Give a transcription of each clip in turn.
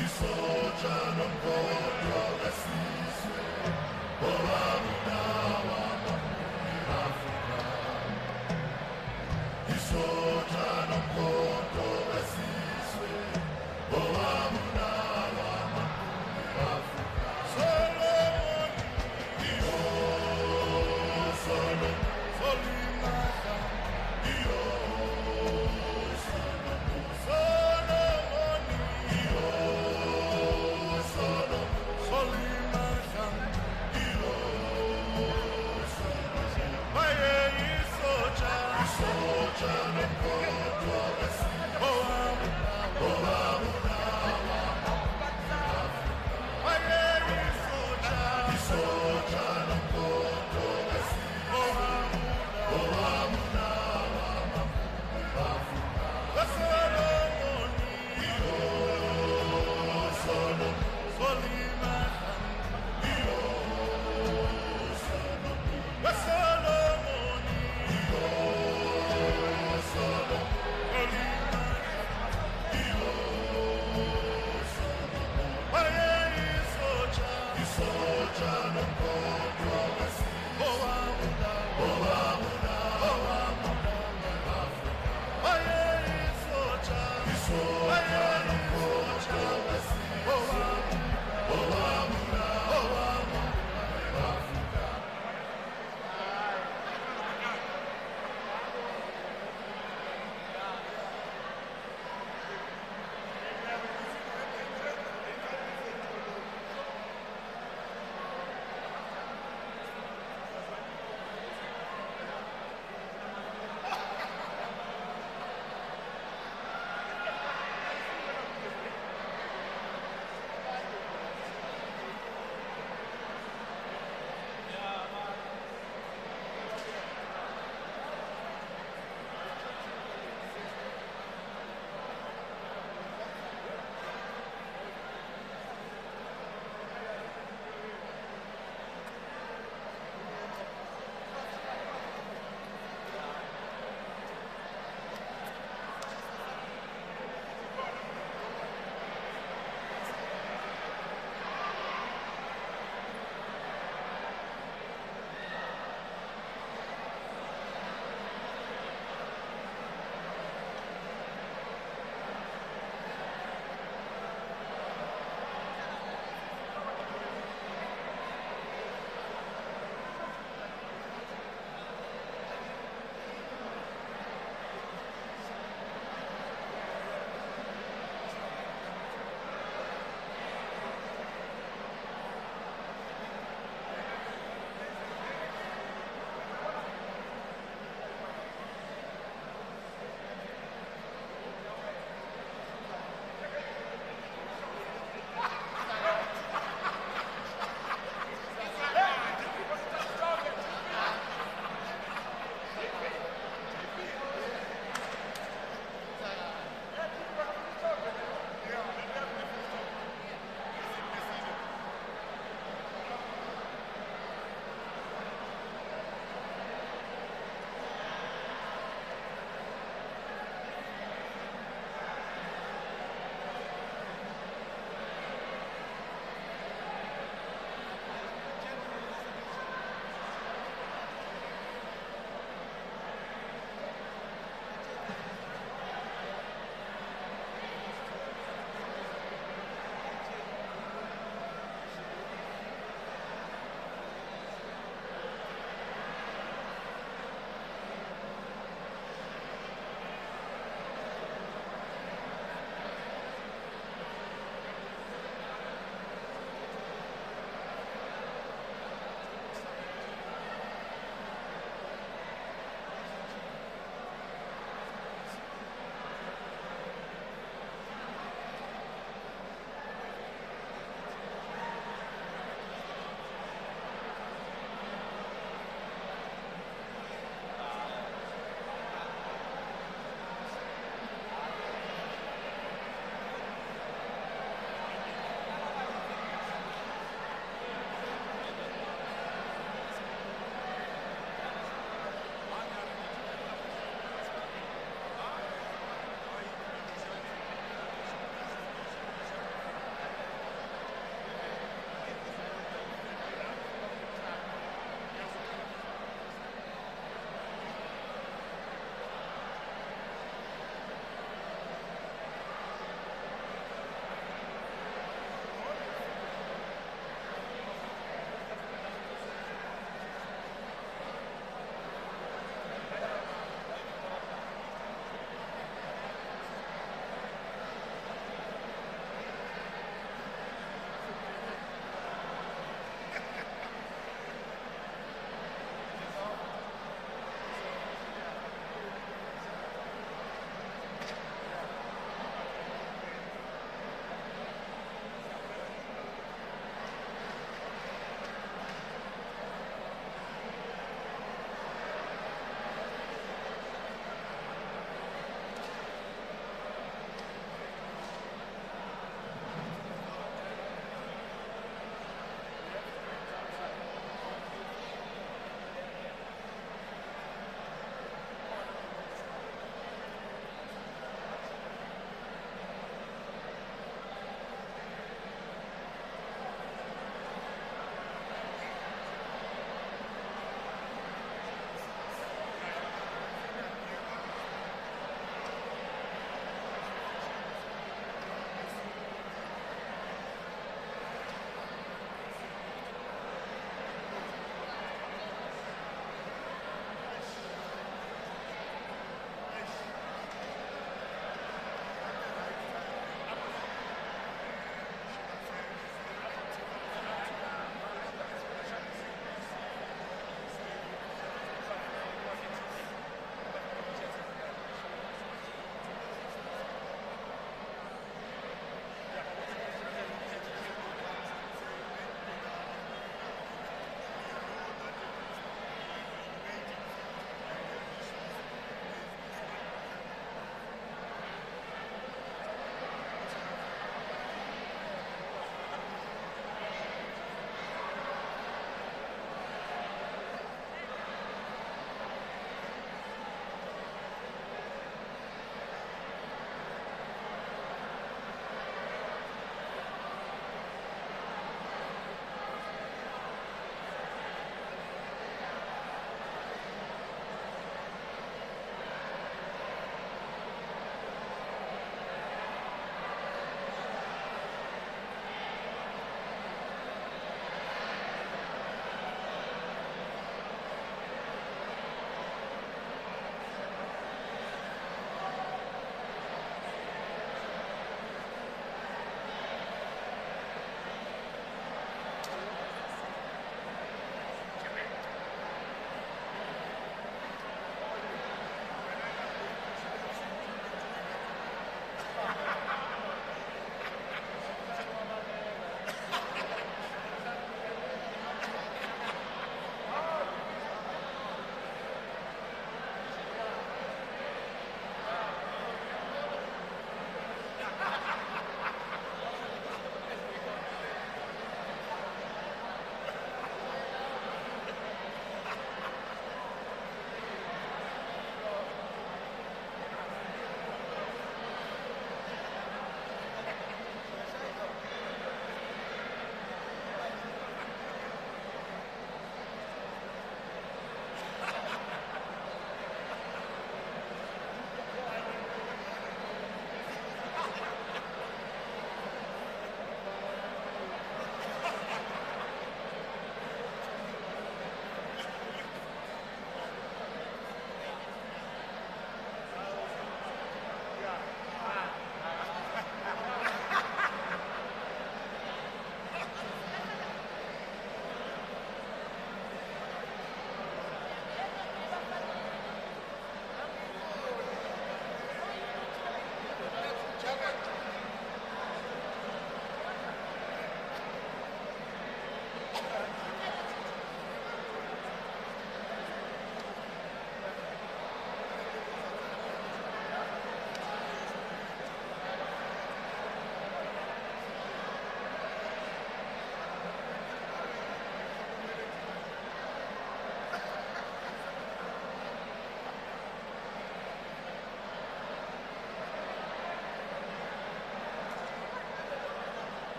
isoja nomgogo wesizwe owawunawa amapuni Afrika isoja nomgogo wesizwe owawunawa amapuni Afrika Solomon iyo Solomon Solimaka iyo Solomon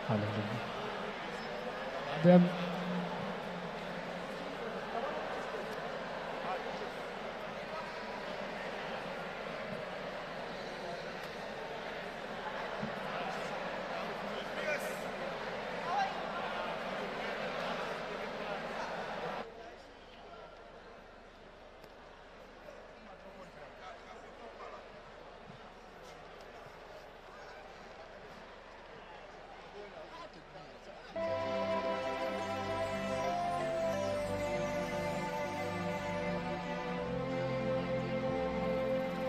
Hallelujah.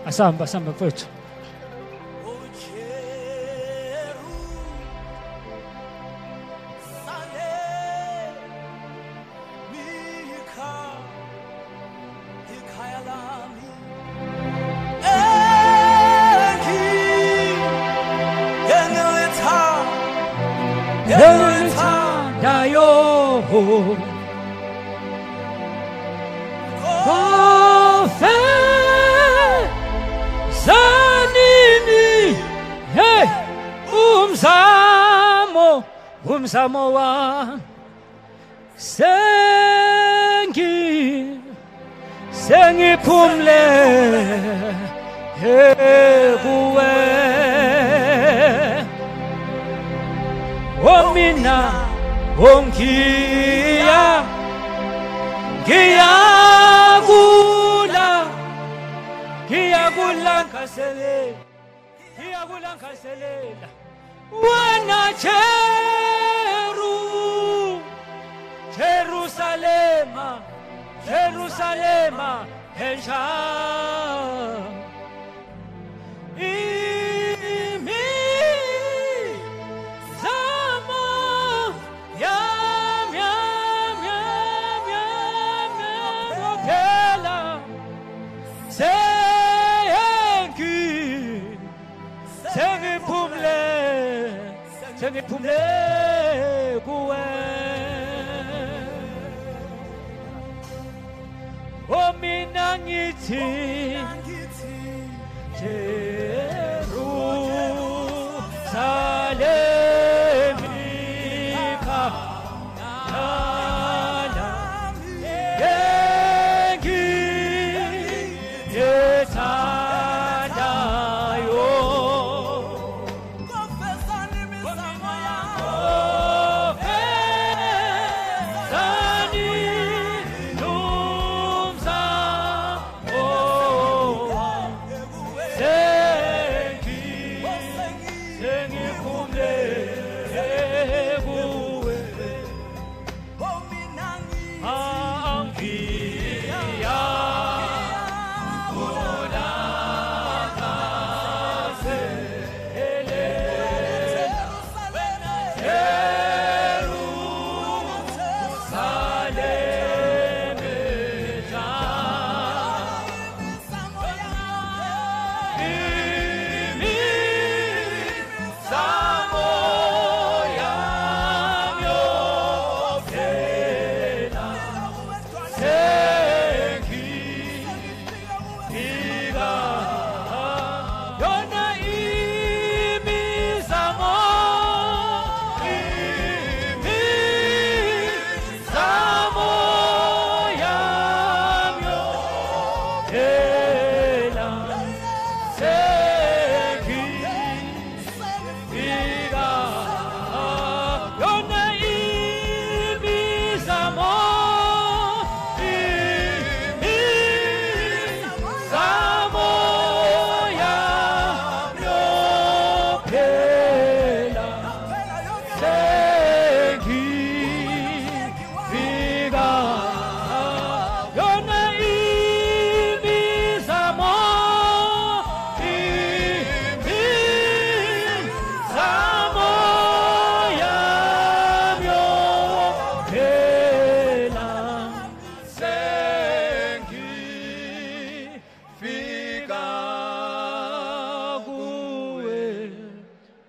Asamba mfowethu. Umzamo wa sengiphumle kuwe omina ngiyakulankhaselela wena Jerusalema entsha imizamo yami phela sengiphumle kuwe mina ngithi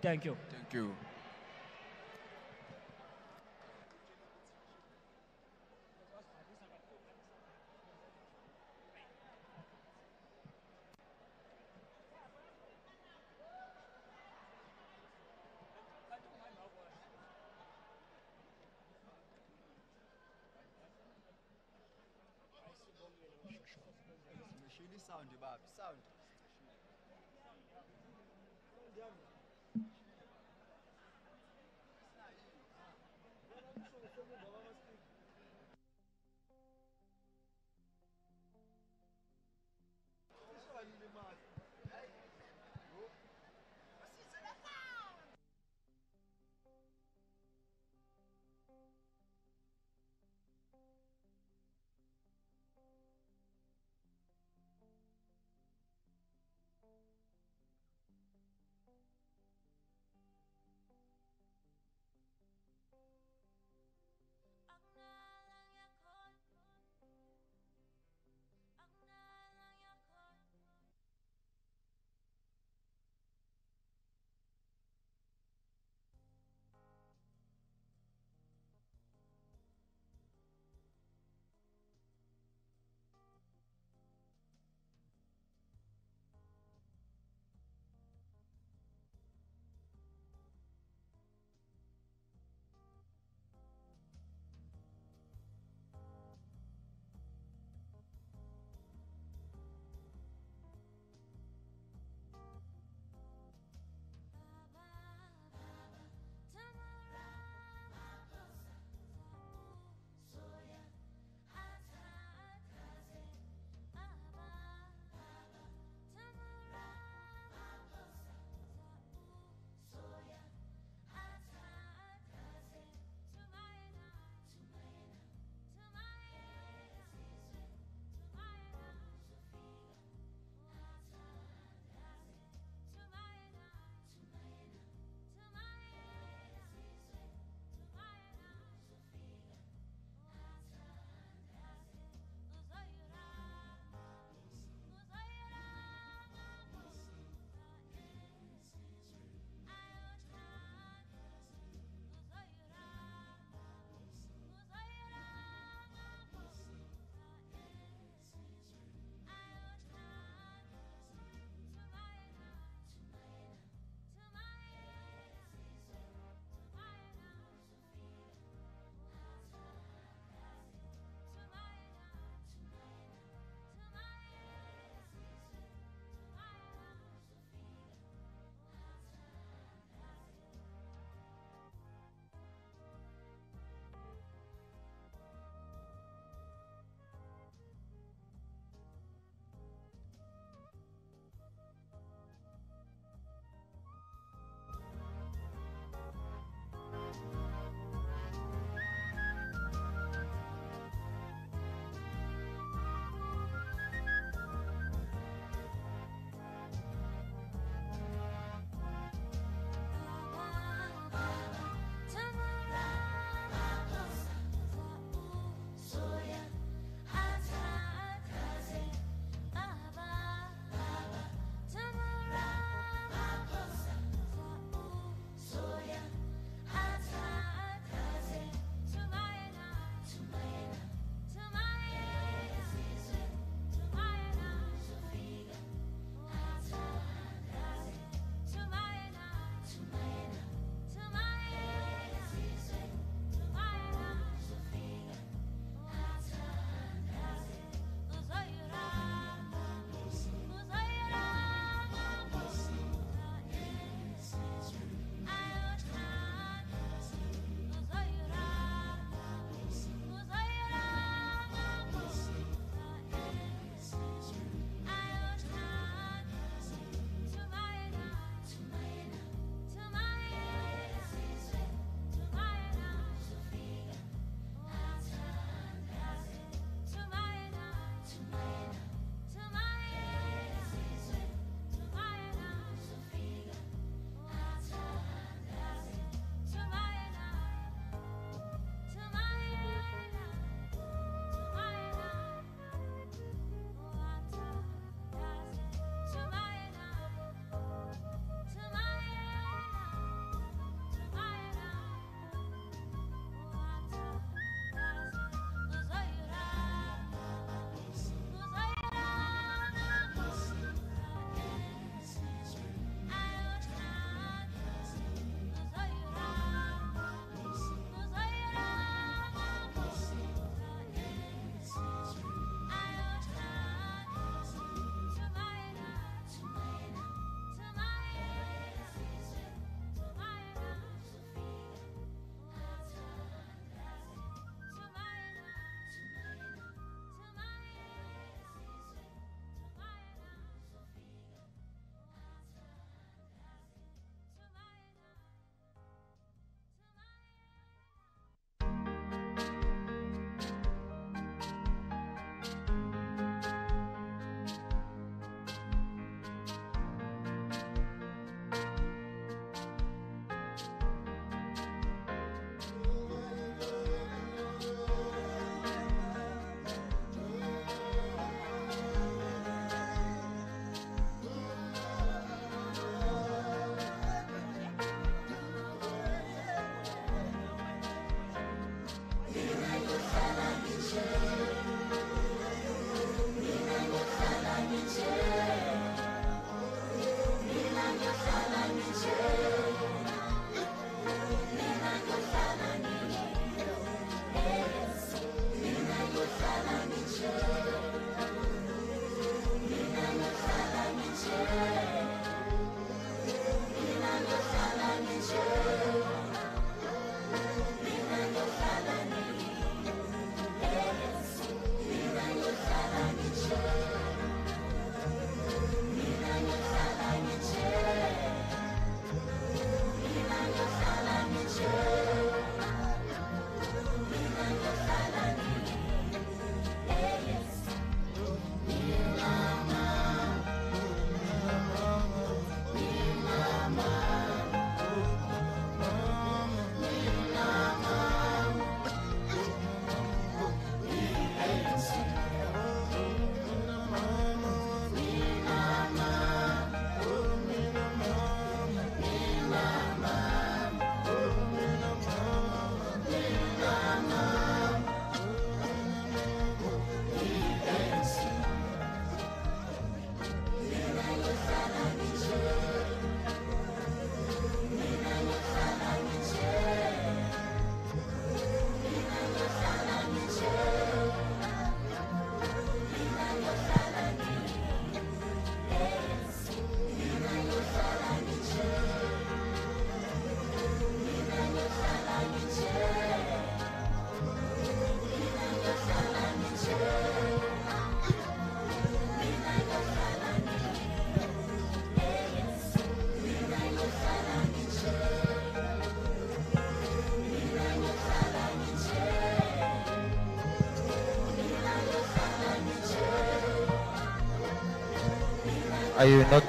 Thank you. Thank you. sound baba, sound. Are you not?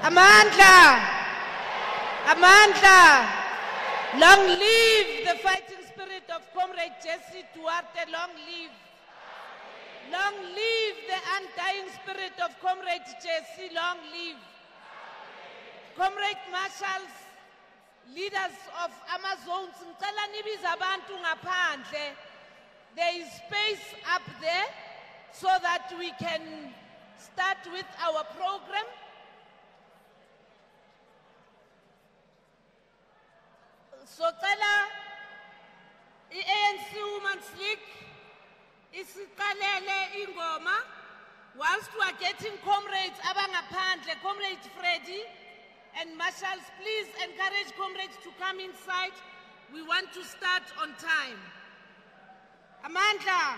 Amandla! Amandla! Long live the fighting spirit of Comrade Jessie Duarte, long live. Long live the undying spirit of Comrade Jessie, long live. Comrade marshals, leaders of Amazons, ngicela nibize abantu ngaphandle. There is space up there so that we can start with our program. So cela i-ANC Women's League isiqalele ingoma whilst we are getting comrades abangaphandle, Comrade Freddy and marshals, please encourage comrades to come inside. We want to start on time. Amandla.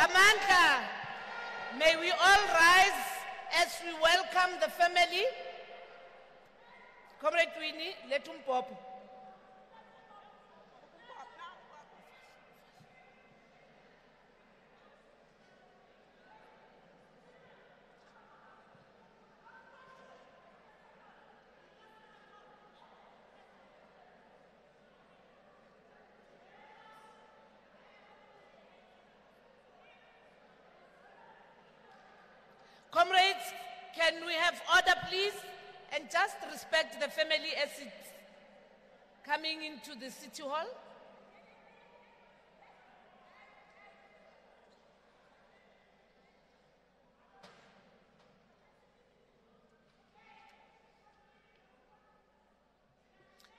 Amandla, may we all rise as we welcome the family. Comrade Winnie, let him pop. Comrades, can we have order, please? And just respect the family as it's coming into the City Hall.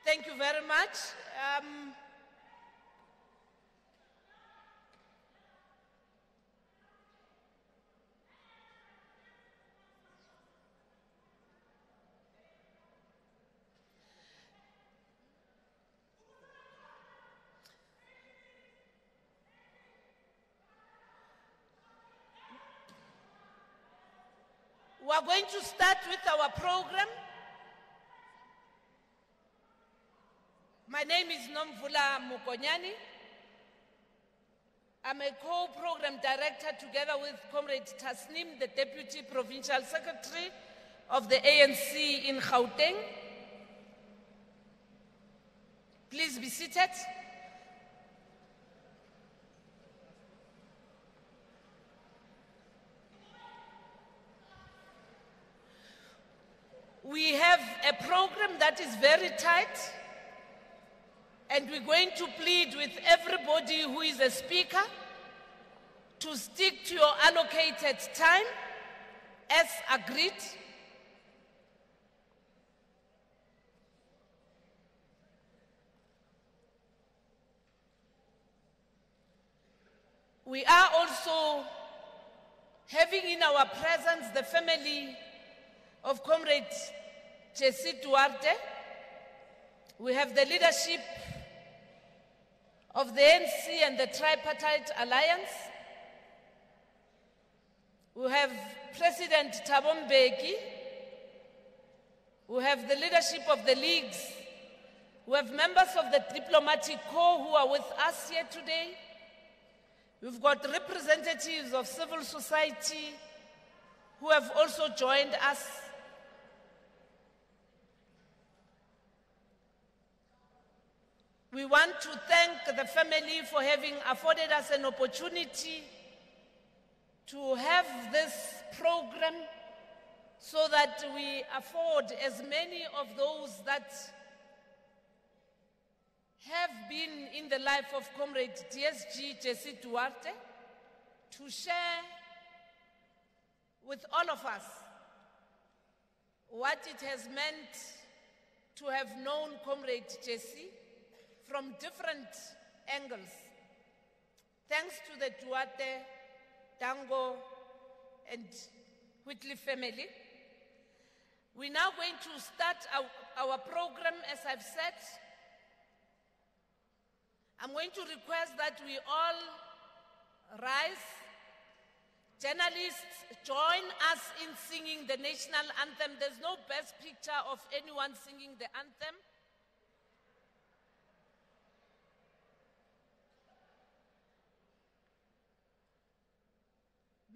Thank you very much. We are going to start with our program. My name is Nomvula Mukonyani. I'm a co-program director together with Comrade Tasnim, the Deputy Provincial Secretary of the ANC in Gauteng. Please be seated. We have a program that is very tight, and we're going to plead with everybody who is a speaker to stick to your allocated time as agreed. We are also having in our presence the family of Comrade Jessie Duarte. We have the leadership of the ANC and the Tripartite Alliance. We have President Thabo Mbeki. We have the leadership of the leagues. We have members of the diplomatic corps who are with us here today. We've got representatives of civil society who have also joined us. We want to thank the family for having afforded us an opportunity to have this program so that we afford as many of those that have been in the life of Comrade Cde Jessie Duarte to share with all of us what it has meant to have known Comrade Jessie from different angles. Thanks to the Duarte, Tango, and Whitley family. We're now going to start our program, as I've said. I'm going to request that we all rise. Journalists, join us in singing the national anthem. There's no best picture of anyone singing the anthem.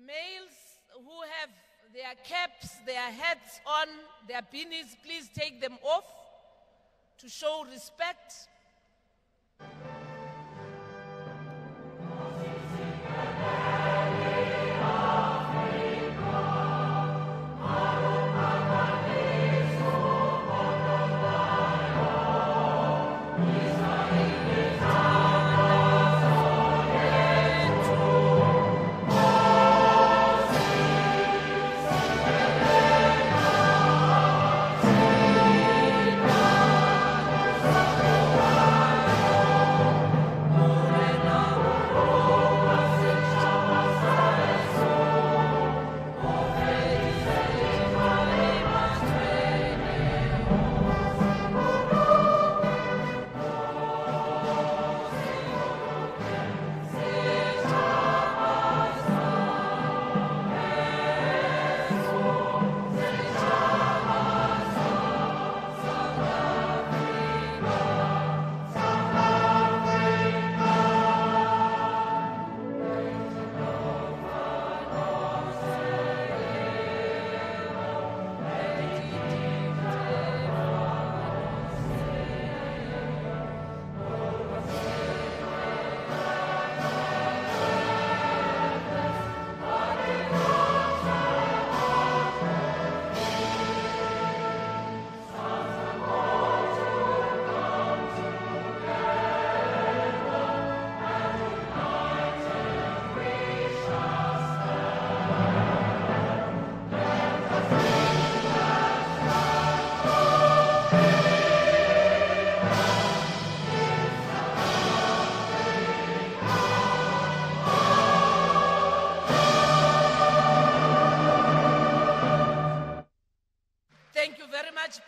Males who have their caps, their hats on, their beanies, please take them off to show respect.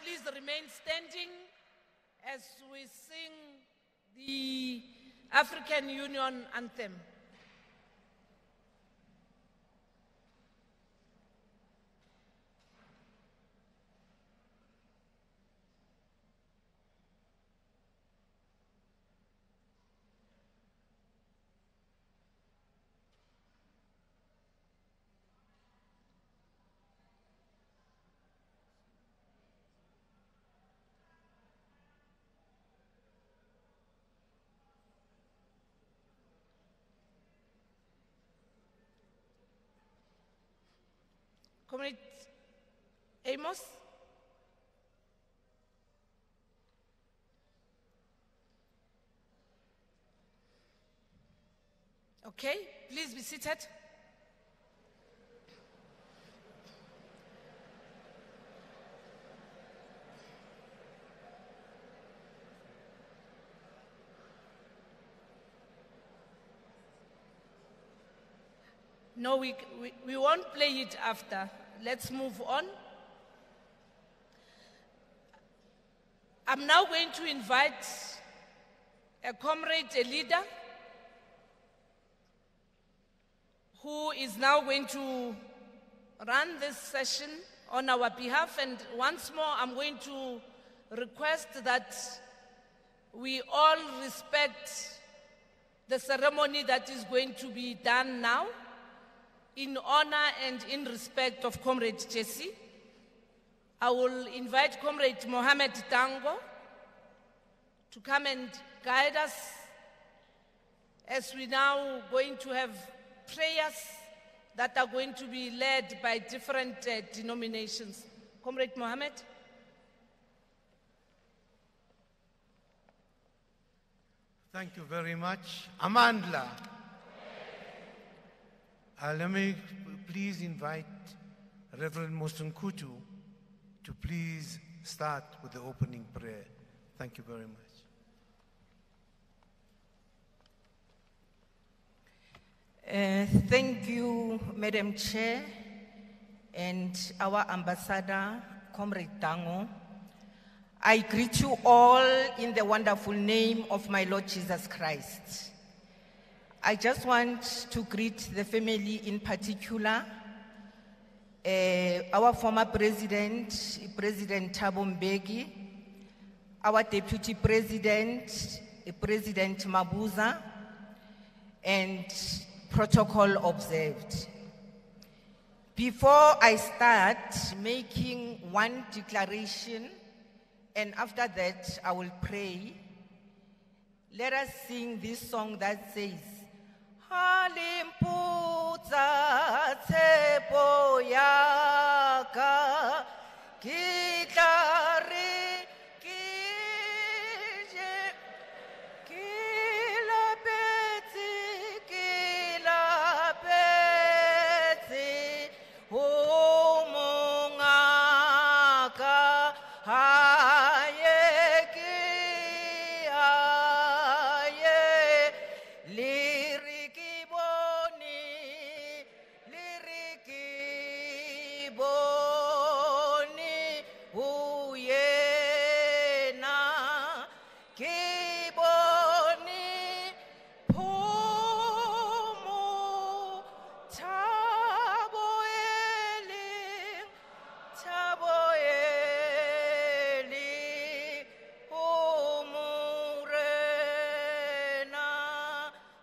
Please remain standing as we sing the African Union anthem. Comrade Amos? Okay, please be seated. No, we won't play it after. Let's move on. I'm now going to invite a comrade, a leader, who is now going to run this session on our behalf. And once more, I'm going to request that we all respect the ceremony that is going to be done now, in honor and in respect of Comrade Jessie. I will invite Comrade Mohammed Tango to come and guide us as we now going to have prayers that are going to be led by different denominations. Comrade Mohammed. Thank you very much. Amandla. Let me please invite Reverend Mosunkutu to please start with the opening prayer. Thank you very much. Thank you, Madam Chair. and our ambassador, Comrade Dango. I greet you all in the wonderful name of my Lord Jesus Christ. I just want to greet the family in particular, our former president, President Thabo Mbeki, our deputy president, President Mabuza, and protocol observed. Before I start making one declaration, and after that I will pray, let us sing this song that says, Halimputsa tsepo yaka kitari kije kilapetsi humungaka hayeki haye liriki boni uyena kiboni phumu thabo eli umurena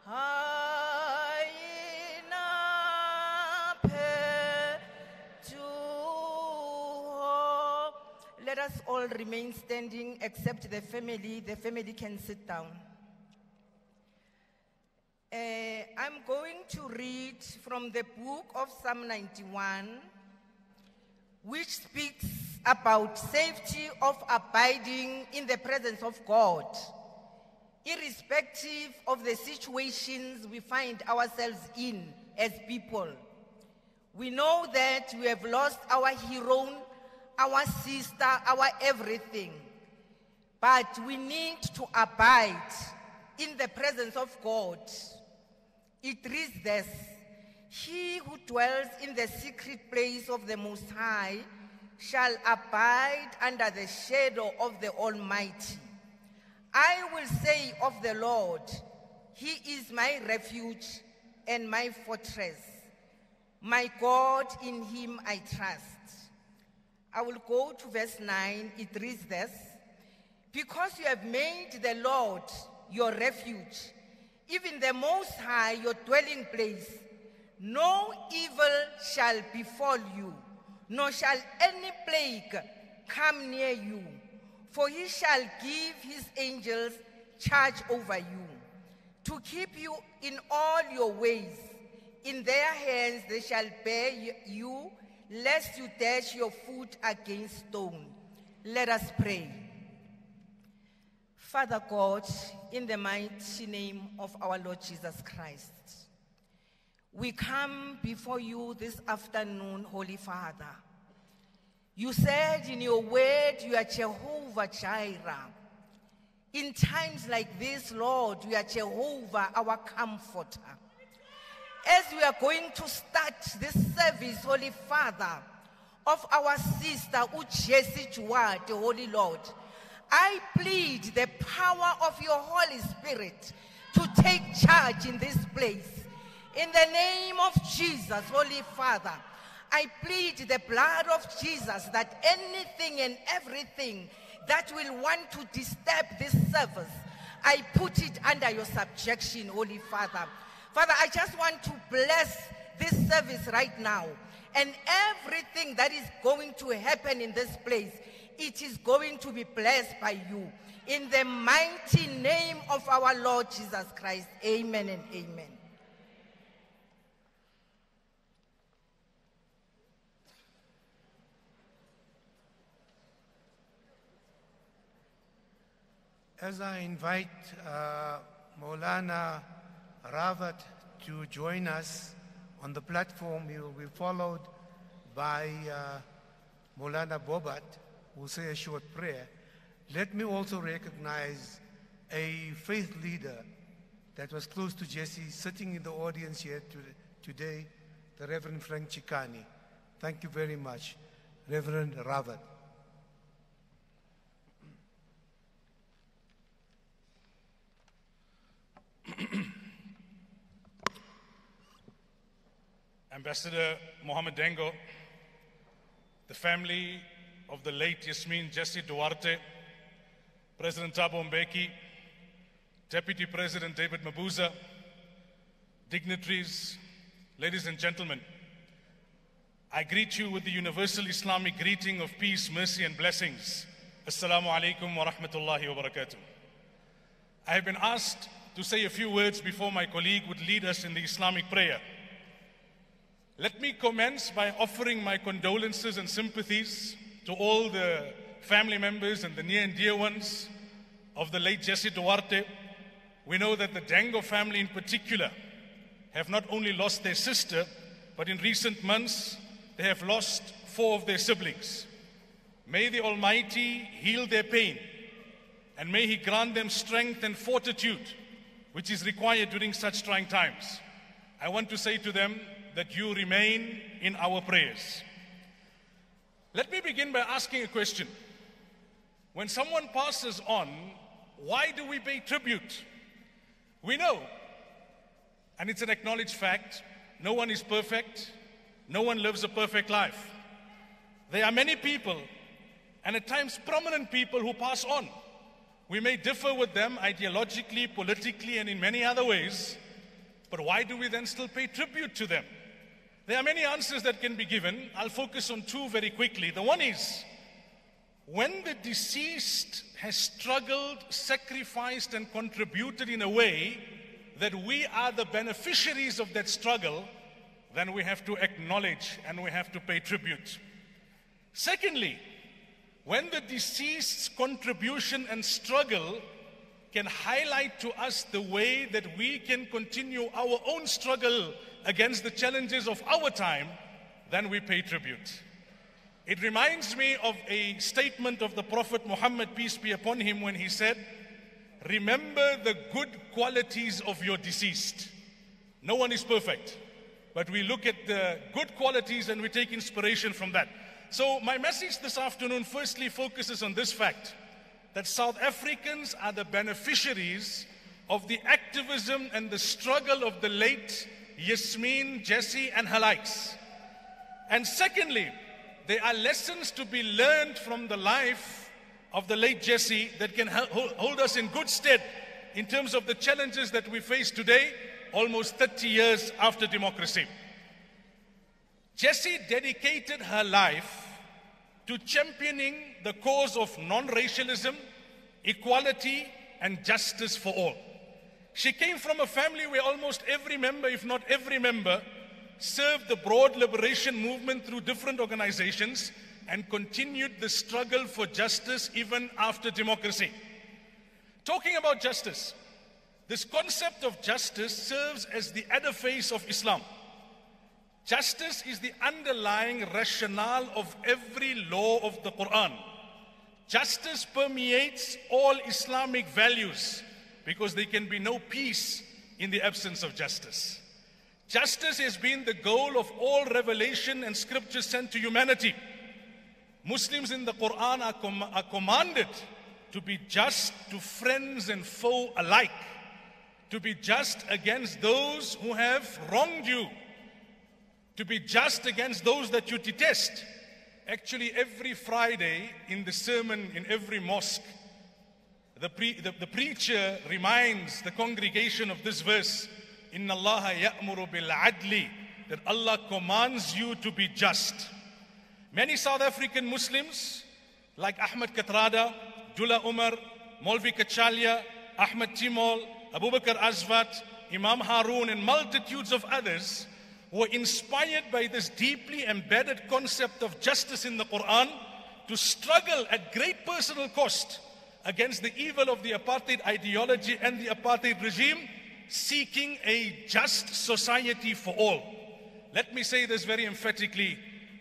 haina phetuho. Let us all remain standing except the family. The family can sit down. I'm going to read from the book of Psalm 91, which speaks about safety of abiding in the presence of God, irrespective of the situations we find ourselves in as people. We know that we have lost our hero, our sister, our everything, but we need to abide in the presence of God. It reads this: he who dwells in the secret place of the Most High shall abide under the shadow of the Almighty. I will say of the Lord, he is my refuge and my fortress. My God, in him I trust. I will go to verse 9. It reads this: because you have made the Lord your refuge, even the Most High your dwelling place, no evil shall befall you, nor shall any plague come near you. For he shall give his angels charge over you, to keep you in all your ways. In their hands they shall bear you, lest you dash your foot against stone. Let us pray. Father God, in the mighty name of our Lord Jesus Christ, we come before you this afternoon, Holy Father. You said in your word, you are Jehovah Jireh. In times like this, Lord, you are Jehovah, our comforter. As we are going to start this service, Holy Father, of our sister, Cde Jessie Duarte, Holy Lord, I plead the power of your Holy Spirit to take charge in this place. In the name of Jesus, Holy Father, I plead the blood of Jesus that anything and everything that will want to disturb this service, I put it under your subjection, Holy Father. Father, I just want to bless this service right now, and everything that is going to happen in this place, it is going to be blessed by you. In the mighty name of our Lord Jesus Christ, amen and amen. As I invite Maulana Rawat to join us on the platform, he will be followed by Maulana Bobat, who will say a short prayer. Let me also recognize a faith leader that was close to Jessie, sitting in the audience here today, the Reverend Frank Chikani. Thank you very much, Reverend Rawat. Ambassador Mohammed Dengo, the family of the late Cde Jessie Duarte, President Thabo Mbeki, Deputy President David Mabuza, dignitaries, ladies and gentlemen, I greet you with the universal Islamic greeting of peace, mercy and blessings. Assalamu alaikum wa rahmatullahi wa barakatuh. I have been asked to say a few words before my colleague would lead us in the Islamic prayer. Let me commence by offering my condolences and sympathies to all the family members and the near and dear ones of the late Jessie Duarte. We know that the Dengo family in particular have not only lost their sister, but in recent months, they have lost 4 of their siblings. May the Almighty heal their pain, and may He grant them strength and fortitude, which is required during such trying times. I want to say to them that you remain in our prayers. Let me begin by asking a question. When someone passes on, why do we pay tribute? We know, and it's an acknowledged fact, no one is perfect, no one lives a perfect life. There are many people, and at times prominent people, who pass on. We may differ with them ideologically, politically, and in many other ways, but why do we then still pay tribute to them? There are many answers that can be given. I'll focus on 2 very quickly. The one is, when the deceased has struggled, sacrificed, and contributed in a way that we are the beneficiaries of that struggle, then we have to acknowledge and we have to pay tribute. Secondly, when the deceased's contribution and struggle can highlight to us the way that we can continue our own struggle against the challenges of our time, then we pay tribute. It reminds me of a statement of the Prophet Muhammad, peace be upon him, when he said, "Remember the good qualities of your deceased." No one is perfect, but we look at the good qualities and we take inspiration from that. So my message this afternoon firstly focuses on this fact, that South Africans are the beneficiaries of the activism and the struggle of the late Cde Jessie and her likes. And secondly, there are lessons to be learned from the life of the late Jessie that can hold us in good stead in terms of the challenges that we face today, almost 30 years after democracy. Jessie dedicated her life to championing the cause of non-racialism, equality, and justice for all. She came from a family where almost every member, if not every member, served the broad liberation movement through different organizations and continued the struggle for justice even after democracy. Talking about justice, this concept of justice serves as the edifice of Islam. Justice is the underlying rationale of every law of the Quran. Justice permeates all Islamic values because there can be no peace in the absence of justice. Justice has been the goal of all revelation and scripture sent to humanity. Muslims in the Quran are commanded to be just to friends and foe alike, to be just against those who have wronged you, to be just against those that you detest. Actually, every Friday in the sermon in every mosque, the preacher reminds the congregation of this verse, Inna Allaha ya'muru bil adli, that Allah commands you to be just. Many South African Muslims, like Ahmed Katrada, Dullah Umar, Molvi Kachalia, Ahmed Timol, Abu Bakr Azvat, Imam Harun, and multitudes of others, were inspired by this deeply embedded concept of justice in the Quran to struggle at great personal cost against the evil of the apartheid ideology and the apartheid regime, seeking a just society for all. Let me say this very emphatically.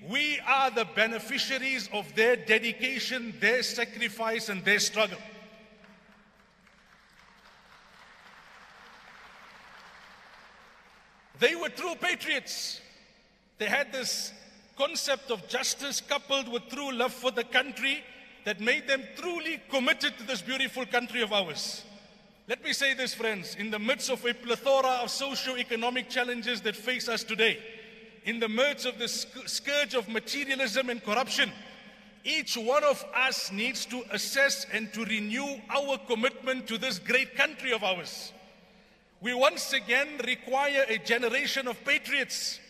We are the beneficiaries of their dedication, their sacrifice, and their struggle. They were true patriots. They had this concept of justice coupled with true love for the country that made them truly committed to this beautiful country of ours. Let me say this, friends, in the midst of a plethora of socio-economic challenges that face us today, in the midst of the scourge of materialism and corruption, each one of us needs to assess and to renew our commitment to this great country of ours. We once again require a generation of patriots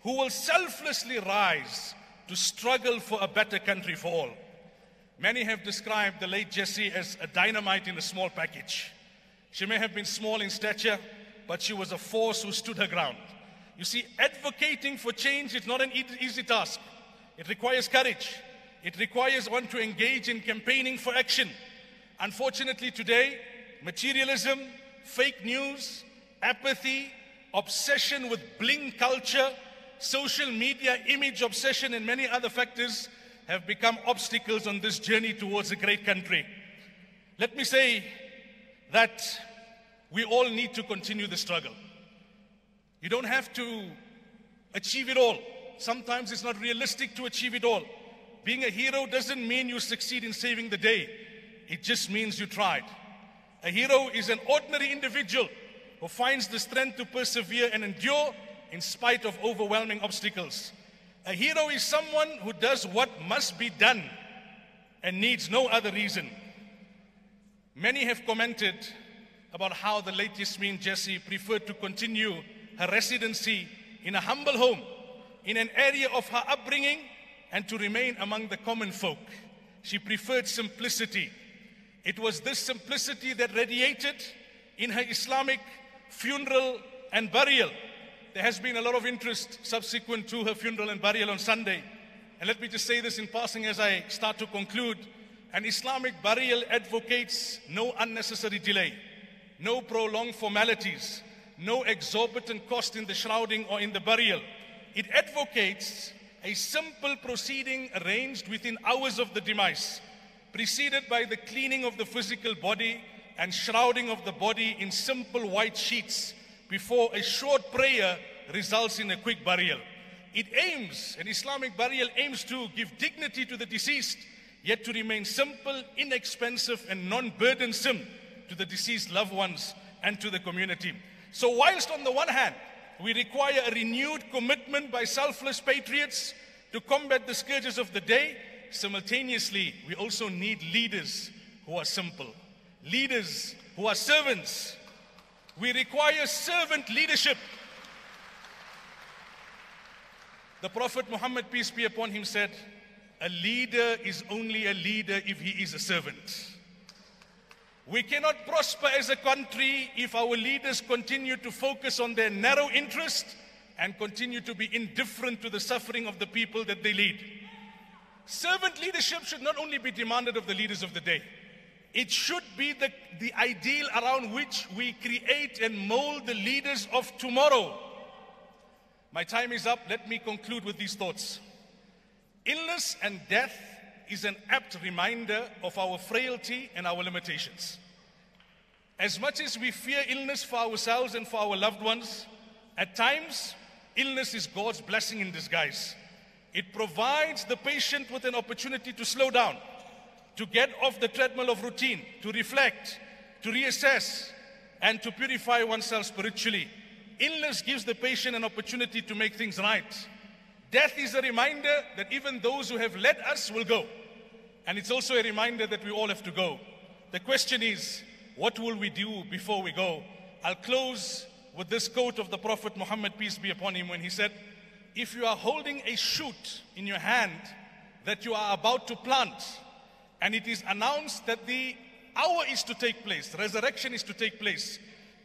who will selflessly rise to struggle for a better country for all. Many have described the late Jessie as a dynamite in a small package. She may have been small in stature, but she was a force who stood her ground. You see, advocating for change is not an easy task. It requires courage. It requires one to engage in campaigning for action. Unfortunately today, materialism, fake news, apathy, obsession with bling culture, social media image obsession, and many other factors have become obstacles on this journey towards a great country. Let me say that we all need to continue the struggle. You don't have to achieve it all. Sometimes it's not realistic to achieve it all. Being a hero doesn't mean you succeed in saving the day. It just means you tried. A hero is an ordinary individual who finds the strength to persevere and endure in spite of overwhelming obstacles. A hero is someone who does what must be done and needs no other reason. Many have commented about how the late Yasmin Jessie preferred to continue her residency in a humble home, in an area of her upbringing, and to remain among the common folk. She preferred simplicity. It was this simplicity that radiated in her Islamic funeral and burial. There has been a lot of interest subsequent to her funeral and burial on Sunday. And let me just say this in passing as I start to conclude. An Islamic burial advocates no unnecessary delay, no prolonged formalities, no exorbitant cost in the shrouding or in the burial. It advocates a simple proceeding arranged within hours of the demise, preceded by the cleaning of the physical body and shrouding of the body in simple white sheets before a short prayer results in a quick burial. An Islamic burial aims to give dignity to the deceased, yet to remain simple, inexpensive, and non-burdensome to the deceased loved ones and to the community. So whilst on the one hand, we require a renewed commitment by selfless patriots to combat the scourges of the day, simultaneously, we also need leaders who are simple, leaders who are servants. We require servant leadership. The Prophet Muhammad, peace be upon him, said, "A leader is only a leader if he is a servant." We cannot prosper as a country if our leaders continue to focus on their narrow interest and continue to be indifferent to the suffering of the people that they lead. Servant leadership should not only be demanded of the leaders of the day, it should be the ideal around which we create and mold the leaders of tomorrow. My time is up. Let me conclude with these thoughts. Illness and death is an apt reminder of our frailty and our limitations. As much as we fear illness for ourselves and for our loved ones, at times, illness is God's blessing in disguise. It provides the patient with an opportunity to slow down, to get off the treadmill of routine, to reflect, to reassess, and to purify oneself spiritually. Illness gives the patient an opportunity to make things right. Death is a reminder that even those who have led us will go. And it's also a reminder that we all have to go. The question is, what will we do before we go? I'll close with this quote of the Prophet Muhammad, peace be upon him, when he said, "If you are holding a shoot in your hand that you are about to plant, and it is announced that the hour is to take place, resurrection is to take place,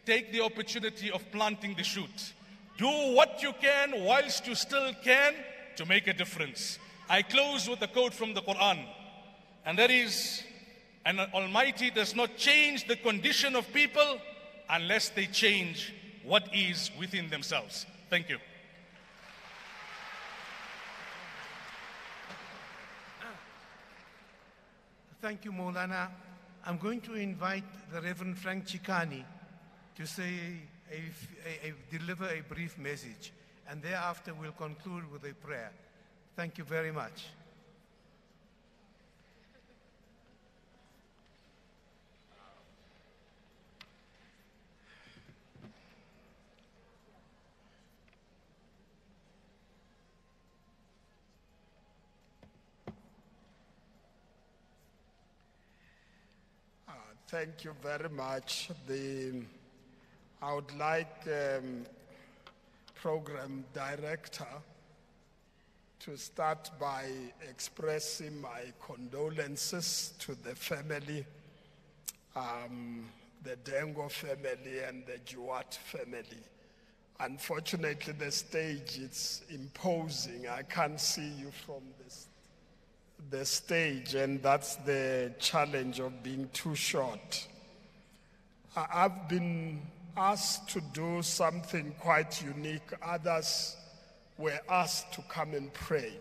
take the opportunity of planting the shoot. Do what you can whilst you still can to make a difference." I close with a quote from the Quran, and that is, "And Almighty does not change the condition of people unless they change what is within themselves." Thank you. Thank you, Maulana. I'm going to invite the Reverend Frank Chikani to deliver a brief message, and thereafter we'll conclude with a prayer. Thank you very much. Thank you very much. I would like Program Director to start by expressing my condolences to the family, the Dengo family and the Duarte family. Unfortunately, the stage is imposing. I can't see you from the stage, and that's the challenge of being too short. I've been asked to do something quite unique. Others were asked to come and pray.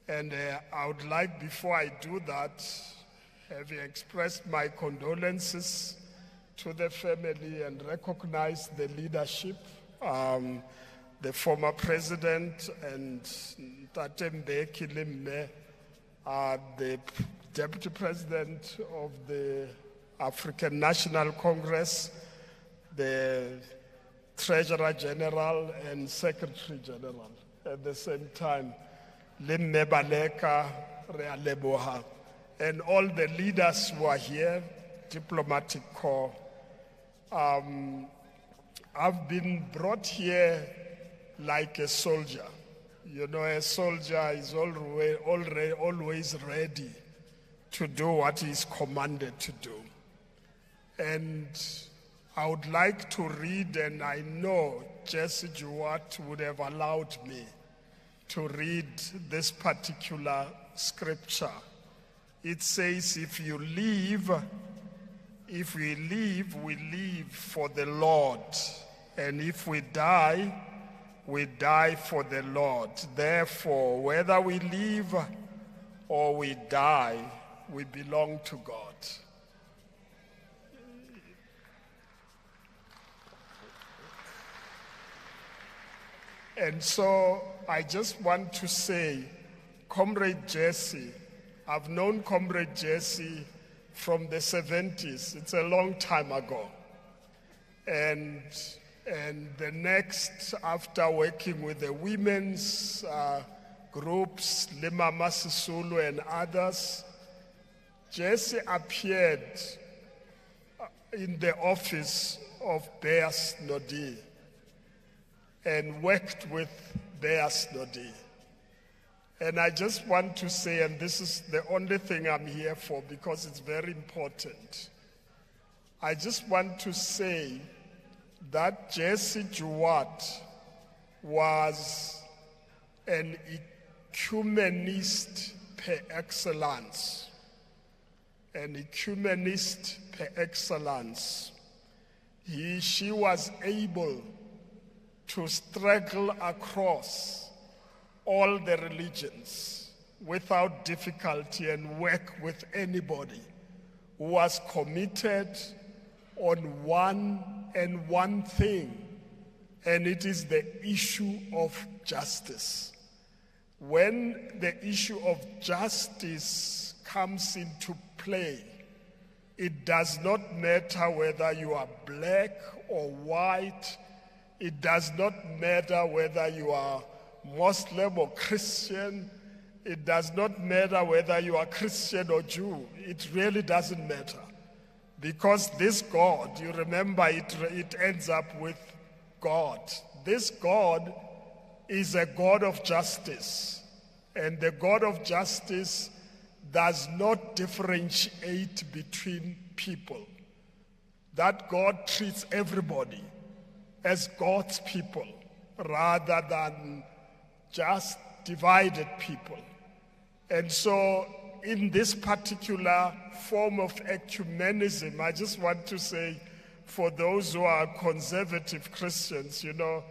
And I would like, before I do that, having expressed my condolences to the family and recognize the leadership, the former president and Tatembe Kilime, the deputy president of the African National Congress, the Treasurer General and Secretary General at the same time, Limme Baleka, Rea Leboha, and all the leaders who are here, diplomatic corps. I've been brought here like a soldier. You know, a soldier is always ready to do what he is commanded to do. And I would like to read, and I know Jessie Duarte would have allowed me to read this particular scripture. It says, if we live, we live for the Lord. And if we die for the Lord. Therefore, whether we live or we die, we belong to God. And so I just want to say, Comrade Jessie, I've known Comrade Jessie from the 70s. It's a long time ago. And the next, after working with the women's groups, Lima Masisulu and others, Jessie appeared in the office of Beas Nodi and worked with Beas Nodi. And I just want to say, and this is the only thing I'm here for because it's very important, I just want to say that Jessie Duarte was an ecumenist per excellence. An ecumenist per excellence. She was able to struggle across all the religions without difficulty and work with anybody who was committed on one thing, and it is the issue of justice. When the issue of justice comes into play, it does not matter whether you are black or white. It does not matter whether you are Muslim or Christian. It does not matter whether you are Christian or Jew. It really doesn't matter. Because this God, you remember, it ends up with God. This God is a God of justice. And the God of justice does not differentiate between people. That God treats everybody as God's people rather than just divided people. And so in this particular form of ecumenism, I just want to say, for those who are conservative Christians, you know,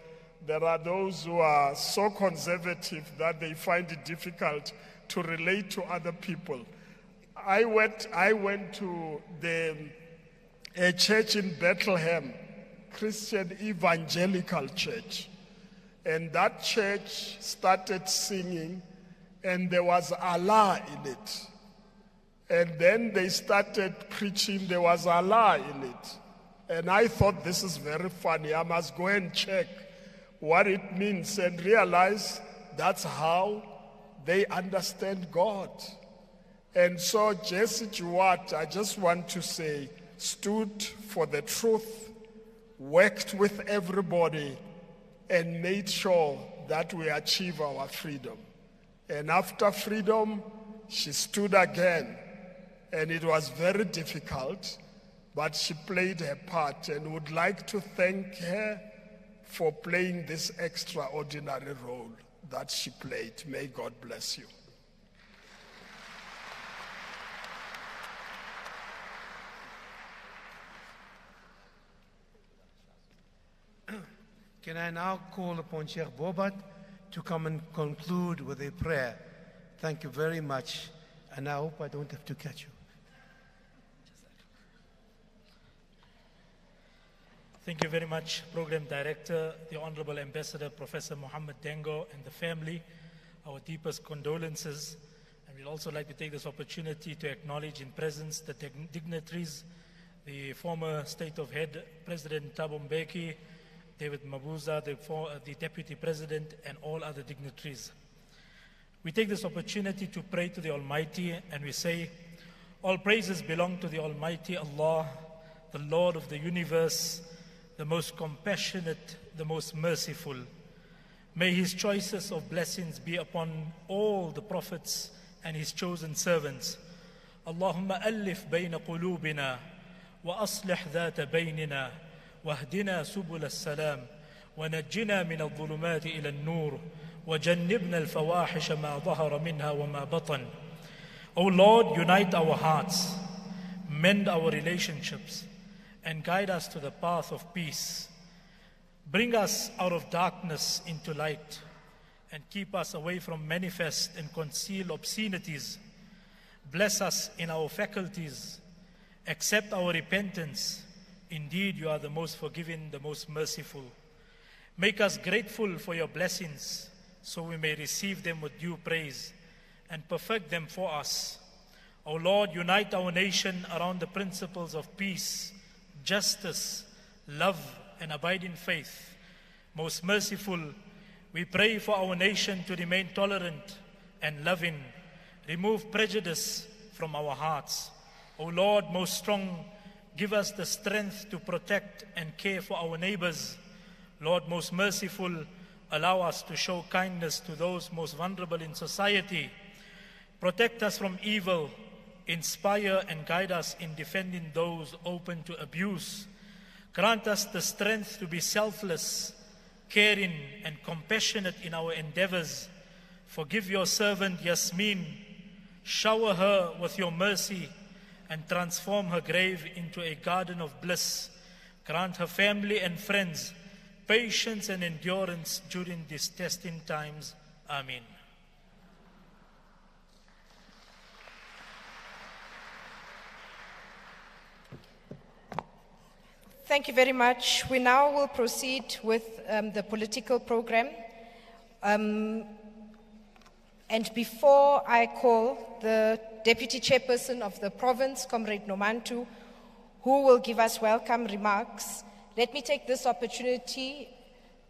there are those who are so conservative that they find it difficult to relate to other people. I went to a church in Bethlehem, Christian Evangelical Church. And that church started singing, and there was Allah in it. And then they started preaching, there was Allah in it. And I thought, this is very funny. I must go and check what it means and realize that's how they understand God. And so Jessie Duarte, I just want to say, stood for the truth, worked with everybody, and made sure that we achieve our freedom. And after freedom, she stood again. And it was very difficult, but she played her part, and would like to thank her for playing this extraordinary role that she played. May God bless you. Can I now call upon Sheikh Bobat to come and conclude with a prayer? Thank you very much, and I hope I don't have to catch you. Thank you very much, Program Director, the Honorable Ambassador, Professor Mohammed Dengo, and the family. Our deepest condolences. And we'd also like to take this opportunity to acknowledge in presence the dignitaries, the former State of Head, President Thabo Mbeki, David Mabuza, the Deputy President, and all other dignitaries. We take this opportunity to pray to the Almighty, and we say, all praises belong to the Almighty Allah, the Lord of the universe, the most compassionate, the most merciful. May His choices of blessings be upon all the prophets and His chosen servants. Allahumma alif bayna qulubina wa aslih dhata baynina واهدنا سبل السلام ونجنا من الظلمات إلى النور وجنبنا الفواحش ما ظهر منها وما بطن. O Lord, unite our hearts, mend our relationships, and guide us to the path of peace. Bring us out of darkness into light, and keep us away from manifest and concealed obscenities. Bless us in our faculties. Accept our repentance. Indeed, you are the most forgiving, the most merciful. Make us grateful for your blessings, so we may receive them with due praise and perfect them for us. O Lord, unite our nation around the principles of peace, justice, love, and abiding faith. Most merciful, we pray for our nation to remain tolerant and loving. Remove prejudice from our hearts. O Lord, most strong, give us the strength to protect and care for our neighbors. Lord, most merciful, allow us to show kindness to those most vulnerable in society. Protect us from evil. Inspire and guide us in defending those open to abuse. Grant us the strength to be selfless, caring, and compassionate in our endeavors. Forgive your servant Yasmin. Shower her with your mercy and transform her grave into a garden of bliss. Grant her family and friends patience and endurance during these testing times. Amen. Thank you very much. We now will proceed with the political program. And before I call the Deputy Chairperson of the province, Comrade Nomantu, who will give us welcome remarks, let me take this opportunity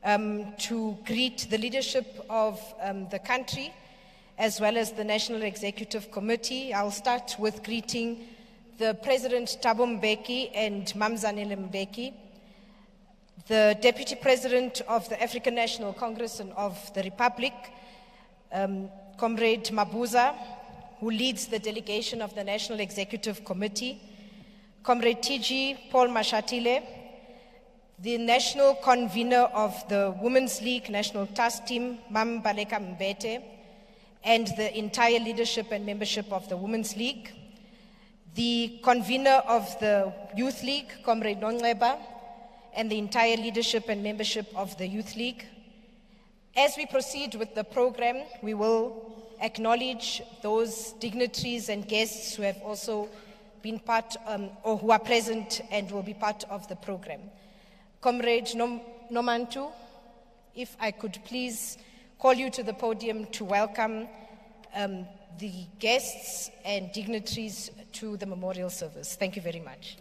to greet the leadership of the country as well as the National Executive Committee. I'll start with greeting the President Thabo Mbeki and Mamzanele Mbeki, the Deputy President of the African National Congress and of the Republic, Comrade Mabuza, who leads the delegation of the National Executive Committee, Comrade TG Paul Mashatile, the National Convener of the Women's League National Task Team, Mam Baleka Mbete, and the entire leadership and membership of the Women's League, the convener of the Youth League, Comrade Nongleba, and the entire leadership and membership of the Youth League. As we proceed with the program, we will acknowledge those dignitaries and guests who have also been part or who are present and will be part of the program. Comrade Nomantu, if I could please call you to the podium to welcome the guests and dignitaries to the memorial service. Thank you very much.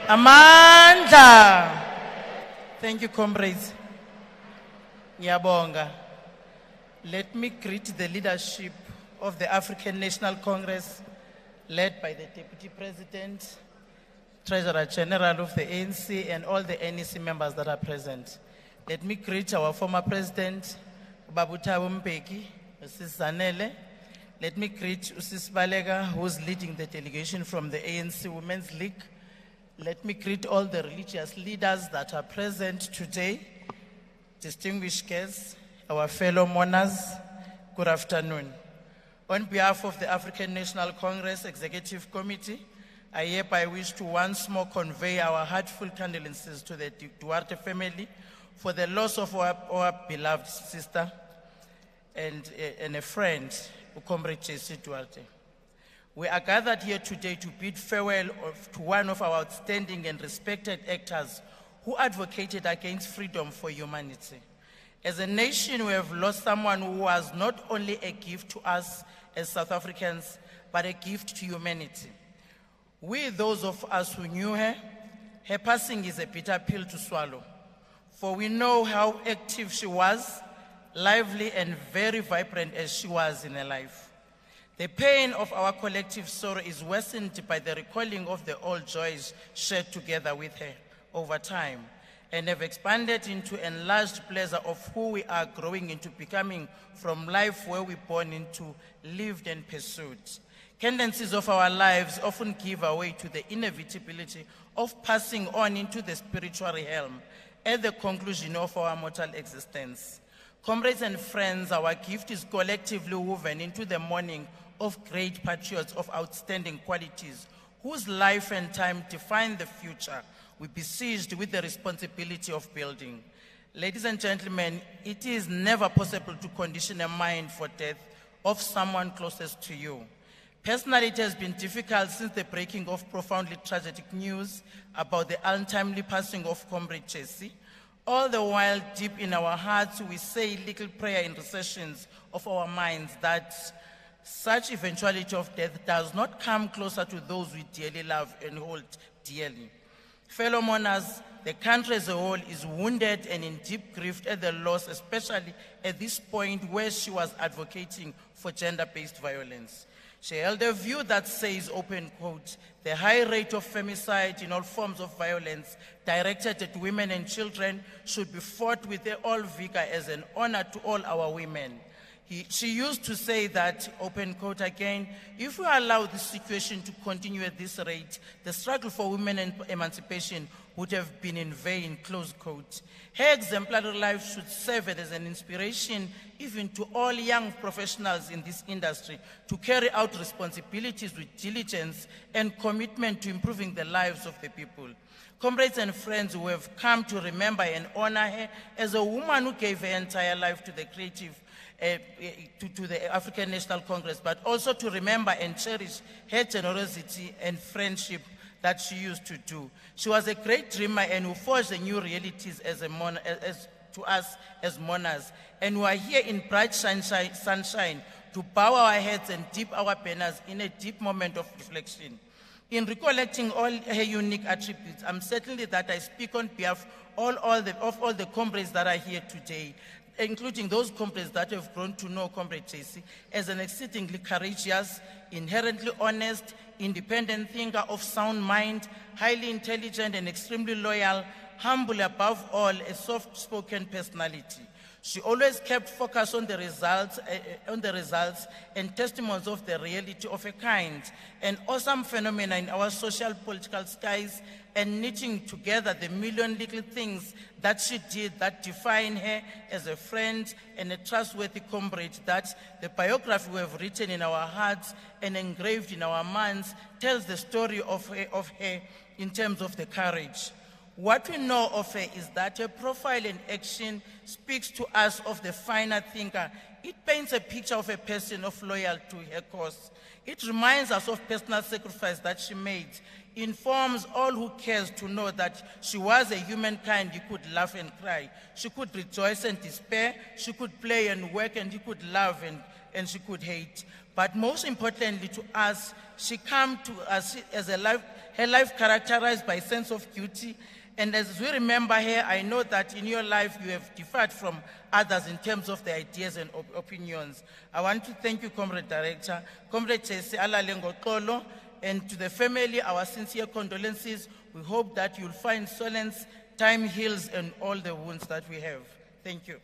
Amandla. Thank you, comrades. Ngiyabonga. Let me greet the leadership of the African National Congress, led by the Deputy President, Treasurer General of the ANC, and all the NEC members that are present. Let me greet our former President, Babutabo Mbeki, Mrs. Zanele. Let me greet Usis Balega, who's leading the delegation from the ANC Women's League. Let me greet all the religious leaders that are present today. Distinguished guests, our fellow mourners, good afternoon. On behalf of the African National Congress Executive Committee, I hereby wish to once more convey our heartfelt condolences to the Duarte family for the loss of our beloved sister and a friend, Cde Jessie Duarte. We are gathered here today to bid farewell to one of our outstanding and respected actors who advocated against freedom for humanity. As a nation, we have lost someone who was not only a gift to us as South Africans, but a gift to humanity. We, those of us who knew her passing is a bitter pill to swallow, for we know how active she was, lively and very vibrant as she was in her life. The pain of our collective sorrow is worsened by the recalling of the old joys shared together with her over time, and have expanded into enlarged pleasure of who we are growing into becoming from life where we born into, lived and pursued. Tendencies of our lives often give way to the inevitability of passing on into the spiritual realm at the conclusion of our mortal existence. Comrades and friends, our gift is collectively woven into the mourning of great patriots of outstanding qualities, whose life and time define the future we besieged with the responsibility of building. Ladies and gentlemen, it is never possible to condition a mind for death of someone closest to you. Personally, it has been difficult since the breaking of profoundly tragic news about the untimely passing of Cde Jessie. All the while, deep in our hearts, we say little prayer in recessions of our minds that such eventuality of death does not come closer to those we dearly love and hold dearly. Fellow mourners, the country as a whole is wounded and in deep grief at the loss, especially at this point where she was advocating for gender-based violence. She held a view that says, open quote, the high rate of femicide in all forms of violence directed at women and children should be fought with all vigor as an honor to all our women. She used to say that, open quote again, if we allow this situation to continue at this rate, the struggle for women and emancipation would have been in vain, close quote. Her exemplary life should serve as an inspiration even to all young professionals in this industry to carry out responsibilities with diligence and commitment to improving the lives of the people. Comrades and friends who have come to remember and honor her as a woman who gave her entire life to the creative to the African National Congress, but also to remember and cherish her generosity and friendship that she used to do. She was a great dreamer and who forged the new realities to us as mourners. And we are here in bright sunshine to bow our heads and dip our banners in a deep moment of reflection. In recollecting all her unique attributes, I'm certain that I speak on behalf of all the comrades that are here today, including those comrades that have grown to know Cde Jessie as an exceedingly courageous, inherently honest, independent thinker of sound mind, highly intelligent and extremely loyal, humble above all, a soft-spoken personality. She always kept focus on the results and testimonies of the reality of a kind, an awesome phenomenon in our social political skies, and knitting together the million little things that she did that define her as a friend and a trustworthy comrade, that the biography we have written in our hearts and engraved in our minds tells the story of her in terms of the courage. What we know of her is that her profile and action speaks to us of the finer thinker. It paints a picture of a person of loyal to her cause. It reminds us of personal sacrifice that she made. Informs all who cares to know that she was a humankind. You could laugh and cry. She could rejoice and despair. She could play and work, and you could love and she could hate. But most importantly to us, she came to us as her life characterized by a sense of duty. And as we remember her, I know that in your life you have differed from others in terms of the ideas and opinions. I want to thank you, Comrade Director, Comrade Jessie Duarte, and to the family, our sincere condolences. We hope that you'll find solace, time heals, and all the wounds that we have. Thank you.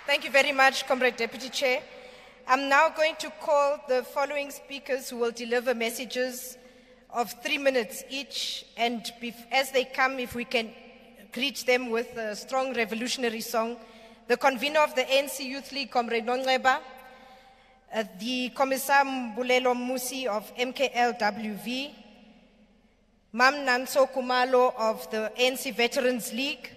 Thank you very much, Comrade Deputy Chair. I'm now going to call the following speakers who will deliver messages of 3 minutes each, and as they come, if we can greet them with a strong revolutionary song. The convener of the ANC Youth League, Comrade Nongleba, the Commissar Mbulelo Musi of MKLWV, Mam Nanso Kumalo of the ANC Veterans League,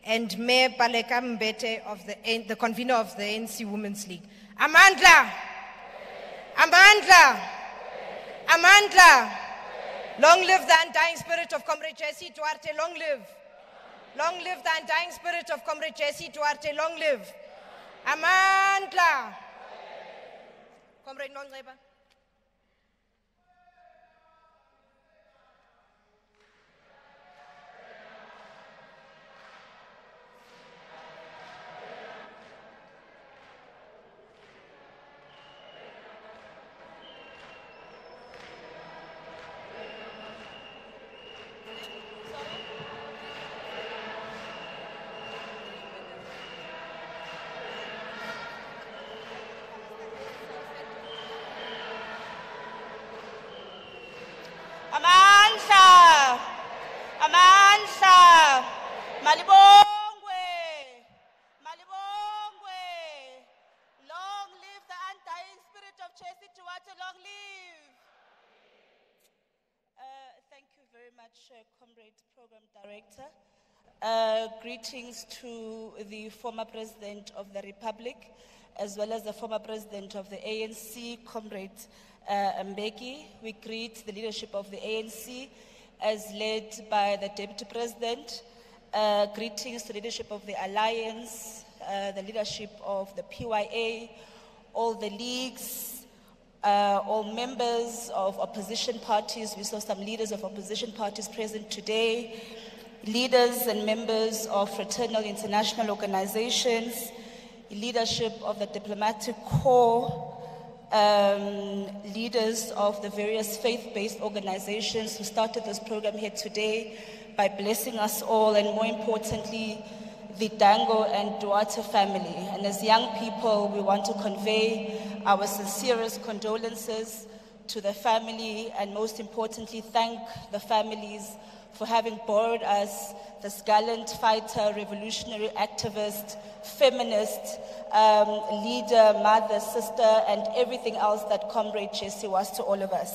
and Mayor Baleka Mbete of the convener of the ANC Women's League. Amandla! Amandla! Amandla! Long live the undying spirit of Comrade Jessie Duarte, long live. Long live the undying spirit of Comrade Jessie Duarte, long live. Amandla. Comrade Nongleba. Amandla, Amandla, Malibongwe, Malibongwe. Long live the undying spirit of Jessie Duarte, long live. Thank you very much, Comrade Program Director. Greetings to the former President of the Republic, as well as the former President of the ANC, Comrade Mbeki. We greet the leadership of the ANC as led by the Deputy President. Greetings to the leadership of the Alliance, the leadership of the PYA, all the leagues, all members of opposition parties. We saw some leaders of opposition parties present today, leaders and members of fraternal international organizations, leadership of the diplomatic corps, leaders of the various faith-based organizations who started this program here today by blessing us all, and more importantly, the Dango and Duarte family. And as young people, we want to convey our sincerest condolences to the family, and most importantly, thank the families for having borrowed us, this gallant fighter, revolutionary activist, feminist, leader, mother, sister, and everything else that Comrade Jessie was to all of us.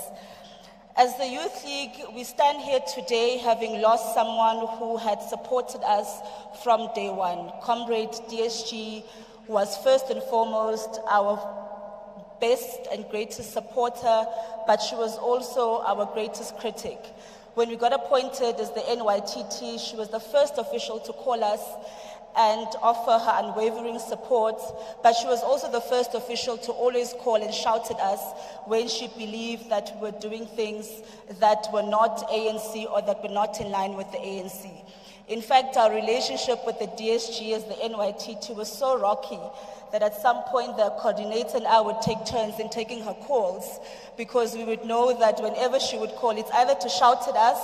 As the Youth League, we stand here today having lost someone who had supported us from day one. Comrade DSG was first and foremost our best and greatest supporter, but she was also our greatest critic. When we got appointed as the NYTT, she was the first official to call us and offer her unwavering support, but she was also the first official to always call and shout at us when she believed that we were doing things that were not ANC or that were not in line with the ANC. In fact, our relationship with the DSG as the NYTT was so rocky that at some point the coordinator and I would take turns in taking her calls, because we would know that whenever she would call, it's either to shout at us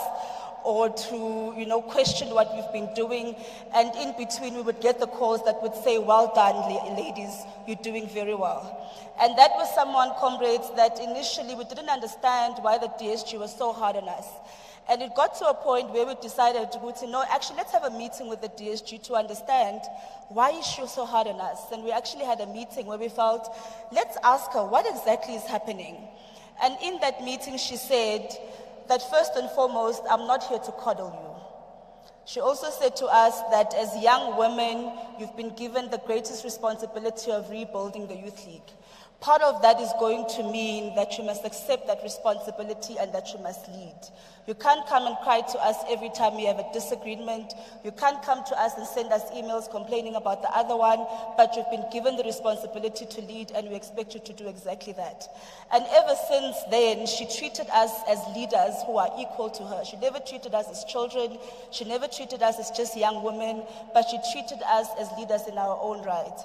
or to, question what we've been doing. And in between, we would get the calls that would say, well done, ladies, you're doing very well. And that was someone, comrades, that initially we didn't understand why the DSG was so hard on us. And it got to a point where we decided to no, actually, let's have a meeting with the DSG to understand why is she so hard on us. And we actually had a meeting where we felt, let's ask her what exactly is happening. And in that meeting, she said that first and foremost, I'm not here to coddle you. She also said to us that as young women, you've been given the greatest responsibility of rebuilding the Youth League. Part of that is going to mean that you must accept that responsibility and that you must lead. You can't come and cry to us every time you have a disagreement. You can't come to us and send us emails complaining about the other one, but you've been given the responsibility to lead, and we expect you to do exactly that. And ever since then, she treated us as leaders who are equal to her. She never treated us as children. She never treated us as just young women, but she treated us as leaders in our own right.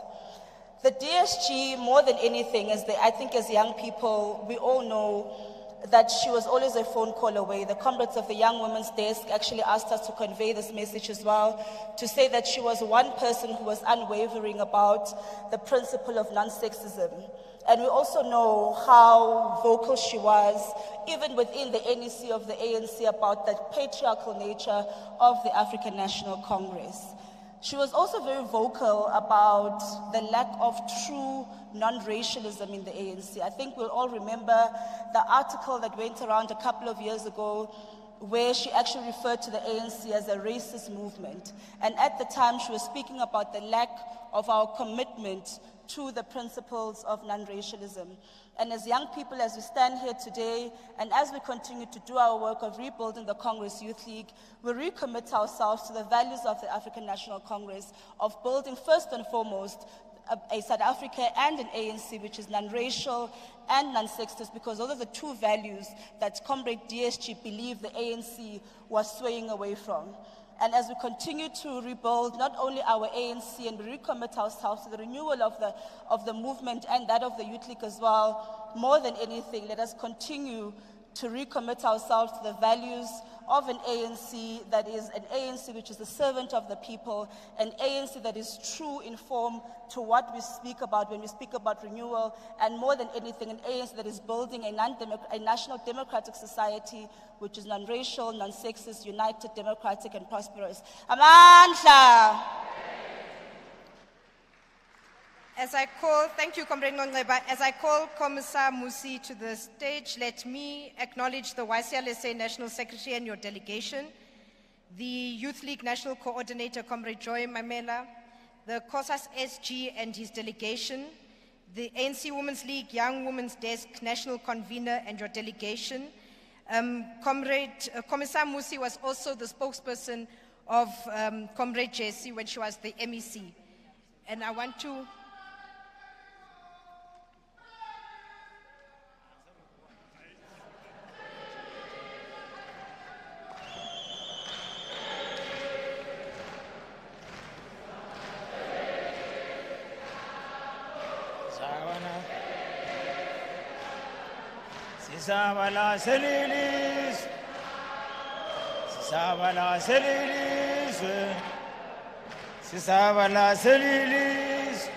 The DSG, more than anything, I think as young people, we all know that she was always a phone call away. The comrades of the Young Women's Desk actually asked us to convey this message as well, to say that she was one person who was unwavering about the principle of non-sexism. And we also know how vocal she was, even within the NEC of the ANC, about the patriarchal nature of the African National Congress. She was also very vocal about the lack of true non-racialism in the ANC. I think we'll all remember the article that went around a couple of years ago where she actually referred to the ANC as a racist movement. And at the time, she was speaking about the lack of our commitment to the principles of non-racialism. And as young people, as we stand here today, and as we continue to do our work of rebuilding the Congress Youth League, we recommit ourselves to the values of the African National Congress, of building first and foremost a South Africa and an ANC which is non-racial and non-sexist, because those are the two values that Comrade DSG believed the ANC was swaying away from. And as we continue to rebuild not only our ANC, and we recommit ourselves to the renewal of the movement and that of the Youth League as well, more than anything, let us continue to recommit ourselves to the values of an ANC that is an ANC which is the servant of the people, an ANC that is true in form to what we speak about when we speak about renewal, and more than anything, an ANC that is building a national democratic society which is non-racial, non-sexist, united, democratic, and prosperous. Amandla! Thank you, Comrade Nongceba. As I call Commissar Musi to the stage, let me acknowledge the YCLSA National Secretary and your delegation, the Youth League National Coordinator, Comrade Joy Mamela, the COSAS SG and his delegation, the ANC Women's League Young Women's Desk National Convener and your delegation. Commissar Musi was also the spokesperson of Comrade Jessie when she was the MEC. And I want to... Sisabala selilis, sisabala selilis, sisabala selilis,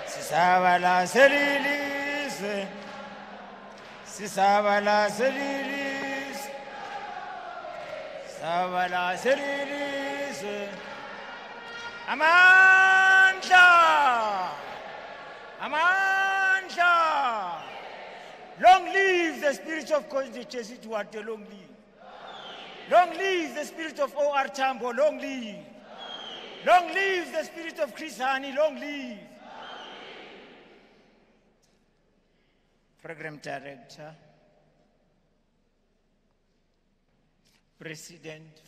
sisabala selilis, sisabala selilis, sisabala selilis. Amandla, Amandla. Long live the spirit of Cde Jessie Duarte, long live. Long live the spirit of O.R. Tambo, long live. Long live the spirit of Chris Hani, long live. Program Director, President,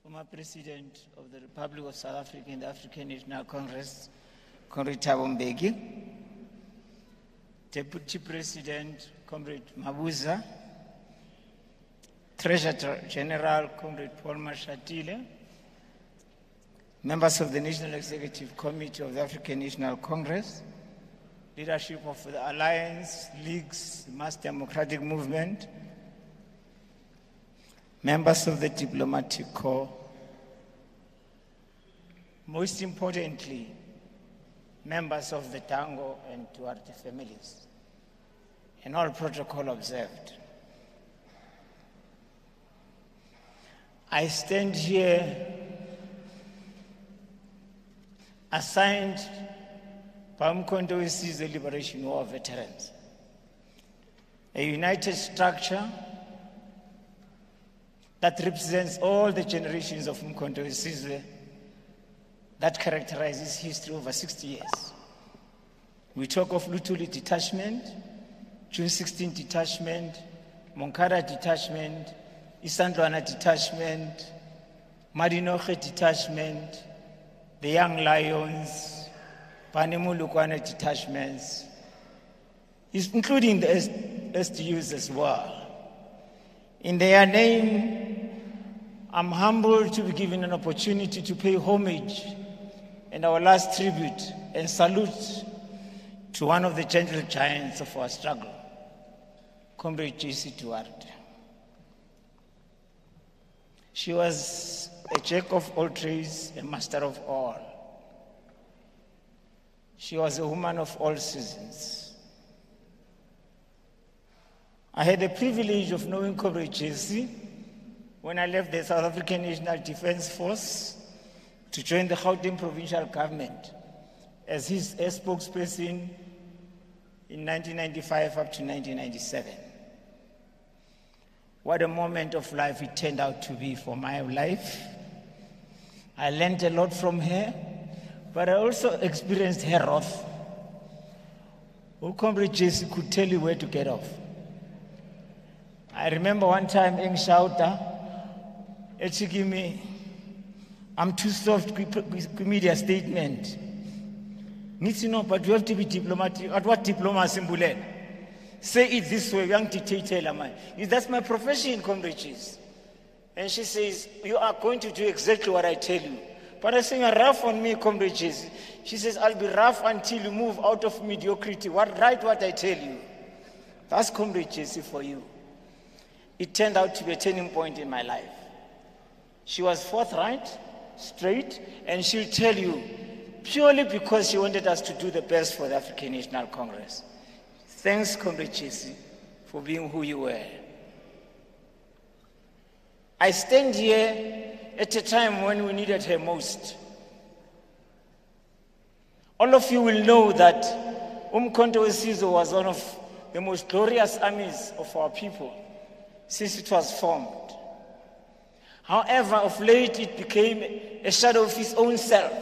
former President of the Republic of South Africa and the African National Congress, Comrade Thabo Mbeki, Deputy President, Comrade Mabuza, Treasurer General, Comrade Paul Mashatile, members of the National Executive Committee of the African National Congress, leadership of the Alliance, Leagues, Mass Democratic Movement, members of the diplomatic corps, most importantly, members of the Dango and Duarte families, and all protocol observed. I stand here assigned by Umkhonto we Sizwe Liberation War veterans, a united structure that represents all the generations of Umkhonto we Sizwe that characterizes history over 60 years. We talk of Lutuli detachment, June 16 detachment, Moncada detachment, Isandlwana detachment, Madinoche detachment, the Young Lions, Panemulukwane detachments, including the SDUs as well. In their name, I'm humbled to be given an opportunity to pay homage and our last tribute and salute to one of the gentle giants of our struggle, Cde Jessie Duarte. She was a jack of all trades, a master of all. She was a woman of all seasons. I had the privilege of knowing Cde Jessie when I left the South African National Defence Force to join the Gauteng provincial government as his spokesperson in 1995 up to 1997. What a moment of life it turned out to be for my life. I learned a lot from her, but I also experienced her wrath. Cde Jessie could tell you where to get off. I remember one time in Shauta, she gave me, I'm too soft media statement. Needs to know, but you have to be diplomatic. At what diplomacy, Mbulele? Say it this way, young dictator. That's my profession, Cde Jessie. And she says, you are going to do exactly what I tell you. But I say, you're rough on me, Cde Jessie. She says, I'll be rough until you move out of mediocrity. Write what I tell you. That's Cde Jessie for you. It turned out to be a turning point in my life. She was forthright, straight, and she'll tell you, purely because she wanted us to do the best for the African National Congress. Thanks, Cde Jessie, for being who you were. I stand here at a time when we needed her most. All of you will know that Umkhonto we Sizwe was one of the most glorious armies of our people since it was formed. However, of late it became a shadow of his own self.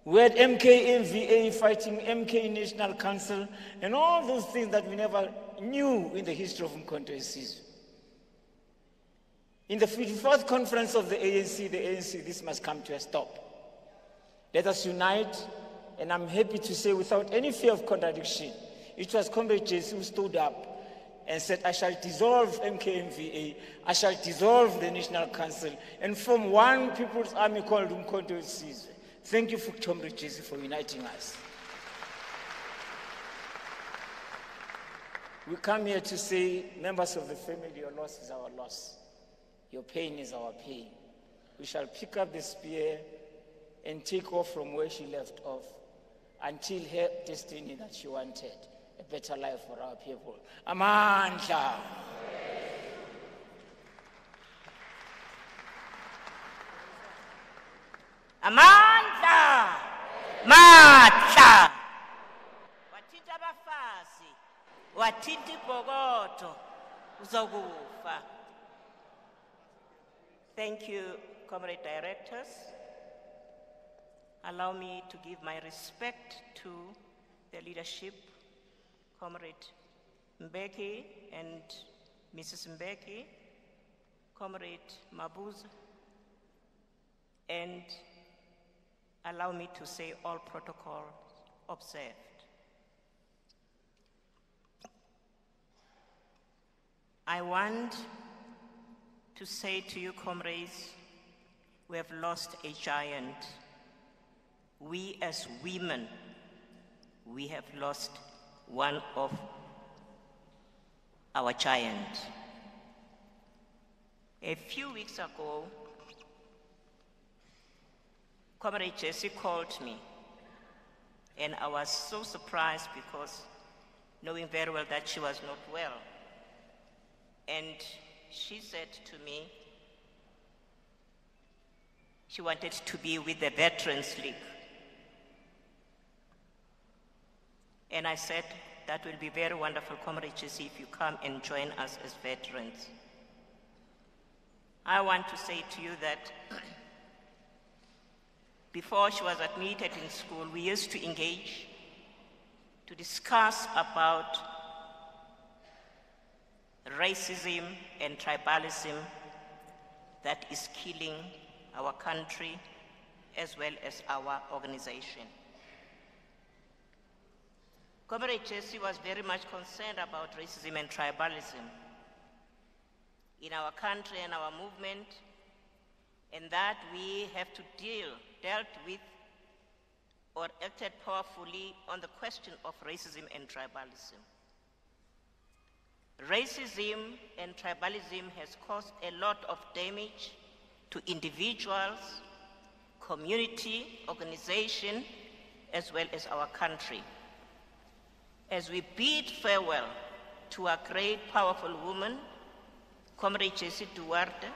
We had MKMVA fighting MK National Council and all those things that we never knew in the history of Umkhonto we Sizwe. In the 54th conference of the ANC, this must come to a stop. Let us unite, and I'm happy to say without any fear of contradiction, it was Cde Jessie who stood up and said, I shall dissolve MKMVA, I shall dissolve the National Council, and form one people's army called Umkhonto we Sizwe. Thank you, Cde Jessie, for uniting us. We come here to say, members of the family, your loss is our loss. Your pain is our pain. We shall pick up the spear and take off from where she left off until her destiny that she wanted, a better life for our people. Amandla. Amandla. Matla. Wathinta abafazi. Wathinta ibhokodo. Uzokufa. Thank you, comrade directors. Allow me to give my respect to the leadership, Comrade Mbeki and Mrs. Mbeki, Comrade Mabuza, and allow me to say all protocols observed. I want to say to you, comrades, we have lost a giant. We as women, we have lost one of our giants. A few weeks ago, Comrade Jessie called me, and I was so surprised because knowing very well that she was not well. And she said to me, she wanted to be with the Veterans League. And I said, that will be very wonderful, Comrade Jessie, if you come and join us as veterans. I want to say to you that before she was admitted in school, we used to engage to discuss about racism and tribalism that is killing our country as well as our organization. Comrade Jessie was very much concerned about racism and tribalism in our country and our movement, and that we have to dealt with or acted powerfully on the question of racism and tribalism. Racism and tribalism has caused a lot of damage to individuals, community, organization, as well as our country. As we bid farewell to a great, powerful woman, Cde Jessie Duarte,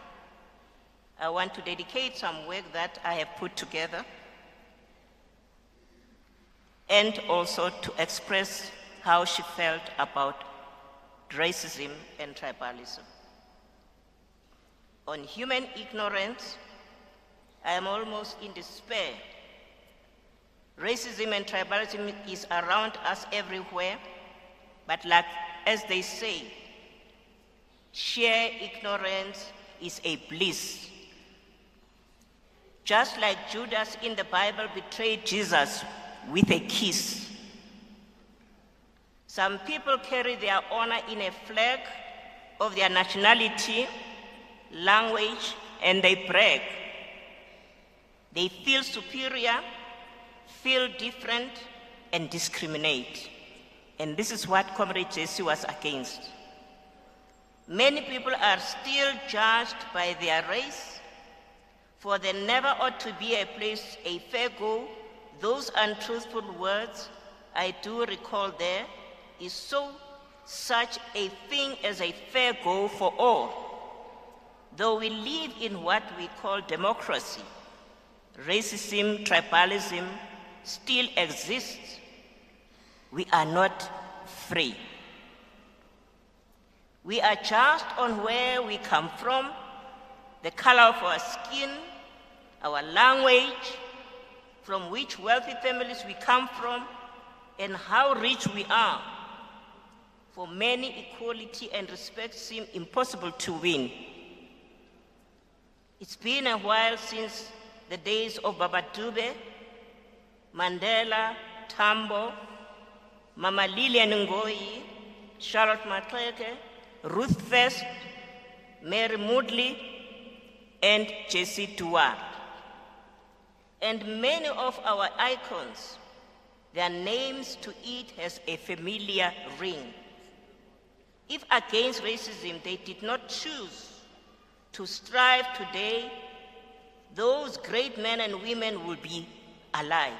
I want to dedicate some work that I have put together and also to express how she felt about racism and tribalism. On human ignorance, I am almost in despair. Racism and tribalism is around us everywhere, but like as they say, sheer ignorance is a bliss. Just like Judas in the Bible betrayed Jesus with a kiss. Some people carry their honor in a flag of their nationality, language, and they brag. They feel superior, feel different, and discriminate. And this is what Comrade Jessie was against. Many people are still judged by their race, for there never ought to be a place, a fair go. Those untruthful words I do recall there is such a thing as a fair go for all. Though we live in what we call democracy, racism, tribalism still exists. We are not free. We are judged on where we come from, the color of our skin, our language, from which wealthy families we come from, and how rich we are. For many, equality and respect seem impossible to win. It's been a while since the days of Baba Dube, Mandela, Tambo, Mama Lilian Ngoyi, Charlotte Maxeke, Ruth First, Mary Moodley, and Jessie Duarte. And many of our icons, their names to it has a familiar ring. If against racism they did not choose to strive today, those great men and women will be alive.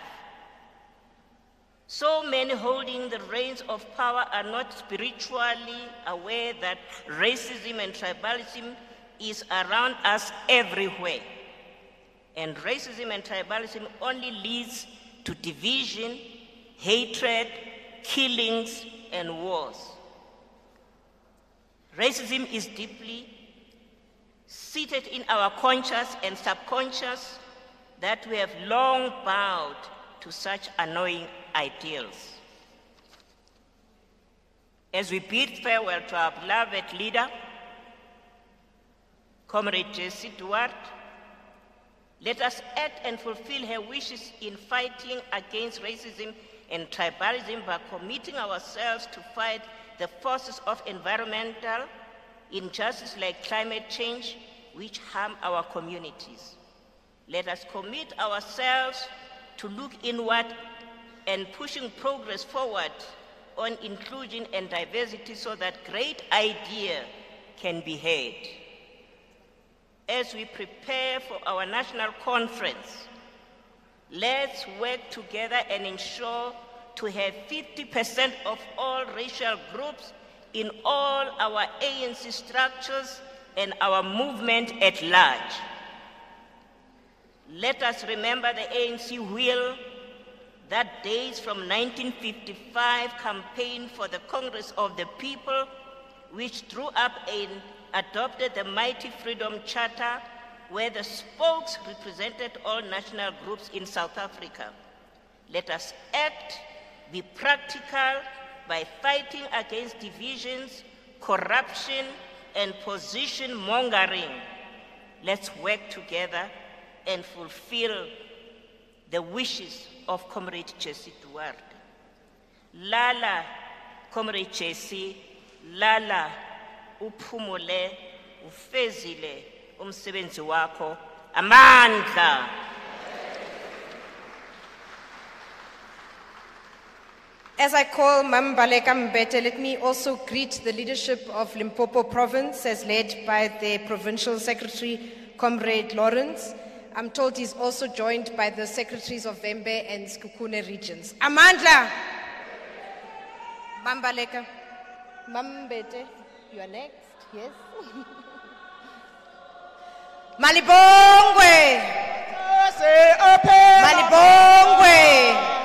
So many holding the reins of power are not spiritually aware that racism and tribalism is around us everywhere. And racism and tribalism only leads to division, hatred, killings, and wars. Racism is deeply seated in our conscious and subconscious that we have long bowed to such annoying ideals. As we bid farewell to our beloved leader, Comrade Jessie Duarte, let us act and fulfill her wishes in fighting against racism and tribalism by committing ourselves to fight the forces of environmental injustice like climate change, which harm our communities. Let us commit ourselves to look inward and pushing progress forward on inclusion and diversity so that great idea can be heard. as we prepare for our national conference, let's work together and ensure to have 50% of all racial groups in all our ANC structures and our movement at large. Let us remember the ANC will that dates from 1955 campaign for the Congress of the People, which drew up and adopted the mighty Freedom Charter, where the spokes represented all national groups in South Africa. Let us act, be practical by fighting against divisions, corruption, and position mongering. Let's work together and fulfill the wishes of Comrade Jessie Duarte. Lala, Comrade Jessie, lala, uphumule, ufezile, umsebenzi wako, amandla. As I call Mambaleka Mbete, let me also greet the leadership of Limpopo Province as led by the Provincial Secretary, Comrade Lawrence. I'm told he's also joined by the Secretaries of Vembe and Skukune regions. Amandla! Mambaleka. Mbete, you are next, yes? Malibongwe! Malibongwe!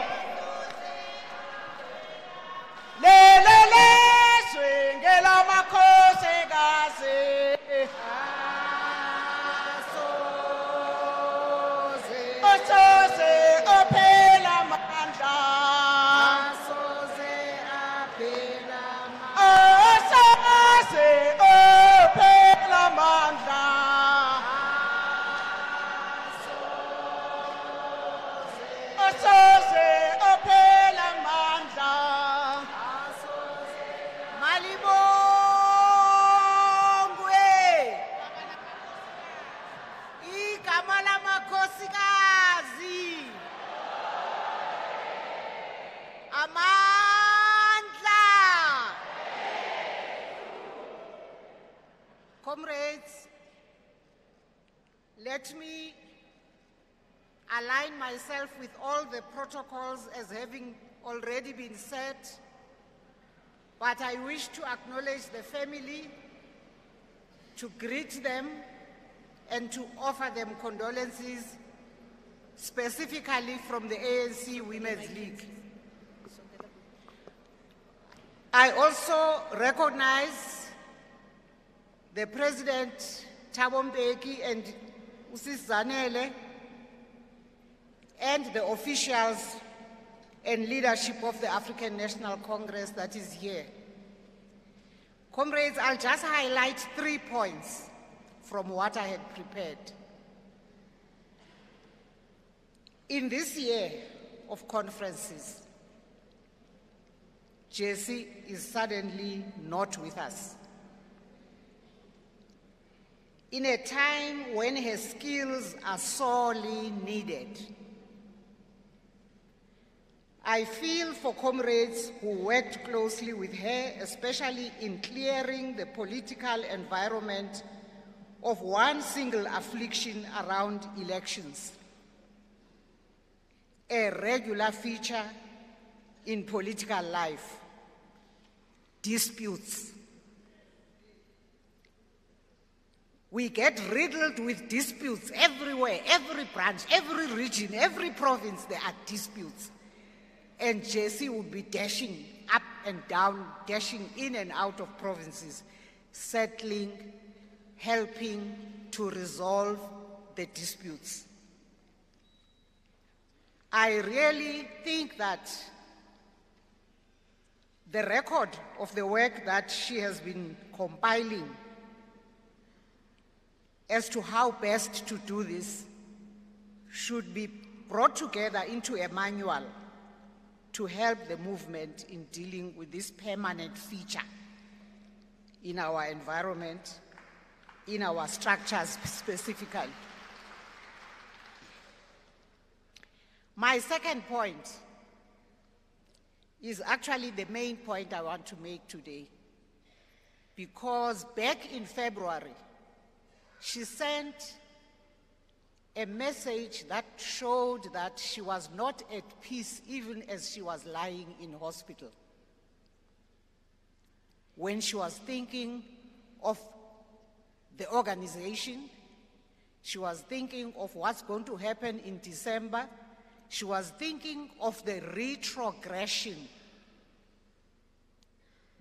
Comrades, let me align myself with all the protocols as having already been set, but I wish to acknowledge the family, to greet them, and to offer them condolences, specifically from the ANC Women's League. I also recognize the President Thabo Mbeki and Usis Zanele and the officials and leadership of the African National Congress that is here. Comrades, I'll just highlight 3 points from what I had prepared. In this year of conferences, Jessie is suddenly not with us. In a time when her skills are sorely needed. I feel for comrades who worked closely with her, especially in clearing the political environment of one single affliction around elections, a regular feature in political life, disputes. We get riddled with disputes everywhere, every branch, every region, every province, there are disputes. And Jessie would be dashing up and down, dashing in and out of provinces, settling, helping to resolve the disputes. I really think that the record of the work that she has been compiling as to how best to do this should be brought together into a manual to help the movement in dealing with this permanent feature in our environment, in our structures specifically. My second point is actually the main point I want to make today, because back in February, she sent a message that showed that she was not at peace even as she was lying in hospital. When she was thinking of the organization, she was thinking of what's going to happen in December, she was thinking of the retrogression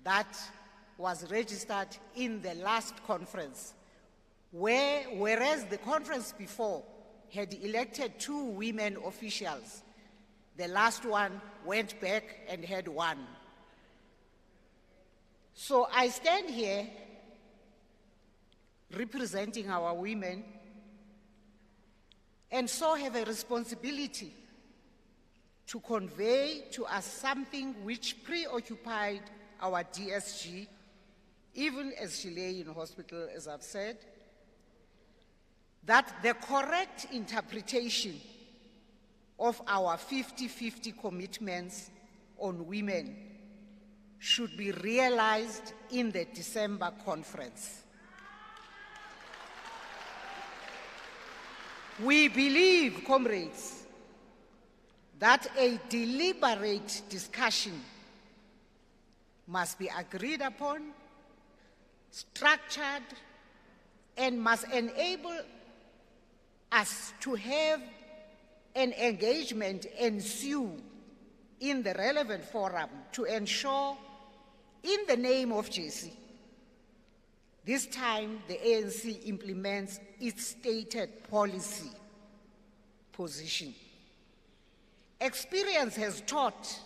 that was registered in the last conference, whereas the conference before had elected 2 women officials, the last one went back and had 1. So I stand here representing our women and so have a responsibility to convey to us something which preoccupied our DSG, even as she lay in hospital, as I've said, that the correct interpretation of our 50-50 commitments on women should be realized in the December conference. We believe, comrades, that a deliberate discussion must be agreed upon, structured, and must enable us to have an engagement ensue in the relevant forum to ensure, in the name of Jessie, this time the ANC implements its stated policy position. Experience has taught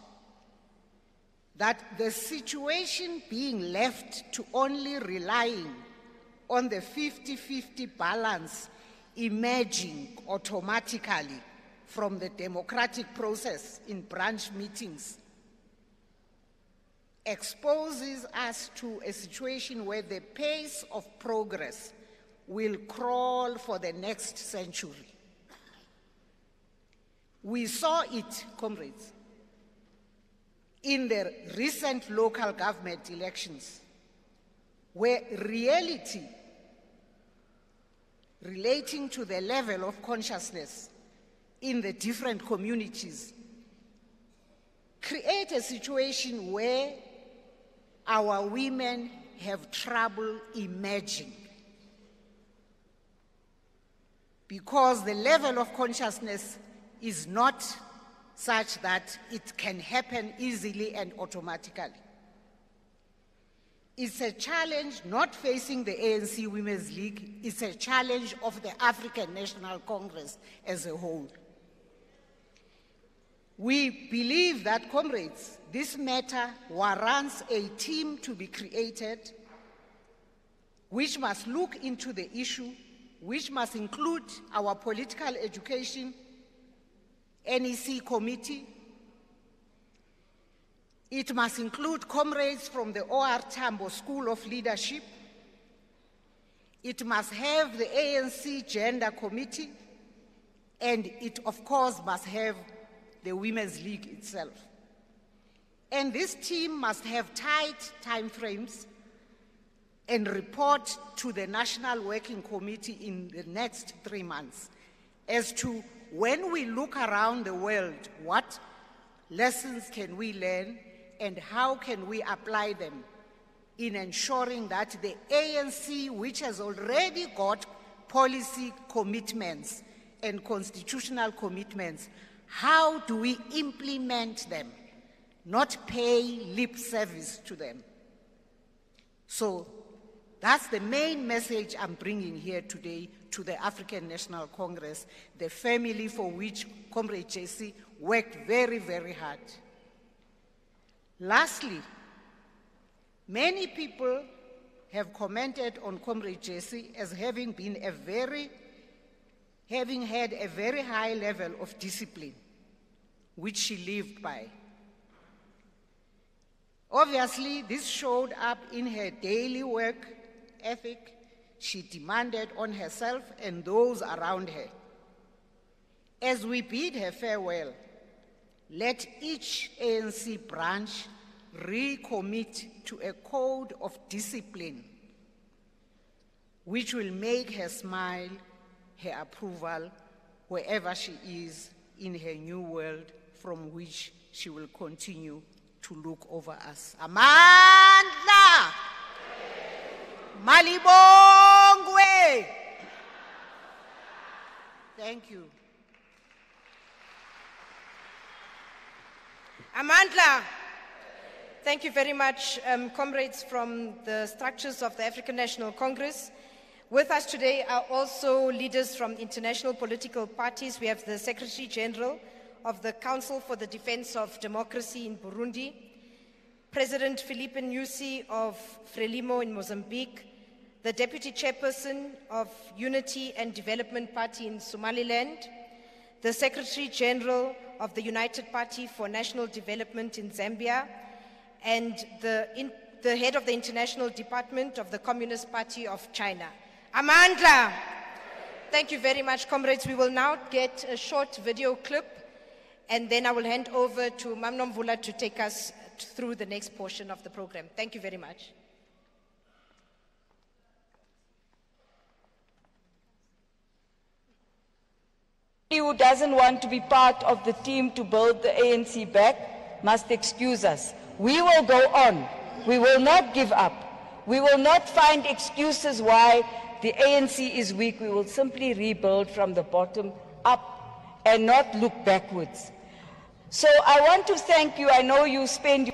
that the situation being left to only relying on the 50-50 balance emerging automatically from the democratic process in branch meetings exposes us to a situation where the pace of progress will crawl for the next century. We saw it, comrades, in the recent local government elections, where reality relating to the level of consciousness in the different communities create a situation where our women have trouble emerging because the level of consciousness is not such that it can happen easily and automatically. It's a challenge not facing the ANC Women's League, it's a challenge of the African National Congress as a whole. We believe that, comrades, this matter warrants a team to be created which must look into the issue, which must include our political education NEC committee. It must include comrades from the OR Tambo School of Leadership. It must have the ANC Gender Committee, and it, of course, must have the Women's League itself. And this team must have tight timeframes and report to the National Working Committee in the next 3 months as to, when we look around the world, what lessons can we learn and how can we apply them in ensuring that the ANC, which has already got policy commitments and constitutional commitments, how do we implement them, not pay lip service to them? So that's the main message I'm bringing here today to the African National Congress, the family for which Comrade Jessie worked very, very hard. Lastly, many people have commented on Comrade Jessie as having had a very high level of discipline, which she lived by. Obviously, this showed up in her daily work ethic she demanded on herself and those around her. As we bid her farewell, let each ANC branch recommit to a code of discipline which will make her smile, her approval, wherever she is in her new world from which she will continue to look over us. Amandla! Malibongwe! Thank you. Amandla, thank you very much, comrades from the structures of the African National Congress. With us today are also leaders from international political parties. We have the Secretary General of the Council for the Defense of Democracy in Burundi, President Philippe Nyusi of Frelimo in Mozambique, the Deputy Chairperson of Unity and Development Party in Somaliland, the Secretary General of the United Party for National Development in Zambia, and the head of the International Department of the Communist Party of China. Amandla! Thank you very much, comrades. We will now get a short video clip, and then I will hand over to Mamnom Vula to take us through the next portion of the program. Thank you very much. Who doesn't want to be part of the team to build the ANC back must excuse us. We will go on. We will not give up. We will not find excuses why the ANC is weak. We will simply rebuild from the bottom up and not look backwards. So I want to thank you. I know you spend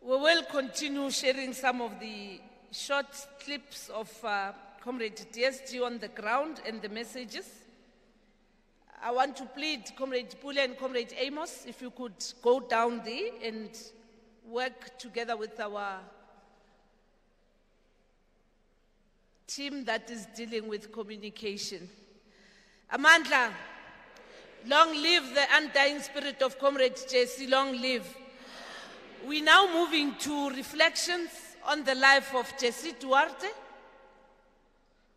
We will continue sharing some of the short clips of Comrade DSG on the ground and the messages. I want to plead Comrade Pule and Comrade Amos, if you could go down there and work together with our team that is dealing with communication. Amandla, long live the undying spirit of Comrade Jessie, long live. We're now moving to reflections on the life of Jessie Duarte.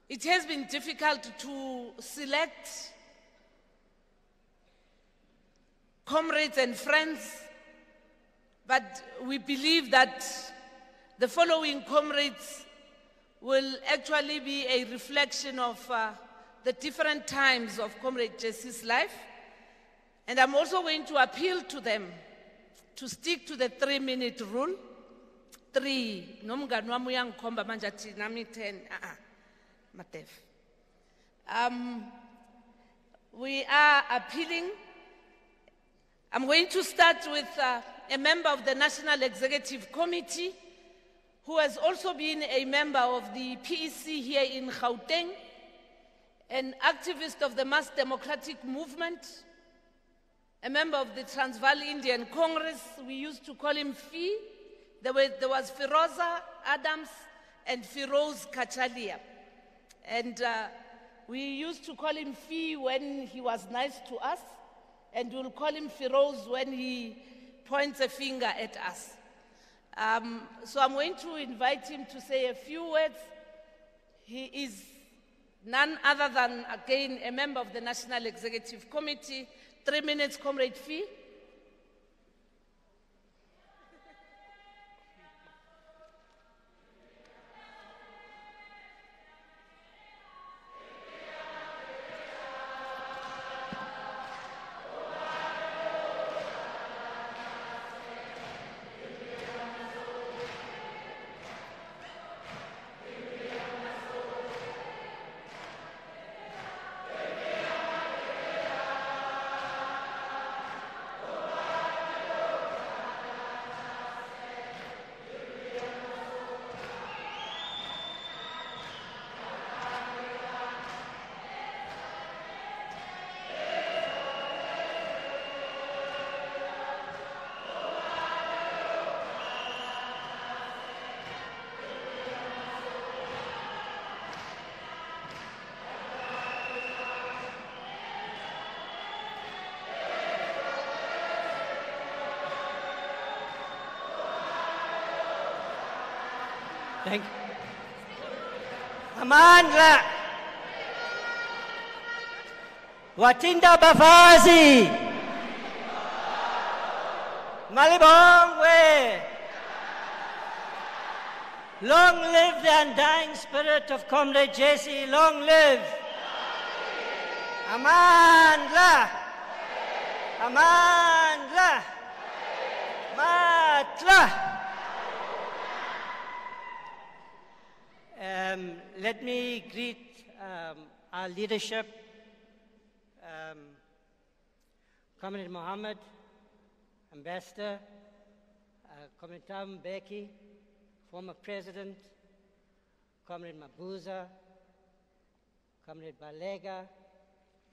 It has been difficult to select comrades and friends, but we believe that the following comrades will actually be a reflection of the different times of Comrade Jessie's life. And I'm also going to appeal to them to stick to the 3-minute rule. 3, nomngani wami uyangikhomba manje athi nami 10, Matef. We are appealing. I'm going to start with a member of the National Executive Committee who has also been a member of the PEC here in Gauteng, an activist of the Mass Democratic Movement, a member of the Transvaal Indian Congress. We used to call him Fee. There was Firoza Adams and Firoz Kachalia. And we used to call him Fee when he was nice to us, and we'll call him Firoz when he points a finger at us. So I'm going to invite him to say a few words. He is none other than, again, a member of the National Executive Committee. 3 minutes, Comrade Fee. Amandla. Watinda Bafazi. Malibongwe. Long live the undying spirit of Comrade Jessie. Long live. Amandla. Amandla. Matla. Let me greet our leadership, Comrade Mohammed, Ambassador, Comrade Tam Beki, former President, Comrade Mabuza, Comrade Balega,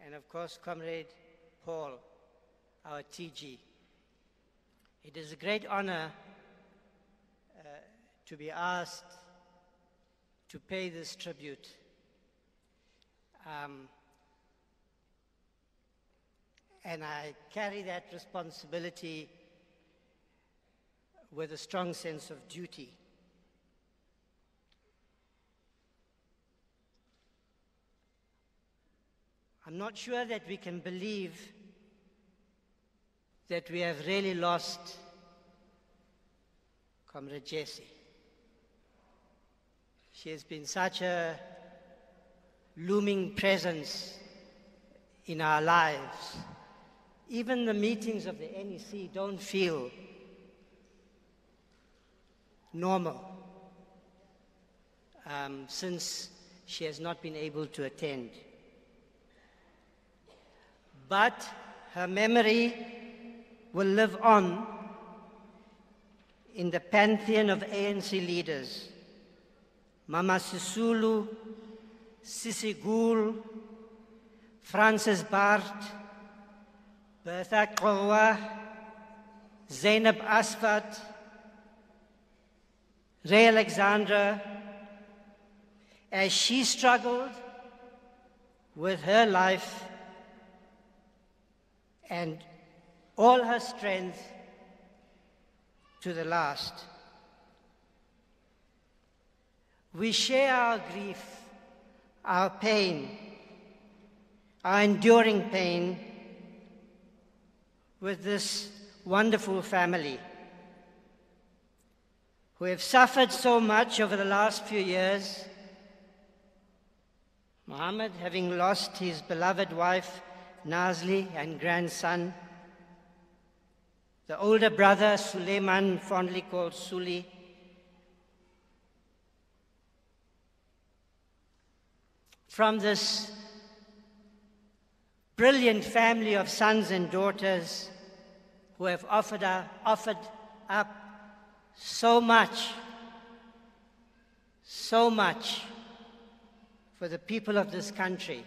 and of course Comrade Paul, our TG. It is a great honor to be asked to pay this tribute. And I carry that responsibility with a strong sense of duty. I'm not sure that we can believe that we have really lost Comrade Jessie. She has been such a looming presence in our lives. Even the meetings of the NEC don't feel normal since she has not been able to attend. But her memory will live on in the pantheon of ANC leaders. Mama Sisulu, Sisi Gool, Francis Bart, Bertha Kowa, Zainab Asfat, Ray Alexandra, as she struggled with her life and all her strength to the last. We share our grief, our pain, our enduring pain with this wonderful family who have suffered so much over the last few years. Mohammed, having lost his beloved wife, Nazli, and grandson. The older brother, Suleiman, fondly called Suli. From this brilliant family of sons and daughters who have offered up so much for the people of this country.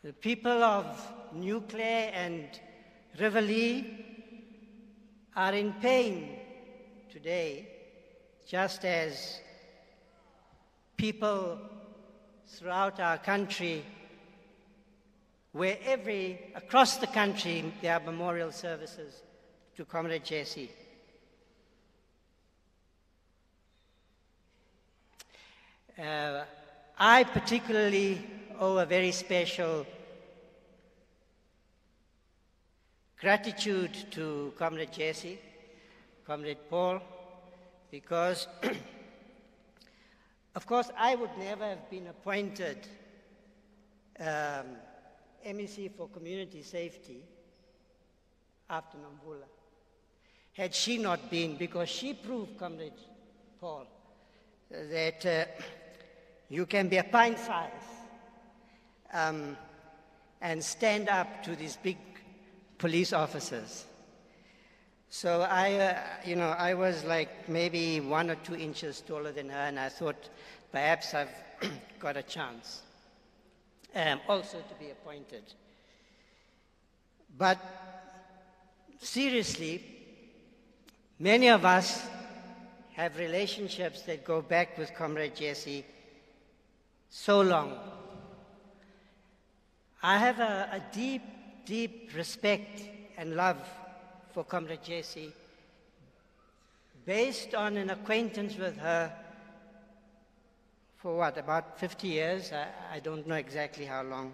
The people of New Clare and Riverlea are in pain today, just as people throughout our country, across the country, there are memorial services to Comrade Jessie. I particularly owe a very special gratitude to Comrade Jessie, Comrade Paul, because of course I would never have been appointed MEC for Community Safety after Namvula had she not been, because she proved, Comrade Paul, that you can be a pint size and stand up to these big police officers. So I was like maybe 1 or 2 inches taller than her, and I thought perhaps I've got a chance also to be appointed. But seriously, many of us have relationships that go back with Comrade Jessie so long. I have a deep, deep respect and love for Comrade Jessie based on an acquaintance with her for what, about 50 years? I don't know exactly how long.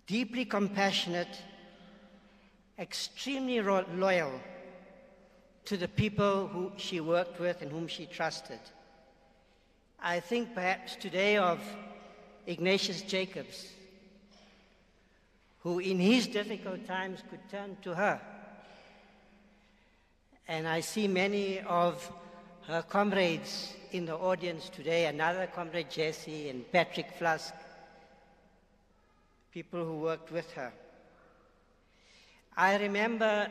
Deeply compassionate, extremely loyal to the people who she worked with and whom she trusted. I think perhaps today of Ignatius Jacobs, who in his difficult times could turn to her. And I see many of her comrades in the audience today, another comrade Jessie and Patrick Flusk, people who worked with her. I remember,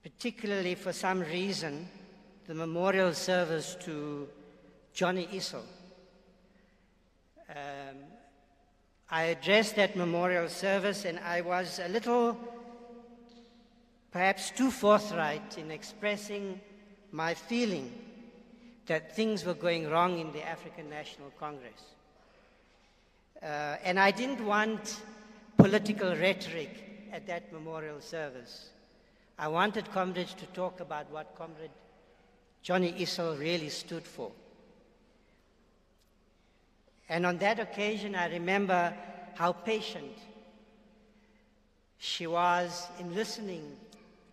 particularly for some reason, the memorial service to Johnny Issel. I addressed that memorial service, and I was a little, perhaps too forthright in expressing my feeling that things were going wrong in the African National Congress. And I didn't want political rhetoric at that memorial service. I wanted comrades to talk about what Comrade Johnny Issel really stood for. And on that occasion, I remember how patient she was in listening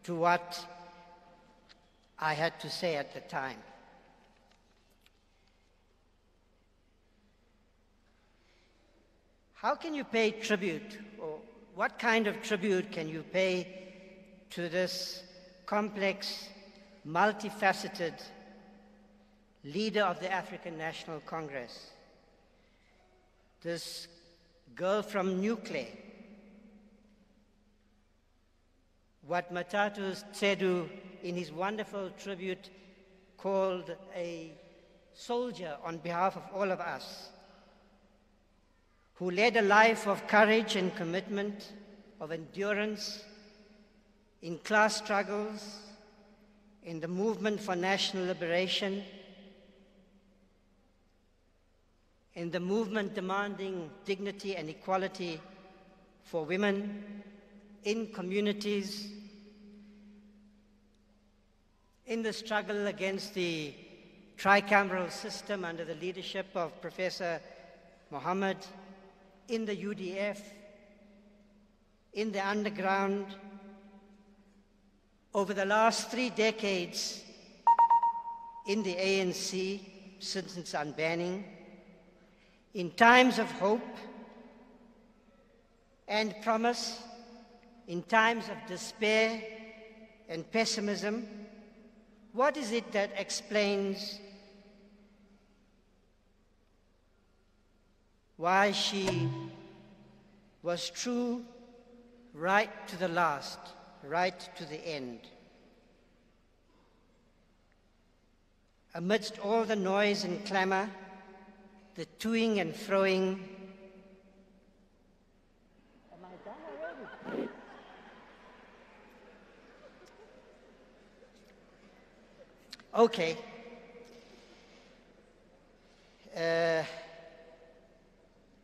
to what I had to say at the time. How can you pay tribute, or what kind of tribute can you pay to this complex, multifaceted leader of the African National Congress? This girl from Nuclear, what Matatu Cde in his wonderful tribute called a soldier on behalf of all of us, who led a life of courage and commitment, of endurance, in class struggles, in the movement for national liberation, in the movement demanding dignity and equality for women, in communities, in the struggle against the tricameral system under the leadership of Professor Mohammed, in the UDF, in the underground. Over the last 3 decades in the ANC, since its unbanning, in times of hope and promise, in times of despair and pessimism, what is it that explains why she was true right to the last, right to the end? Amidst all the noise and clamor, the toing and froing, am I done already? Okay.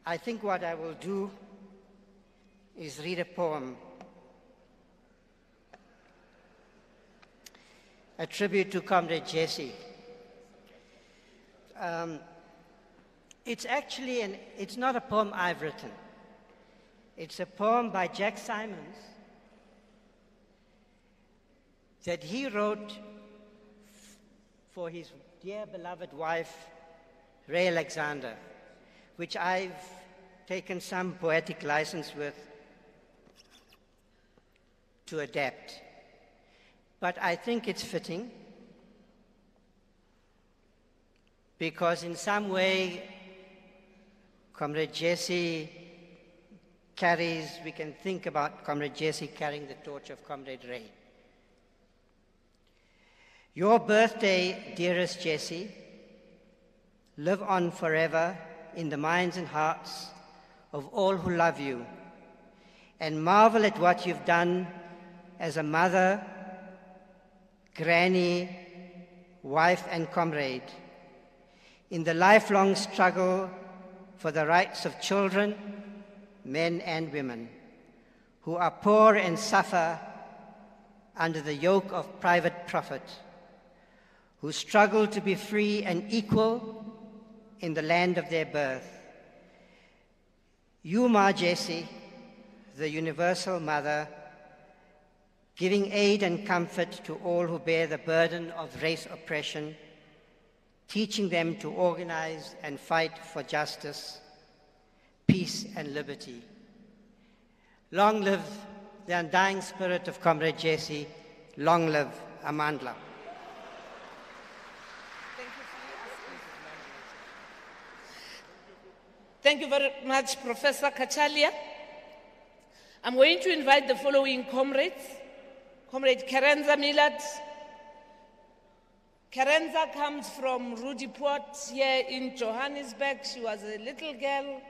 I think what I will do is read a poem, a tribute to Comrade Jessie. It's actually, it's not a poem I've written. It's a poem by Jack Simons that he wrote for his dear beloved wife, Ray Alexander, which I've taken some poetic license with to adapt. But I think it's fitting because in some way, Comrade Jessie we can think about Comrade Jessie carrying the torch of Comrade Ray. Your birthday, dearest Jessie, live on forever in the minds and hearts of all who love you, and marvel at what you've done as a mother, granny, wife, and comrade in the lifelong struggle for the rights of children, men and women, who are poor and suffer under the yoke of private profit, who struggle to be free and equal in the land of their birth. You, Ma Jessie, the universal mother, giving aid and comfort to all who bear the burden of race oppression, teaching them to organize and fight for justice, peace, and liberty. Long live the undying spirit of Comrade Jessie. Long live Amandla. Thank you very much, Professor Kachalia. I'm going to invite the following comrades. Comrade Kerenza Millard. Kerenza comes from Rudiport here in Johannesburg. She was a little girl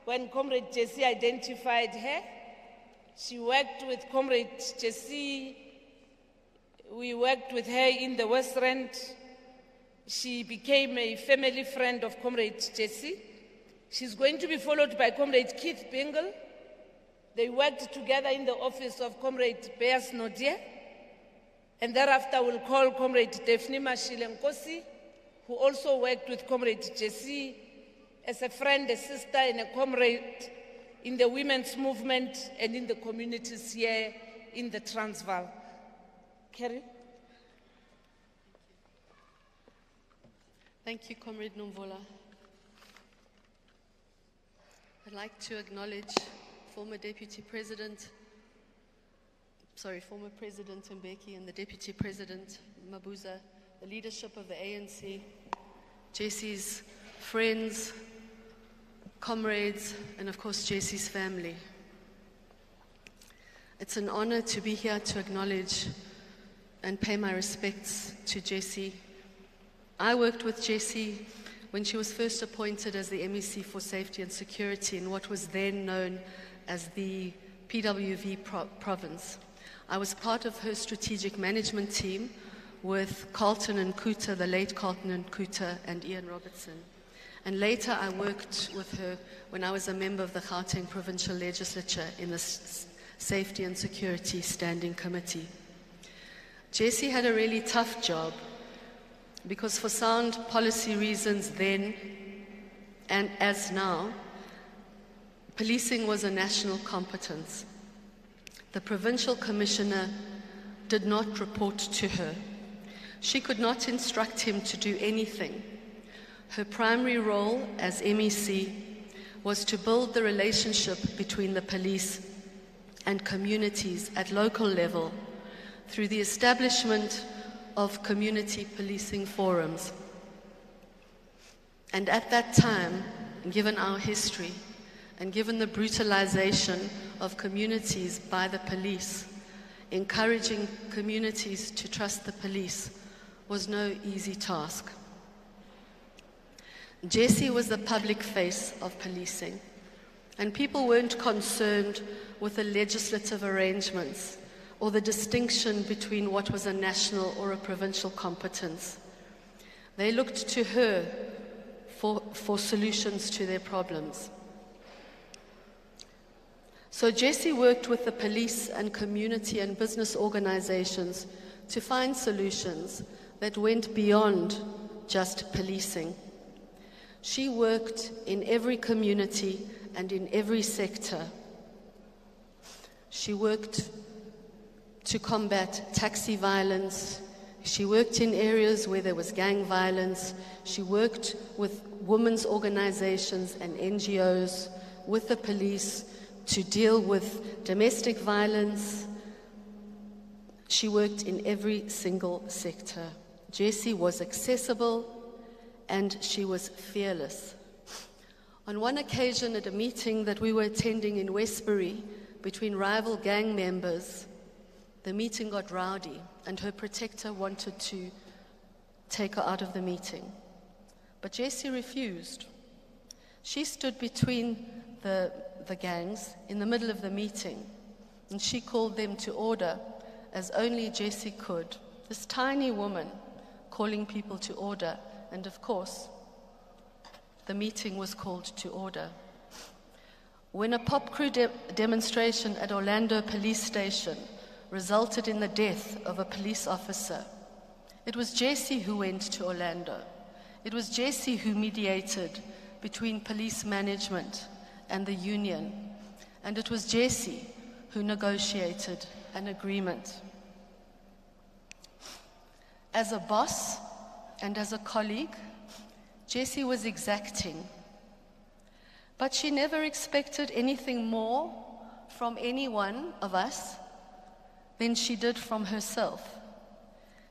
when Comrade Jessie identified her. She worked with Comrade Jessie. We worked with her in the West Rand. She became a family friend of Comrade Jessie. She's going to be followed by Comrade Keith Bingle. They worked together in the office of Comrade Beas Nodie. And thereafter we'll call Comrade Daphne Mashilenkosi, who also worked with Comrade Jessie as a friend, a sister, and a comrade in the women's movement and in the communities here in the Transvaal. Kerry? Thank you, Comrade Nomvola. I'd like to acknowledge former President Mbeki and the Deputy President Mabuza, the leadership of the ANC, Jessie's friends, comrades, and of course Jessie's family. It's an honor to be here to acknowledge and pay my respects to Jessie. I worked with Jessie when she was first appointed as the MEC for Safety and Security in what was then known as the PWV province. I was part of her strategic management team with Carlton Nkuta, the late Carlton Nkuta, and Ian Robertson. And later I worked with her when I was a member of the Gauteng Provincial Legislature in the Safety and Security Standing Committee. Jessie had a really tough job because for sound policy reasons then and as now, policing was a national competence. The provincial commissioner did not report to her. She could not instruct him to do anything. Her primary role as MEC was to build the relationship between the police and communities at local level through the establishment of community policing forums. And at that time, given our history and given the brutalization of communities by the police, encouraging communities to trust the police was no easy task. Jessie was the public face of policing, and people weren't concerned with the legislative arrangements or the distinction between what was a national or a provincial competence. They looked to her for solutions to their problems. So Jessie worked with the police and community and business organizations to find solutions that went beyond just policing. She worked in every community and in every sector. She worked to combat taxi violence. She worked in areas where there was gang violence. She worked with women's organizations and NGOs, with the police, to deal with domestic violence. She worked in every single sector. Jessie was accessible and she was fearless. On one occasion at a meeting that we were attending in Westbury between rival gang members, the meeting got rowdy and her protector wanted to take her out of the meeting. But Jessie refused. She stood between the gangs in the middle of the meeting, and she called them to order as only Jessie could. This tiny woman calling people to order, and of course, the meeting was called to order. When a pop crew demonstration at Orlando Police Station resulted in the death of a police officer. It was Jessie who went to Orlando. It was Jessie who mediated between police management and the union. And it was Jessie who negotiated an agreement. As a boss and as a colleague, Jessie was exacting. But she never expected anything more from any one of us than she did from herself.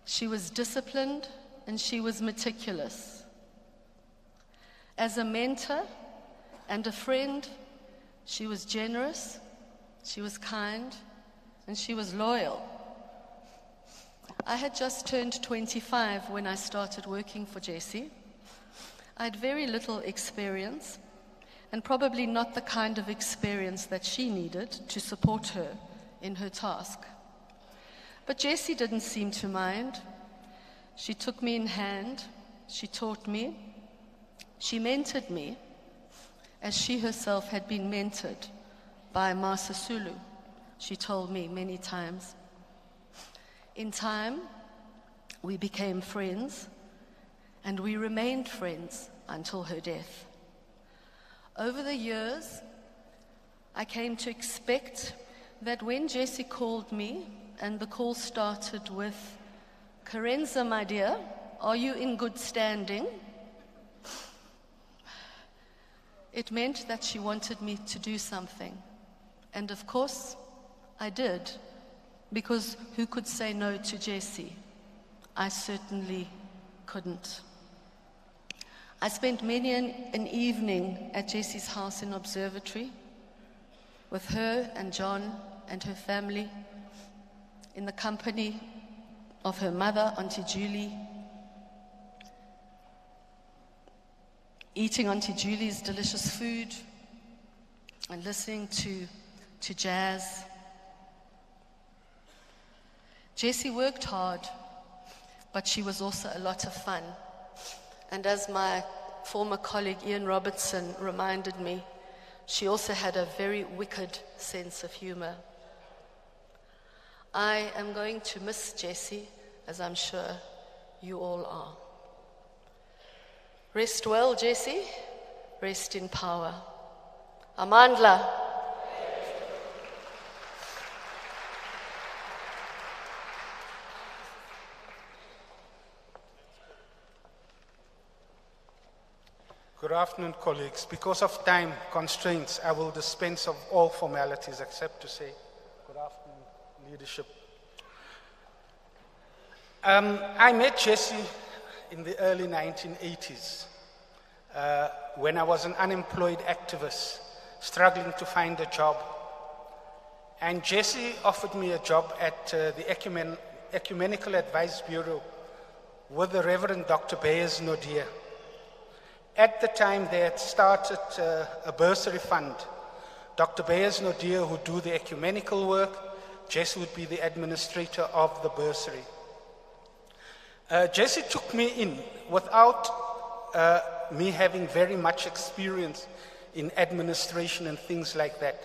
She was disciplined and she was meticulous. As a mentor and a friend, she was generous, she was kind, and she was loyal. I had just turned 25 when I started working for Jessie. I had very little experience, and probably not the kind of experience that she needed to support her in her task. But Jessie didn't seem to mind. She took me in hand, she taught me, she mentored me, as she herself had been mentored by Ma Sisulu, she told me many times. In time, we became friends, and we remained friends until her death. Over the years, I came to expect that when Jessie called me, and the call started with, "Karenza, my dear, are you in good standing?" It meant that she wanted me to do something. And of course, I did, because who could say no to Jessie? I certainly couldn't. I spent many an evening at Jessie's house in Observatory with her and John and her family, in the company of her mother, Auntie Julie, eating Auntie Julie's delicious food and listening to jazz. Jessie worked hard, but she was also a lot of fun. And as my former colleague Ian Robertson reminded me, she also had a very wicked sense of humor. I am going to miss Jessie, as I'm sure you all are. Rest well, Jessie. Rest in power. Amandla. Good afternoon, colleagues. Because of time constraints, I will dispense of all formalities except to say good afternoon, leadership. I met Jessie in the early 1980s when I was an unemployed activist struggling to find a job. And Jessie offered me a job at the Ecumenical Advice Bureau with the Reverend Dr. Bayes Nodia. At the time, they had started a bursary fund. Dr. Bayes Nodia would do the ecumenical work. Jessie would be the administrator of the bursary. Jessie took me in without me having very much experience in administration and things like that.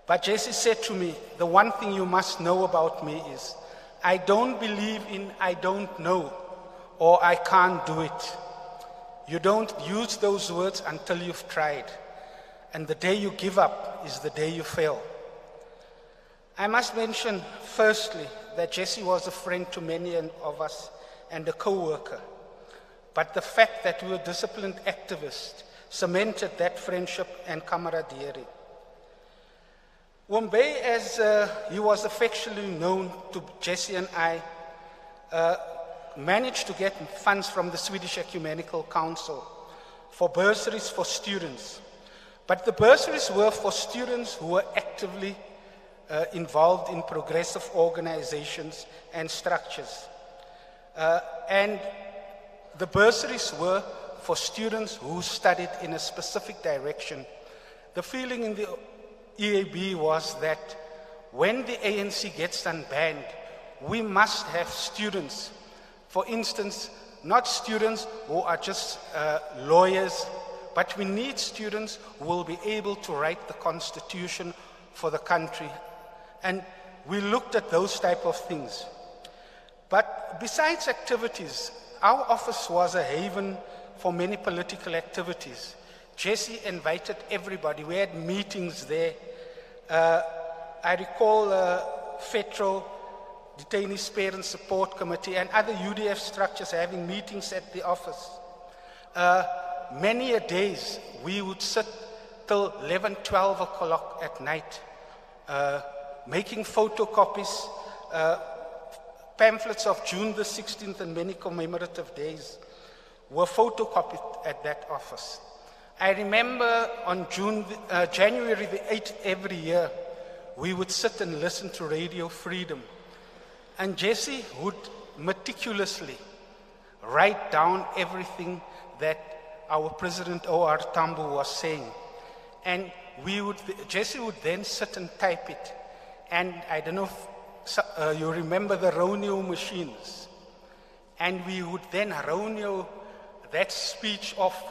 But Jessie said to me, the one thing you must know about me is, I don't believe in I don't know or I can't do it. You don't use those words until you've tried. And the day you give up is the day you fail. I must mention, firstly, that Jessie was a friend to many of us and a co-worker. But the fact that we were disciplined activists cemented that friendship and camaraderie. Wombe, as he was affectionately known to Jessie and I, managed to get funds from the Swedish Ecumenical Council for bursaries for students. But the bursaries were for students who were actively involved in progressive organizations and structures. And the bursaries were for students who studied in a specific direction. The feeling in the EAB was that when the ANC gets unbanned, we must have students. For instance, not students who are just lawyers, but we need students who will be able to write the constitution for the country. And we looked at those type of things. But besides activities, our office was a haven for many political activities. Jessie invited everybody. We had meetings there. I recall FETRO, Detainees Parent Support Committee, and other UDF structures having meetings at the office. Many a days, we would sit till 11, 12 o'clock at night, making photocopies, pamphlets of June the 16th and many commemorative days were photocopied at that office. I remember on January the 8th every year, we would sit and listen to Radio Freedom. And Jessie would meticulously write down everything that our President O.R. Tambo was saying. And Jessie would then sit and type it. And I don't know if you remember the Roneo machines. And we would then Roneo that speech off.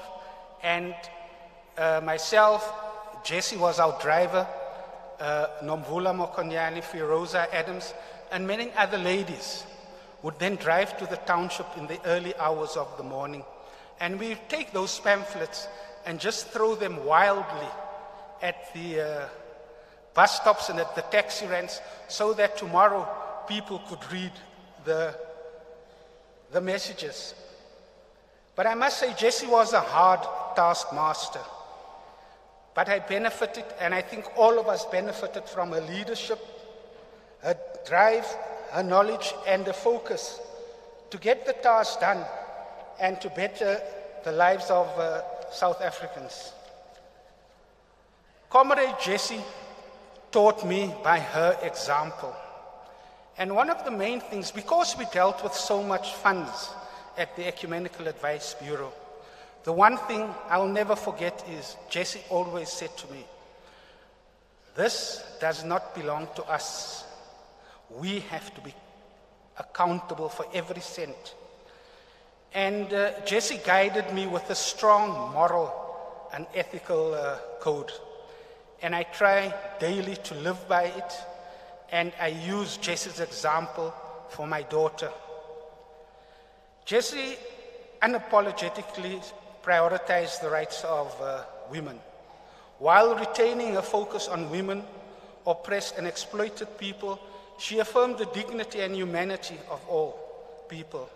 And myself, Jessie was our driver, Nomvula Mokonyani, Firoza Adams, and many other ladies would then drive to the township in the early hours of the morning. And we would take those pamphlets and just throw them wildly at the bus stops and at the taxi ranks so that tomorrow people could read the messages. But I must say, Jessie was a hard taskmaster. But I benefited, and I think all of us benefited from her leadership, her drive, her knowledge, and the focus to get the task done and to better the lives of South Africans. Comrade Jessie taught me by her example. And one of the main things, because we dealt with so much funds at the Ecumenical Advice Bureau, the one thing I'll never forget is Jessie always said to me, "This does not belong to us. We have to be accountable for every cent." And Jessie guided me with a strong moral and ethical code. And I try daily to live by it. And I use Jessie's example for my daughter. Jessie unapologetically prioritized the rights of women, while retaining a focus on women, oppressed and exploited people. She affirmed the dignity and humanity of all people.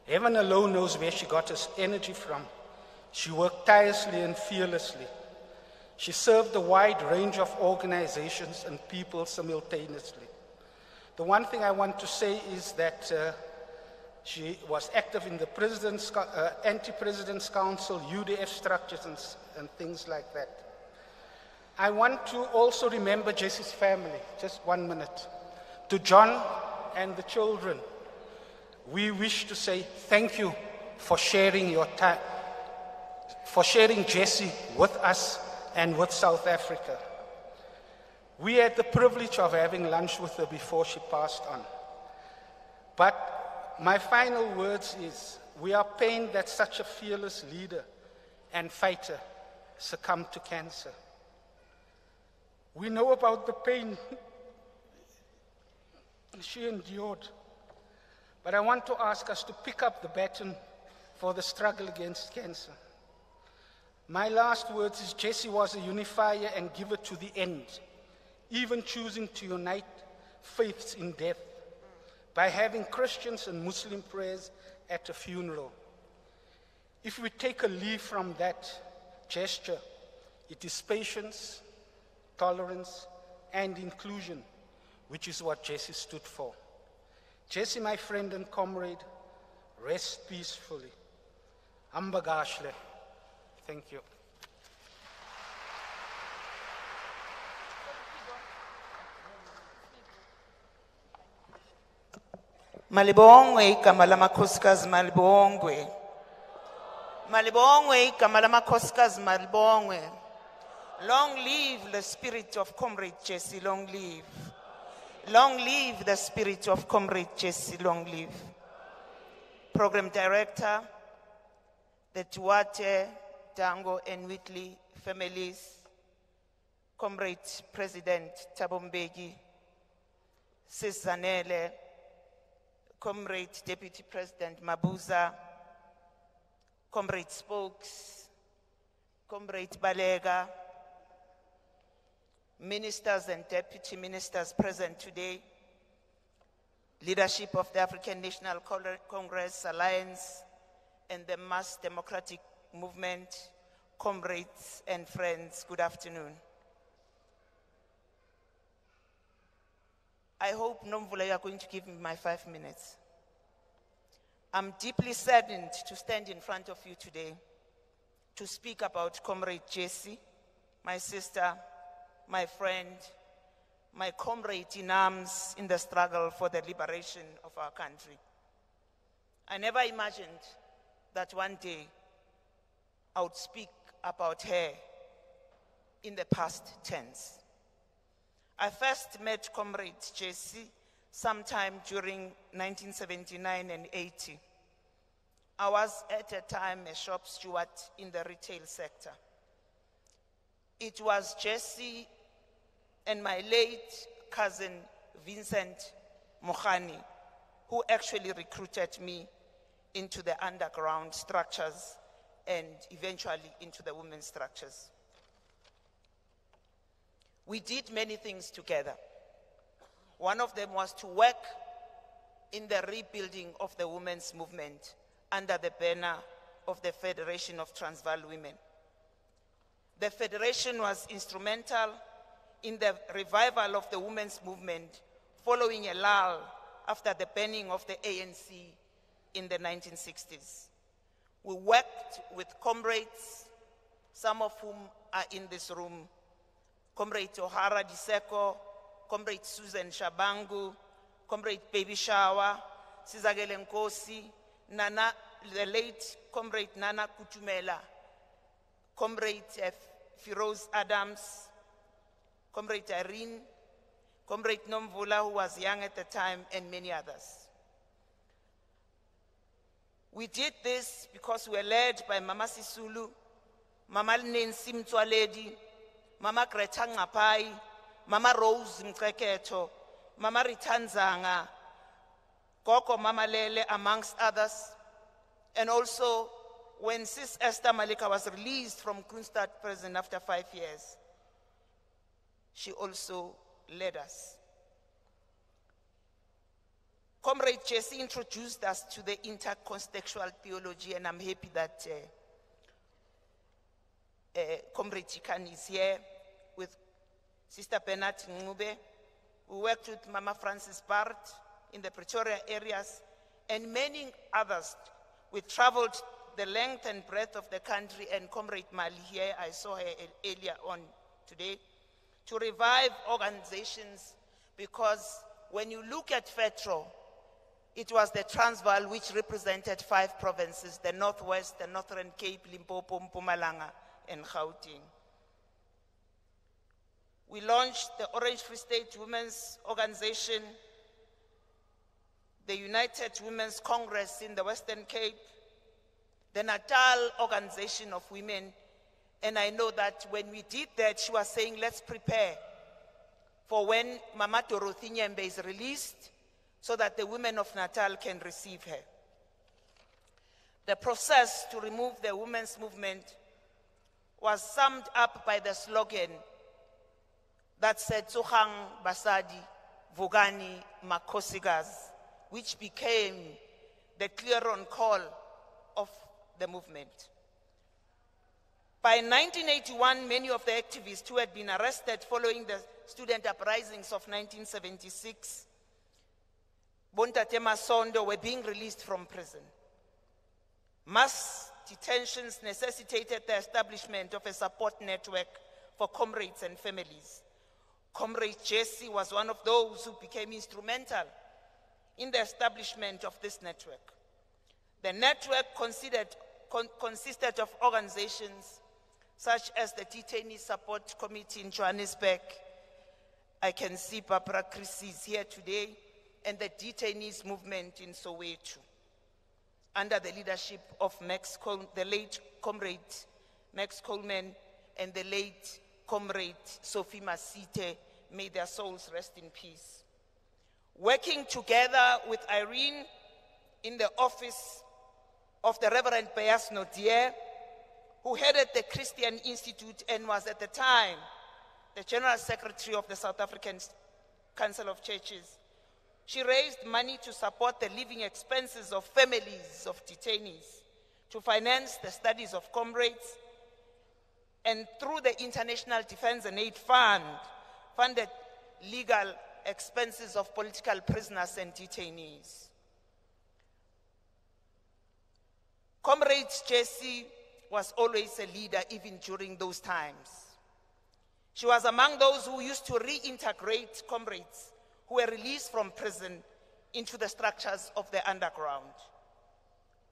Heaven alone knows where she got her energy from. She worked tirelessly and fearlessly. She served a wide range of organizations and people simultaneously. The one thing I want to say is that she was active in the Anti-President's Council, UDF structures, and things like that. I want to also remember Jessie's family, just 1 minute. To John and the children, we wish to say thank you for sharing your time, for sharing Jessie with us and with South Africa. We had the privilege of having lunch with her before she passed on. But my final words is, we are pained that such a fearless leader and fighter succumbed to cancer. We know about the pain she endured, but I want to ask us to pick up the baton for the struggle against cancer. My last words is, Jessie was a unifier and giver to the end, even choosing to unite faiths in death by having Christians and Muslim prayers at a funeral. If we take a leaf from that gesture, it is patience, tolerance, and inclusion, which is what Jessie stood for. Jessie, my friend and comrade, rest peacefully. Ambagashle. Thank you. Malibongwe igama lamakhosikazi malibongwe. Malibongwe igama lamakhosikazi malibongwe. Long live the spirit of Comrade Jessie, long live. Long live the spirit of Comrade Jessie, long live. Program Director, the Duarte, Dango and Whitley families, Comrade President Thabo Mbeki, Sis Zanele, Comrade Deputy President Mabuza, Comrade Spokes, Comrade Balega, ministers and deputy ministers present today, leadership of the African National Congress Alliance and the Mass Democratic Movement, comrades and friends, good afternoon. I hope, Nomvula, you are going to give me my 5 minutes. I'm deeply saddened to stand in front of you today to speak about Comrade Jessie, my sister, my friend, my comrade in arms in the struggle for the liberation of our country. I never imagined that one day I would speak about her in the past tense. I first met Comrade Jessie sometime during 1979 and 80. I was at a time a shop steward in the retail sector. It was Jessie and my late cousin Vincent Mohani who actually recruited me into the underground structures and eventually into the women's structures. We did many things together. One of them was to work in the rebuilding of the women's movement under the banner of the Federation of Transvaal Women. The Federation was instrumental in the revival of the women's movement following a lull after the banning of the ANC in the 1960s. We worked with comrades, some of whom are in this room, Comrade Ohara Diseko, Comrade Susan Shabangu, Comrade Baby Shawa, Sizagele Nkosi, Nana, the late Comrade Nana Kutumela, Comrade Firoz Adams, Comrade Irene, Comrade Nomvula, who was young at the time, and many others. We did this because we were led by Mama Sisulu, Mama Nancy Mtwaledi, Mama Greta Ngapai, Mama Rose Mkeketo, Mama Ritanzanga, Koko Mama Lele, amongst others. And also, when Sis Esther Malika was released from Kroonstad prison after 5 years, she also led us. Comrade Jessie introduced us to the intercontextual theology, and I'm happy that Comrade Chikani is here with Sister Bernard Ngube. We worked with Mama Francis Bart in the Pretoria areas and many others. We traveled the length and breadth of the country, and Comrade Mali here, I saw her earlier on today, to revive organizations, because when you look at FETRO, it was the Transvaal which represented 5 provinces, the Northwest, the Northern Cape, Limpopo, Mpumalanga, and Gauteng. We launched the Orange Free State Women's Organization, the United Women's Congress in the Western Cape, the Natal Organization of Women, and I know that when we did that, she was saying, let's prepare for when Mama Dorothy Nyembe is released so that the women of Natal can receive her. The process to remove the women's movement was summed up by the slogan that said, Tsogang Basadi, Vugani Makosigas, which became the clear-on call of the movement. By 1981, many of the activists who had been arrested following the student uprisings of 1976, Bontate Masondo, were being released from prison. Mass detentions necessitated the establishment of a support network for comrades and families. Comrade Jessie was one of those who became instrumental in the establishment of this network. The network consisted of organizations such as the Detainee Support Committee in Johannesburg. I can see Barbara Chris is here today, and the detainees movement in Soweto, under the leadership of the late Comrade Max Coleman and the late Comrade Sophie Masite. May their souls rest in peace. Working together with Irene in the office of the Reverend Beas Nodier, who headed the Christian Institute and was at the time the General Secretary of the South African Council of Churches. She raised money to support the living expenses of families of detainees, to finance the studies of comrades, and through the International Defense and Aid Fund, funded legal expenses of political prisoners and detainees. Comrade Jessie was always a leader even during those times. She was among those who used to reintegrate comrades who were released from prison into the structures of the underground.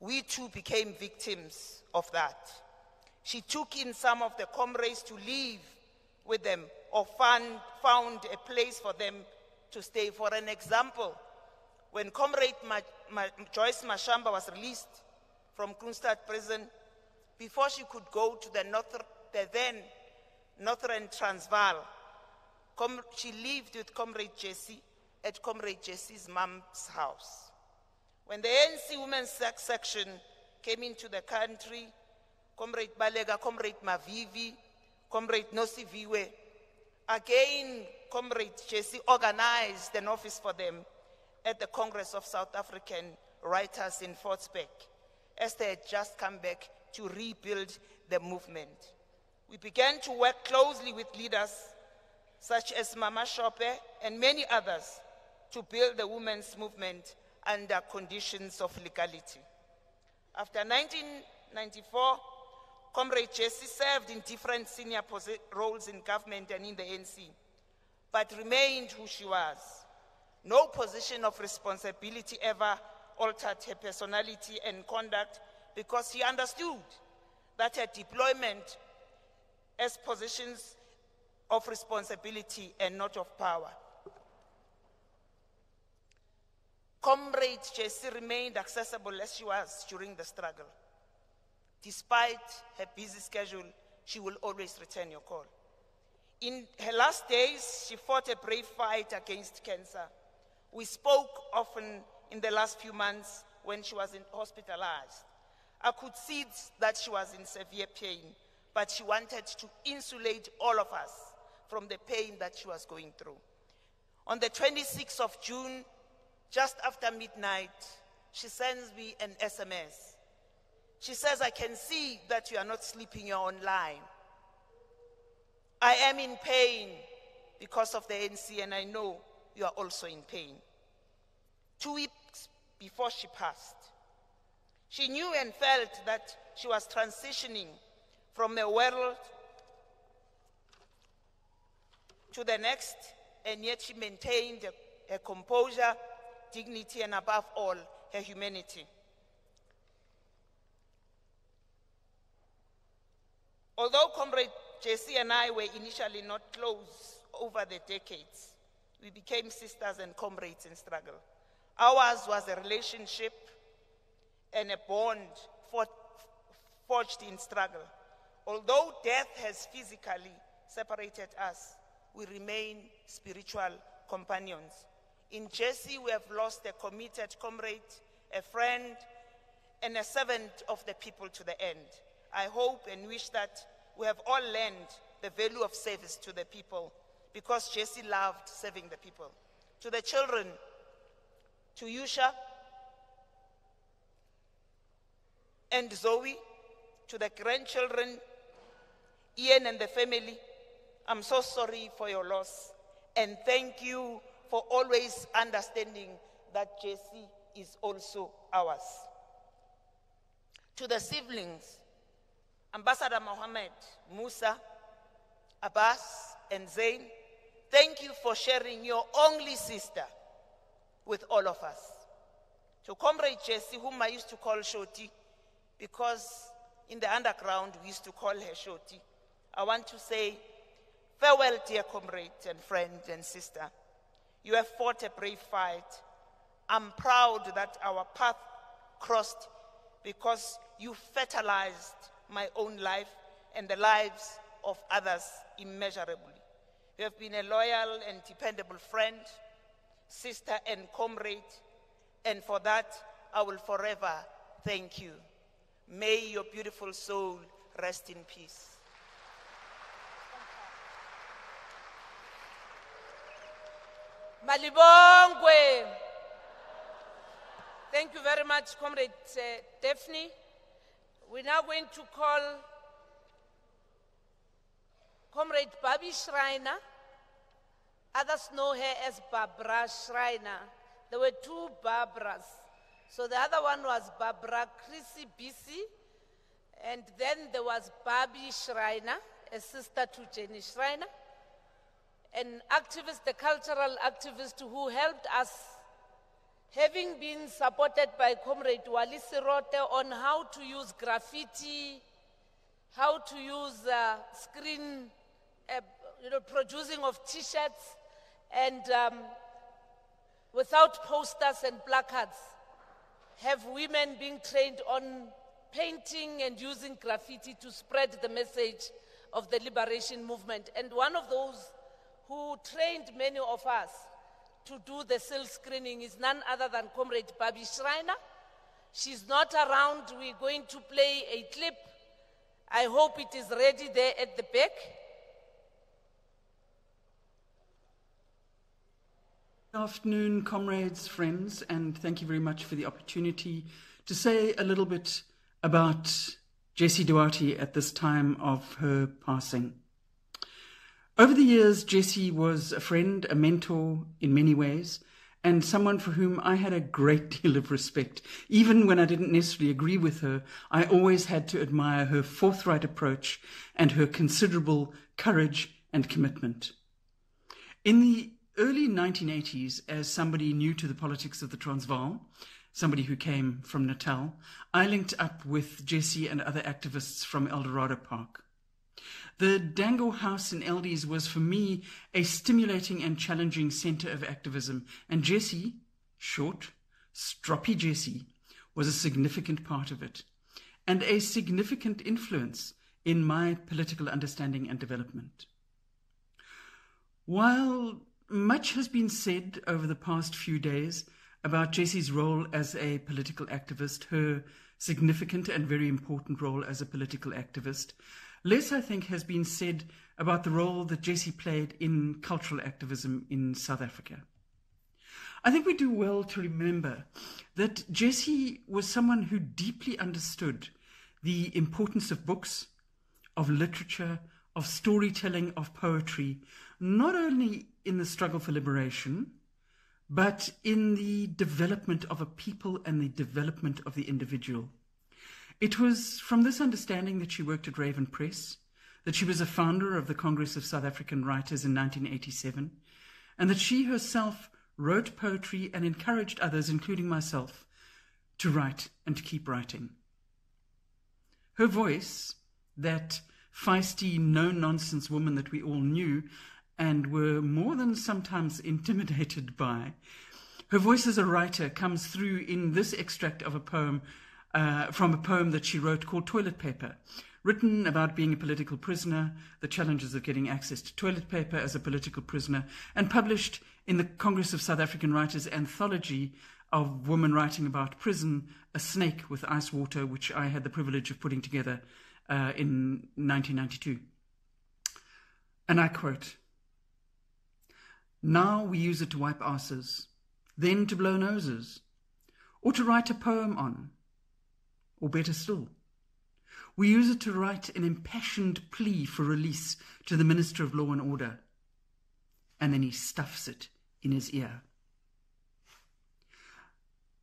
We too became victims of that. She took in some of the comrades to live with them or found a place for them to stay. For an example, when Comrade Joyce Mashamba was released from Kroonstad prison, before she could go to the then Northern Transvaal, she lived with Comrade Jessie at Comrade Jessie's mom's house. When the ANC Women's Section came into the country, Comrade Balega, Comrade Mavivi, Comrade Nosiviwe, again, Comrade Jessie organized an office for them at the Congress of South African Writers in Fortsburg, as they had just come back to rebuild the movement. We began to work closely with leaders such as Mama Shope and many others to build the women's movement under conditions of legality. After 1994, Comrade Jessie served in different senior roles in government and in the ANC, but remained who she was. No position of responsibility ever altered her personality and conduct, because she understood that her deployment as positions of responsibility and not of power. Comrade Jessie remained accessible as she was during the struggle. Despite her busy schedule, she will always return your call. In her last days, she fought a brave fight against cancer. We spoke often in the last few months when she was hospitalized. I could see that she was in severe pain, but she wanted to insulate all of us from the pain that she was going through. On the 26th of June, just after midnight, she sends me an SMS. She says, "I can see that you are not sleeping, you're online. I am in pain because of the ANC, and I know you are also in pain." 2 weeks before she passed, she knew and felt that she was transitioning from a world to the next, and yet she maintained her composure, dignity, and above all, her humanity. Although Comrade Jessie and I were initially not close over the decades, we became sisters and comrades in struggle. Ours was a relationship and a bond forged in struggle. Although death has physically separated us, we remain spiritual companions. In Jessie, we have lost a committed comrade, a friend, and a servant of the people to the end. I hope and wish that we have all learned the value of service to the people, because Jessie loved serving the people. To the children, to Yusha and Zoe, to the grandchildren, Ian and the family, I'm so sorry for your loss, and thank you for always understanding that Jessie is also ours. To the siblings, Ambassador Mohammed, Musa, Abbas, and Zain, thank you for sharing your only sister with all of us. To Comrade Jessie, whom I used to call Shoti, because in the underground we used to call her Shoti, I want to say, farewell, dear comrade and friend and sister. You have fought a brave fight. I'm proud that our path crossed, because you fertilized my own life and the lives of others immeasurably. You have been a loyal and dependable friend, sister and comrade, and for that I will forever thank you. May your beautiful soul rest in peace. Malibongwe. Thank you very much, Comrade Daphne. We're now going to call Comrade Bobby Schreiner. Others know her as Barbara Schreiner. There were two Barbaras. So the other one was Barbara Chrissy Bisi, and then there was Bobby Schreiner, a sister to Jenny Schreiner, an activist, the cultural activist who helped us, having been supported by Comrade Wali Sirote on how to use graffiti, how to use screen, producing of T-shirts, and without posters and placards, have women being trained on painting and using graffiti to spread the message of the liberation movement. And one of those who trained many of us to do the silk screening is none other than Comrade Bobby Schreiner. She's not around. We're going to play a clip. I hope it is ready there at the back. Good afternoon, comrades, friends, and thank you very much for the opportunity to say a little bit about Jessie Duarte at this time of her passing. Over the years, Jessie was a friend, a mentor in many ways, and someone for whom I had a great deal of respect. Even when I didn't necessarily agree with her, I always had to admire her forthright approach and her considerable courage and commitment. In the early 1980s, as somebody new to the politics of the Transvaal, somebody who came from Natal, I linked up with Jessie and other activists from Eldorado Park. The Dango House in Eldies was for me a stimulating and challenging centre of activism, and Jessie, short, stroppy Jessie, was a significant part of it, and a significant influence in my political understanding and development. While much has been said over the past few days about Jessie's role as a political activist, her significant and very important role as a political activist, less, I think, has been said about the role that Jessie played in cultural activism in South Africa. I think we do well to remember that Jessie was someone who deeply understood the importance of books, of literature, of storytelling, of poetry, not only in the struggle for liberation, but in the development of a people and the development of the individual. It was from this understanding that she worked at Raven Press, that she was a founder of the Congress of South African Writers in 1987, and that she herself wrote poetry and encouraged others, including myself, to write and to keep writing. Her voice, that feisty, no-nonsense woman that we all knew and were more than sometimes intimidated by, her voice as a writer comes through in this extract of a poem from a poem that she wrote called Toilet Paper, written about being a political prisoner, the challenges of getting access to toilet paper as a political prisoner, and published in the Congress of South African Writers anthology of women writing about prison, A Snake with Ice Water, which I had the privilege of putting together in 1992. And I quote, "Now we use it to wipe asses, then to blow noses, or to write a poem on, or better still, we use it to write an impassioned plea for release to the Minister of Law and Order, and then he stuffs it in his ear."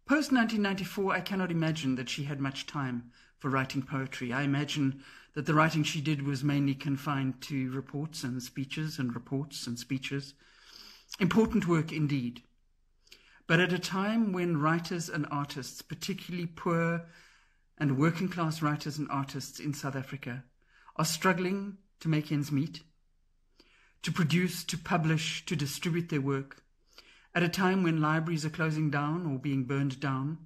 Post-1994, I cannot imagine that she had much time for writing poetry. I imagine that the writing she did was mainly confined to reports and speeches and reports and speeches. Important work indeed. But at a time when writers and artists, particularly poor and working class writers and artists in South Africa, are struggling to make ends meet, to produce, to publish, to distribute their work, at a time when libraries are closing down or being burned down,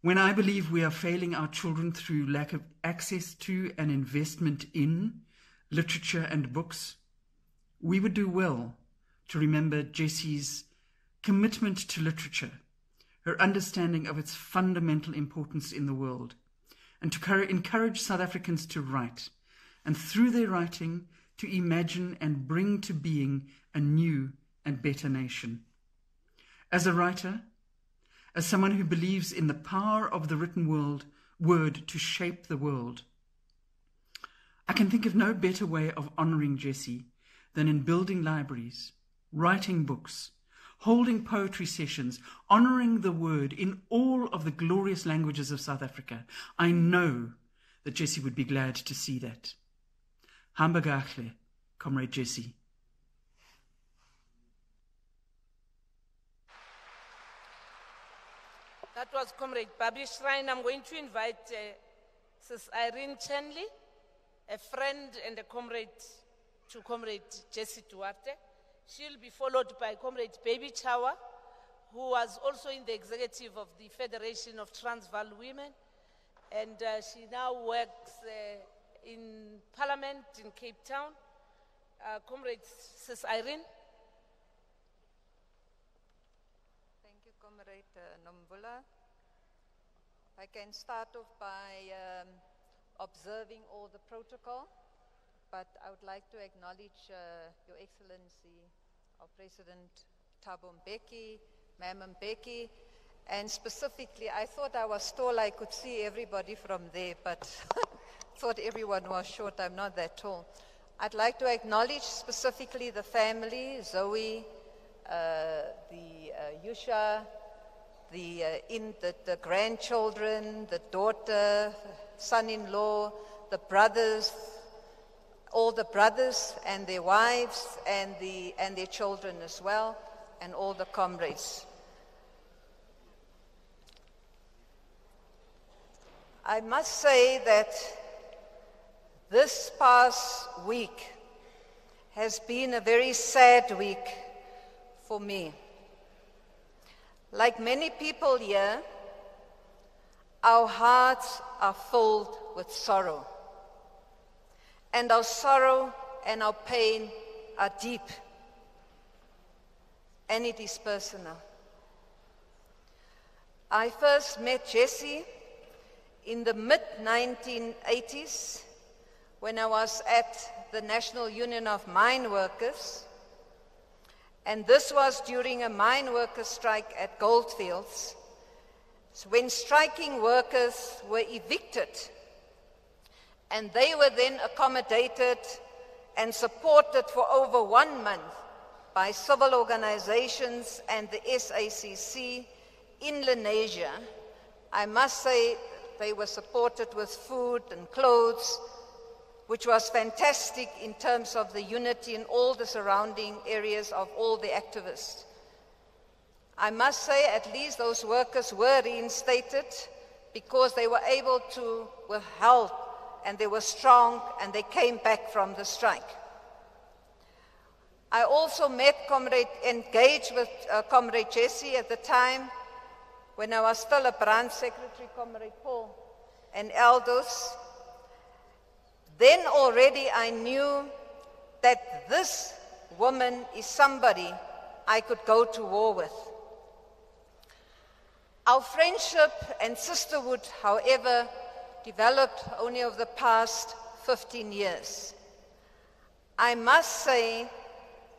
when I believe we are failing our children through lack of access to and investment in literature and books, we would do well to remember Jessie's commitment to literature, her understanding of its fundamental importance in the world, and to encourage South Africans to write, and through their writing to imagine and bring to being a new and better nation. As a writer, as someone who believes in the power of the written word to shape the world, I can think of no better way of honouring Jessie than in building libraries, writing books, holding poetry sessions, honouring the word in all of the glorious languages of South Africa. I know that Jessie would be glad to see that. Hamba kahle, Comrade Jessie. That was Comrade Bobby Shrine. I'm going to invite Sis Irene Chenley, a friend and a comrade to Comrade Jessie Duarte. She'll be followed by Comrade Baby Chawa, who was also in the executive of the Federation of Transvaal Women. And she now works in Parliament in Cape Town. Comrade Sis Irene. Thank you, Comrade Nombula. I can start off by observing all the protocol, but I would like to acknowledge Your Excellency, our President Thabo Mbeki, Ma'am Mbeki, and specifically, I thought I was tall, I could see everybody from there, but thought everyone was short. I'm not that tall. I'd like to acknowledge specifically the family, Zoe, the Yusha, the grandchildren, the daughter, son-in-law, the brothers, all the brothers and their wives and their children as well, and all the comrades. I must say that this past week has been a very sad week for me. Like many people here, our hearts are filled with sorrow. And our sorrow and our pain are deep. And it is personal. I first met Jessie in the mid-1980s when I was at the National Union of Mine Workers. And this was during a mine worker strike at Goldfields, when striking workers were evicted. And they were then accommodated and supported for over 1 month by civil organizations and the SACC in Lenasia. I must say they were supported with food and clothes, which was fantastic in terms of the unity in all the surrounding areas of all the activists. I must say at least those workers were reinstated because they were able to, with help, and they were strong, and they came back from the strike. I also engaged with Comrade Jessie at the time when I was still a branch secretary, Comrade Paul and Aldous. Then already I knew that this woman is somebody I could go to war with. Our friendship and sisterhood, however, developed only over the past 15 years. I must say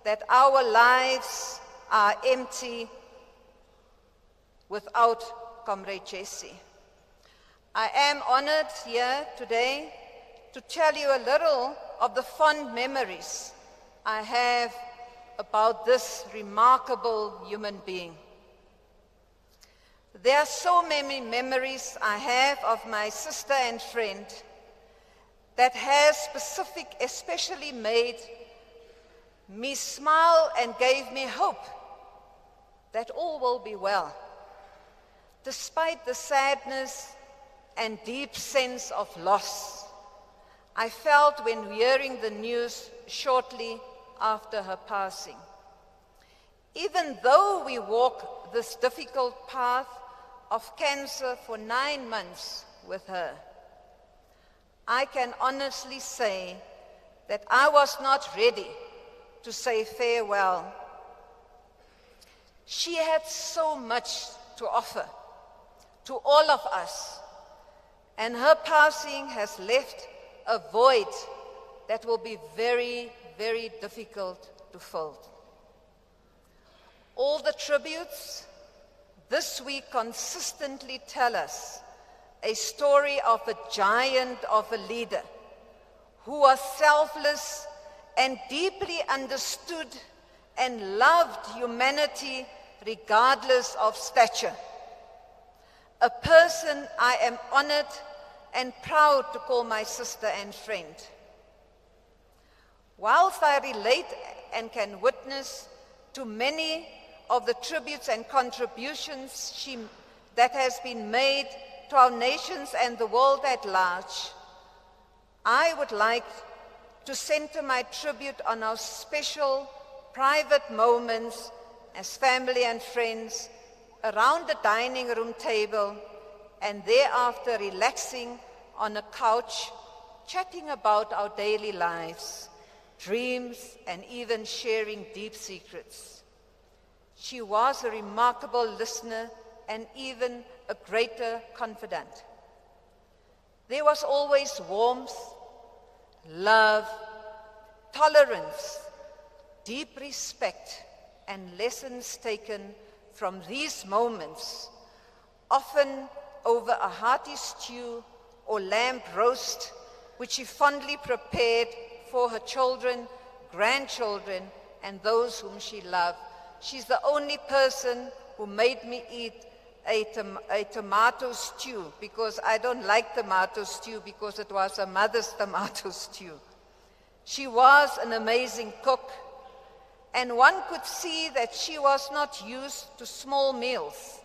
that our lives are empty without Comrade Jessie. I am honored here today to tell you a little of the fond memories I have about this remarkable human being. There are so many memories I have of my sister and friend that has especially made me smile and gave me hope that all will be well, despite the sadness and deep sense of loss I felt when hearing the news shortly after her passing. Even though we walk this difficult path of cancer for 9 months with her, I can honestly say that I was not ready to say farewell. She had so much to offer to all of us, and her passing has left a void that will be very, very difficult to fill. All the tributes this week consistently tell us a story of a giant of a leader who was selfless and deeply understood and loved humanity regardless of stature. A person I am honored and proud to call my sister and friend. Whilst I relate and can witness to many of the tributes and contributions that has been made to our nations and the world at large, I would like to center my tribute on our special private moments as family and friends around the dining room table, and thereafter relaxing on a couch, chatting about our daily lives, dreams, and even sharing deep secrets. She was a remarkable listener and even a greater confidant. There was always warmth, love, tolerance, deep respect, and lessons taken from these moments, often over a hearty stew or lamb roast, which she fondly prepared for her children, grandchildren, and those whom she loved. She's the only person who made me eat a tomato stew, because I don't like tomato stew because it was her mother's tomato stew. She was an amazing cook, and one could see that she was not used to small meals,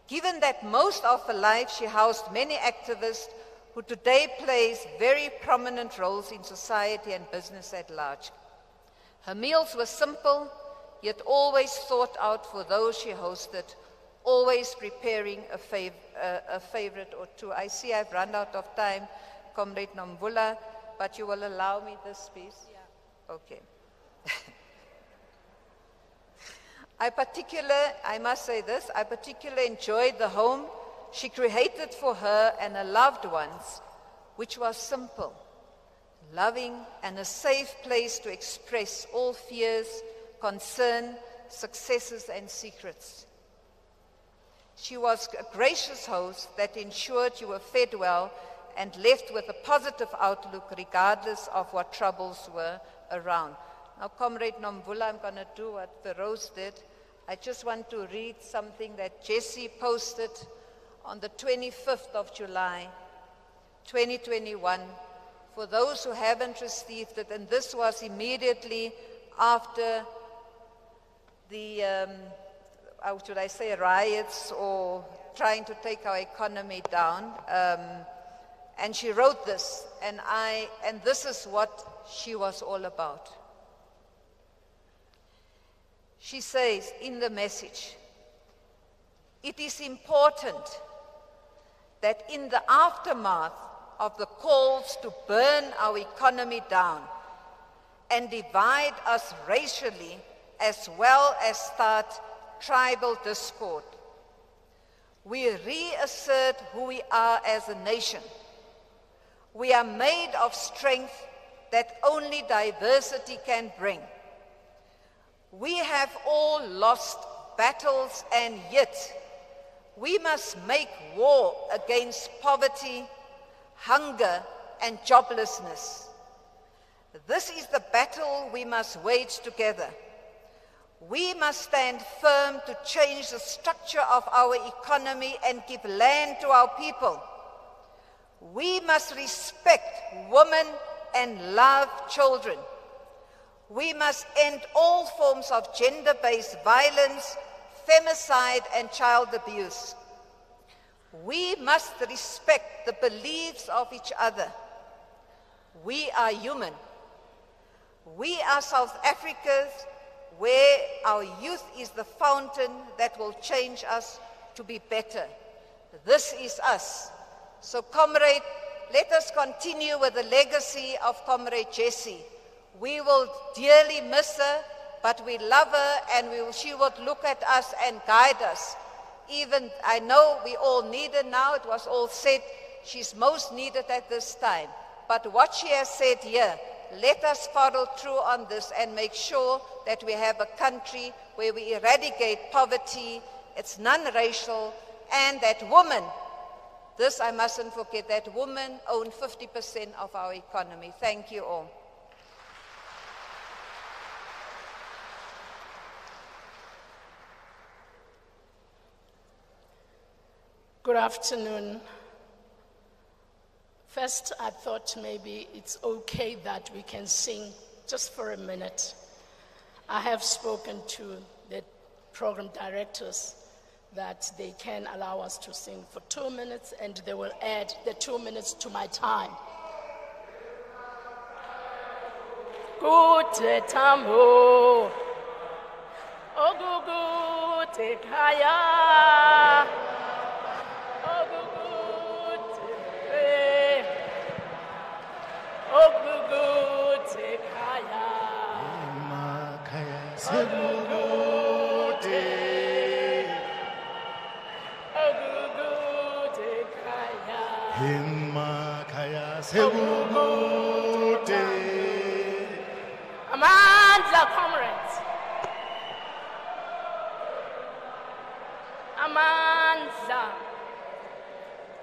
given that most of her life she housed many activists who today plays very prominent roles in society and business at large. Her meals were simple, yet always thought out for those she hosted, always preparing a favorite or two. I see I've run out of time, Comrade Nomvula, but you will allow me this piece? Yeah. Okay. I must say this, I particularly enjoyed the home she created for her and her loved ones, which was simple, loving, and a safe place to express all fears, concern, successes, and secrets. She was a gracious host that ensured you were fed well and left with a positive outlook regardless of what troubles were around. Now, Comrade Nomvula, I'm going to do what the Rose did. I just want to read something that Jessie posted on the 25th of July, 2021, for those who haven't received it, and this was immediately after the, how should I say, riots or trying to take our economy down. And she wrote this, and this is what she was all about. She says in the message, "It is important that in the aftermath of the calls to burn our economy down and divide us racially as well as start tribal discord, we reassert who we are as a nation. We are made of strength that only diversity can bring. We have all lost battles, and yet we must make war against poverty, hunger, and joblessness. This is the battle we must wage together. We must stand firm to change the structure of our economy and give land to our people. We must respect women and love children. We must end all forms of gender-based violence, femicide, and child abuse. We must respect the beliefs of each other. We are human. We are South Africans, where our youth is the fountain that will change us to be better. This is us. So, comrade, let us continue with the legacy of Comrade Jessie. We will dearly miss her, but we love her, and she would look at us and guide us. Even, I know we all need her now. It was all said. She's most needed at this time. But what she has said here, let us follow through on this and make sure that we have a country where we eradicate poverty, it's non-racial, and that women, this I mustn't forget, that women own 50% of our economy. Thank you all. Good afternoon. First, I thought maybe it's okay that we can sing just for a minute. I have spoken to the program directors that they can allow us to sing for 2 minutes, and they will add the 2 minutes to my time. Gute tambo, ogugute kaya. Amandla, comrades. Amandla.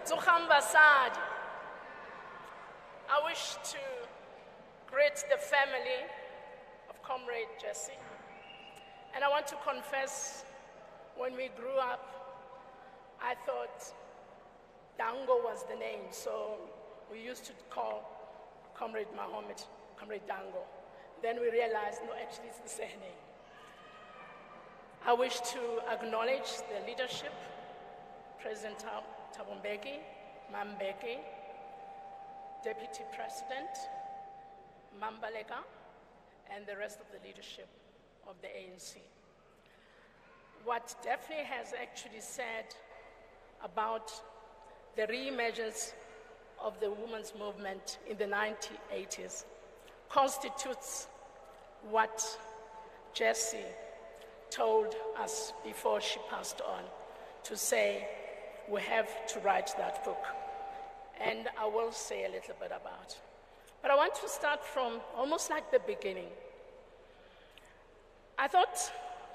Zuhamba Sadi. I wish to greet the family of Comrade Jessie. And I want to confess, when we grew up, I thought Dango was the name, so we used to call Comrade Mohammed Comrade Dango. Then we realized, no, actually it's the same name. I wish to acknowledge the leadership, President Thabo Mbeki, Mambeki, Deputy President, Mambaleka, and the rest of the leadership of the ANC. What Daphne has actually said about the re-emergence of the women's movement in the 1980s constitutes what Jessie told us before she passed on, to say we have to write that book. And I will say a little bit about it. But I want to start from almost like the beginning. I thought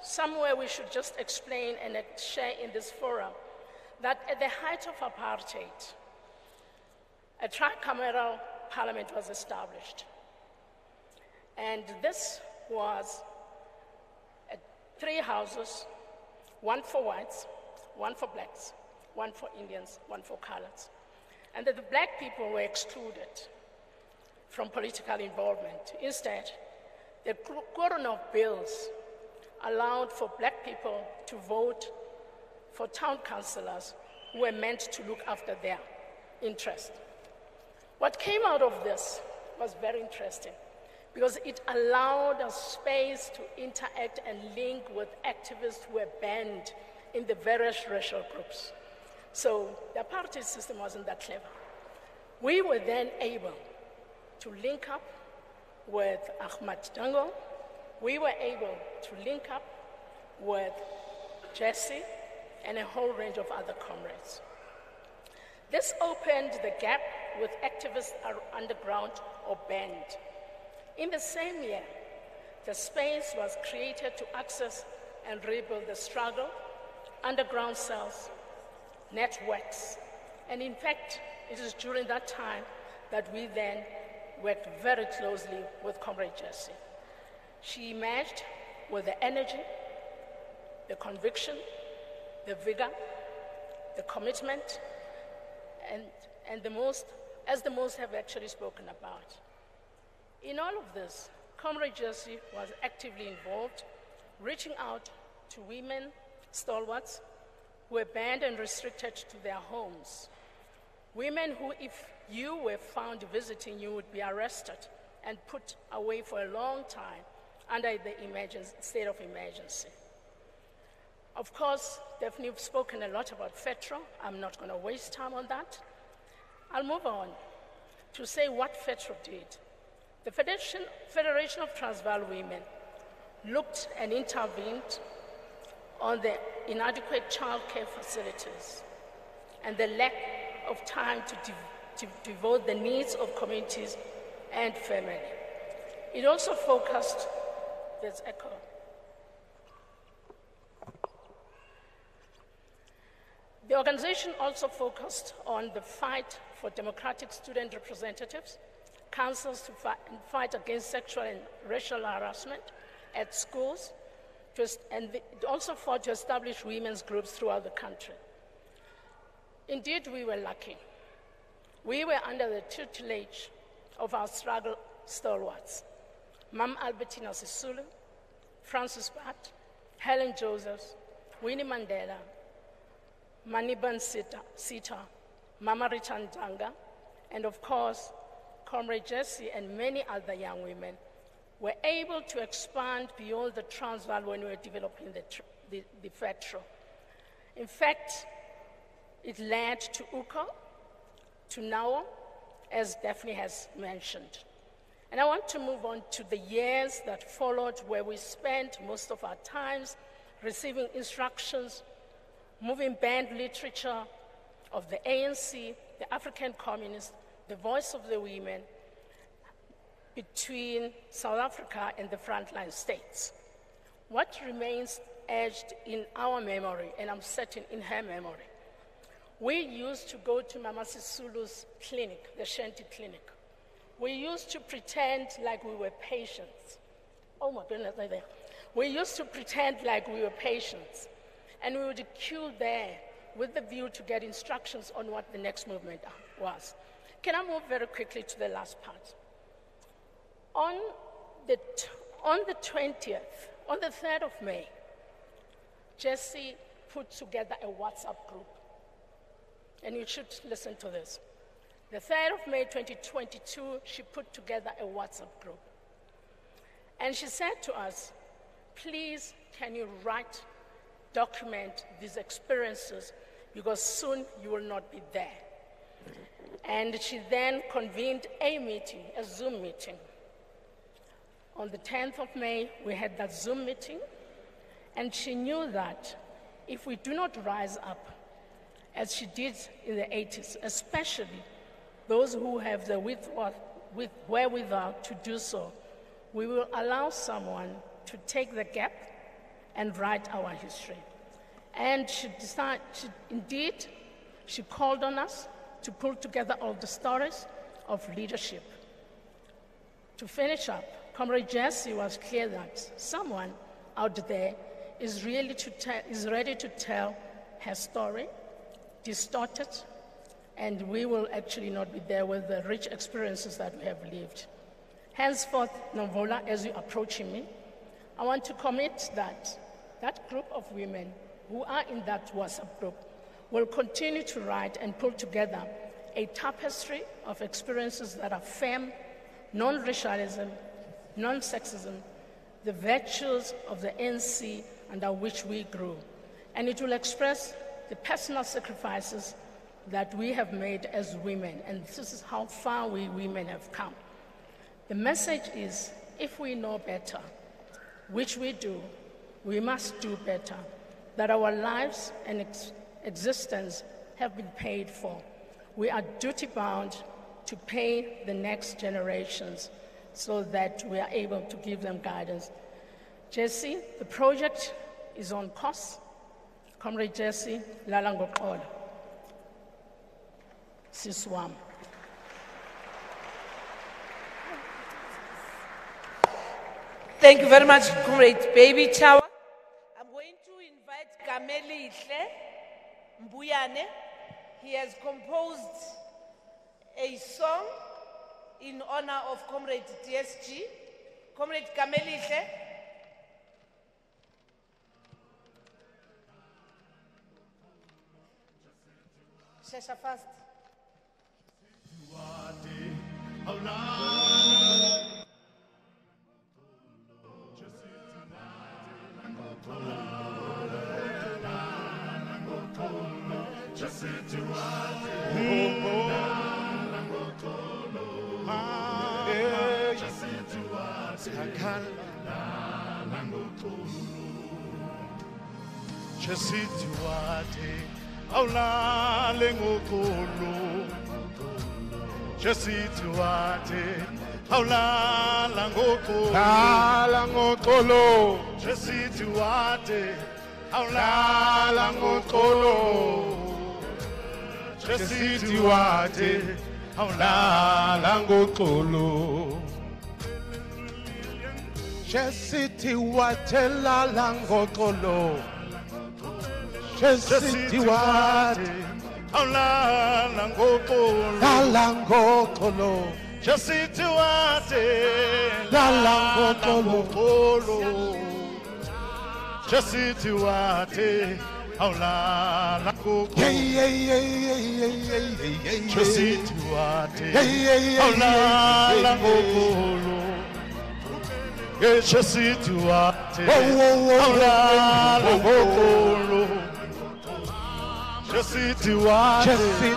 somewhere we should just explain and share in this forum that at the height of apartheid, a tricameral parliament was established. And this was 3 houses, 1 for whites, 1 for blacks, 1 for Indians, 1 for coloreds. And that the black people were excluded from political involvement. Instead, the cordon of bills allowed for black people to vote for town councillors who were meant to look after their interest. What came out of this was very interesting, because it allowed us space to interact and link with activists who were banned in the various racial groups. So the apartheid system wasn't that clever. We were then able to link up with Ahmad Dango. We were able to link up with Jessie and a whole range of other comrades. This opened the gap with activists underground or banned. In the same year, the space was created to access and rebuild the struggle, underground cells, networks. And in fact, it is during that time that we then worked very closely with Comrade Jessie. She emerged with the energy, the conviction, the vigor, the commitment, and the most, as the most have actually spoken about. In all of this, Comrade Jessie was actively involved, reaching out to women stalwarts who were banned and restricted to their homes. Women who, if you were found visiting, you would be arrested and put away for a long time under the state of emergency. Of course, Daphne, you've spoken a lot about FETRO. I'm not going to waste time on that. I'll move on to say what FETRO did. The Federation of Transvaal Women looked and intervened on the inadequate childcare facilities and the lack of time to devote the needs of communities and family. It also focused, there's echo. The organization also focused on the fight for democratic student representatives, councils to fight against sexual and racial harassment at schools, and it also fought to establish women's groups throughout the country. Indeed, we were lucky. We were under the tutelage of our struggle stalwarts, Mam Albertina Sisulu, Francis Bat, Helen Josephs, Winnie Mandela, Maniban Sita, Mama Richard Ndanga, and of course, Comrade Jessie and many other young women were able to expand beyond the Transvaal when we were developing the FETRO. In fact, it led to UCO, to NAO, as Daphne has mentioned. And I want to move on to the years that followed, where we spent most of our times receiving instructions, moving banned literature of the ANC, the African Communists, the Voice of the Women, between South Africa and the frontline states. What remains etched in our memory, and I'm certain in her memory, we used to go to Mama Sisulu's clinic, the Shanty Clinic. We used to pretend like we were patients. Oh my goodness, they're there. We used to pretend like we were patients, and we would queue there with the view to get instructions on what the next movement was. Can I move very quickly to the last part? On the 3rd of May, Jessie put together a WhatsApp group. And you should listen to this. The 3rd of May 2022, she put together a WhatsApp group. And she said to us, please, can you document these experiences, because soon you will not be there. And she then convened a meeting, a Zoom meeting. On the 10th of May, we had that Zoom meeting, and she knew that if we do not rise up, as she did in the 80s, especially those who have the wherewithal to do so, we will allow someone to take the gap and write our history. And she called on us to pull together all the stories of leadership. To finish up, Comrade Jessie was clear that someone out there is ready to tell her story, distorted, and we will actually not be there with the rich experiences that we have lived. Henceforth, Novola, as you're approaching me, I want to commit that that group of women who are in that WhatsApp group will continue to write and pull together a tapestry of experiences that are femme, non-racialism, non-sexism, the virtues of the ANC under which we grew. And it will express the personal sacrifices that we have made as women, and this is how far we women have come. The message is, if we know better, which we do, we must do better, that our lives and existence have been paid for. We are duty-bound to pay the next generations so that we are able to give them guidance. Jessie, the project is on course. Comrade Jessie, lala ngoxolo. Sis wami. Thank you very much, Comrade Baby Chawa. I'm going to invite Kamelihle Mbuyane. He has composed a song in honor of Comrade DSG. Comrade Kamelihle. Shasha fast. Jessie Duarte, awulale ngokolo. Jessie Duarte, awulala ngokolo. Lala ngokolo. Jessie Duarte, awulala ngokolo. Jessie Duarte, awulala ngokolo. Jessie Duarte, lala ngokolo. Jessie Duarte, awulala ngokolo. Lala ngokolo. Jessie Duarte, lala ngokolo. Jessie Duarte, awulala ngokolo. Jessie Duarte, awulala ngokolo. Jessie Duarte, awulala ngokolo. Jessie Duarte,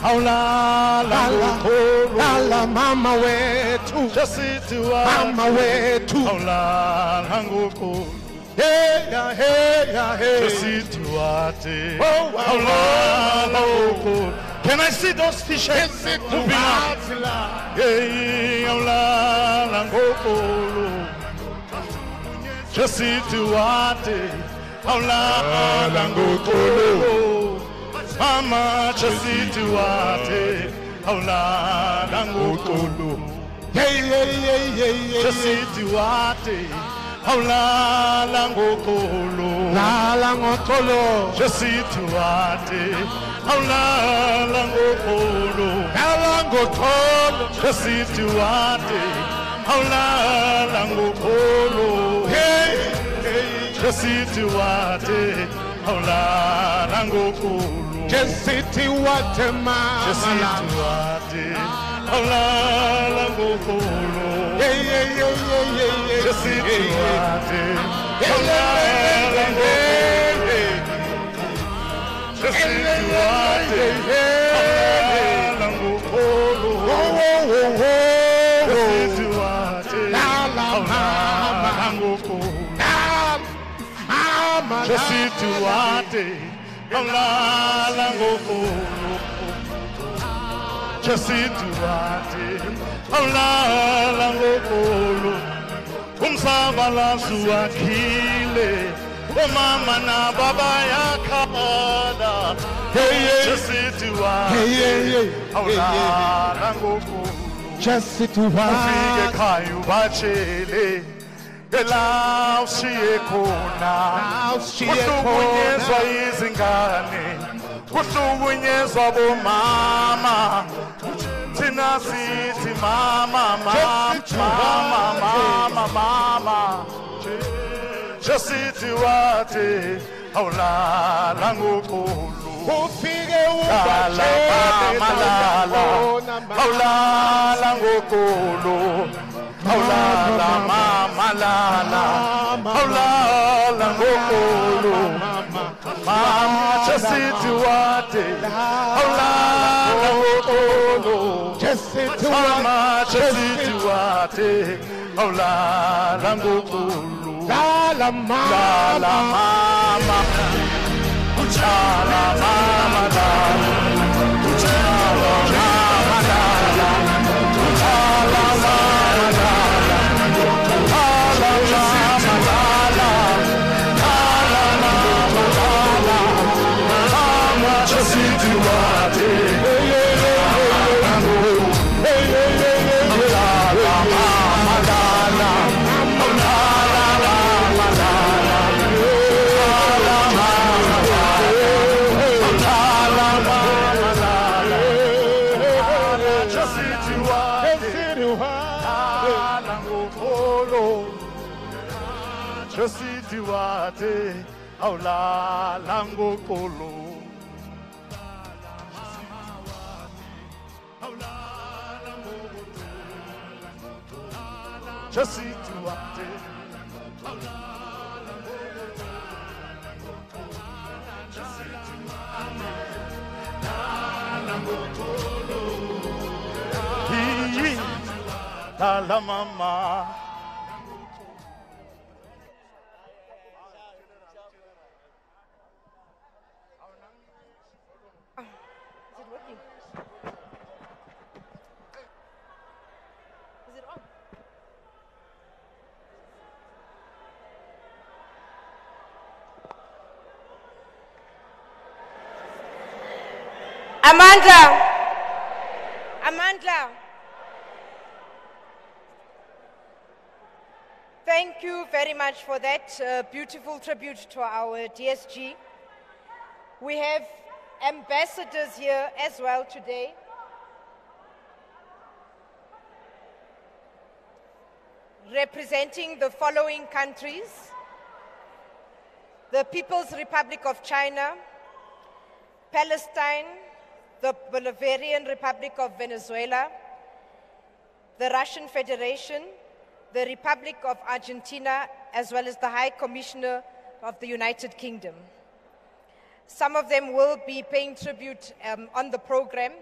awulala ngokolo. Lala mama wethu. Jessie Duarte, mama wethu. Awulala ngokolo. Hey, hey. Jessie Duarte, awulala ngokolo. Can I see those t-shirts moving up? Hey, awulala ngokolo. Jessie Duarte, awulala ngokolo. Mama Jessie Duarte, awulala ngokolo. Hey. Jessie Duarte, awulala ngokolo. Lala ngokolo. Jessie Duarte, awulala ngokolo. Lala ngokolo. Jessie Duarte, awulala ngokolo. Hey. Jessie Duarte, awulala ngokolo. Jessie Duarte, mama. Jessie Duarte, awulala ngokolo. Hey. Jessie Duarte, awulala ngokolo. Jessie Duarte, awulala ngokolo. Jessie Duarte, awulala ngokolo. Jessie Duarte, awulala ngokolo. Jessie Duarte, awulala ngokolo. Umsabalazo wakhile, omama nababa yakhala. Jessie Duarte, awulala ngokolo. Jessie Duarte, ufike ekhaya ubatshele la ushiye khona. Uhlukunyezwa izingane, uhlukunyezwa bomama. Thina sithi mama. Jessie Duarte, awulala ngokolo. Ufike ubatshele awulala ngokolo. Awulala mama lala, awulala ngokolo. Mama Jessie Duarte, awulala ngokolo. Mama Jessie Duarte, awulala ngokolo. Lala mama, lala mama, lala mama lala, lala mama lala, lala mama. Jessie Duarte, Jessie Duarte, awulala ngokolo. Jessie Duarte, la mama. Amandla. Amandla. Thank you very much for that beautiful tribute to our DSG. We have ambassadors here as well today. Representing the following countries: the People's Republic of China, Palestine, the Bolivarian Republic of Venezuela, the Russian Federation, the Republic of Argentina, as well as the High Commissioner of the United Kingdom. Some of them will be paying tribute on the program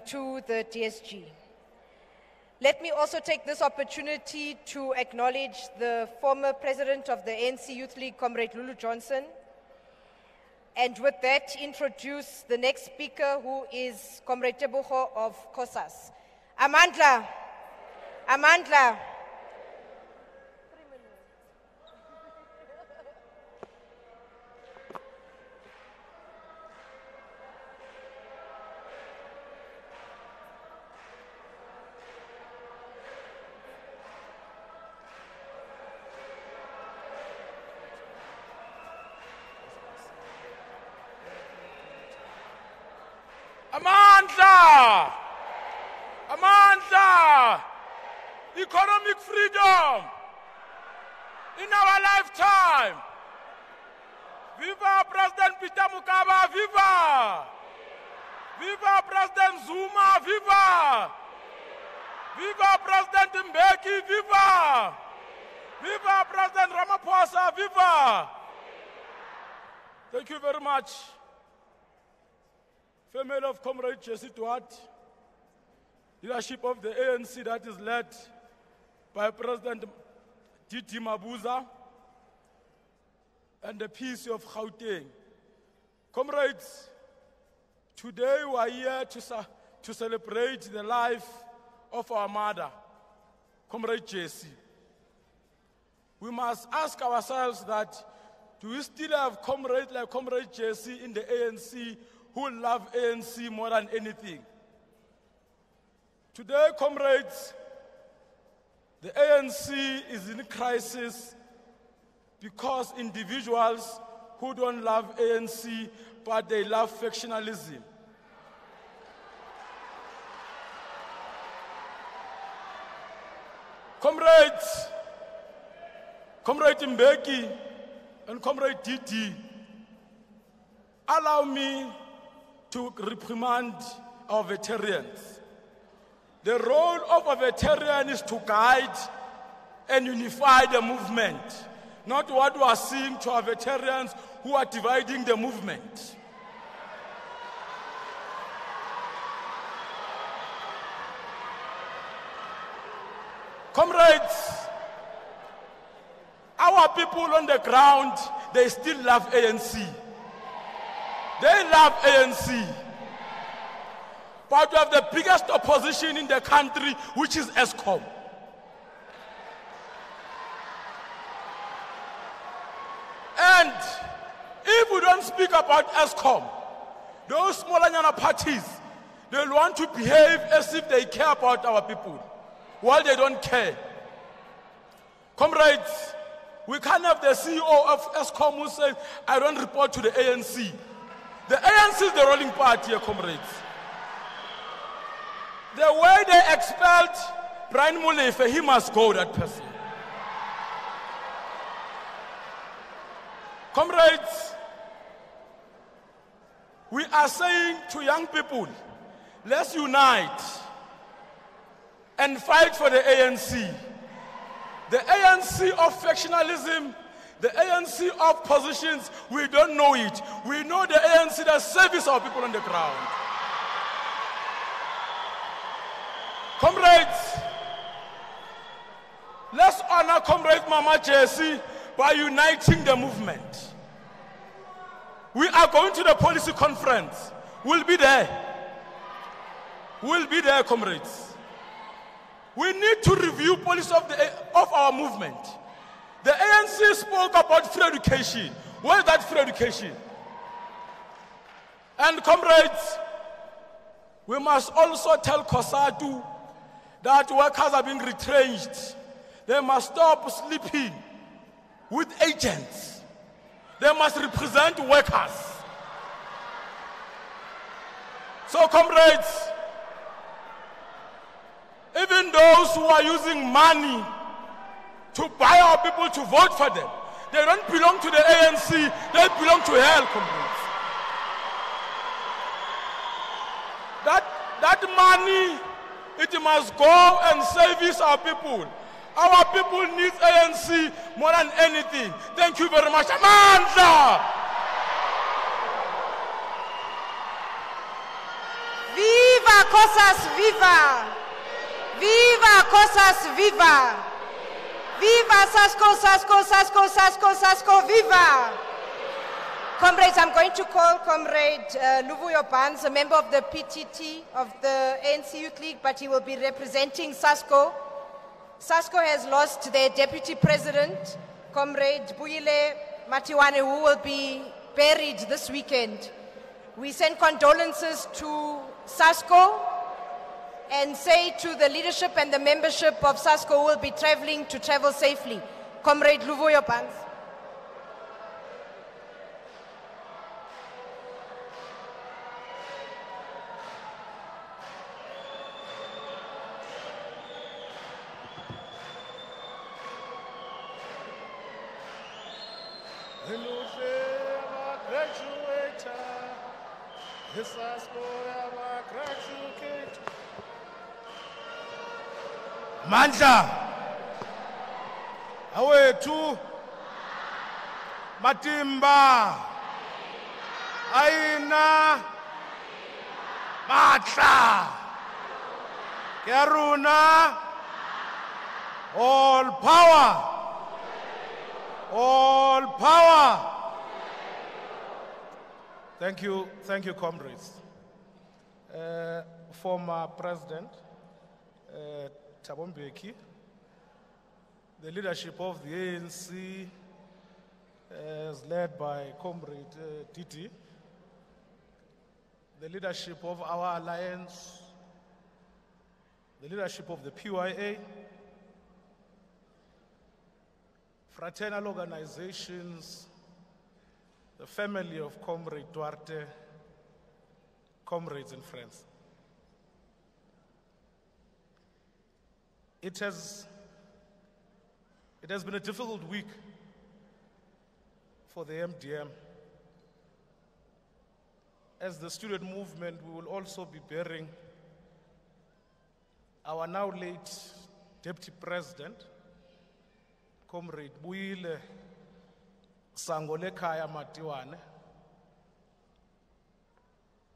to the DSG. Let me also take this opportunity to acknowledge the former president of the ANC Youth League, Comrade Lulu Johnson, and with that introduce the next speaker, who is Comrade Tebogo of COSAS. Amandla. Amandla. Amandla! Amandla! Economic freedom in our lifetime. Viva President Peter Mokaba, viva! Viva President Zuma, viva! Viva President Mbeki, viva! Viva President Ramaphosa, viva! Thank you very much. Family of Comrade Jessie Duarte, leadership of the ANC that is led by President Didi Mabuza, and the peace of Gauteng. Comrades, today we are here to celebrate the life of our mother, Comrade Jessie. We must ask ourselves that, do we still have comrades like Comrade Jessie in the ANC who love ANC more than anything? Today, comrades, the ANC is in crisis because individuals who don't love ANC, but they love factionalism. Comrades, Comrade Mbeki and Comrade Didi, allow me to reprimand our veterans. The role of a veteran is to guide and unify the movement, not what we are seeing to our veterans who are dividing the movement. Comrades, our people on the ground, they still love ANC. They love ANC. But we have the biggest opposition in the country, which is ESCOM. And if we don't speak about ESCOM, those smaller parties, they'll want to behave as if they care about our people, while they don't care. Comrades, we can't have the CEO of ESCOM who says, I don't report to the ANC. The ANC is the ruling party here, comrades. The way they expelled Brian Molefe, he must go, that person. Comrades, we are saying to young people, let's unite and fight for the ANC. The ANC of factionalism, the ANC of positions, we don't know it. We know the ANC that serves our people on the ground. Comrades, let's honor Comrade Mama Jessie by uniting the movement. We are going to the policy conference. We'll be there. We'll be there, comrades. We need to review policy of our movement. The ANC spoke about free education. Where is that free education? And comrades, We must also tell COSATU that workers are being retrenched. They must stop sleeping with agents. They must represent workers. So, comrades, even those who are using money to buy our people to vote for them, they don't belong to the ANC, they belong to hell, comrades. That money, it must go and service our people. Our people need ANC more than anything. Thank you very much. Amandla! Viva Cosas, viva! Viva Cosas, viva! Viva Sasco, Sasco, Sasco, Sasco, Sasco, viva! Comrades, I'm going to call Comrade Luvuyo Barnes, a member of the PTT of the ANC Youth League, but he will be representing Sasco. Sasco has lost their deputy president, Comrade Buyile Matiwane, who will be buried this weekend. We send condolences to Sasco and say to the leadership and the membership of Sasco who will be traveling to travel safely. Comrade Luvuyo Barnes. Mandla awethu Matimba Aina Matla Keruna all power, all power. Thank you, comrades. Former President Thabo Mbeki, the leadership of the ANC is led by Comrade Titi, the leadership of our alliance, the leadership of the PYA, fraternal organizations, the family of Comrade Duarte, comrades and friends. It has been a difficult week for the MDM. As the student movement, we will also be burying our now late Deputy President, Comrade Buyile Sangolekaya Matiwane,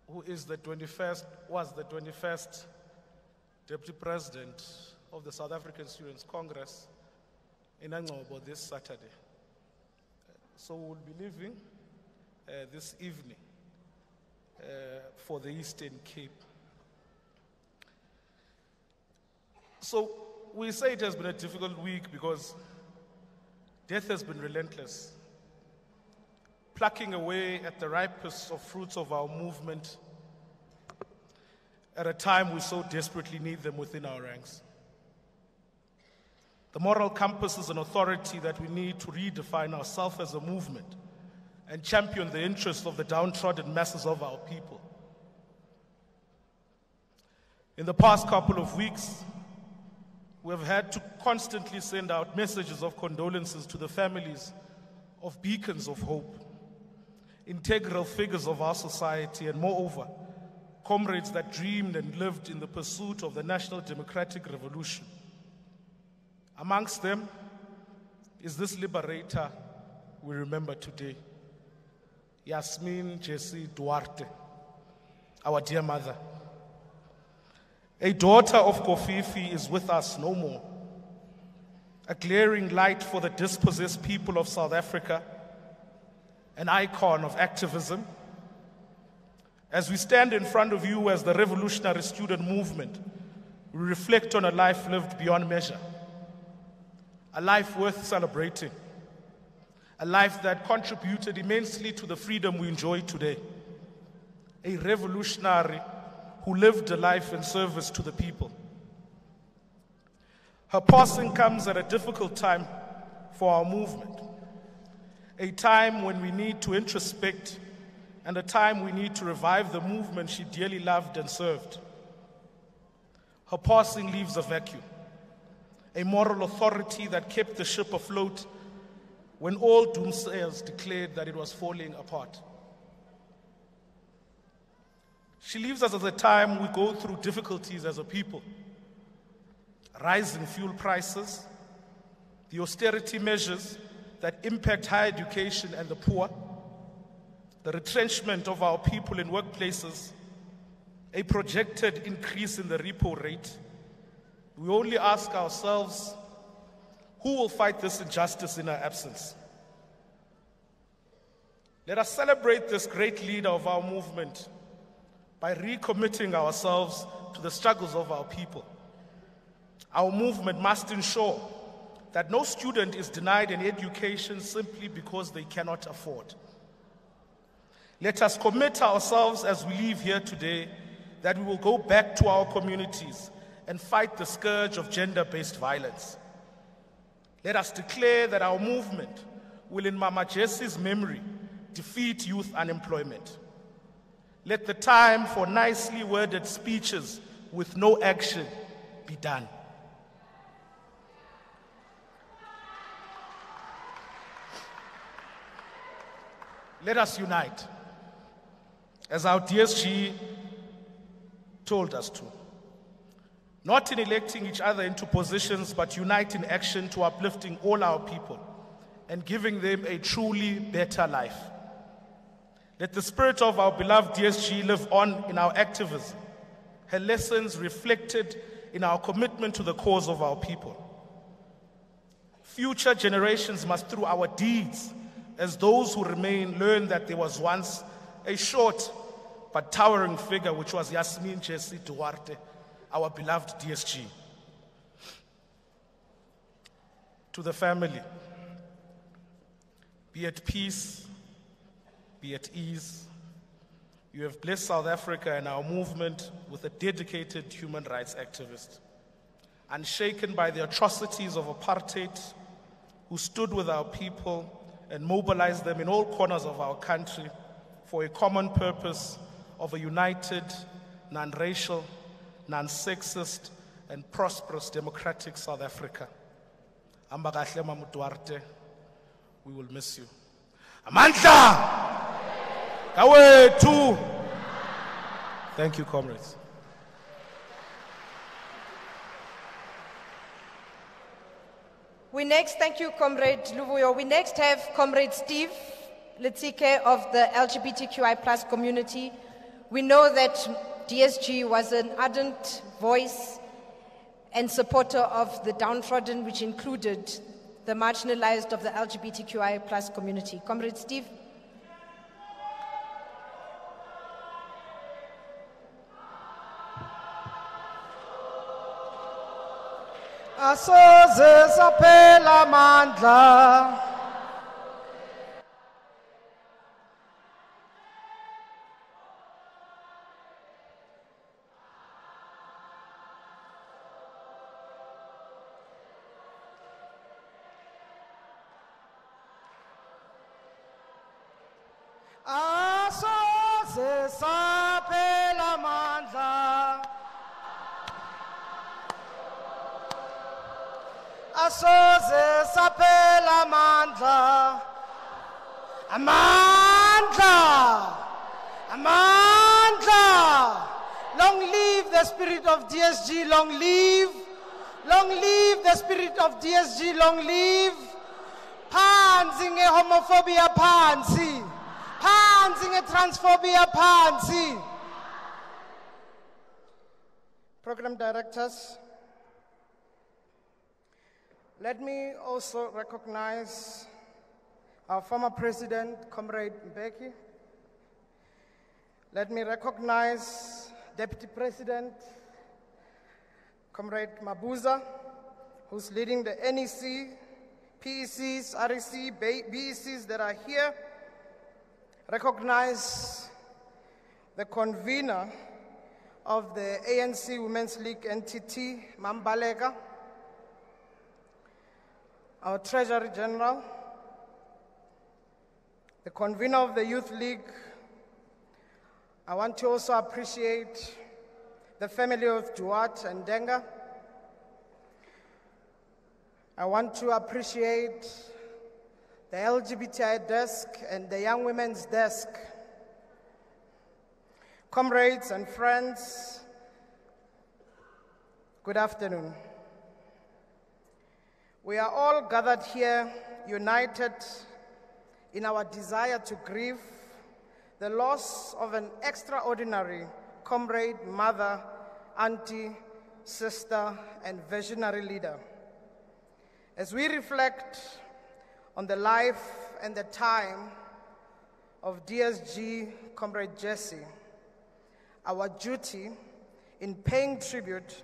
who was the 21st Deputy President of the South African Students' Congress in Angcobo this Saturday. So we'll be leaving this evening for the Eastern Cape. So we say it has been a difficult week because death has been relentless, plucking away at the ripest of fruits of our movement at a time we so desperately need them within our ranks. The moral compasses and authority that we need to redefine ourselves as a movement and champion the interests of the downtrodden masses of our people. In the past couple of weeks, we have had to constantly send out messages of condolences to the families of beacons of hope, integral figures of our society, and moreover, comrades that dreamed and lived in the pursuit of the national democratic revolution. Amongst them is this liberator we remember today, Cde Jessie Duarte, our dear mother. A daughter of Kofifi is with us no more, a glaring light for the dispossessed people of South Africa, an icon of activism. As we stand in front of you as the revolutionary student movement, we reflect on a life lived beyond measure, a life worth celebrating, a life that contributed immensely to the freedom we enjoy today, a revolutionary who lived a life in service to the people. Her passing comes at a difficult time for our movement, a time when we need to introspect and a time we need to revive the movement she dearly loved and served. Her passing leaves a vacuum, a moral authority that kept the ship afloat when all doomsayers declared that it was falling apart. She leaves us at a time we go through difficulties as a people. Rising fuel prices, the austerity measures that impact higher education and the poor, the retrenchment of our people in workplaces, a projected increase in the repo rate. We only ask ourselves, who will fight this injustice in our absence? Let us celebrate this great leader of our movement by recommitting ourselves to the struggles of our people. Our movement must ensure that no student is denied an education simply because they cannot afford. Let us commit ourselves as we leave here today that we will go back to our communities and fight the scourge of gender-based violence. Let us declare that our movement will, in Mama Jessie's memory, defeat youth unemployment. Let the time for nicely worded speeches with no action be done. Let us unite, as our DSG told us to. Not in electing each other into positions, but unite in action to uplifting all our people and giving them a truly better life. Let the spirit of our beloved DSG live on in our activism, her lessons reflected in our commitment to the cause of our people. Future generations must, through our deeds, as those who remain, learn that there was once a short but towering figure, which was Cde Jessie Duarte, our beloved DSG. To the family, be at peace, be at ease. You have blessed South Africa and our movement with a dedicated human rights activist, unshaken by the atrocities of apartheid, who stood with our people and mobilized them in all corners of our country for a common purpose of a united, non-racial, non-sexist, and prosperous democratic South Africa. Ambakahle Mamu Duarte, we will miss you. Amandla! Kawethu! Thank you, comrades. Thank you, Comrade Luvuyo. We next have Comrade Steve Letsike of the LGBTQI plus community. We know that DSG was an ardent voice and supporter of the downtrodden, which included the marginalized of the LGBTQI plus community. Comrade Steve. Asoze saphela mandla Asoze saphela mandla Asoze saphela amandla amandla long live the spirit of DSG, long live the spirit of DSG, long live phansi ngehomophobia phansi ngetransphobia phansi. Program directors, let me also recognize our former president, Comrade Mbeki. Let me recognize Deputy President, Comrade Mabuza, who's leading the NEC, PECs, REC, BECs that are here. Recognize the convener of the ANC Women's League NTT, Mambalega, our Treasury General, the convener of the Youth League. I want to also appreciate the family of Duarte and Denga. I want to appreciate the LGBTI desk and the Young Women's desk. Comrades and friends, good afternoon. We are all gathered here, united in our desire to grieve the loss of an extraordinary comrade, mother, auntie, sister, and visionary leader. As we reflect on the life and the time of DSG Comrade Jessie, our duty in paying tribute,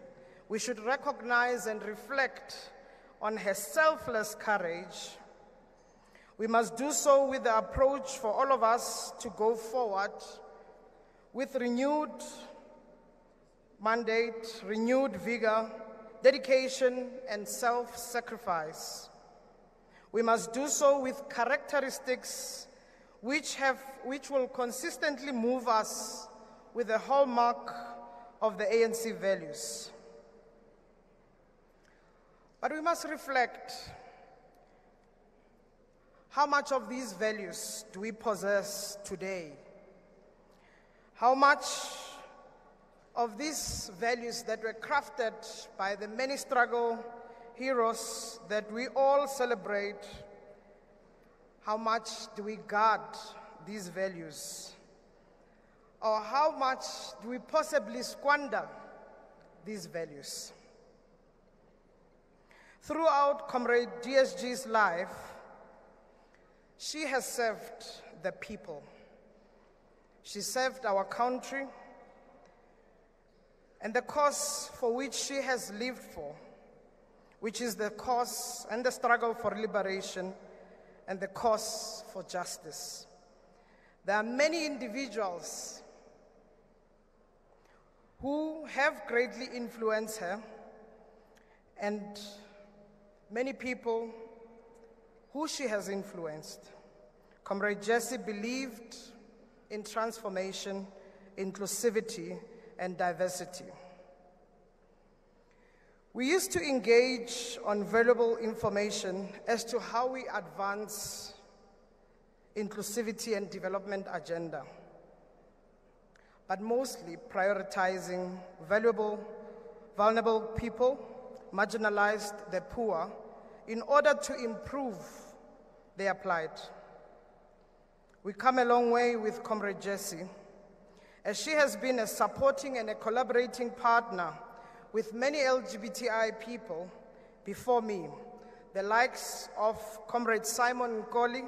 we should recognize and reflect on her selfless courage. We must do so with the approach for all of us to go forward with renewed mandate, renewed vigor, dedication, and self-sacrifice. We must do so with characteristics which will consistently move us with the hallmark of the ANC values. But we must reflect, how much of these values do we possess today? How much of these values that were crafted by the many struggle heroes that we all celebrate, how much do we guard these values? Or how much do we possibly squander these values? Throughout Comrade DSG's life, she has served the people. She served our country and the cause for which she has lived for, which is the cause and the struggle for liberation and the cause for justice. There are many individuals who have greatly influenced her, and many people who she has influenced. Comrade Jessie believed in transformation, inclusivity, and diversity. We used to engage on valuable information as to how we advance inclusivity and development agenda, but mostly prioritizing vulnerable people, marginalized, the poor, in order to improve their plight. We come a long way with Comrade Jessie, as she has been a supporting and a collaborating partner with many LGBTI people before me, the likes of Comrade Simon Nkoli,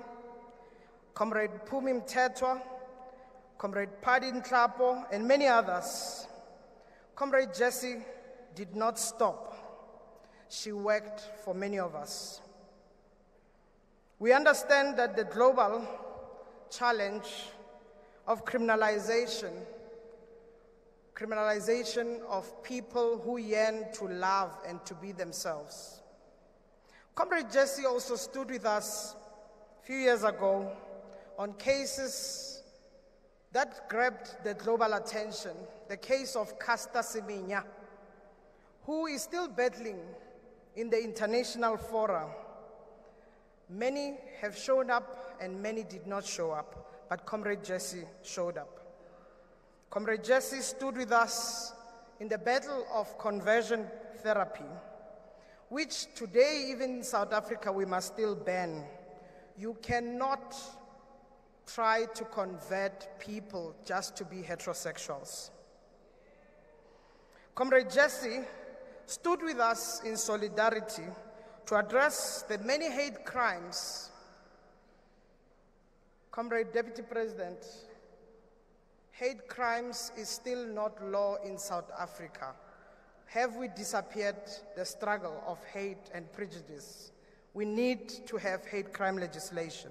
Comrade Phumi Mthethwa, Comrade Paddy Nhlapo, and many others. Comrade Jessie did not stop. She worked for many of us. We understand that the global challenge of criminalization of people who yearn to love and to be themselves. Comrade Jessie also stood with us a few years ago on cases that grabbed the global attention, the case of Caster Semenya, who is still battling in the international fora. Many have shown up and many did not show up, but Comrade Jessie showed up. Comrade Jessie stood with us in the battle of conversion therapy, which today, even in South Africa, we must still ban. You cannot try to convert people just to be heterosexuals. Comrade Jessie stood with us in solidarity to address the many hate crimes. Comrade Deputy President, hate crimes is still not law in South Africa. Have we disappeared the struggle of hate and prejudice? We need to have hate crime legislation.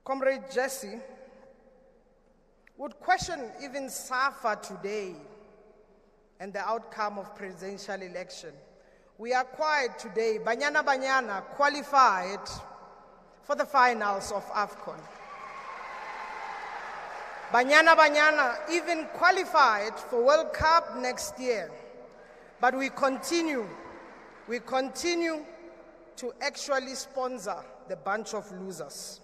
Comrade Jessie would question even SAFA today and the outcome of presidential election. We are quiet today. Banyana Banyana qualified for the finals of AFCON. Banyana Banyana even qualified for World Cup next year. But we continue to actually sponsor the bunch of losers.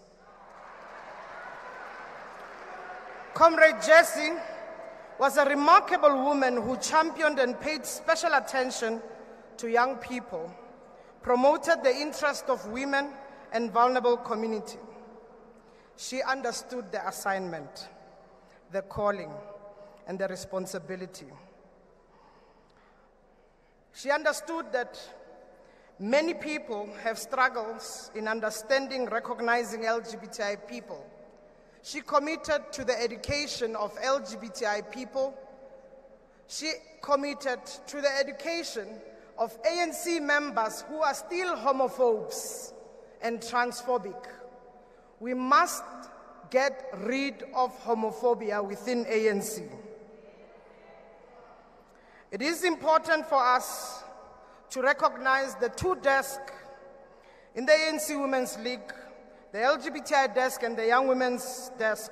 Comrade Jessie was a remarkable woman who championed and paid special attention to young people, promoted the interest of women and vulnerable community. She understood the assignment, the calling, and the responsibility. She understood that many people have struggles in understanding, recognizing LGBTI people. She committed to the education of LGBTI people. She committed to the education of ANC members who are still homophobes and transphobic. We must get rid of homophobia within ANC. It is important for us to recognize the two desks in the ANC Women's League, the LGBTI desk and the Young Women's desk.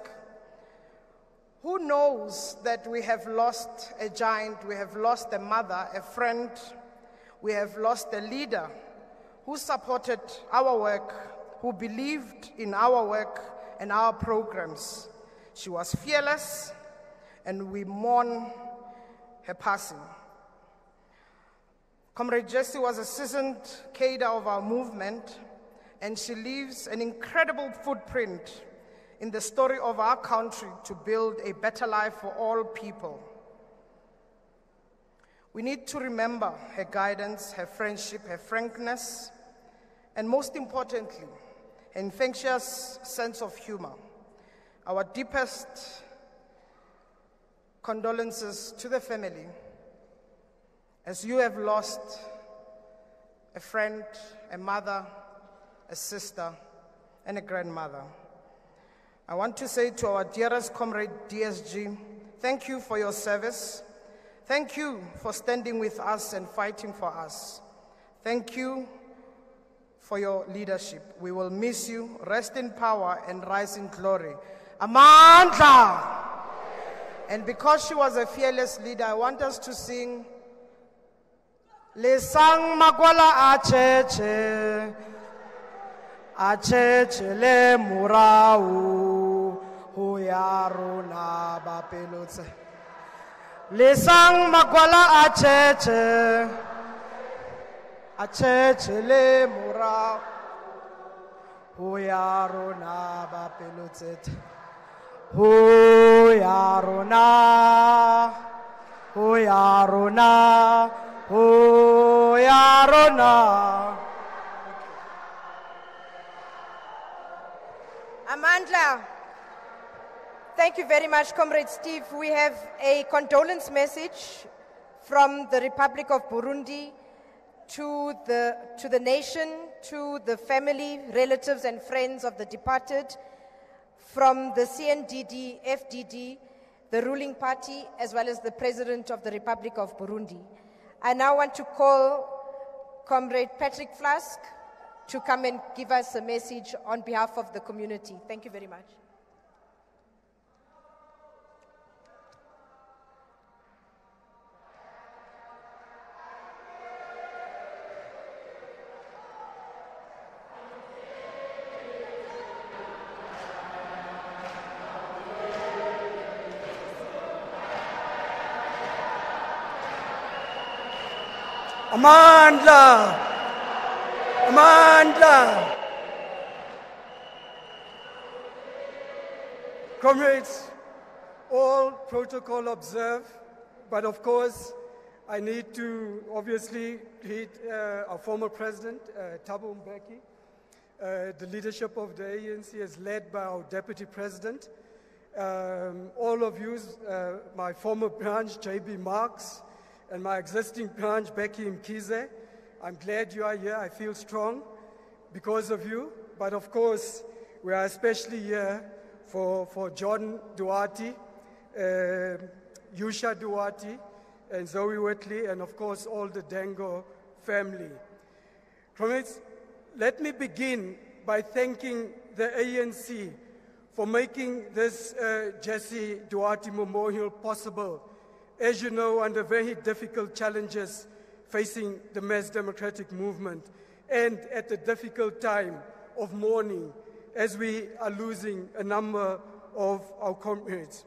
Who knows that we have lost a giant, we have lost a mother, a friend, we have lost a leader who supported our work, who believed in our work and our programs. She was fearless, and we mourn her passing. Comrade Jessie was a seasoned cadre of our movement, and she leaves an incredible footprint in the story of our country to build a better life for all people. We need to remember her guidance, her friendship, her frankness, and most importantly, her infectious sense of humor. Our deepest condolences to the family, as you have lost a friend, a mother, a sister, and a grandmother. I want to say to our dearest comrade DSG, thank you for your service. Thank you for standing with us and fighting for us. Thank you for your leadership. We will miss you. Rest in power and rise in glory. Amandla! And because she was a fearless leader, I want us to sing Lesang Makwala Acheche Acheche le murau Huyaruna Bapelotse Lesang Makwala Acheche Acheche le murau Huyaruna Bapelotse Huyaruna Huyaruna Huyaruna. Amandla, thank you very much, Comrade Steve. We have a condolence message from the Republic of Burundi to the nation, to the family, relatives, and friends of the departed, from the CNDD, FDD, the ruling party, as well as the President of the Republic of Burundi. I now want to call Comrade Patrick Flask to come and give us a message on behalf of the community. Thank you very much. Amandla! Amandla! Comrades, all protocol observed, but of course, I need to obviously greet our former president, Thabo Mbeki. The leadership of the ANC is led by our deputy president. All of you, my former branch, JB Marks, and my existing branch, Becky Mkize. I'm glad you are here. I feel strong because of you. But of course, we are especially here for John Duarte, Yusha Duarte, and Zoe Whitley, and of course all the Dango family. Comrades, let me begin by thanking the ANC for making this Jessie Duarte Memorial possible, as you know, under very difficult challenges facing the mass democratic movement, and at the difficult time of mourning as we are losing a number of our comrades.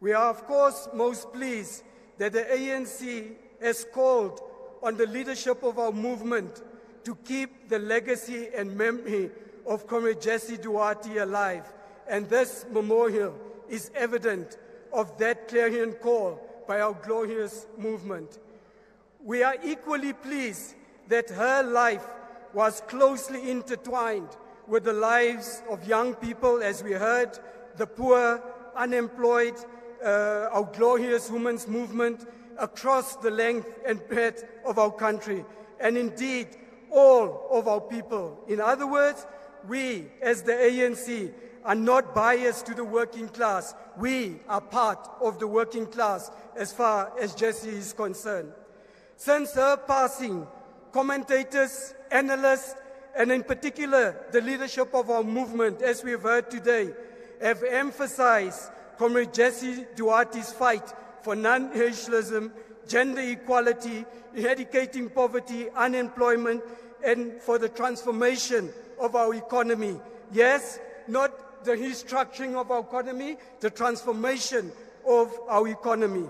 We are, of course, most pleased that the ANC has called on the leadership of our movement to keep the legacy and memory of Comrade Jessie Duarte alive, and this memorial is evident of that clarion call by our glorious movement. We are equally pleased that her life was closely intertwined with the lives of young people, as we heard, the poor, unemployed, our glorious women's movement across the length and breadth of our country, and indeed all of our people. In other words, we as the ANC are not biased to the working class. We are part of the working class as far as Jessie is concerned. Since her passing, commentators, analysts, and in particular the leadership of our movement, as we have heard today, have emphasized Comrade Jessie Duarte's fight for non-racialism, gender equality, eradicating poverty, unemployment, and for the transformation of our economy. Yes, not the restructuring of our economy, the transformation of our economy.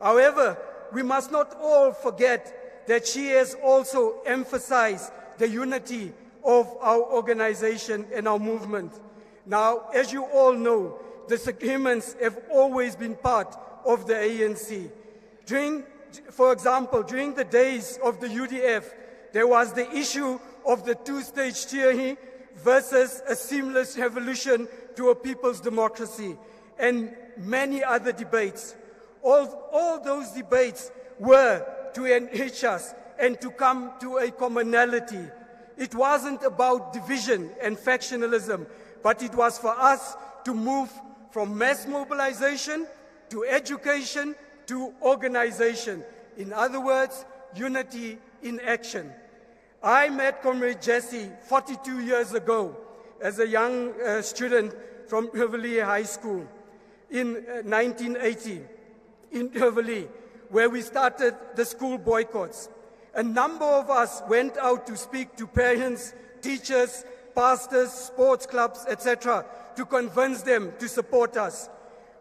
However, we must not all forget that she has also emphasized the unity of our organization and our movement. Now, as you all know, disagreements have always been part of the ANC. For example, during the days of the UDF, there was the issue of the two-stage theory versus a seamless revolution to a people's democracy, and many other debates. All those debates were to enrich us and to come to a commonality. It wasn't about division and factionalism, but it was for us to move from mass mobilization to education to organization. In other words, unity in action. I met Comrade Jessie 42 years ago as a young student from Rivoli High School in 1980 in Rivoli, where we started the school boycotts. A number of us went out to speak to parents, teachers, pastors, sports clubs, etc., to convince them to support us.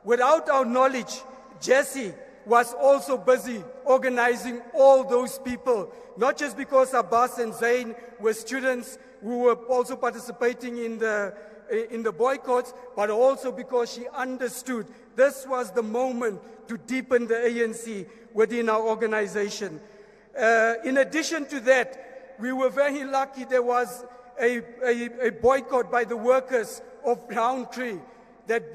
Without our knowledge, Jessie was also busy organizing all those people, not just because Abbas and Zain were students who were also participating in the boycotts, but also because she understood this was the moment to deepen the ANC within our organization. In addition to that, we were very lucky there was a boycott by the workers of Roundtree, that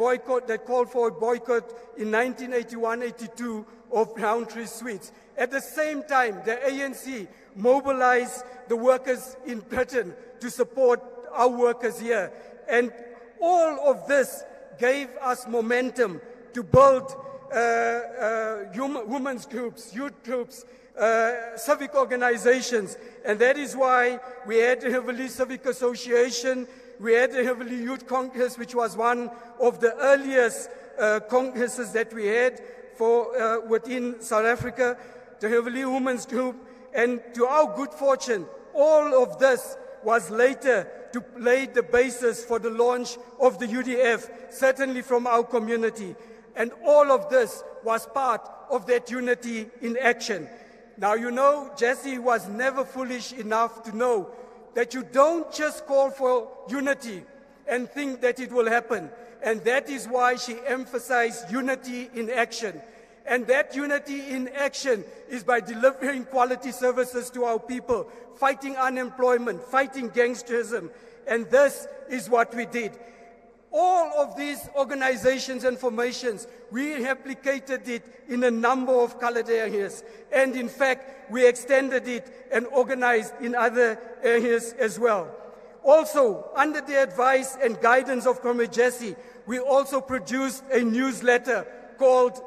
called for a boycott in 1981-82 of Roundtree Sweets. At the same time, the ANC mobilized the workers in Britain to support our workers here. And all of this gave us momentum to build women's groups, youth groups, civic organizations. And that is why we had the Rivoli Civic Association, we had the Rivoli Youth Congress, which was one of the earliest congresses that we had for within South Africa, the Rivoli Women's Group, and to our good fortune, all of this was later to lay the basis for the launch of the UDF, certainly from our community. And all of this was part of that unity in action. Now, you know, Jessie was never foolish enough to know that you don't just call for unity and think that it will happen. And that is why she emphasized unity in action. And that unity in action is by delivering quality services to our people, fighting unemployment, fighting gangsterism. And this is what we did. All of these organizations and formations, we replicated it in a number of colored areas. And in fact, we extended it and organized in other areas as well. Also, under the advice and guidance of Comrade Jessie, we also produced a newsletter called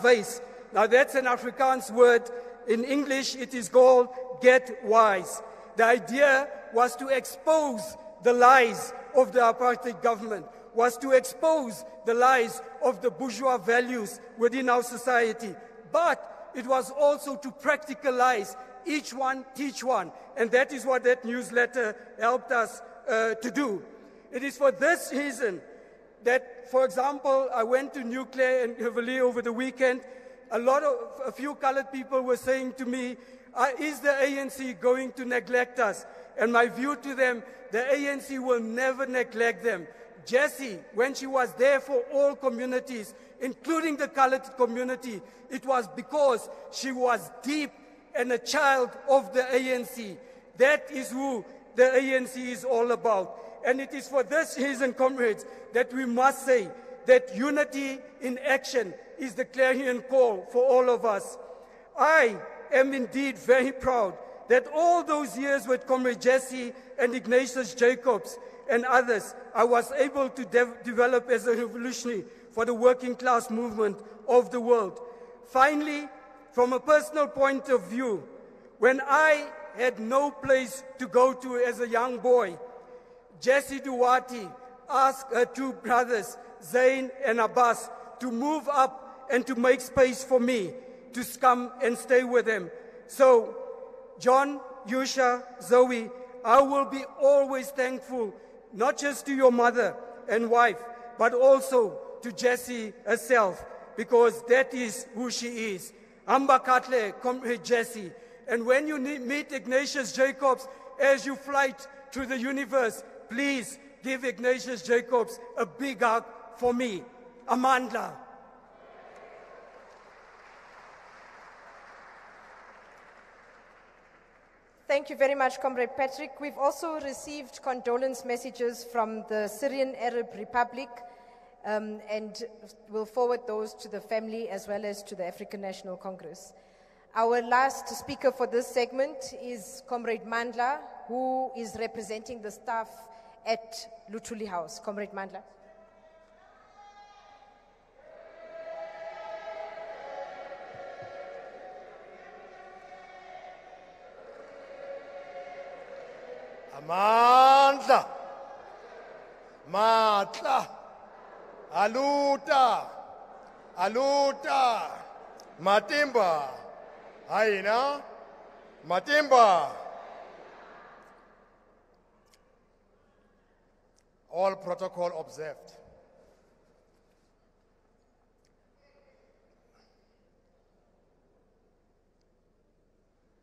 vase. Now that's an Afrikaans word. In English, it is called get wise. The idea was to expose the lies of the apartheid government, was to expose the lies of the bourgeois values within our society. But it was also to practicalize each one, teach one. And that is what that newsletter helped us to do. It is for this reason that, for example, I went to Nuclear and Heavily over the weekend. A few colored people were saying to me, is the ANC going to neglect us? And my view to them, the ANC will never neglect them. Jessie, when she was there for all communities, including the colored community, it was because she was deep and a child of the ANC. That is who the ANC is all about. And it is for this reason, comrades, that we must say that unity in action is the clarion call for all of us. I am indeed very proud that all those years with Comrade Jessie and Ignatius Jacobs and others, I was able to develop as a revolutionary for the working class movement of the world. Finally, from a personal point of view, when I had no place to go to as a young boy, Jessie Duarte asked her two brothers, Zain and Abbas, to move up and to make space for me to come and stay with them. So, John, Yusha, Zoe, I will be always thankful, not just to your mother and wife, but also to Jessie herself, because that is who she is. Amba Katle, Comrade Jessie. And when you meet Ignatius Jacobs as you flight through the universe, please give Ignatius Jacobs a big hug for me. Amandla. Thank you very much, Comrade Patrick. We've also received condolence messages from the Syrian Arab Republic, and we'll forward those to the family as well as to the African National Congress. Our last speaker for this segment is Comrade Mandla, who is representing the staff at Luthuli House. Comrade Mandla. Amandla, matla, aluta, aluta, matimba, aina, matimba. All protocol observed.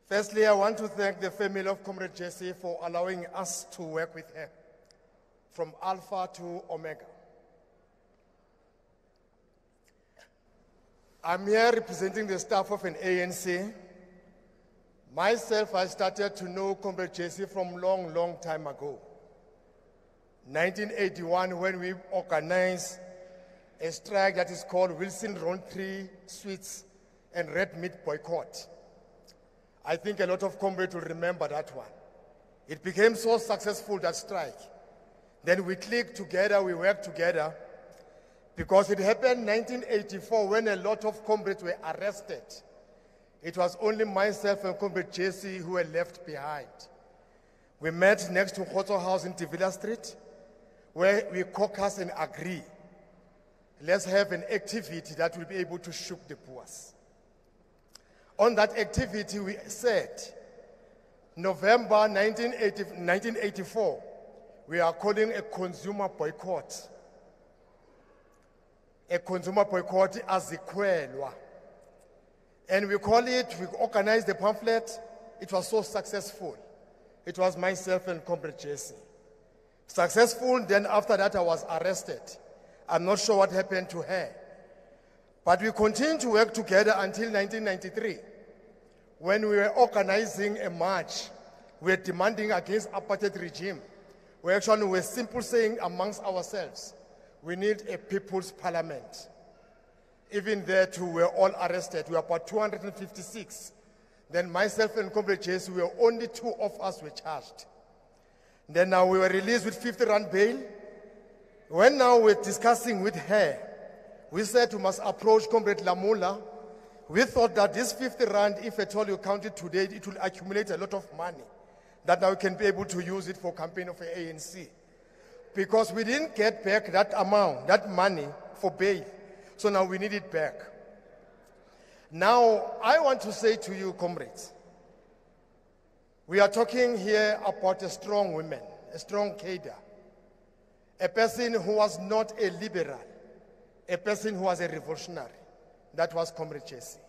Firstly, I want to thank the family of Comrade Jessie for allowing us to work with her from Alpha to Omega. I'm here representing the staff of an ANC. Myself, I started to know Comrade Jessie from long time ago. 1981, when we organized a strike that is called Wilson Roundtree Sweets and Red Meat Boycott. I think a lot of comrades will remember that one. It became so successful, that strike. Then we clicked together, we worked together, because it happened in 1984 when a lot of comrades were arrested. It was only myself and Comrade Jessie who were left behind. We met next to Khotso House in Tivila Street, where we caucus and agree. Let's have an activity that will be able to shook the boers. On that activity, we said, November 1984, we are calling a consumer boycott. A consumer boycott as the Kwelwa. And we call it, we organized the pamphlet. It was so successful. It was myself and Comrade Jessie. Successful, then after that I was arrested. I'm not sure what happened to her. But we continued to work together until 1993, when we were organizing a march. We were demanding against apartheid regime. We actually were simply saying amongst ourselves, we need a people's parliament. Even there too, we were all arrested. We were about 256. Then myself and Comrade Jessie, we were only two of us were charged. Then now we were released with 50 rand bail. When now we're discussing with her, we said we must approach Comrade Lamula. We thought that this 50 rand, if at all you count it today, it will accumulate a lot of money, that now we can be able to use it for campaign of the ANC. Because we didn't get back that amount, that money for bail. So now we need it back. Now, I want to say to you, comrades, we are talking here about a strong woman, a strong cadre, a person who was not a liberal, a person who was a revolutionary. That was Comrade Jessie.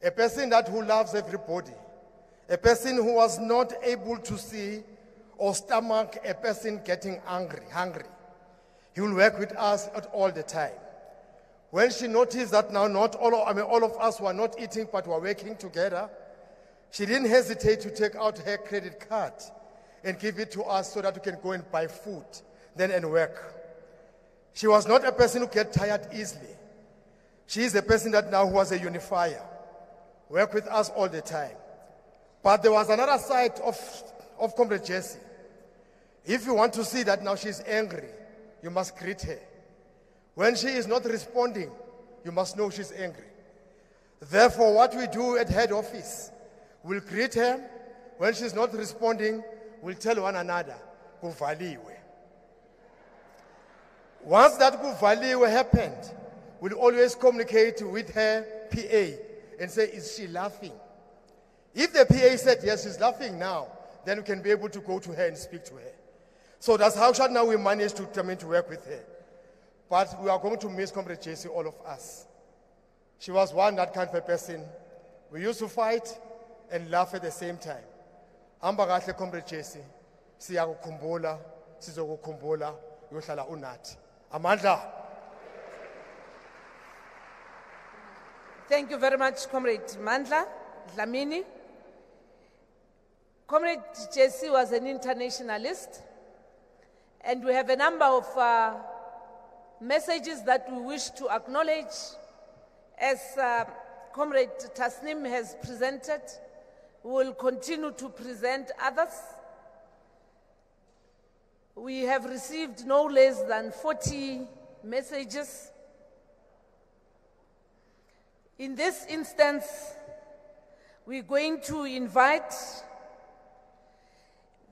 A person who loves everybody, a person who was not able to see or stomach a person getting hungry. He will work with us at all the time. When she noticed that now all of us were not eating but were working together, she didn't hesitate to take out her credit card and give it to us so that we can go and buy food then and work. She was not a person who gets tired easily. She is a person that now was a unifier, work with us all the time. But there was another side of Comrade Jessie. If you want to see that now she's angry, you must greet her. When she is not responding, you must know she's angry. Therefore, what we do at head office, we'll greet her. When she's not responding, we'll tell one another, kuvaliwe. Once that kuvaliwe happened, we'll always communicate with her PA and say, is she laughing? If the PA said, yes, she's laughing now, then we can be able to go to her and speak to her. So that's how now we managed to work with her. But we are going to miss Comrade Jessie, all of us. She was one that kind of a person. We used to fight and laugh at the same time. Hamba kahle Comrade Jessie, siyakukhumbula, sizokukhumbula, uyohlala unathi. Amandla. Thank you very much, Comrade Mandla Dlamini. Comrade Jessie was an internationalist, and we have a number of messages that we wish to acknowledge. As Comrade Tasnim has presented, we will continue to present others. We have received no less than 40 messages. In this instance, we're going to invite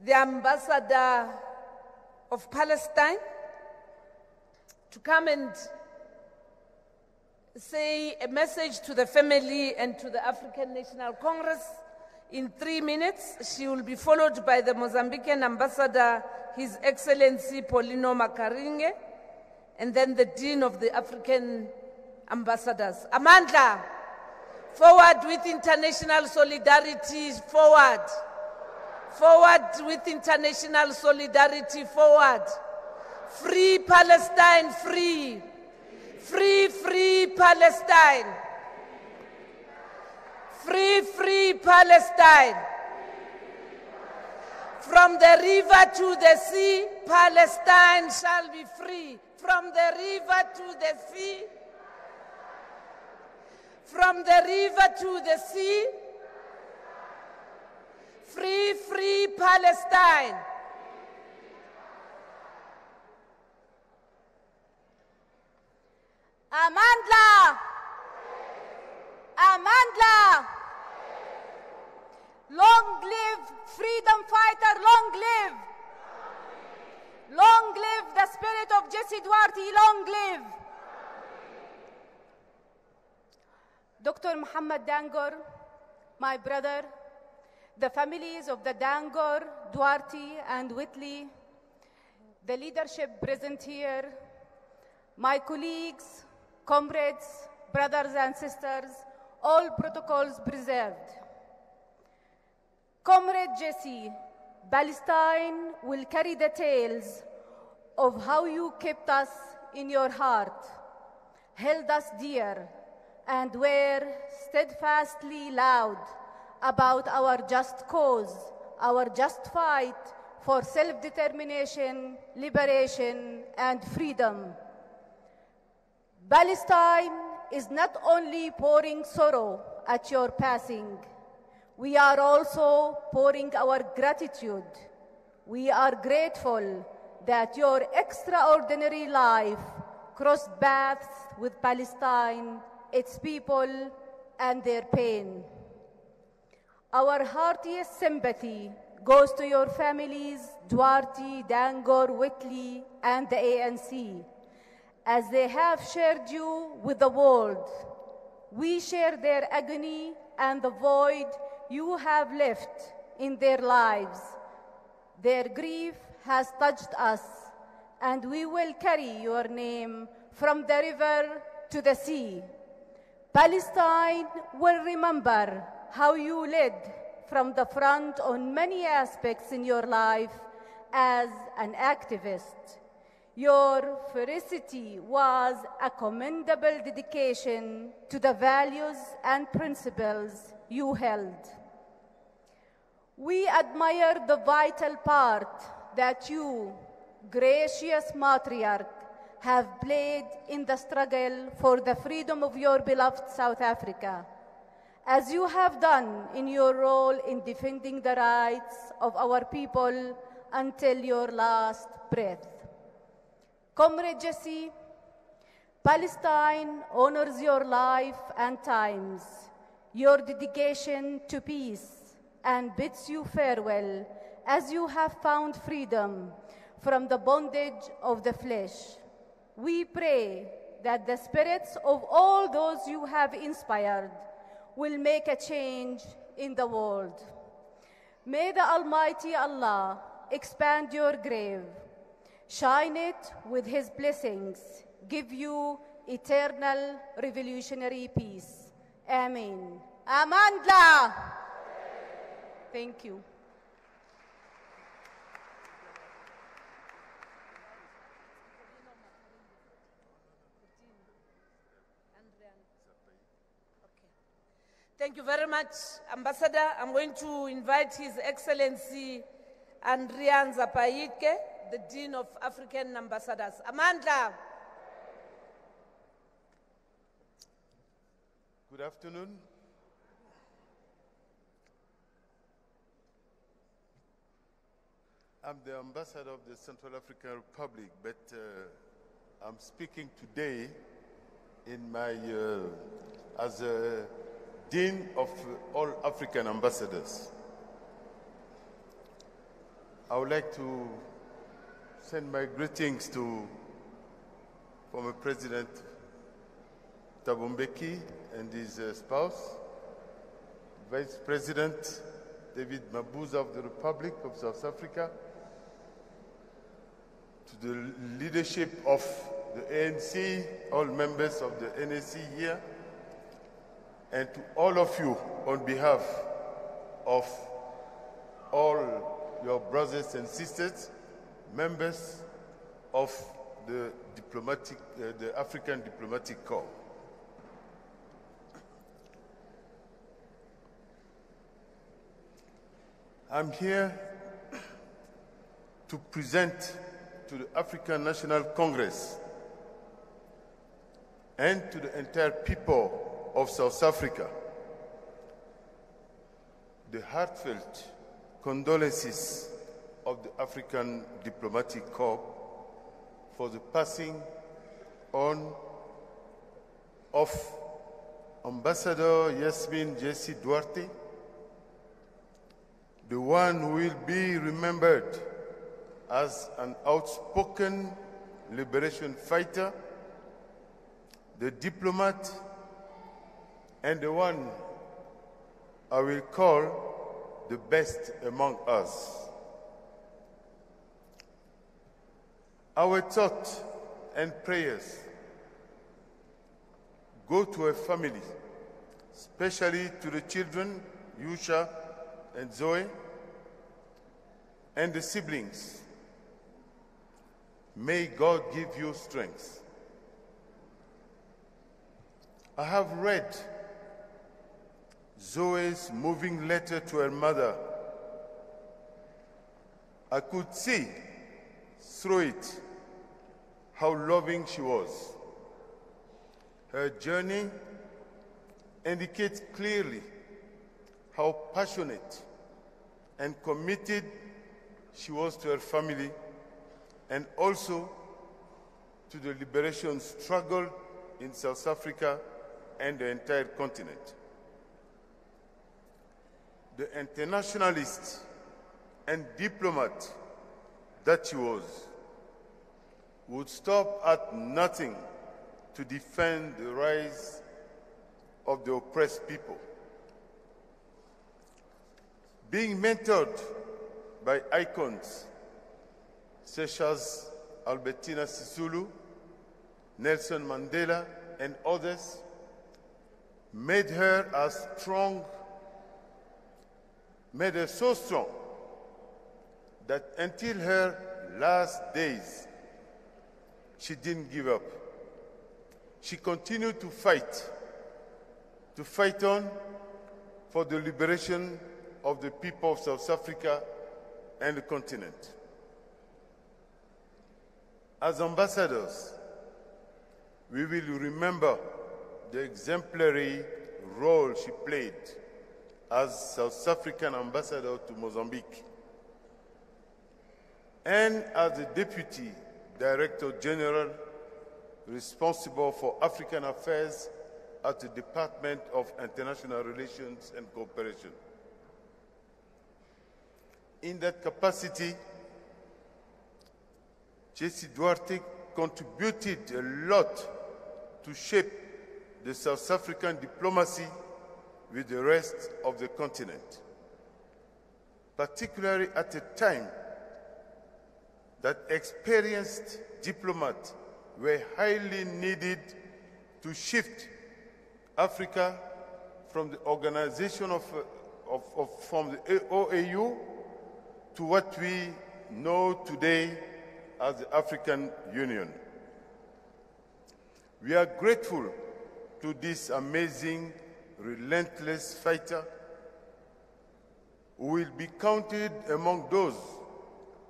the ambassador of Palestine to come and say a message to the family and to the African National Congress in 3 minutes. She will be followed by the Mozambican ambassador, His Excellency Paulino Makaringe, and then the Dean of the African Ambassadors. Amandla, forward with international solidarity, forward. Forward with international solidarity, forward. Free Palestine, free. Free, free Palestine. Free, free Palestine. From the river to the sea, Palestine shall be free. From the river to the sea, from the river to the sea, free, free Palestine. Amandla! Amandla! Long live freedom fighter, long live! Long live the spirit of Jessie Duarte, long live! Dr. Muhammad Dangor, my brother, the families of the Dangor, Duarte, and Whitley, the leadership present here, my colleagues, comrades, brothers and sisters, all protocols preserved. Comrade Jessie, Palestine will carry the tales of how you kept us in your heart, held us dear, and were steadfastly loud about our just cause, our just fight for self-determination, liberation, and freedom. Palestine is not only pouring sorrow at your passing, we are also pouring our gratitude. We are grateful that your extraordinary life crossed paths with Palestine, its people, and their pain. Our heartiest sympathy goes to your families, Duarte, Dangor, Whitley, and the ANC, as they have shared you with the world. We share their agony and the void you have left in their lives. Their grief has touched us, and we will carry your name from the river to the sea. Palestine will remember how you led from the front on many aspects in your life as an activist. Your ferocity was a commendable dedication to the values and principles you held. We admire the vital part that you, gracious matriarch, have played in the struggle for the freedom of your beloved South Africa, as you have done in your role in defending the rights of our people until your last breath. Comrade Jessie, Palestine honors your life and times, your dedication to peace, and bids you farewell as you have found freedom from the bondage of the flesh. We pray that the spirits of all those you have inspired will make a change in the world. May the Almighty Allah expand your grave, shine it with His blessings, give you eternal revolutionary peace. Amen. Amandla. Thank you. Thank you very much, Ambassador. I'm going to invite His Excellency Andrian Zapaike, the Dean of African Ambassadors. Amandla. Good afternoon. I'm the ambassador of the Central African Republic, but I'm speaking today in my as a Dean of all African ambassadors. I would like to send my greetings to former President Thabo Mbeki and his spouse, Vice President David Mabuza of the Republic of South Africa, to the leadership of the ANC, all members of the NAC here, and to all of you on behalf of all your brothers and sisters, members of the African Diplomatic Corps. I'm here to present to the African National Congress and to the entire people of South Africa the heartfelt condolences of the African Diplomatic Corps for the passing on of Ambassador Cde Jessie Duarte, the one who will be remembered as an outspoken liberation fighter, the diplomat, and the one I will call the best among us. Our thought and prayers go to her family, especially to the children, Yusha and Zoe, and the siblings. May God give you strength. I have read Zoe's moving letter to her mother. I could see through it how loving she was. Her journey indicates clearly how passionate and committed she was to her family, and also to the liberation struggle in South Africa and the entire continent. The internationalist and diplomat that he was would stop at nothing to defend the rights of the oppressed people. Being mentored by icons such as Albertina Sisulu, Nelson Mandela, and others, made her so strong that until her last days, she didn't give up. She continued to fight on for the liberation of the people of South Africa and the continent. As ambassadors, we will remember the exemplary role she played as South African ambassador to Mozambique and as the Deputy Director General responsible for African affairs at the Department of International Relations and Cooperation. In that capacity, Jessie Duarte contributed a lot to shape the South African diplomacy with the rest of the continent, particularly at a time that experienced diplomats were highly needed to shift Africa from the organization from the OAU to what we know today as the African Union. We are grateful to this amazing, relentless fighter who will be counted among those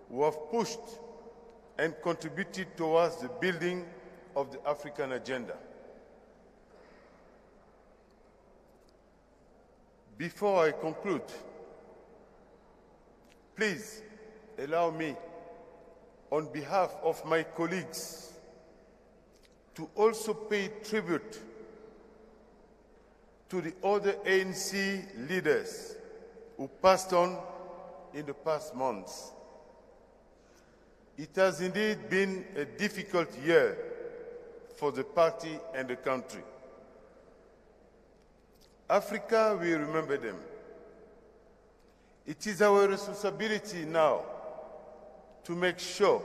who have pushed and contributed towards the building of the African agenda. Before I conclude, please allow me, on behalf of my colleagues, to also pay tribute to the other ANC leaders who passed on in the past months. It has indeed been a difficult year for the party and the country. Africa will remember them. It is our responsibility now to make sure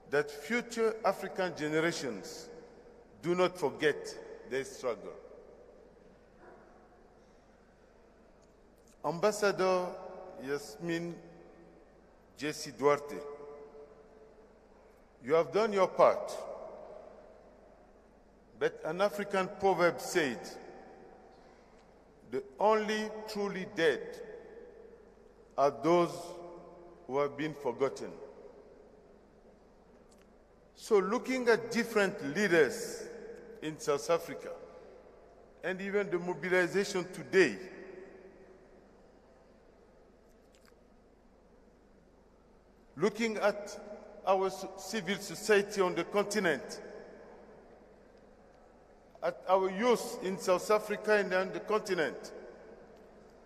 that future African generations do not forget their struggle. Ambassador Jessie Duarte, you have done your part, but an African proverb said, "The only truly dead are those who have been forgotten." So looking at different leaders in South Africa and even the mobilization today, looking at our civil society on the continent, at our youth in South Africa and on the continent,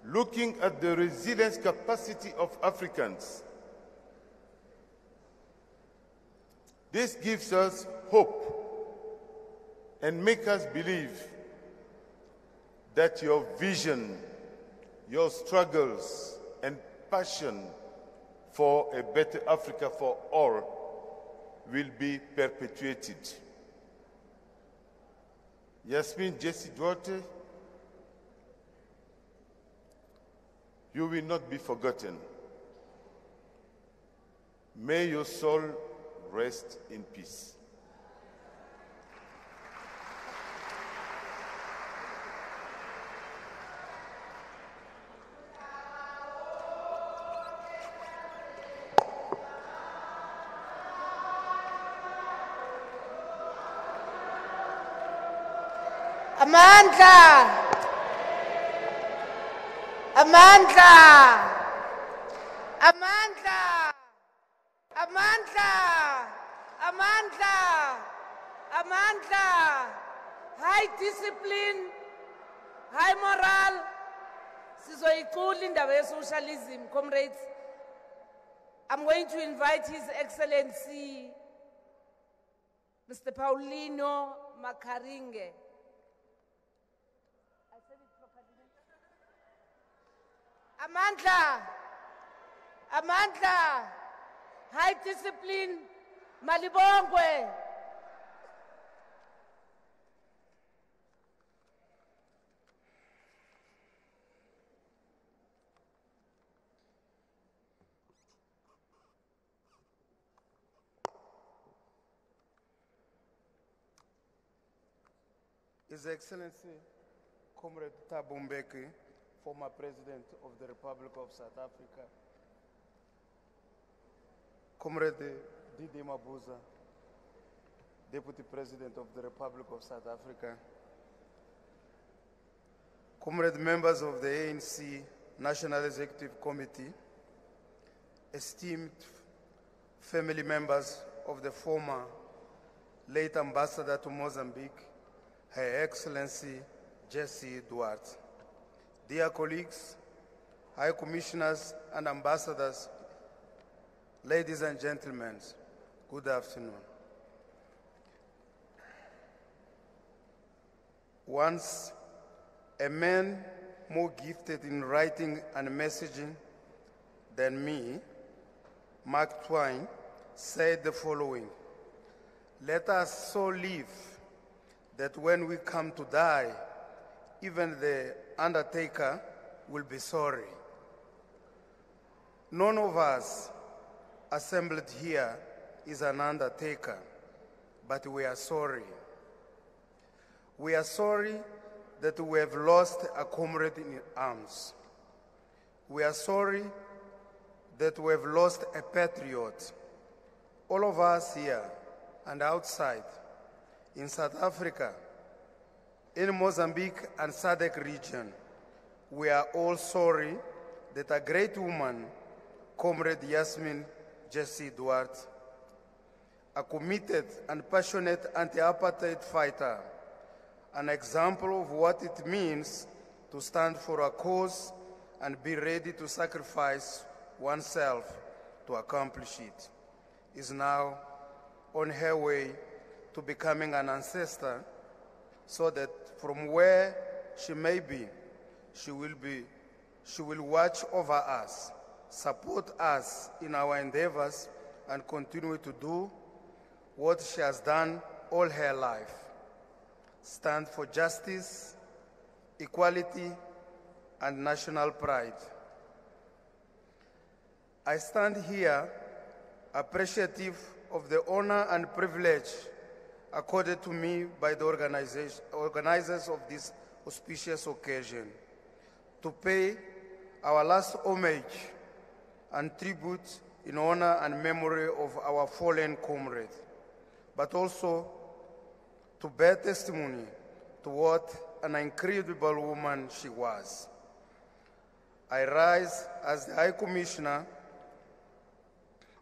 looking at the resilience capacity of Africans, this gives us hope and makes us believe that your vision, your struggles, and passion for a better Africa for all will be perpetuated. Jessie Duarte, you will not be forgotten. May your soul rest in peace. Amandla! Amandla! Amandla! Amandla! Amandla, Amandla, high discipline, high moral. Sizoyiqula indaba ye-socialism, comrades. I'm going to invite His Excellency, Mr. Paulino Makaringe. I said it properly. Amandla, Amandla, high discipline, Malibongwe. His Excellency, Comrade Thabo Mbeki, former President of the Republic of South Africa, Comrade Cde Mabuza, Deputy President of the Republic of South Africa, Comrade members of the ANC National Executive Committee, esteemed family members of the former late Ambassador to Mozambique, Her Excellency Jessie Duarte. Dear colleagues, High Commissioners and Ambassadors, ladies and gentlemen, good afternoon. Once, a man more gifted in writing and messaging than me, Mark Twain, said the following: "Let us so live that when we come to die, even the undertaker will be sorry." None of us assembled here is an undertaker, but we are sorry. We are sorry that we have lost a comrade in arms. We are sorry that we have lost a patriot. All of us here and outside, in South Africa, in Mozambique and SADC region, we are all sorry that a great woman, Comrade Jessie Duarte, a committed and passionate anti-apartheid fighter, an example of what it means to stand for a cause and be ready to sacrifice oneself to accomplish it, is now on her way to becoming an ancestor, so that from where she may be, she will watch over us, support us in our endeavors, and continue to do what she has done all her life: stand for justice, equality, and national pride. I stand here appreciative of the honor and privilege accorded to me by the organizers of this auspicious occasion, to pay our last homage and tribute in honor and memory of our fallen comrade, but also to bear testimony to what an incredible woman she was. I rise as the High Commissioner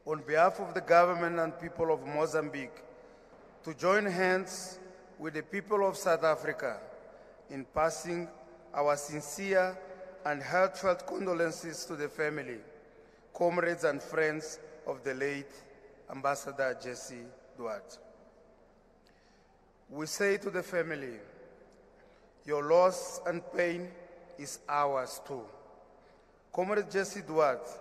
on behalf of the government and people of Mozambique to join hands with the people of South Africa in passing our sincere and heartfelt condolences to the family, comrades and friends of the late Ambassador Jessie Duarte. We say to the family, your loss and pain is ours too. Comrade Jessie Duarte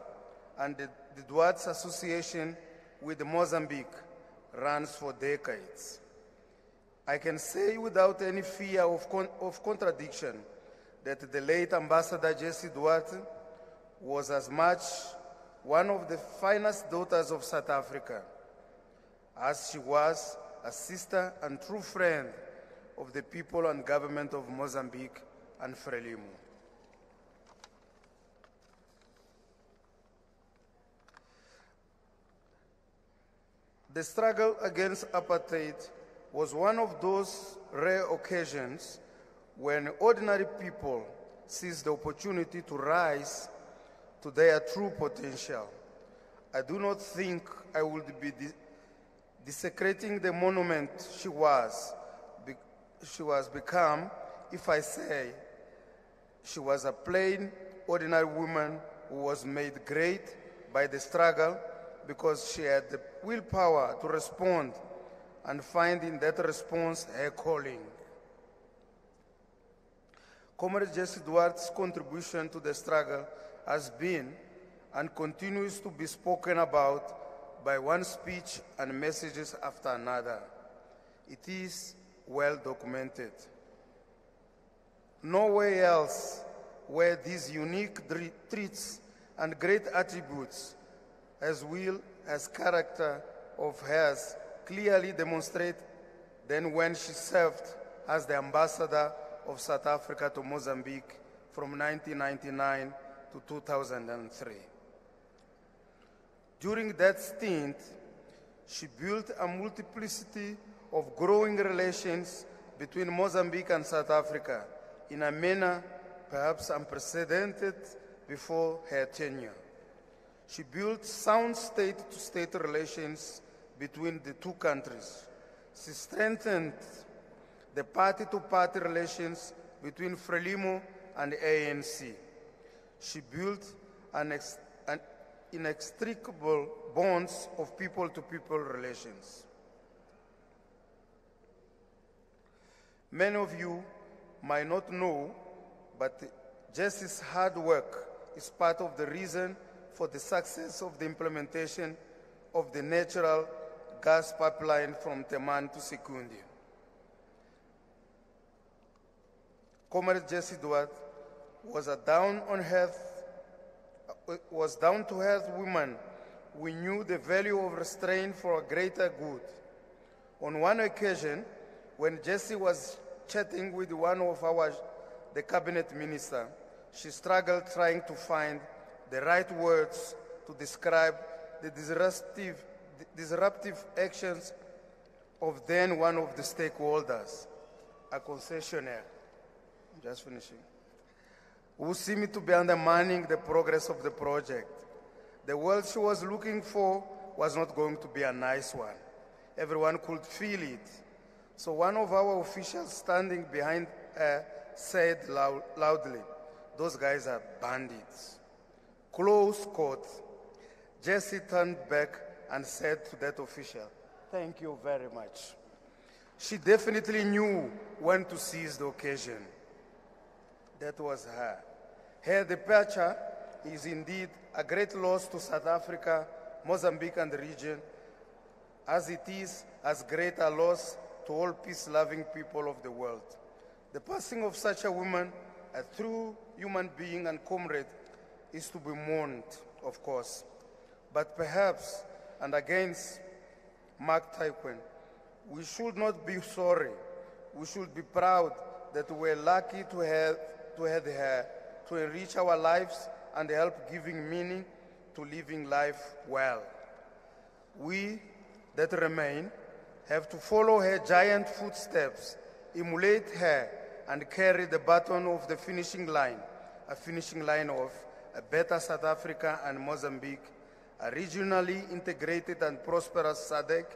and the Duarte Association with Mozambique runs for decades. I can say without any fear of contradiction that the late Ambassador Jessie Duarte was as much one of the finest daughters of South Africa as she was a sister and true friend of the people and government of Mozambique and Frelimo. The struggle against apartheid was one of those rare occasions when ordinary people seized the opportunity to rise to their true potential. I do not think I would be desecrating the monument she was become, if I say, she was a plain, ordinary woman who was made great by the struggle because she had the willpower to respond and find in that response her calling. Cde Jessie Duarte's contribution to the struggle has been and continues to be spoken about by one speech and messages after another. It is well documented. Nowhere else were these unique traits and great attributes as well as character of hers clearly demonstrated than when she served as the ambassador of South Africa to Mozambique from 1999 to 2003. During that stint, she built a multiplicity of growing relations between Mozambique and South Africa in a manner perhaps unprecedented before her tenure. She built sound state-to-state relations between the two countries. She strengthened the party-to-party relations between Frelimo and the ANC. She built an inextricable bonds of people-to-people relations. Many of you might not know, but Jessie's hard work is part of the reason for the success of the implementation of the natural gas pipeline from Teman to Secundia. Cde Jessie Duarte was a down-to-earth woman. We knew the value of restraint for a greater good. On one occasion, when Jessie was chatting with one of the cabinet minister, she struggled trying to find the right words to describe the disruptive actions of then one of the stakeholders, a concessionaire, I'm just finishing, who seemed to be undermining the progress of the project. The word she was looking for was not going to be a nice one. Everyone could feel it. So one of our officials standing behind her said loudly, "Those guys are bandits." Close quote. Jessie turned back and said to that official, "Thank you very much." She definitely knew when to seize the occasion. That was her. Her departure is indeed a great loss to South Africa, Mozambique, and the region, as it is as great a loss to all peace-loving people of the world. The passing of such a woman, a true human being and comrade, is to be mourned, of course. But perhaps, and against Mark Taekwin, we should not be sorry. We should be proud that we were lucky to have her to enrich our lives and help giving meaning to living life well. We that remain have to follow her giant footsteps, emulate her, and carry the baton of the finishing line, a finishing line of a better South Africa and Mozambique, a regionally integrated and prosperous SADC,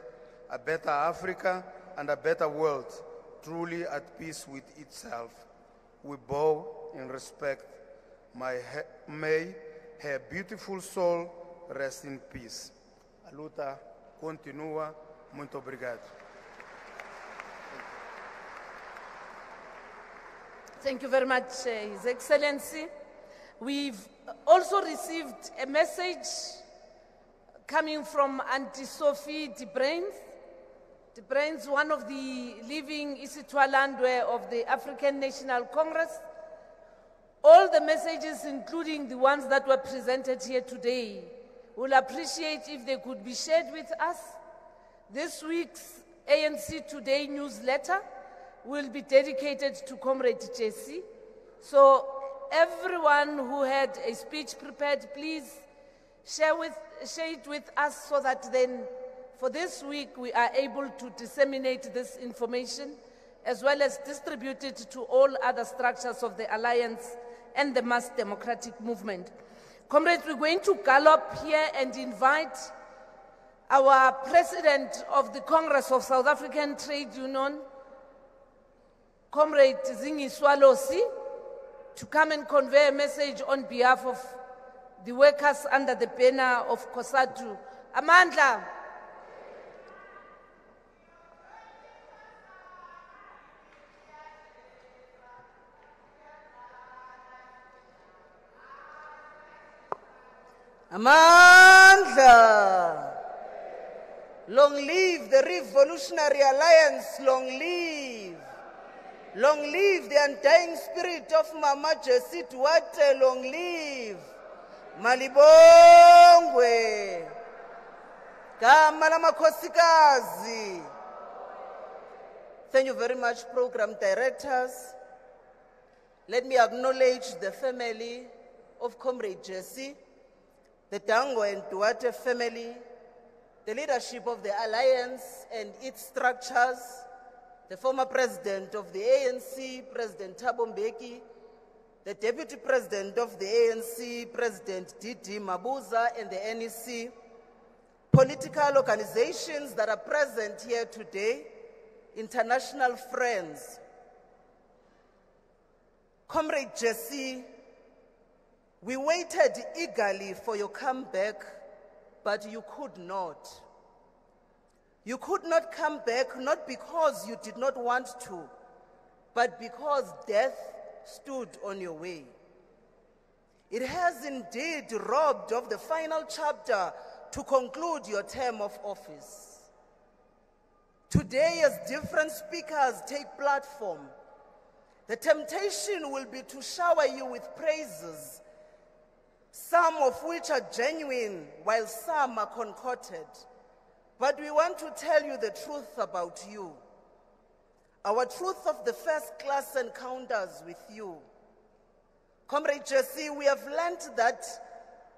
a better Africa, and a better world, truly at peace with itself. We bow in respect. May her beautiful soul rest in peace. A luta continua. Muito obrigado. Thank you very much, His Excellency. We've also received a message coming from Auntie Sophie de Bruins. De Bruins, one of the living Isitwalandwe of the African National Congress. All the messages, including the ones that were presented here today, we'll appreciate if they could be shared with us. This week's ANC Today newsletter will be dedicated to Cde Jessie. So everyone who had a speech prepared, please share it with us so that then for this week we are able to disseminate this information as well as distribute it to all other structures of the Alliance and the mass democratic movement. Comrades, we're going to gallop here and invite our President of the Congress of South African Trade Union, Comrade Zingiswalosi, to come and convey a message on behalf of the workers under the banner of COSATU. Amandla. Amandla. Long live the Revolutionary Alliance, long live. Long live the undying spirit of Mama Jessie Duarte, long live. Malibongwe. Gama lamakhosikazi. Thank you very much, program directors. Let me acknowledge the family of Comrade Jessie, the Dango and Duarte family, the leadership of the Alliance and its structures, the former president of the ANC, President Thabo Mbeki, the deputy president of the ANC, President Cde Mabuza, and the NEC, political organizations that are present here today, international friends. Comrade Jessie, we waited eagerly for your comeback, but you could not. You could not come back, not because you did not want to, but because death stood on your way. It has indeed robbed of the final chapter to conclude your term of office. Today, as different speakers take platform, the temptation will be to shower you with praises, some of which are genuine, while some are concocted. But we want to tell you the truth about you. Our truth of the first-class encounters with you. Comrade Jessie, we have learned that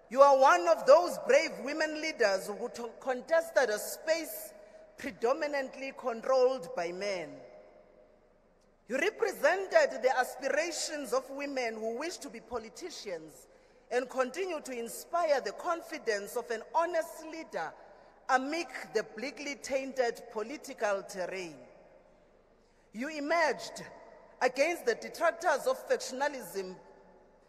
you are one of those brave women leaders who contested a space predominantly controlled by men. You represented the aspirations of women who wish to be politicians and continue to inspire the confidence of an honest leader amid the bleakly tainted political terrain. You emerged against the detractors of factionalism,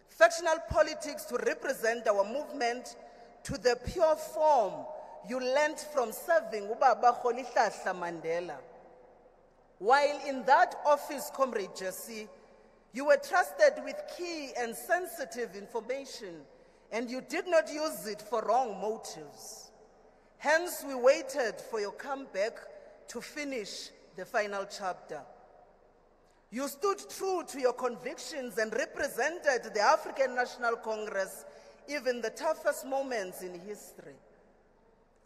factional politics to represent our movement to the pure form you learned from serving Ubaba Rolihlahla Mandela. While in that office, Comrade Jessie, you were trusted with key and sensitive information, and you did not use it for wrong motives. Hence, we waited for your comeback to finish the final chapter. You stood true to your convictions and represented the African National Congress even the toughest moments in history.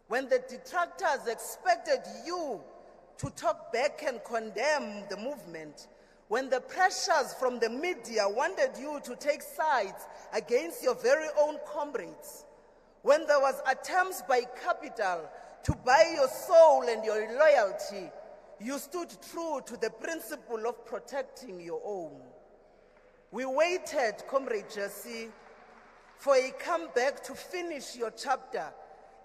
When the detractors expected you to talk back and condemn the movement, when the pressures from the media wanted you to take sides against your very own comrades, when there was attempts by capital to buy your soul and your loyalty, you stood true to the principle of protecting your own. We waited, Comrade Jessie, for a comeback to finish your chapter,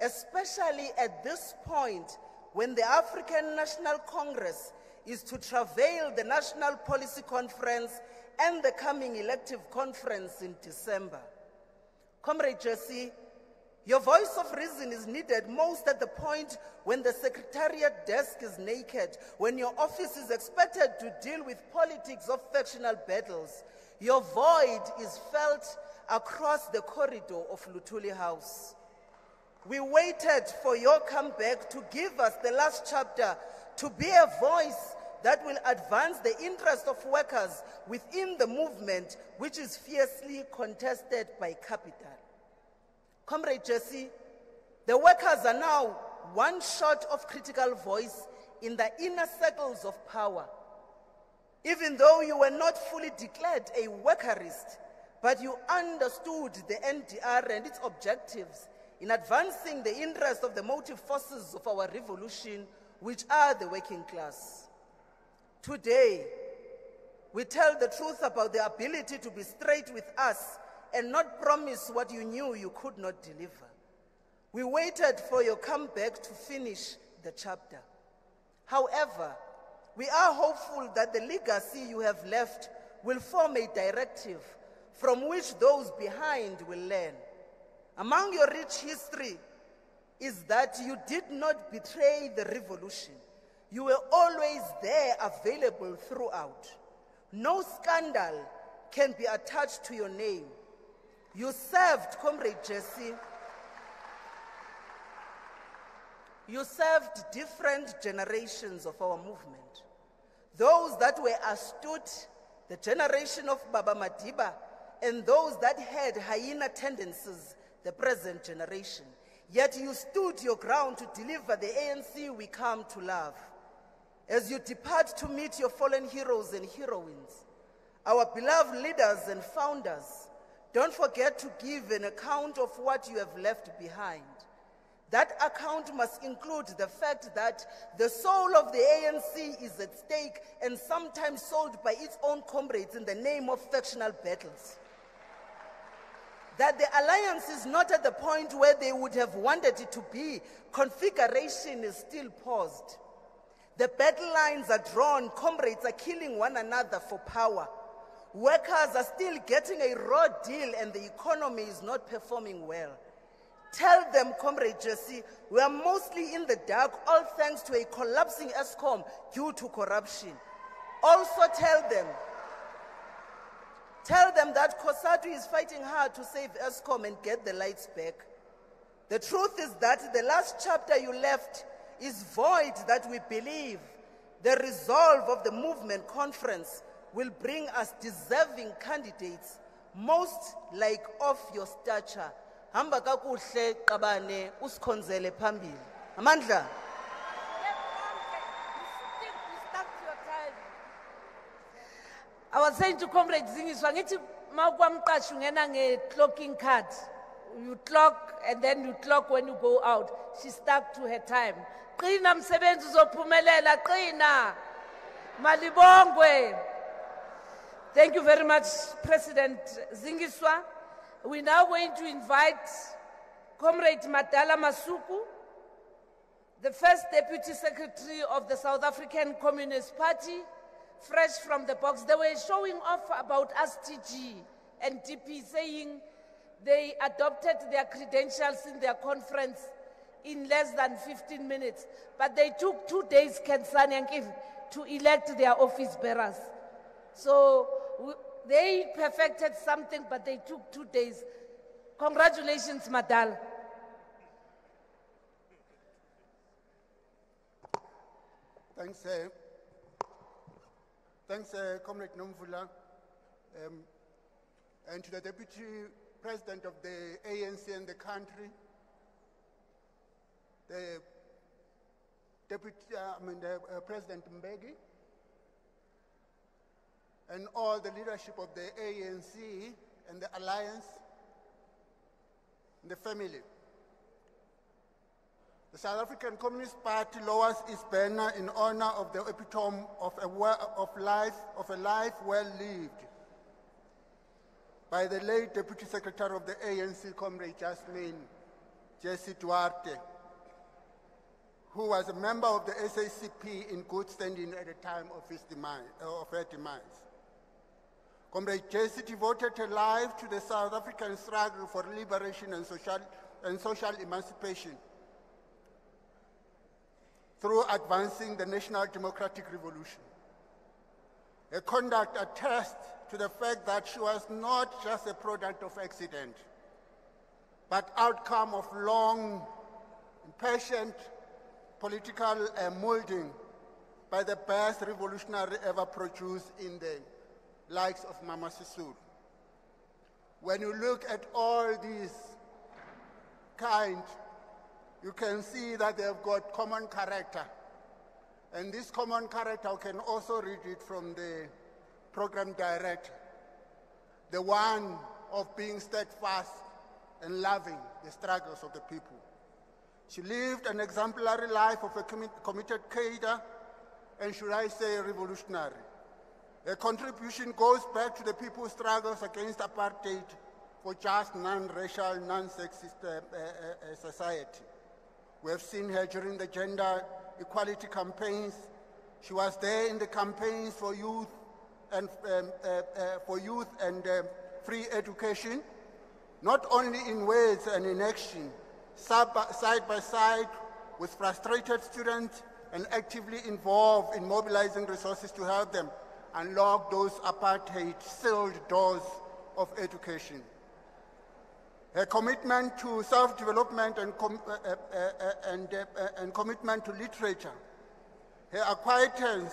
especially at this point when the African National Congress is to travail the National Policy Conference and the coming elective conference in December. Comrade Jessie, your voice of reason is needed most at the point when the secretariat desk is naked, when your office is expected to deal with politics of factional battles. Your void is felt across the corridor of Luthuli House. We waited for your comeback to give us the last chapter, to be a voice that will advance the interest of workers within the movement, which is fiercely contested by capital. Comrade Jessie, the workers are now one short of critical voice in the inner circles of power. Even though you were not fully declared a workerist, but you understood the NDR and its objectives in advancing the interest of the motive forces of our revolution, which are the working class. Today, we tell the truth about the ability to be straight with us and not promise what you knew you could not deliver. We waited for your comeback to finish the chapter. However, we are hopeful that the legacy you have left will form a directive from which those behind will learn. Among your rich history is that you did not betray the revolution. You were always there, available throughout. No scandal can be attached to your name. You served, Comrade Jessie. You served different generations of our movement. Those that were astute, the generation of Baba Madiba, and those that had hyena tendencies, the present generation. Yet you stood your ground to deliver the ANC we come to love. As you depart to meet your fallen heroes and heroines, our beloved leaders and founders, don't forget to give an account of what you have left behind. That account must include the fact that the soul of the ANC is at stake and sometimes sold by its own comrades in the name of factional battles. That the alliance is not at the point where they would have wanted it to be. Configuration is still paused. The battle lines are drawn, comrades are killing one another for power. Workers are still getting a raw deal and the economy is not performing well. Tell them, Comrade Jessie, we are mostly in the dark, all thanks to a collapsing ESCOM due to corruption. Also tell them that COSATU is fighting hard to save ESCOM and get the lights back. The truth is that the last chapter you left is void that we believe the resolve of the movement conference will bring us deserving candidates, most like of your stature. Hamba kakuhle qabane usikhonzele phambili. Amandla. I was saying to Comrade Zingiswa, ngithi mawukwamqasha ungena nge-clocking card. You clock and then you clock when you go out. She stuck to her time. Qina msebenzi uzophumelela, qina. Malibongwe. Thank you very much, President Zingiswa. We're now going to invite Comrade Madala Masuku, the first Deputy Secretary of the South African Communist Party, fresh from the box. They were showing off about STG and DP, saying they adopted their credentials in their conference in less than 15 minutes. But they took 2 days, to elect their office bearers. So they perfected something, but they took 2 days. Congratulations, Madal. Thanks, Comrade Nomvula, and to the Deputy President of the ANC in the country, the President Mbeki, and all the leadership of the ANC and the Alliance, and the family. The South African Communist Party lowers its banner in honor of the epitome of a life well lived by the late Deputy Secretary of the ANC, Comrade Jessie Duarte, who was a member of the SACP in good standing at the time of her demise. Comrade Jessie devoted her life to the South African struggle for liberation and social emancipation through advancing the national democratic revolution. Her conduct attests to the fact that she was not just a product of accident, but outcome of long, patient political molding by the best revolutionary ever produced in the likes of Mama Sisulu. When you look at all these you can see that they have got common character. And this common character, you can also read it from the program director. The one of being steadfast and loving the struggles of the people. She lived an exemplary life of a committed cadre, and should I say revolutionary. Her contribution goes back to the people's struggles against apartheid for just, non-racial, non-sexist society. We have seen her during the gender equality campaigns. She was there in the campaigns for youth and free education, not only in words and in action, side by side with frustrated students and actively involved in mobilizing resources to help them unlock those apartheid-sealed doors of education. Her commitment to self-development and commitment to literature, her acquaintance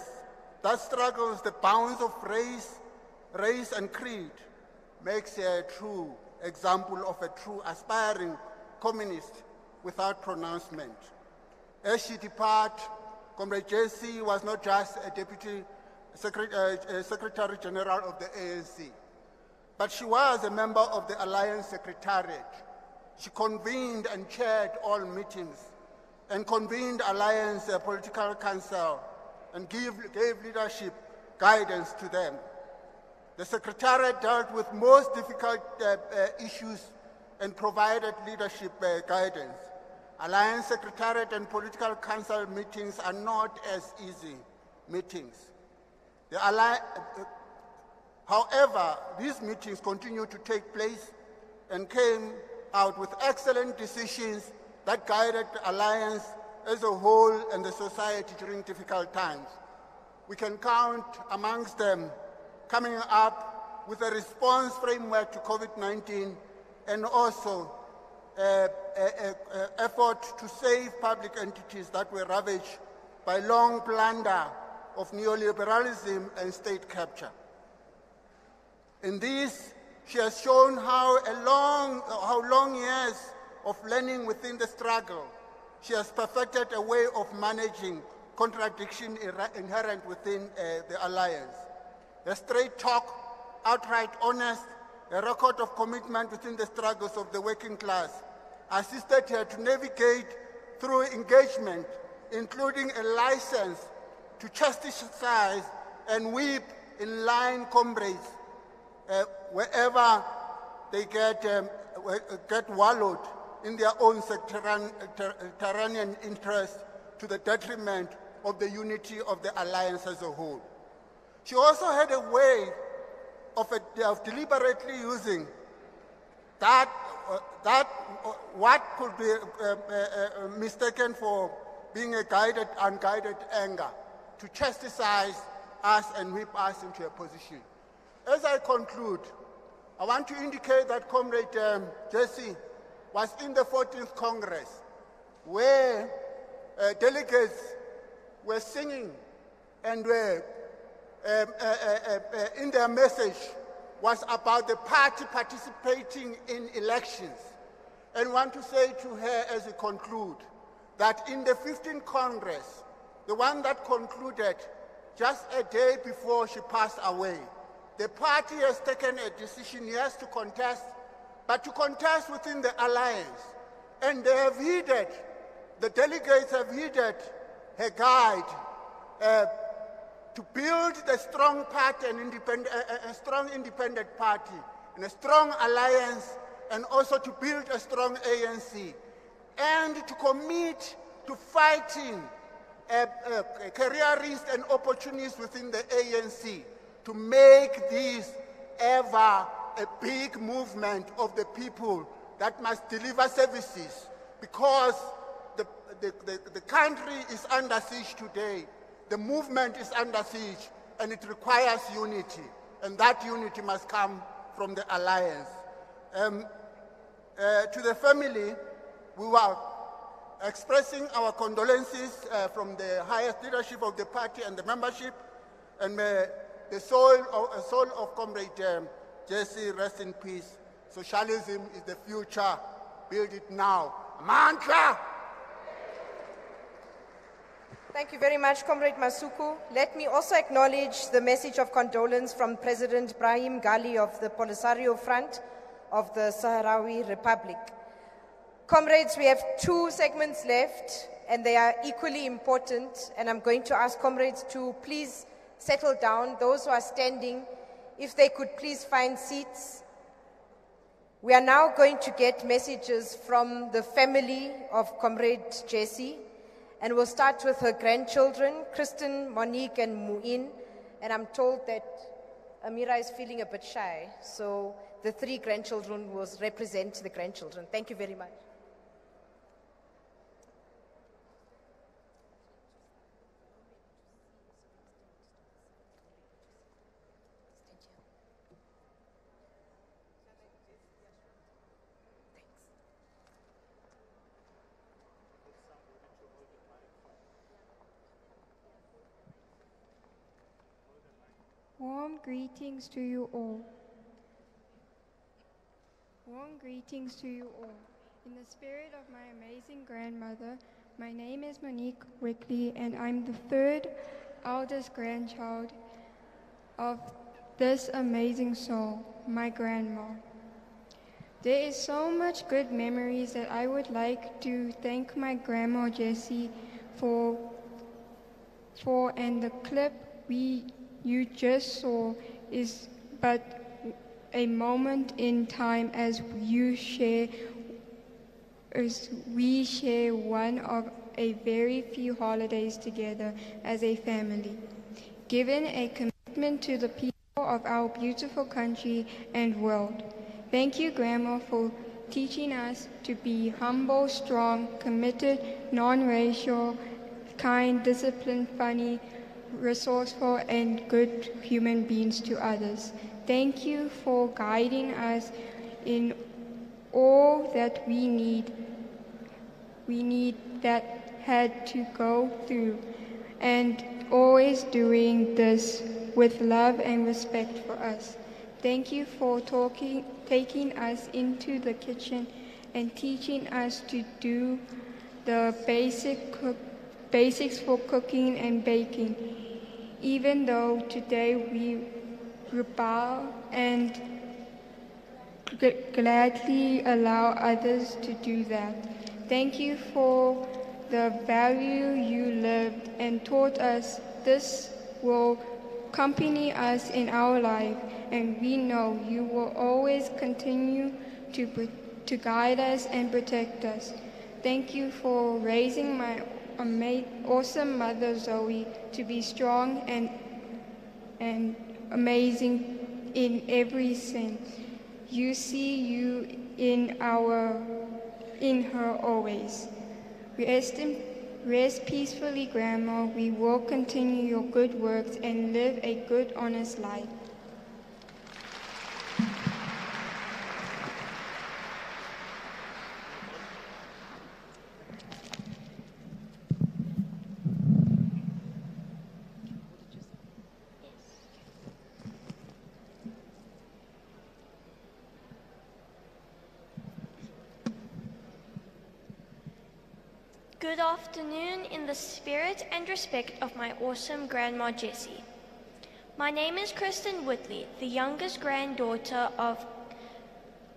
that struggles the bounds of race and creed, makes her a true example of a true aspiring communist without pronouncement. As she departed, Comrade Jessie was not just a Deputy Secretary General of the ANC, but she was a member of the Alliance Secretariat. She convened and chaired all meetings and convened Alliance Political Council and gave leadership guidance to them. The Secretariat dealt with most difficult issues and provided leadership guidance. Alliance Secretariat and Political Council meetings are not as easy meetings. However, these meetings continue to take place and came out with excellent decisions that guided the Alliance as a whole and the society during difficult times. We can count amongst them coming up with a response framework to COVID-19 and also effort to save public entities that were ravaged by long plunder of neoliberalism and state capture. In this, she has shown how long years of learning within the struggle, she has perfected a way of managing contradiction inherent within the alliance. A straight talk, outright honest, a record of commitment within the struggles of the working class assisted her to navigate through engagement, including a license to chastise and weep in line comrades wherever they get wallowed in their own sectarian interest to the detriment of the unity of the alliance as a whole. She also had a way of deliberately using what could be mistaken for being a unguided anger to chastise us and whip us into a position. As I conclude, I want to indicate that Comrade Jessie was in the 14th Congress, where delegates were singing and were in their message was about the party participating in elections. And want to say to her as we conclude that in the 15th Congress, the one that concluded just a day before she passed away, the party has taken a decision, yes, to contest, but to contest within the alliance. And they have heeded, the delegates have heeded her guide to build the strong party, a strong independent party, and a strong alliance, and also to build a strong ANC, and to commit to fighting careerists and opportunists within the ANC, to make this ever a big movement of the people that must deliver services, because the country is under siege today. The movement is under siege, and it requires unity, and that unity must come from the alliance. To the family, we were expressing our condolences from the highest leadership of the party and the membership, and may the soul of Comrade Jessie rest in peace. Socialism is the future. Build it now. Mantra! Thank you very much, Comrade Masuku. Let me also acknowledge the message of condolence from President Brahim Ghali of the Polisario Front of the Sahrawi Republic. Comrades, we have 2 segments left, and they are equally important, and I'm going to ask comrades to please settle down. Those who are standing, if they could please find seats. We are now going to get messages from the family of Comrade Jessie, and we'll start with her grandchildren, Kristen, Monique, and Muin. And I'm told that Amira is feeling a bit shy, so the 3 grandchildren will represent the grandchildren. Thank you very much. Warm greetings to you all. Warm greetings to you all. In the spirit of my amazing grandmother, my name is Monique Wickley, and I'm the 3rd eldest grandchild of this amazing soul, my grandma. There is so much good memories that I would like to thank my grandma Jessie for and the clip you just saw is but a moment in time as we share one of a very few holidays together as a family, given a commitment to the people of our beautiful country and world. Thank you, Grandma, for teaching us to be humble, strong, committed, non-racial, kind, disciplined, funny, resourceful, and good human beings to others. Thank you for guiding us in all that we need that had to go through, and always doing this with love and respect for us. Thank you for taking us into the kitchen and teaching us to do the basics for cooking and baking, even though today we rebel and gladly allow others to do that. Thank you for the value you lived and taught us. This will accompany us in our life, and we know you will always continue to guide us and protect us. Thank you for raising my awesome mother Zoe to be strong and amazing in every sense. You see you in her always. Rest peacefully, Grandma. We will continue your good works and live a good, honest life. Good afternoon in the spirit and respect of my awesome Grandma Jessie. My name is Kristen Whitley, the youngest granddaughter of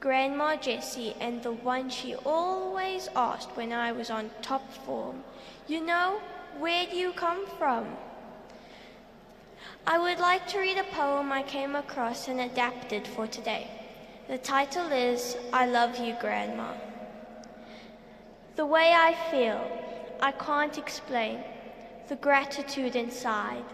Grandma Jessie and the one she always asked when I was on top form, "You know, where do you come from?" I would like to read a poem I came across and adapted for today. The title is "I Love You, Grandma." The way I feel, I can't explain, the gratitude inside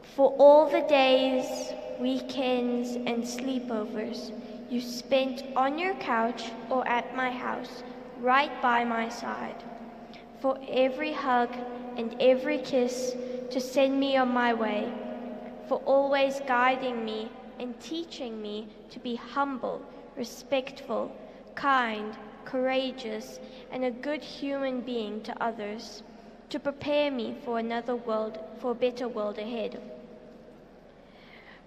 for all the days, weekends, and sleepovers you spent on your couch or at my house, right by my side, for every hug and every kiss to send me on my way, for always guiding me and teaching me to be humble, respectful, kind, courageous, and a good human being to others, to prepare me for another world, for a better world ahead.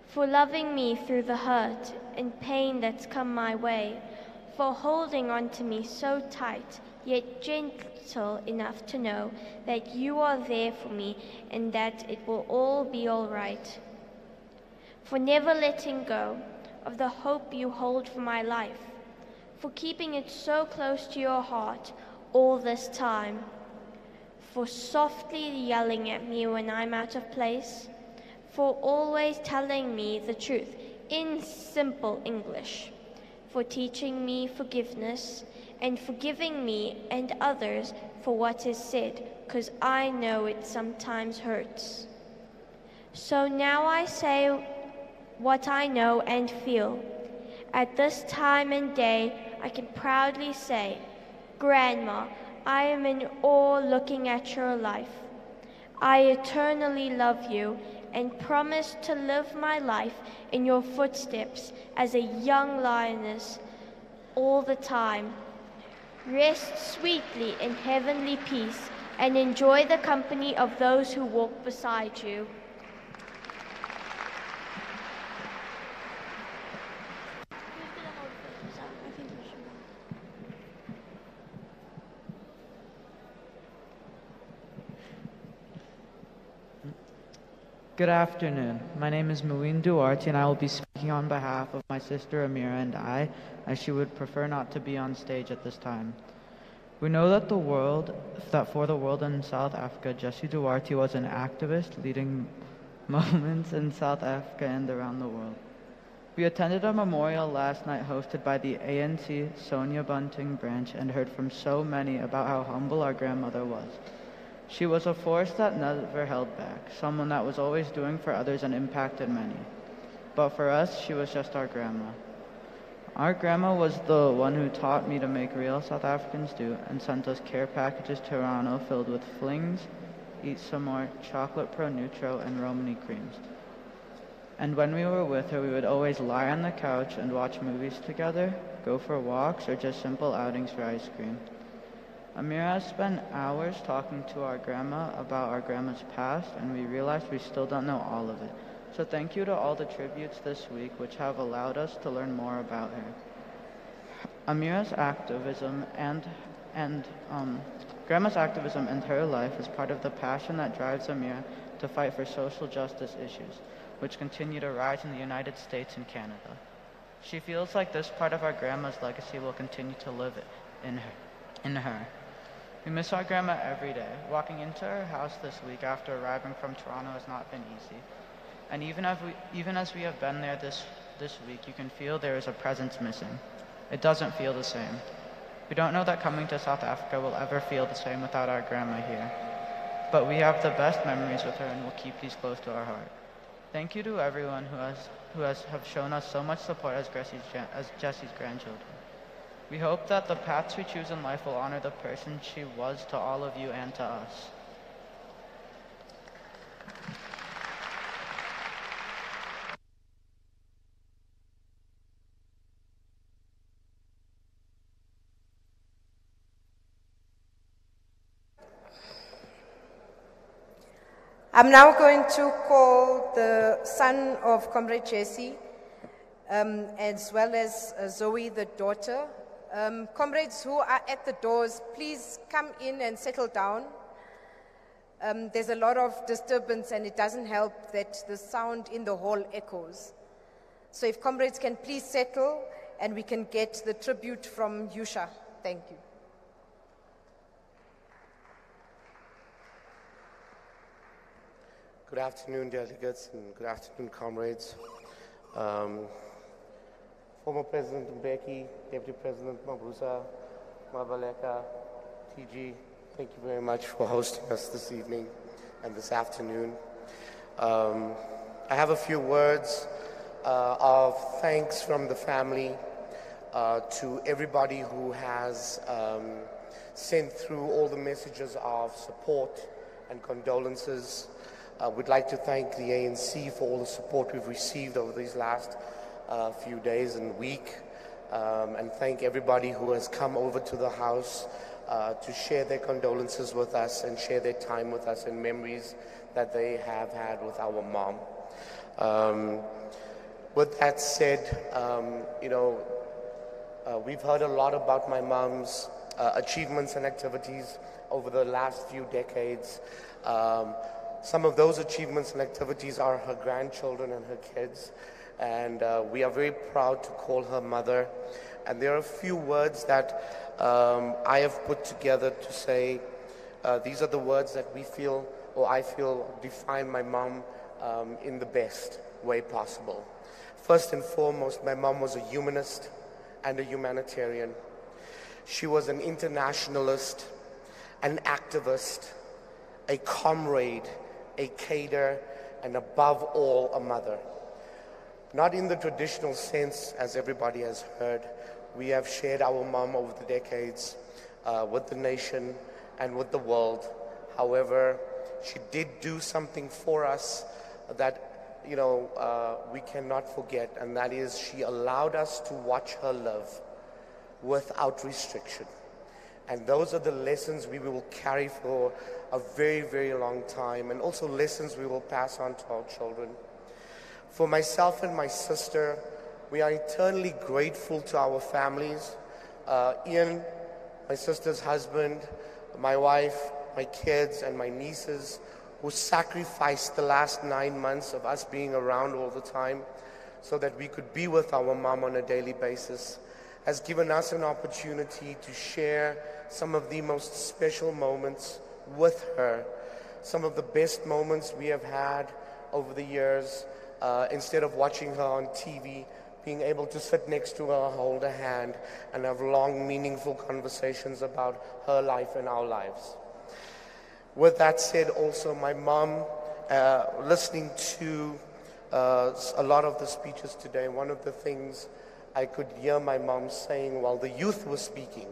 For loving me through the hurt and pain that's come my way, for holding on to me so tight, yet gentle enough to know that you are there for me and that it will all be all right. For never letting go of the hope you hold for my life, for keeping it so close to your heart all this time, for softly yelling at me when I'm out of place, for always telling me the truth in simple English, for teaching me forgiveness and forgiving me and others for what is said, because I know it sometimes hurts. So now I say what I know and feel. At this time and day, I can proudly say, Grandma, I am in awe looking at your life. I eternally love you and promise to live my life in your footsteps as a young lioness all the time. Rest sweetly in heavenly peace and enjoy the company of those who walk beside you. Good afternoon. My name is Cde Duarte, and I will be speaking on behalf of my sister Amira and I, as she would prefer not to be on stage at this time. We know that for the world in South Africa, Jessie Duarte was an activist leading moments in South Africa and around the world. We attended a memorial last night hosted by the ANC Sonia Bunting branch and heard from so many about how humble our grandmother was. She was a force that never held back, someone that was always doing for others and impacted many. But for us, she was just our grandma. Our grandma was the one who taught me to make real South Africans do and sent us care packages to Toronto filled with flings, eat some more, chocolate pro nutro, and Romany creams. And when we were with her, we would always lie on the couch and watch movies together, go for walks, or just simple outings for ice cream. Amira has spent hours talking to our grandma about our grandma's past, and we realized we still don't know all of it. So thank you to all the tributes this week, which have allowed us to learn more about her. Amira's activism grandma's activism and her life is part of the passion that drives Amira to fight for social justice issues, which continue to rise in the United States and Canada. She feels like this part of our grandma's legacy will continue to live in her. We miss our grandma every day. Walking into her house this week after arriving from Toronto has not been easy. And even as we have been there this week, you can feel there is a presence missing. It doesn't feel the same. We don't know that coming to South Africa will ever feel the same without our grandma here. But we have the best memories with her and will keep these close to our heart. Thank you to everyone who have shown us so much support as Jessie's grandchildren. We hope that the paths we choose in life will honor the person she was to all of you and to us. I'm now going to call the son of Comrade Jessie, as well as Zoe, the daughter. Comrades who are at the doors, please come in and settle down. There's a lot of disturbance and it doesn't help that the sound in the hall echoes. So if comrades can please settle and we can get the tribute from Yusha. Thank you. Good afternoon, delegates, and good afternoon, comrades. Former President Mbeki, Deputy President Mabuza, Mabaleka, TG, thank you very much for hosting us this evening and this afternoon. I have a few words of thanks from the family to everybody who has sent through all the messages of support and condolences. We'd like to thank the ANC for all the support we've received over these last few days and week, and thank everybody who has come over to the house to share their condolences with us and share their time with us and memories that they have had with our mom. With that said, we've heard a lot about my mom's achievements and activities over the last few decades. Some of those achievements and activities are her grandchildren and her kids, and we are very proud to call her mother. And there are a few words that I have put together to say these are the words that we feel, or I feel, define my mom in the best way possible. First and foremost, my mom was a humanist and a humanitarian. She was an internationalist, an activist, a comrade, a cater, and above all, a mother. Not in the traditional sense, as everybody has heard. We have shared our mom over the decades with the nation and with the world. However, she did do something for us that, we cannot forget, and that is she allowed us to watch her live without restriction. And those are the lessons we will carry for a very, very long time, and also lessons we will pass on to our children. For myself and my sister, we are eternally grateful to our families. Ian, my sister's husband, my wife, my kids, and my nieces, who sacrificed the last 9 months of us being around all the time so that we could be with our mom on a daily basis, has given us an opportunity to share some of the most special moments with her, some of the best moments we have had over the years. Instead of watching her on TV, being able to sit next to her, hold her hand, and have long, meaningful conversations about her life and our lives. With that said, also my mom, listening to a lot of the speeches today, one of the things I could hear my mom saying while the youth was speaking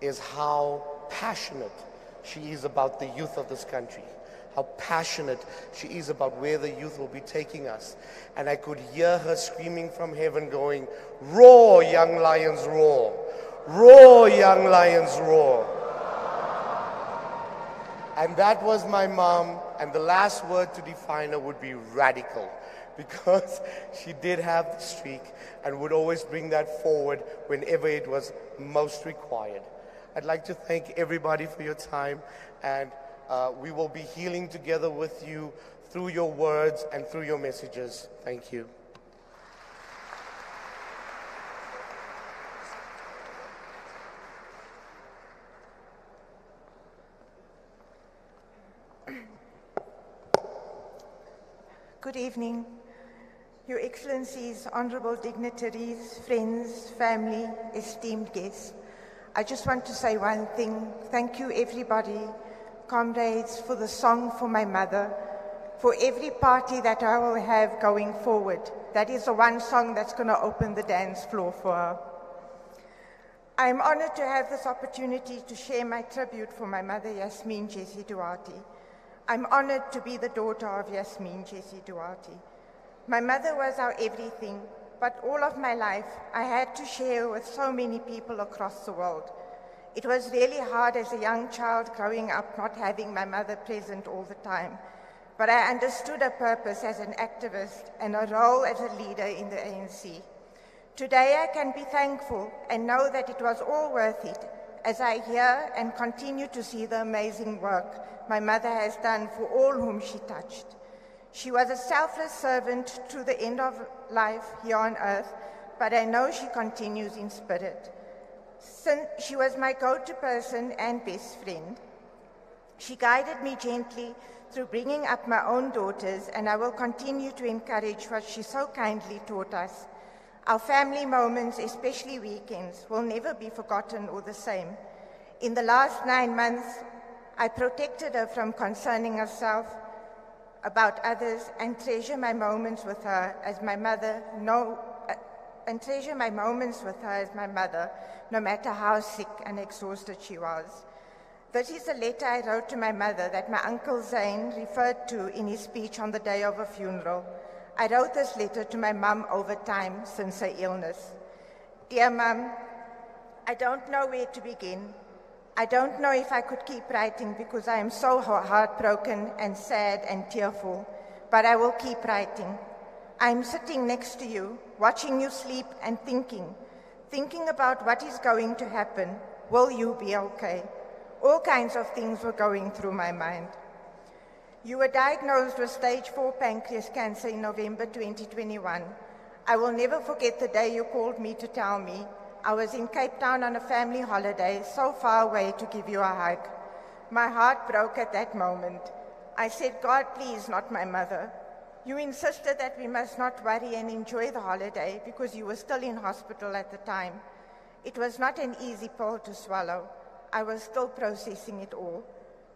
is how passionate she is about the youth of this country, how passionate she is about where the youth will be taking us. And I could hear her screaming from heaven going, "Roar, young lions, roar! Roar, young lions, roar!" And that was my mom, and the last word to define her would be radical, because she did have the streak and would always bring that forward whenever it was most required. I'd like to thank everybody for your time, and we will be healing together with you through your words and through your messages. Thank you. Good evening, Your Excellencies, honorable dignitaries, friends, family, esteemed guests. I just want to say one thing. Thank you, everybody, comrades, for the song for my mother, for every party that I will have going forward. That is the one song that's going to open the dance floor for her. I am honored to have this opportunity to share my tribute for my mother, Cde Jessie Duarte. I'm honored to be the daughter of Cde Jessie Duarte. My mother was our everything, but all of my life I had to share with so many people across the world. It was really hard as a young child growing up not having my mother present all the time, but I understood her purpose as an activist and her role as a leader in the ANC. Today I can be thankful and know that it was all worth it as I hear and continue to see the amazing work my mother has done for all whom she touched. She was a selfless servant to the end of life here on earth, but I know she continues in spirit. Since she was my go-to person and best friend, she guided me gently through bringing up my own daughters, and I will continue to encourage what she so kindly taught us. Our family moments, especially weekends, will never be forgotten or the same. In the last 9 months, I protected her from concerning herself about others and treasure my moments with her as my mother, no matter how sick and exhausted she was. This is a letter I wrote to my mother that my Uncle Zane referred to in his speech on the day of her funeral. I wrote this letter to my mum over time since her illness. Dear Mum, I don't know where to begin. I don't know if I could keep writing because I am so heartbroken and sad and tearful, but I will keep writing. I am sitting next to you, watching you sleep and thinking about what is going to happen. Will you be okay? All kinds of things were going through my mind. You were diagnosed with stage 4 pancreas cancer in November 2021. I will never forget the day you called me to tell me. I was in Cape Town on a family holiday, so far away to give you a hug. My heart broke at that moment. I said, God, please, not my mother. You insisted that we must not worry and enjoy the holiday because you were still in hospital at the time. It was not an easy pill to swallow. I was still processing it all.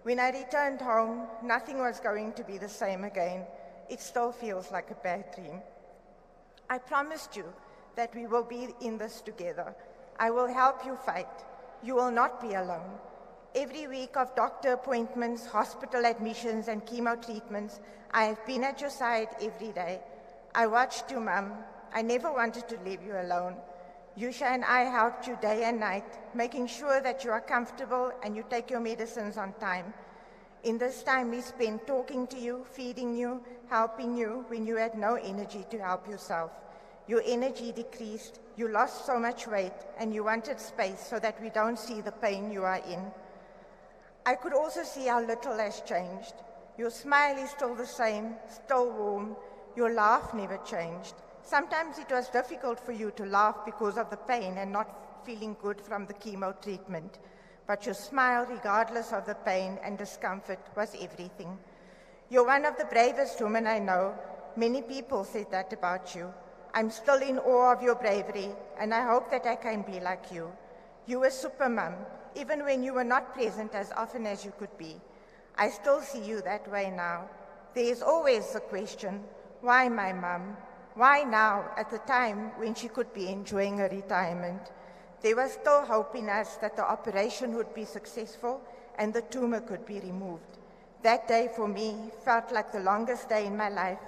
When I returned home, nothing was going to be the same again. It still feels like a bad dream. I promised you that we will be in this together. I will help you fight. You will not be alone. Every week of doctor appointments, hospital admissions, and chemo treatments, I have been at your side every day. I watched you, Mum. I never wanted to leave you alone. Yusha and I helped you day and night, making sure that you are comfortable and you take your medicines on time. In this time we spent talking to you, feeding you, helping you when you had no energy to help yourself. Your energy decreased, you lost so much weight, and you wanted space so that we don't see the pain you are in. I could also see how little has changed. Your smile is still the same, still warm. Your laugh never changed. Sometimes it was difficult for you to laugh because of the pain and not feeling good from the chemo treatment. But your smile, regardless of the pain and discomfort, was everything. You're one of the bravest women I know. Many people said that about you. I'm still in awe of your bravery, and I hope that I can be like you. You were super mum, even when you were not present as often as you could be. I still see you that way now. There is always the question, why my mum? Why now, at the time when she could be enjoying her retirement? There was still hope in us that the operation would be successful and the tumor could be removed. That day for me felt like the longest day in my life,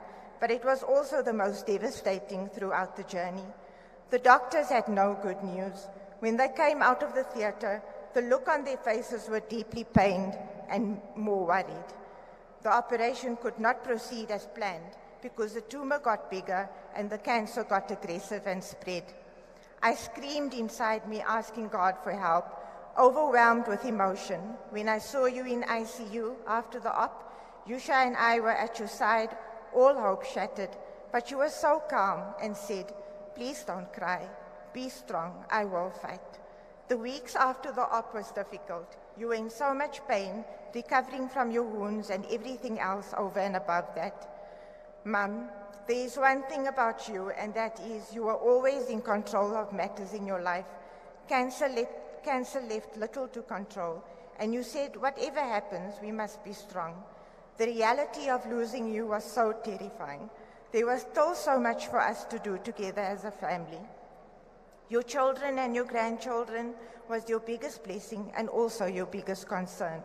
but it was also the most devastating throughout the journey. The doctors had no good news. When they came out of the theater, the look on their faces were deeply pained and more worried. The operation could not proceed as planned because the tumor got bigger and the cancer got aggressive and spread. I screamed inside me, asking God for help, overwhelmed with emotion. When I saw you in ICU after the op, Yusha and I were at your side, all hope shattered, but you were so calm and said, please don't cry, be strong, I will fight. The weeks after the op was difficult. You were in so much pain, recovering from your wounds and everything else over and above that. Mum, there is one thing about you, and that is you are always in control of matters in your life. Cancer left little to control, and you said, whatever happens, we must be strong. The reality of losing you was so terrifying. There was still so much for us to do together as a family. Your children and your grandchildren was your biggest blessing and also your biggest concern.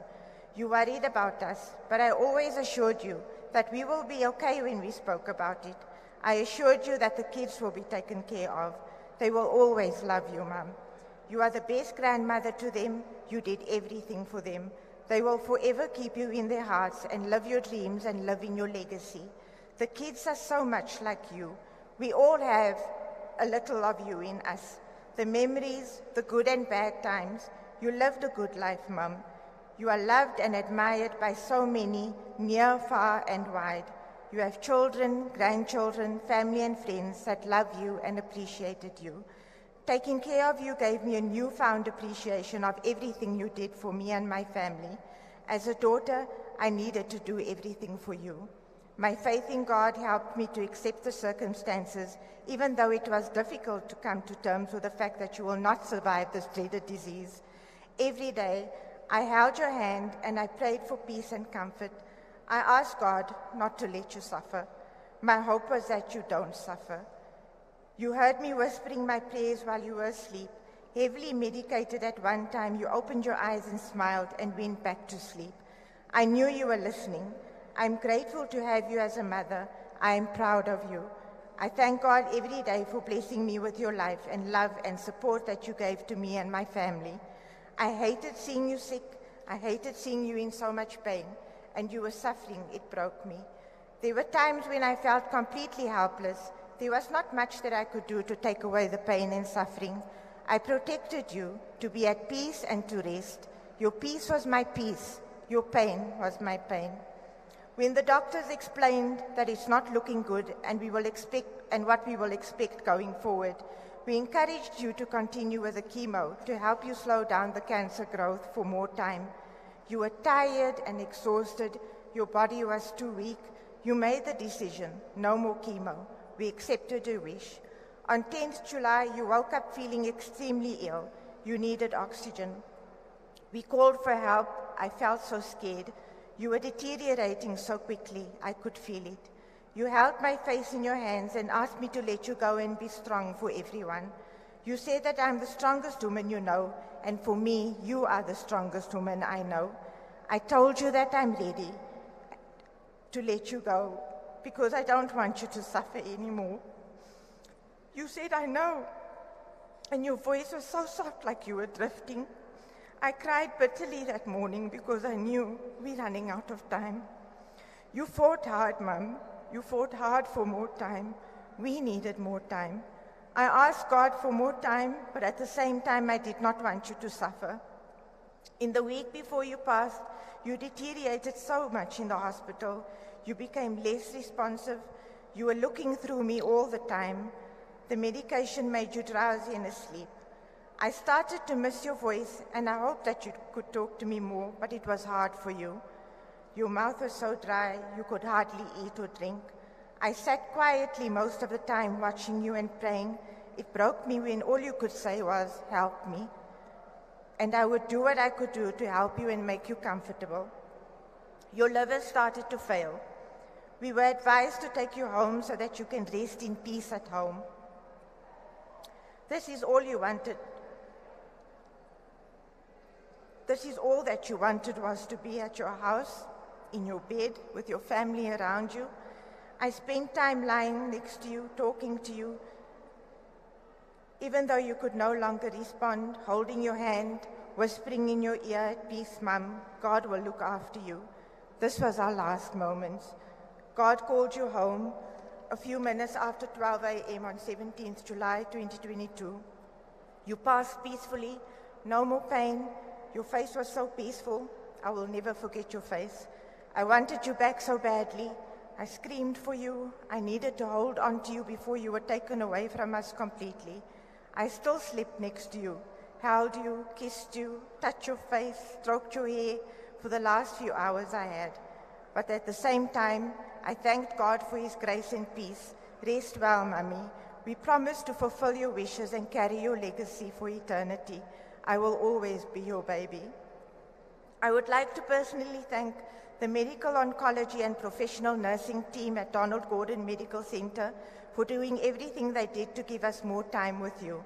You worried about us, but I always assured you that we will be okay when we spoke about it. I assured you that the kids will be taken care of. They will always love you, Mum. You are the best grandmother to them. You did everything for them. They will forever keep you in their hearts and live your dreams and live in your legacy. The kids are so much like you. We all have a little of you in us. The memories, the good and bad times. You lived a good life, Mum. You are loved and admired by so many, near, far, and wide. You have children, grandchildren, family, and friends that love you and appreciated you. Taking care of you gave me a newfound appreciation of everything you did for me and my family. As a daughter, I needed to do everything for you. My faith in God helped me to accept the circumstances, even though it was difficult to come to terms with the fact that you will not survive this dreaded disease. Every day, I held your hand and I prayed for peace and comfort. I asked God not to let you suffer. My hope was that you don't suffer. You heard me whispering my prayers while you were asleep. Heavily medicated at one time, you opened your eyes and smiled and went back to sleep. I knew you were listening. I'm grateful to have you as a mother. I am proud of you. I thank God every day for blessing me with your life and love and support that you gave to me and my family. I hated seeing you sick. I hated seeing you in so much pain. And you were suffering. It broke me. There were times when I felt completely helpless. There was not much that I could do to take away the pain and suffering. I protected you to be at peace and to rest. Your peace was my peace. Your pain was my pain. When the doctors explained that it's not looking good and what we will expect going forward, we encouraged you to continue with the chemo to help you slow down the cancer growth for more time. You were tired and exhausted. Your body was too weak. You made the decision, no more chemo. We accepted your wish. On 10th July, you woke up feeling extremely ill. You needed oxygen. We called for help. I felt so scared. You were deteriorating so quickly. I could feel it. You held my face in your hands and asked me to let you go and be strong for everyone. You said that I'm the strongest woman you know, and for me, you are the strongest woman I know. I told you that I'm ready to let you go because I don't want you to suffer anymore. You said, I know, and your voice was so soft like you were drifting. I cried bitterly that morning because I knew we're running out of time. You fought hard, Mum. You fought hard for more time. We needed more time. I asked God for more time, but at the same time, I did not want you to suffer. In the week before you passed, you deteriorated so much in the hospital. You became less responsive. You were looking through me all the time. The medication made you drowsy and asleep. I started to miss your voice, and I hoped that you could talk to me more, but it was hard for you. Your mouth was so dry, you could hardly eat or drink. I sat quietly most of the time watching you and praying. It broke me when all you could say was, help me. And I would do what I could do to help you and make you comfortable. Your liver started to fail. We were advised to take you home so that you can rest in peace at home. This is all you wanted. This is all that you wanted, was to be at your house, in your bed, with your family around you. I spent time lying next to you, talking to you, even though you could no longer respond, holding your hand, whispering in your ear, peace, Mum, God will look after you. This was our last moments. God called you home a few minutes after 12 a.m. on 17th July 2022. You passed peacefully, no more pain. Your face was so peaceful. I will never forget your face. I wanted you back so badly. I screamed for you. I needed to hold on to you before you were taken away from us completely. I still slept next to you, held you, kissed you, touched your face, stroked your hair for the last few hours I had. But at the same time, I thanked God for his grace and peace. Rest well, Mummy. We promise to fulfill your wishes and carry your legacy for eternity. I will always be your baby. I would like to personally thank the medical oncology and professional nursing team at Donald Gordon Medical Center for doing everything they did to give us more time with you.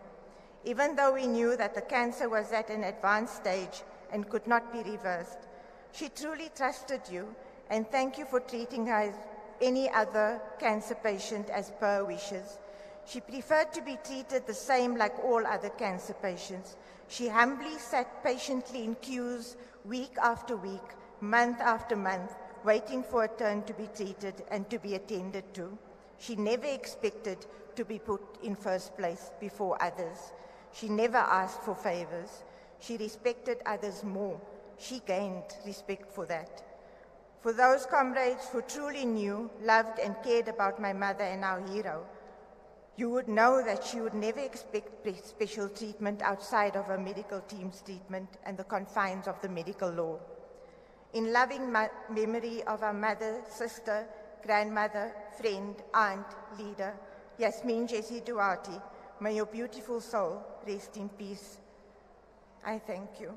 Even though we knew that the cancer was at an advanced stage and could not be reversed, she truly trusted you, and thank you for treating her as any other cancer patient as per wishes. She preferred to be treated the same like all other cancer patients. She humbly sat patiently in queues week after week, month after month, waiting for a turn to be treated and to be attended to. She never expected to be put in first place before others. She never asked for favors. She respected others more. She gained respect for that. For those comrades who truly knew, loved, and cared about my mother and our hero, you would know that she would never expect special treatment outside of her medical team's treatment and the confines of the medical law. In loving memory of our mother, sister, grandmother, friend, aunt, leader, Cde Jessie Duarte, may your beautiful soul rest in peace. I thank you.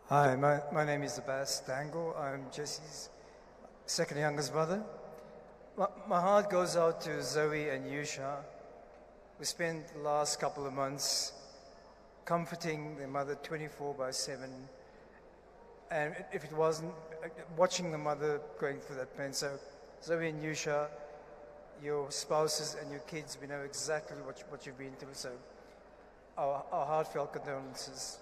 Hi, my name is Abbas Dangle. I'm Jessie's second youngest brother. My heart goes out to Zoe and Yusha. We spent the last couple of months comforting their mother 24/7. And if it wasn't, watching the mother going through that pain. So Zoe and Yusha, your spouses and your kids, we know exactly what you've been through. So our heartfelt condolences.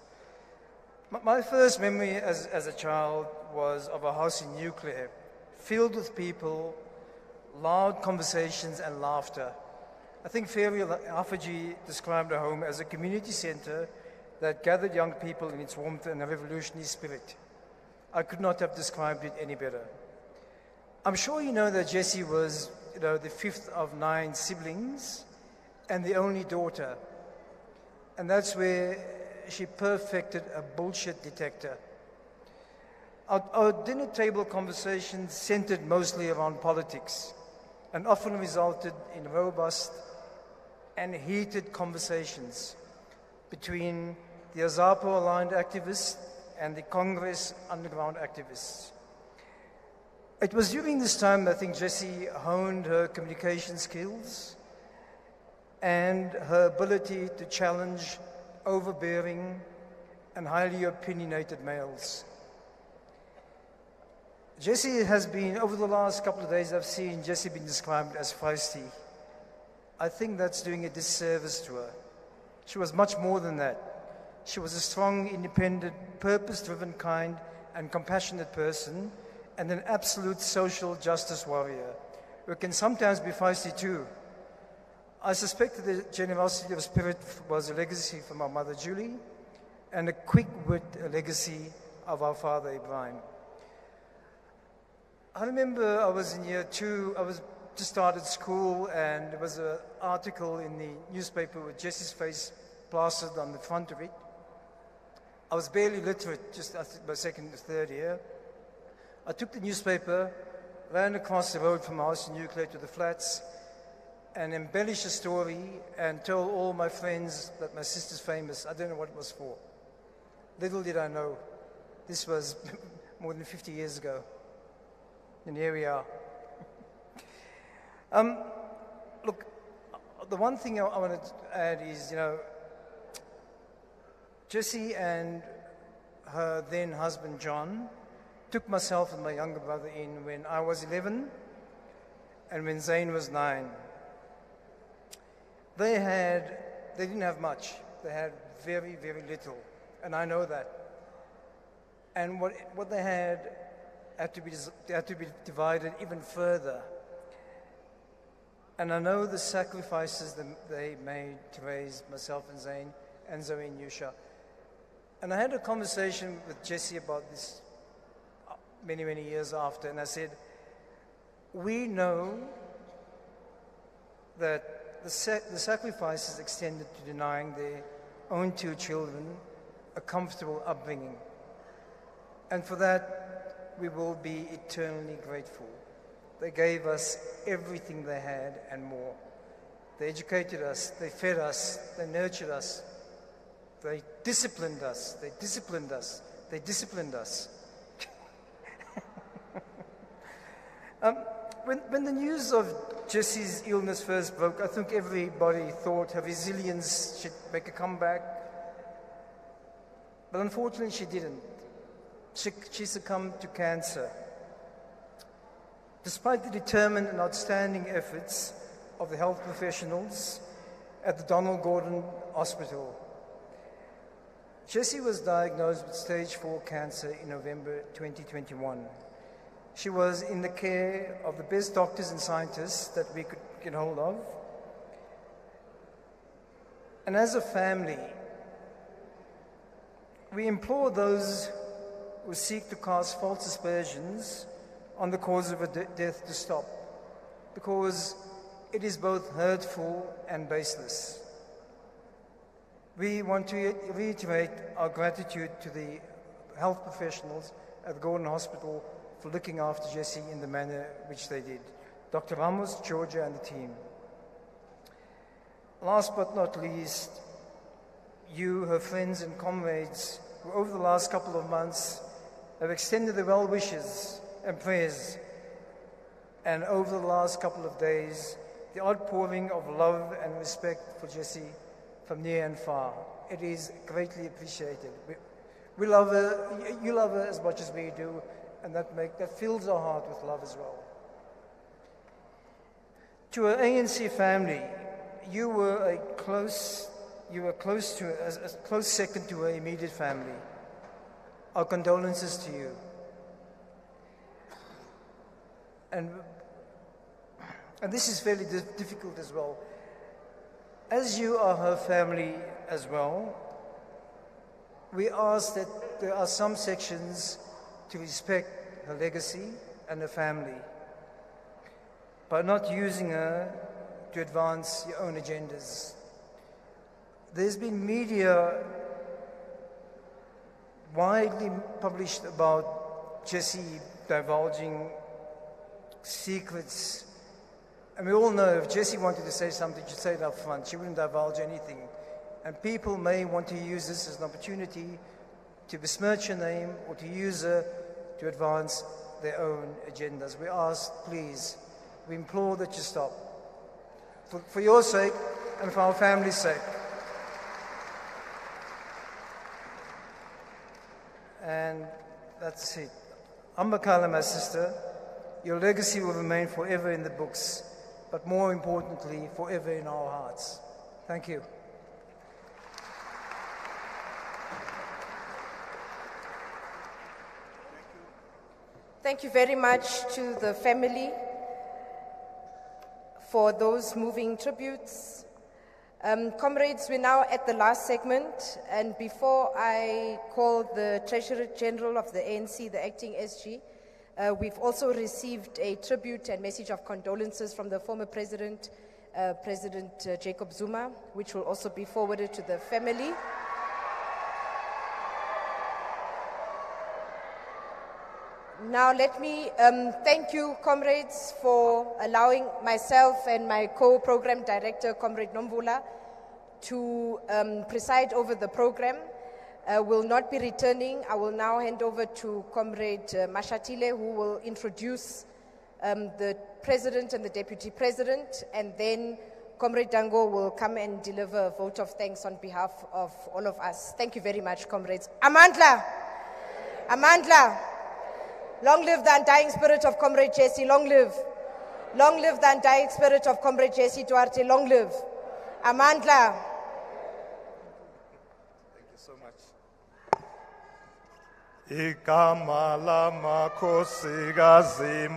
My first memory as a child was of a house in Nuclear, filled with people, loud conversations and laughter. I think Fairy Afaji described her home as a community center that gathered young people in its warmth and a revolutionary spirit. I could not have described it any better. I'm sure you know that Jessie was the fifth of 9 siblings, and the only daughter. And that's where she perfected a bullshit detector. Our dinner table conversations centered mostly around politics and often resulted in robust and heated conversations between the Azapo-aligned activists and the Congress underground activists. It was during this time I think Jessie honed her communication skills and her ability to challenge overbearing and highly opinionated males. Jessie has been, over the last couple of days, I've seen Jessie being described as feisty. I think that's doing a disservice to her. She was much more than that. She was a strong, independent, purpose-driven, kind, and compassionate person, and an absolute social justice warrior, who can sometimes be feisty too. I suspect that the generosity of spirit was a legacy from our mother Julie, and a quick wit a legacy of our father Ibrahim. I remember I was in year 2, I was just started school, and there was an article in the newspaper with Jessie's face plastered on the front of it. I was barely literate, just my second or third year. I took the newspaper, ran across the road from our house in Nuclear to the flats, and embellished the story and told all my friends that my sister's famous. I don't know what it was for. Little did I know, this was more than 50 years ago. And here we are. Look, the one thing I want to add is, you know, Jessie and her then husband John took myself and my younger brother in when I was 11 and when Zayn was 9. They didn't have much. They had very, very little, and I know that. And what they had to be divided even further. And I know the sacrifices that they made to raise myself and Zayn and Zoe and Yusha. And I had a conversation with Jessie about this many, many years after, and I said, we know that the sacrifices extended to denying their own 2 children a comfortable upbringing. And for that, we will be eternally grateful. They gave us everything they had and more. They educated us, they fed us, they nurtured us, they disciplined us, they disciplined us, they disciplined us. When the news of Jessie's illness first broke, I think everybody thought her resilience should make a comeback. But unfortunately, she didn't. She succumbed to cancer. Despite the determined and outstanding efforts of the health professionals at the Donald Gordon Hospital, Jessie was diagnosed with stage 4 cancer in November 2021. She was in the care of the best doctors and scientists that we could get hold of. And as a family, we implore those who seek to cast false aspersions on the cause of a death to stop, because it is both hurtful and baseless. We want to reiterate our gratitude to the health professionals at the Gordon Hospital for looking after Jessie in the manner which they did. Dr. Ramos, Georgia, and the team. Last but not least, you, her friends and comrades, who over the last couple of months have extended their well wishes and prayers, and over the last couple of days, the outpouring of love and respect for Jessie from near and far. It is greatly appreciated. We love her, you love her as much as we do, and that fills our heart with love as well. To our ANC family, you were a close second to her immediate family. Our condolences to you. And this is fairly difficult as well. As you are her family as well, we ask that there are some sections to respect her legacy and her family by not using her to advance your own agendas. There's been media widely published about Jessie divulging secrets. And we all know if Jessie wanted to say something, she'd say it up front. She wouldn't divulge anything. And people may want to use this as an opportunity to besmirch her name or to use her to advance their own agendas. We ask, please, we implore that you stop. For your sake and for our family's sake. And that's it. Ambakala, my sister, your legacy will remain forever in the books, but more importantly, forever in our hearts. Thank you. Thank you very much to the family for those moving tributes. Comrades, we're now at the last segment, and before I call the Treasurer General of the ANC, the acting SG, we've also received a tribute and message of condolences from the former President, President Jacob Zuma, which will also be forwarded to the family. Now let me thank you, comrades, for allowing myself and my co-program director, Comrade Nomvula, to preside over the program. Will not be returning. I will now hand over to Comrade Mashatile, who will introduce the President and the Deputy President, and then Comrade Dango will come and deliver a vote of thanks on behalf of all of us. Thank you very much, comrades. Amandla! Amandla! Long live the undying spirit of Comrade Jessie, long live. Long live the undying spirit of Comrade Jessie Duarte, long live. Amandla. Thank you so much. Igama lamakhosi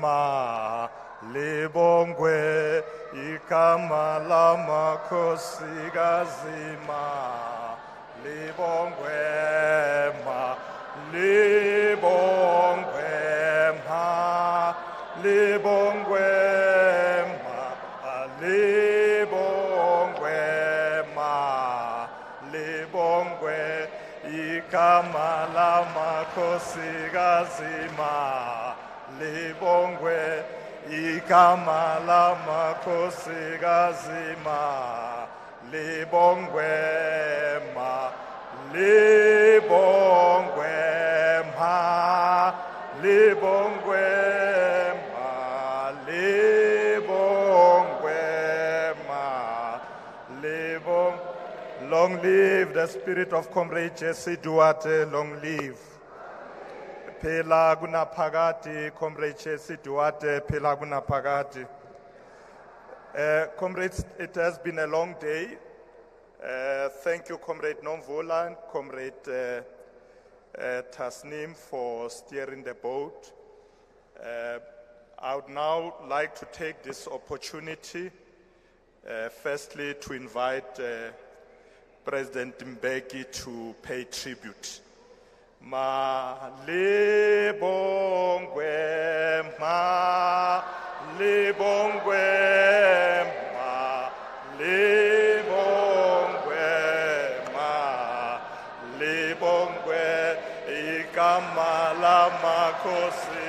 ma libongwe. Igama lamakhosi ma libongwe ma libongwe. Libongwe ma, libongwe ma, libongwe igama lamakhosi ma, libongwe igama lamakhosi ma, libongwe ma, libongwe ma, libongwe. Long live the spirit of Comrade Jessie Duarte, long live. Phela kunaphakade, Comrade Jessie Duarte, phela kunaphakade. Comrades, it has been a long day. Thank you, Comrade Nomvula and Comrade Tasnim, for steering the boat. I would now like to take this opportunity, firstly, to invite President Mbeki to pay tribute. Ma libongwe, ma libongwe, ma libongwe, ma libongwe, igama lamakhosi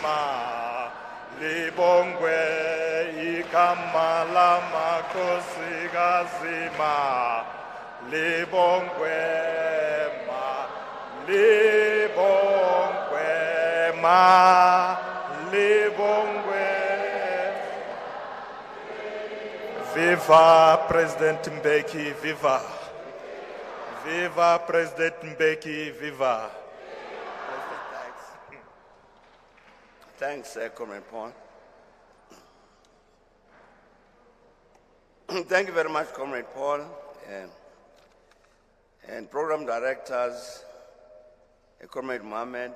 ma libongwe, igama lamakhosi ma libongwe ma, libongwe ma, libongwe. Viva President Mbeki, viva. Viva President Mbeki, viva. Thanks, Comrade Paul. Thank you very much, Comrade Paul, and program directors, Comrade Mohammed,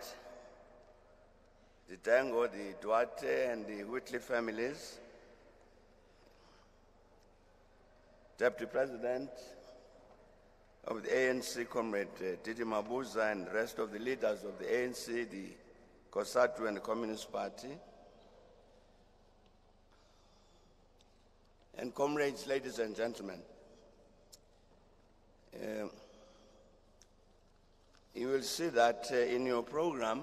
the Dango, the Duarte, and the Whitley families, Deputy President of the ANC, Comrade Titi Mabuza, and the rest of the leaders of the ANC, the COSATU, and the Communist Party. and comrades, ladies and gentlemen, you will see that in your program,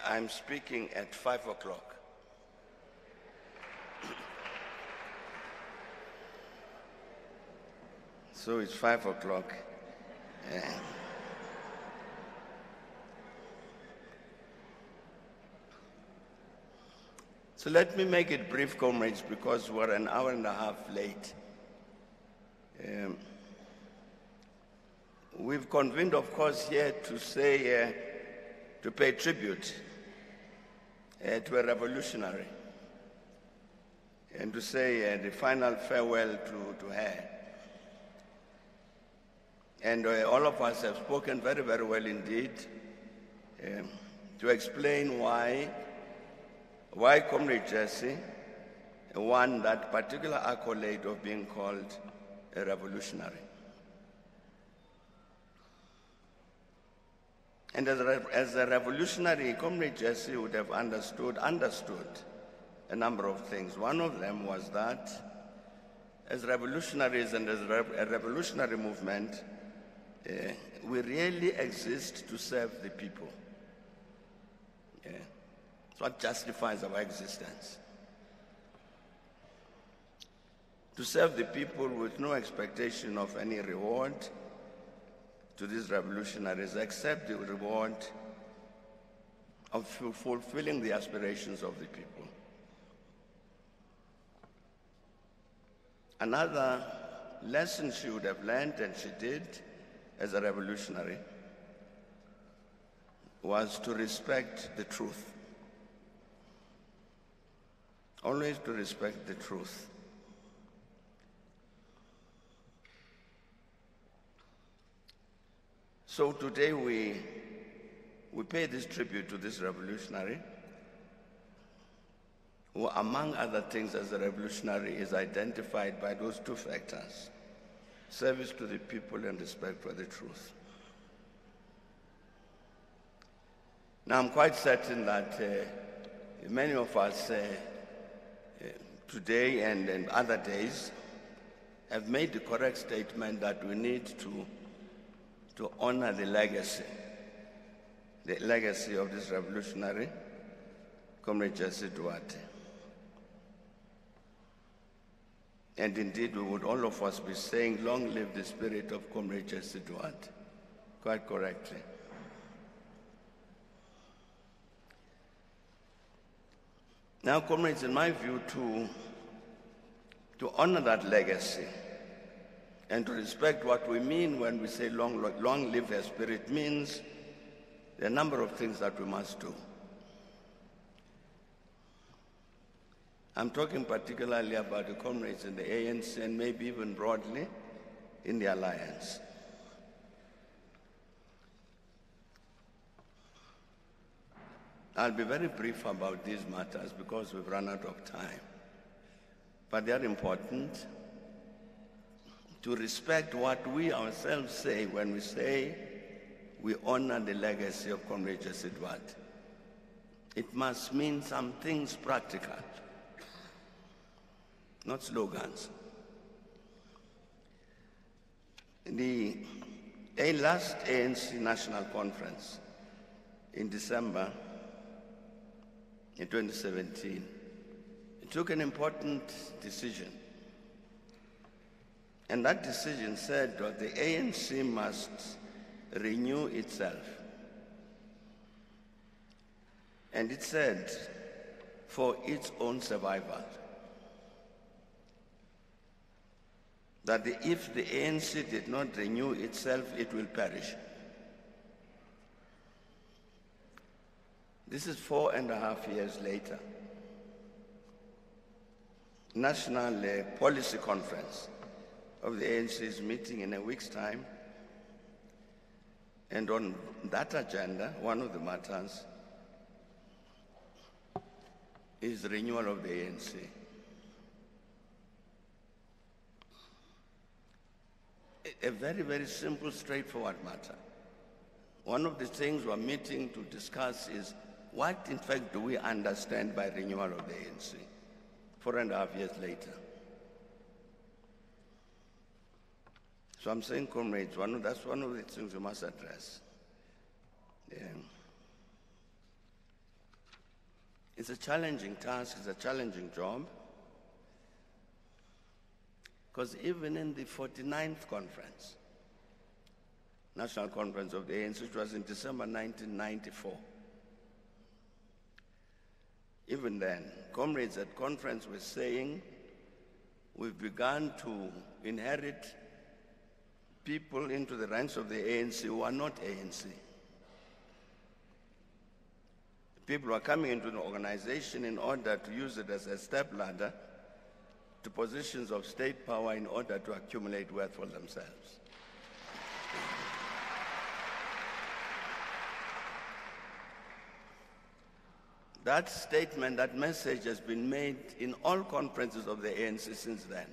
I'm speaking at 5 o'clock. So it's 5 o'clock. So let me make it brief, comrades, because we're an hour and a half late. We've convened, of course, here to say, to pay tribute to a revolutionary and to say the final farewell to her. And all of us have spoken very, very well indeed to explain why Comrade Jessie won that particular accolade of being called a revolutionary. And as a revolutionary, Comrade Jessie would have understood a number of things. One of them was that as revolutionaries and as a revolutionary movement, we really exist to serve the people. It's what justifies our existence. To serve the people with no expectation of any reward to these revolutionaries except the reward of fulfilling the aspirations of the people. Another lesson she would have learned, and she did as a revolutionary, was to respect the truth. Always to respect the truth. So today we pay this tribute to this revolutionary who, among other things, as a revolutionary is identified by those two factors: service to the people and respect for the truth. Now, I'm quite certain that many of us today and other days have made the correct statement that we need to honor the legacy of this revolutionary, Comrade Jessie Duarte. And indeed, we would all of us be saying, long live the spirit of Comrade Jessie Duarte, quite correctly. Now, comrades, in my view, to honor that legacy and to respect what we mean when we say long live her spirit means there are a number of things that we must do. I'm talking particularly about the comrades in the ANC and maybe even broadly in the alliance. I'll be very brief about these matters because we've run out of time. But they are important to respect what we ourselves say when we say we honor the legacy of Comrade Jessie Duarte. It must mean some things practical, not slogans. The last ANC National Conference in December in 2017, it took an important decision. And that decision said that the ANC must renew itself. And it said, for its own survival. That if the ANC did not renew itself, it will perish. This is 4.5 years later. National Policy Conference of the ANC is meeting in a week's time. And on that agenda, one of the matters is the renewal of the ANC. A very, very simple, straightforward matter. One of the things we're meeting to discuss is What, in fact, do we understand by renewal of the ANC 4.5 years later? So I'm saying, comrades, that's one of the things we must address. Yeah. It's a challenging task, it's a challenging job, because even in the 49th conference, National Conference of the ANC, which was in December 1994, even then, comrades at conference were saying, we've begun to inherit people into the ranks of the ANC who are not ANC. People are coming into an organization in order to use it as a stepladder to positions of state power in order to accumulate wealth for themselves. That statement, that message has been made in all conferences of the ANC since then.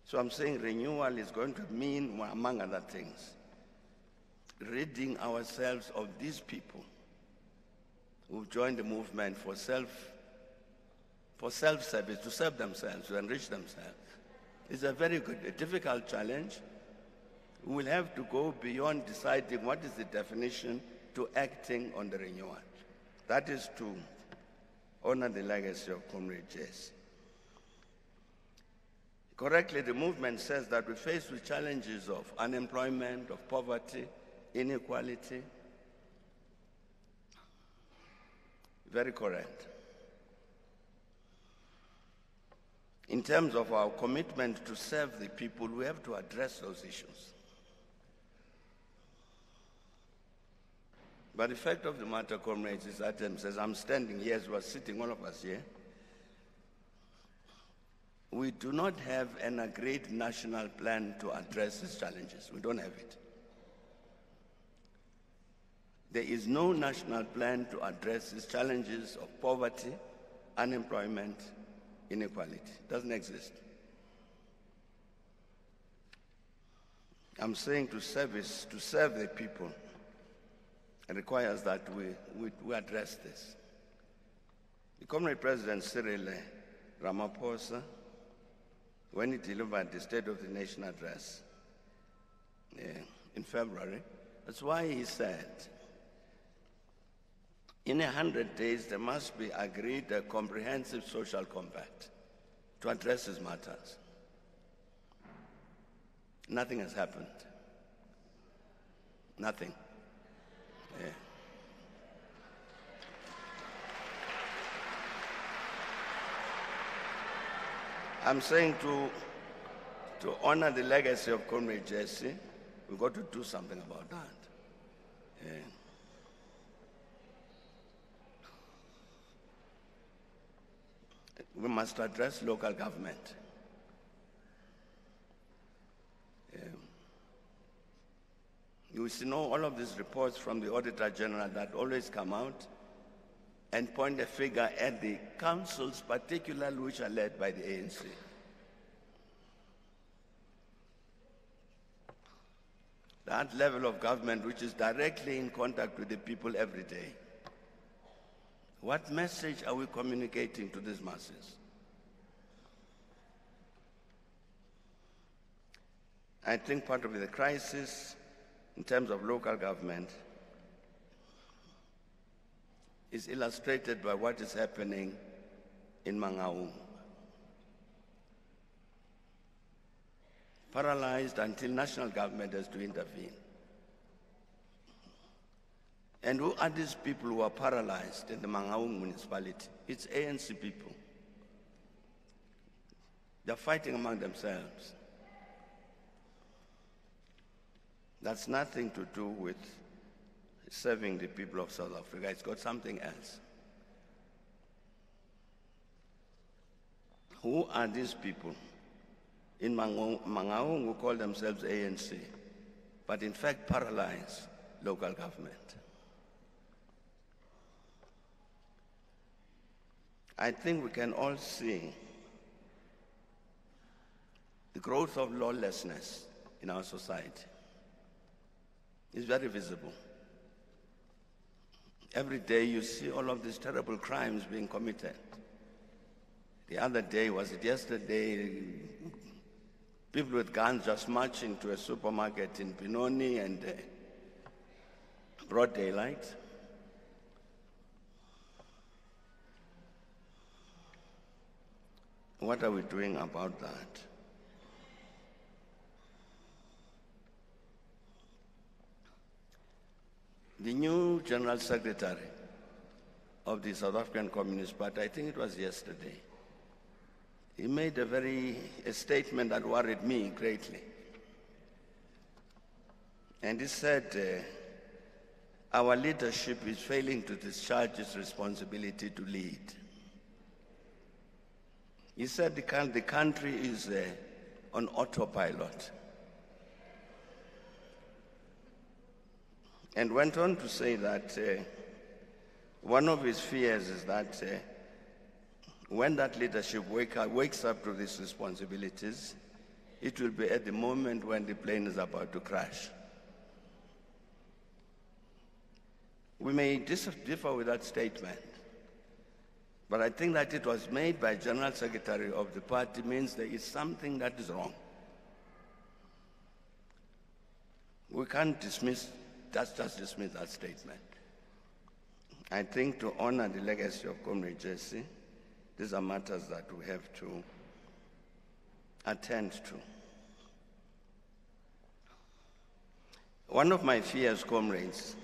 So I'm saying renewal is going to mean, among other things, ridding ourselves of these people who've joined the movement for self-service, to serve themselves, to enrich themselves. It's a very difficult challenge. We will have to go beyond deciding what is the definition to acting on the renewal. That is to honor the legacy of Comrade Jessie. Correctly, the movement says that we're faced with challenges of unemployment, of poverty, inequality. Very correct. In terms of our commitment to serve the people, we have to address those issues. But the fact of the matter, comrades, is that as I'm standing here, as we're sitting, all of us here, we do not have an agreed national plan to address these challenges. We don't have it. There is no national plan to address these challenges of poverty, unemployment, inequality. It doesn't exist. I'm saying to serve the people, it requires that we address this. The Comrade President Cyril Ramaphosa, when he delivered the State of the Nation address in February, that's why he said, in 100 days, there must be agreed a comprehensive social compact to address these matters. Nothing has happened. Nothing. Yeah. I'm saying to honor the legacy of Comrade Jessie, we've got to do something about that. Yeah. We must address local government. You see, know all of these reports from the Auditor General that always come out and point a figure at the councils, particularly which are led by the ANC. That level of government which is directly in contact with the people every day. What message are we communicating to these masses? I think part of the crisis in terms of local government is illustrated by what is happening in Mangaung. Paralyzed until national government has to intervene. And who are these people who are paralyzed in the Mangaung municipality? It's ANC people. They're fighting among themselves. That's nothing to do with serving the people of South Africa. It's got something else. Who are these people in Mangaung who call themselves ANC, but in fact paralyze local government? I think we can all see the growth of lawlessness in our society. It's very visible. Every day you see all of these terrible crimes being committed. The other day, was it yesterday, people with guns just marched into a supermarket in Benoni and broad daylight. What are we doing about that? The new General Secretary of the South African Communist Party, I think it was yesterday, he made a statement that worried me greatly. And he said, our leadership is failing to discharge its responsibility to lead. He said the country is on autopilot. And went on to say that one of his fears is that when that leadership wakes up to these responsibilities, it will be at the moment when the plane is about to crash. We may differ with that statement, but I think that it was made by General Secretary of the party means there is something that is wrong. We can't just dismiss that statement. I think to honor the legacy of Cde Jessie, these are matters that we have to attend to. One of my fears, comrades,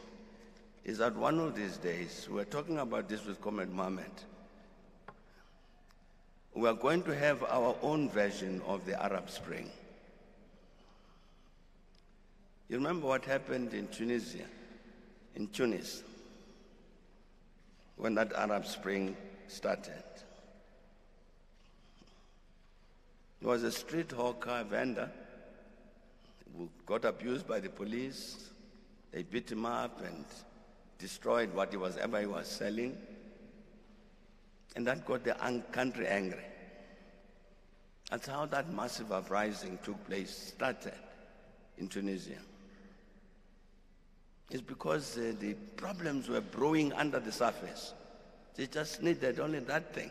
is that one of these days, we're talking about this with Comrade Mohammed, we are going to have our own version of the Arab Spring. You remember what happened in Tunisia, in Tunis, when that Arab Spring started? There was a street hawker vendor who got abused by the police. They beat him up and destroyed whatever he was selling. And that got the country angry. That's how that massive uprising took place, started in Tunisia. It's because the problems were brewing under the surface. They just needed only that thing,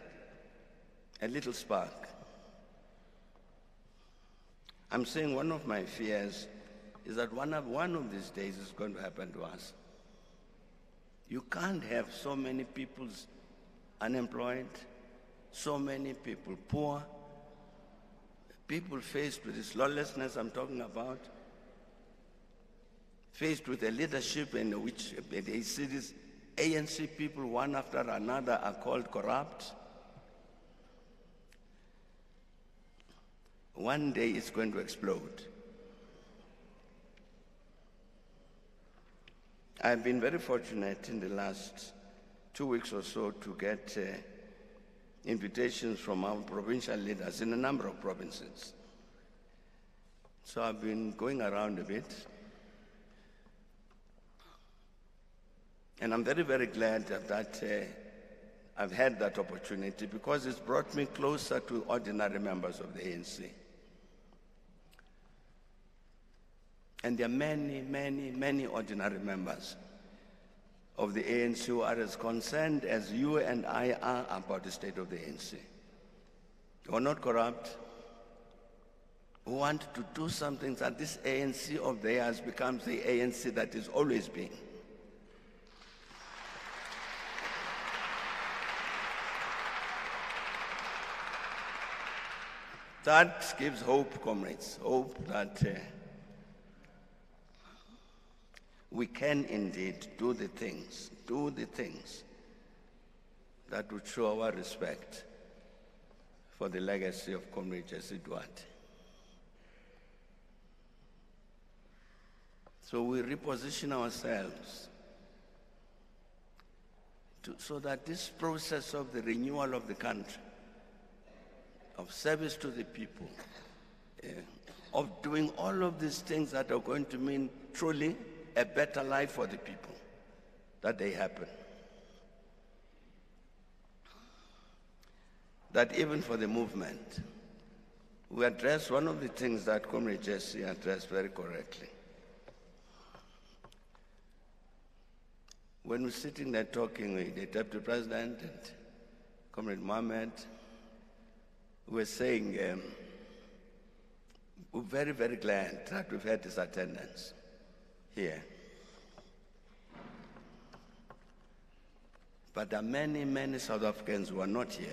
a little spark. I'm saying one of my fears is that one of these days is going to happen to us. You can't have so many people unemployed, so many people poor, people faced with this lawlessness I'm talking about, faced with a leadership in which they see these ANC people, one after another, are called corrupt. One day it's going to explode. I've been very fortunate in the last 2 weeks or so to get invitations from our provincial leaders in a number of provinces. So I've been going around a bit. And I'm very, very glad that I've had that opportunity because it's brought me closer to ordinary members of the ANC. And there are many, many, many ordinary members of the ANC who are as concerned as you and I are about the state of the ANC. Who are not corrupt, who want to do something that this ANC of theirs becomes the ANC that is always been. That gives hope, comrades, hope that we can indeed do the things that would show our respect for the legacy of Cde Jessie Duarte. So we reposition ourselves so that this process of the renewal of the country, of service to the people, of doing all of these things that are going to mean truly a better life for the people, that they happen. That even for the movement, we address one of the things that Cde Jessie addressed very correctly. when we're sitting there talking with the Deputy President and Comrade Mohammed, we're saying we're very, very glad that we've had this attendance here. But there are many, many South Africans who are not here.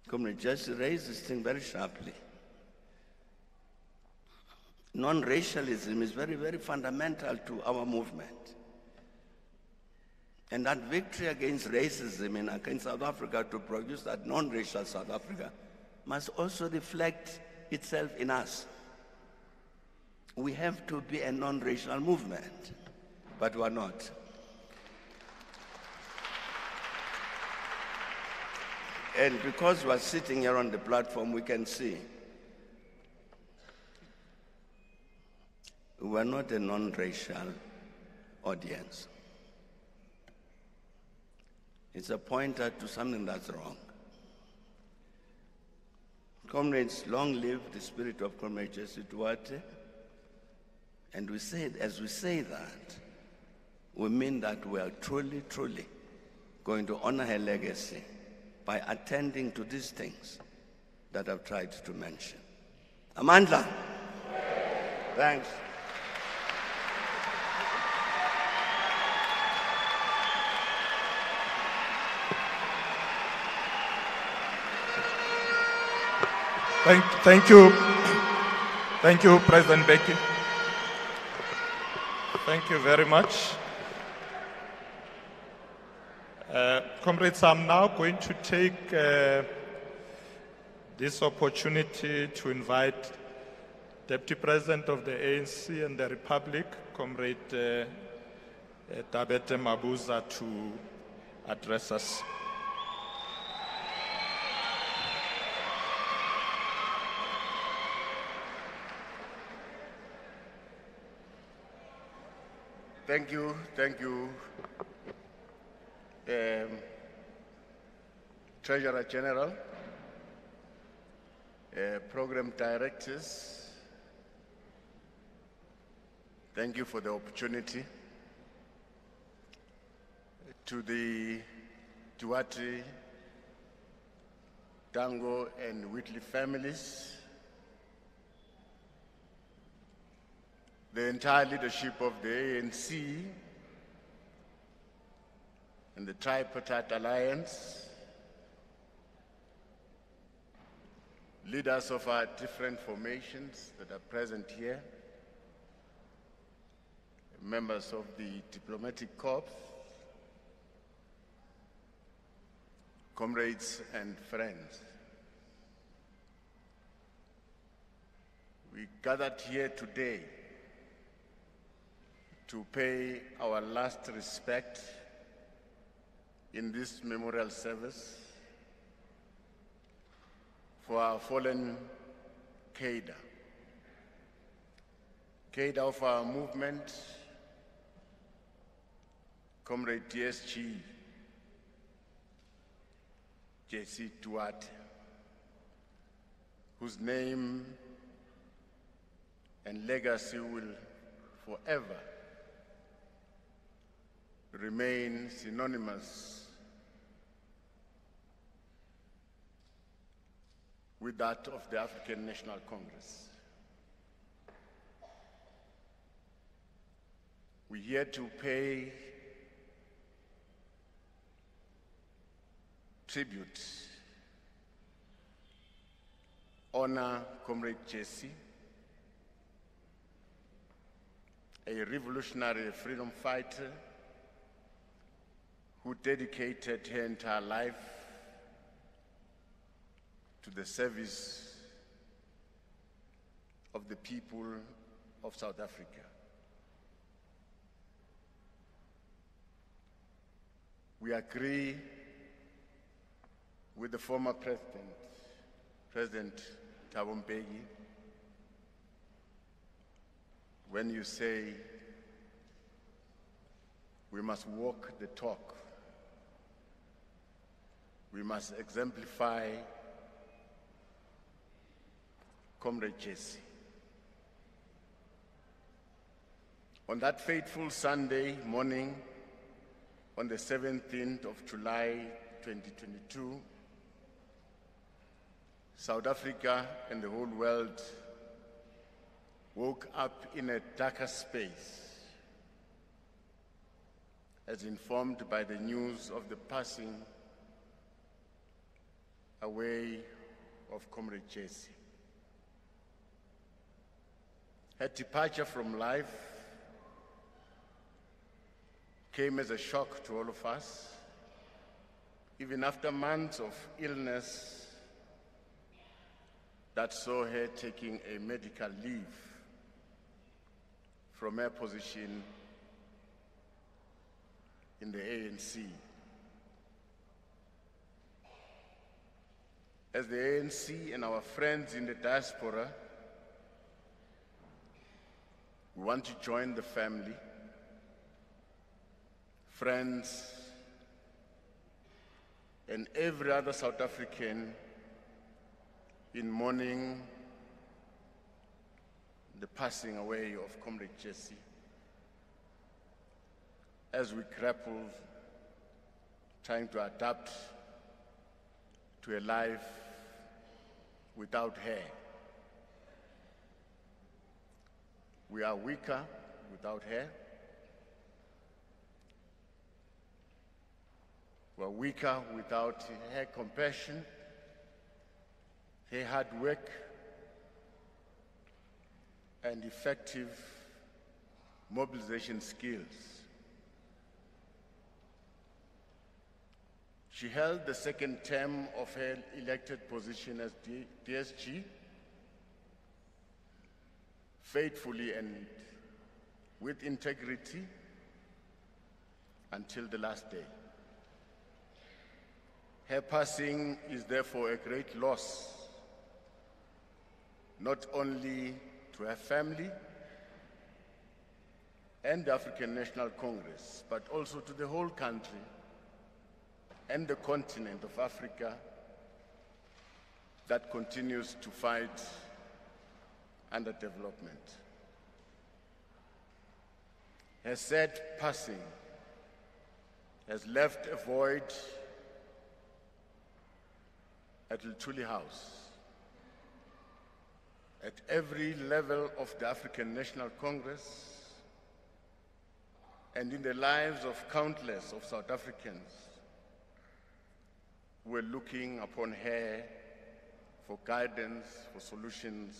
Comrade Jessie raised this thing very sharply. Non-racialism is very, very fundamental to our movement. And that victory against racism in South Africa to produce that non-racial South Africa must also reflect itself in us. We have to be a non-racial movement, but we're not. And because we're sitting here on the platform, we can see we're not a non-racial audience. It's a pointer to something that's wrong. Comrades, long live the spirit of Comrade Jessie Duarte. And we say, as we say that, we mean that we are truly, truly going to honor her legacy by attending to these things that I've tried to mention. Amandla. Thanks. Thank you, President Mbeki. Thank you very much. Comrades, I'm now going to take this opportunity to invite Deputy President of the ANC and the Republic, Comrade Tabete Mabuza, to address us. Thank you, Treasurer General, Program Directors. Thank you for the opportunity. To the Duarte, Dango, and Whitley families, the entire leadership of the ANC and the Tripartite Alliance, leaders of our different formations that are present here, members of the diplomatic corps, comrades and friends. We gathered here today to pay our last respect in this memorial service for our fallen cadre of our movement, Comrade Cde Jessie Duarte, whose name and legacy will forever remain synonymous with that of the African National Congress. We're here to pay tribute, honor Comrade Jessie, a revolutionary freedom fighter who dedicated her entire life to the service of the people of South Africa. We agree with the former president, President Thabo Mbeki, when you say we must walk the talk. We must exemplify Comrade Jessie. On that fateful Sunday morning, on the 17th of July 2022, South Africa and the whole world woke up in a darker space, as informed by the news of the passing away of Comrade Jessie. Her departure from life came as a shock to all of us, even after months of illness that saw her taking a medical leave from her position in the ANC. As the ANC and our friends in the diaspora, we want to join the family, friends, and every other South African in mourning the passing away of Comrade Jessie, as we grapple trying to adapt to a life without her. We are weaker without her. We are weaker without her compassion, her hard work, and effective mobilization skills. She held the second term of her elected position as DSG faithfully and with integrity until the last day. Her passing is therefore a great loss, not only to her family and the African National Congress, but also to the whole country and the continent of Africa that continues to fight underdevelopment. Her sad passing has left a void at Luthuli House, at every level of the African National Congress, and in the lives of countless of South Africans who were looking upon her for guidance, for solutions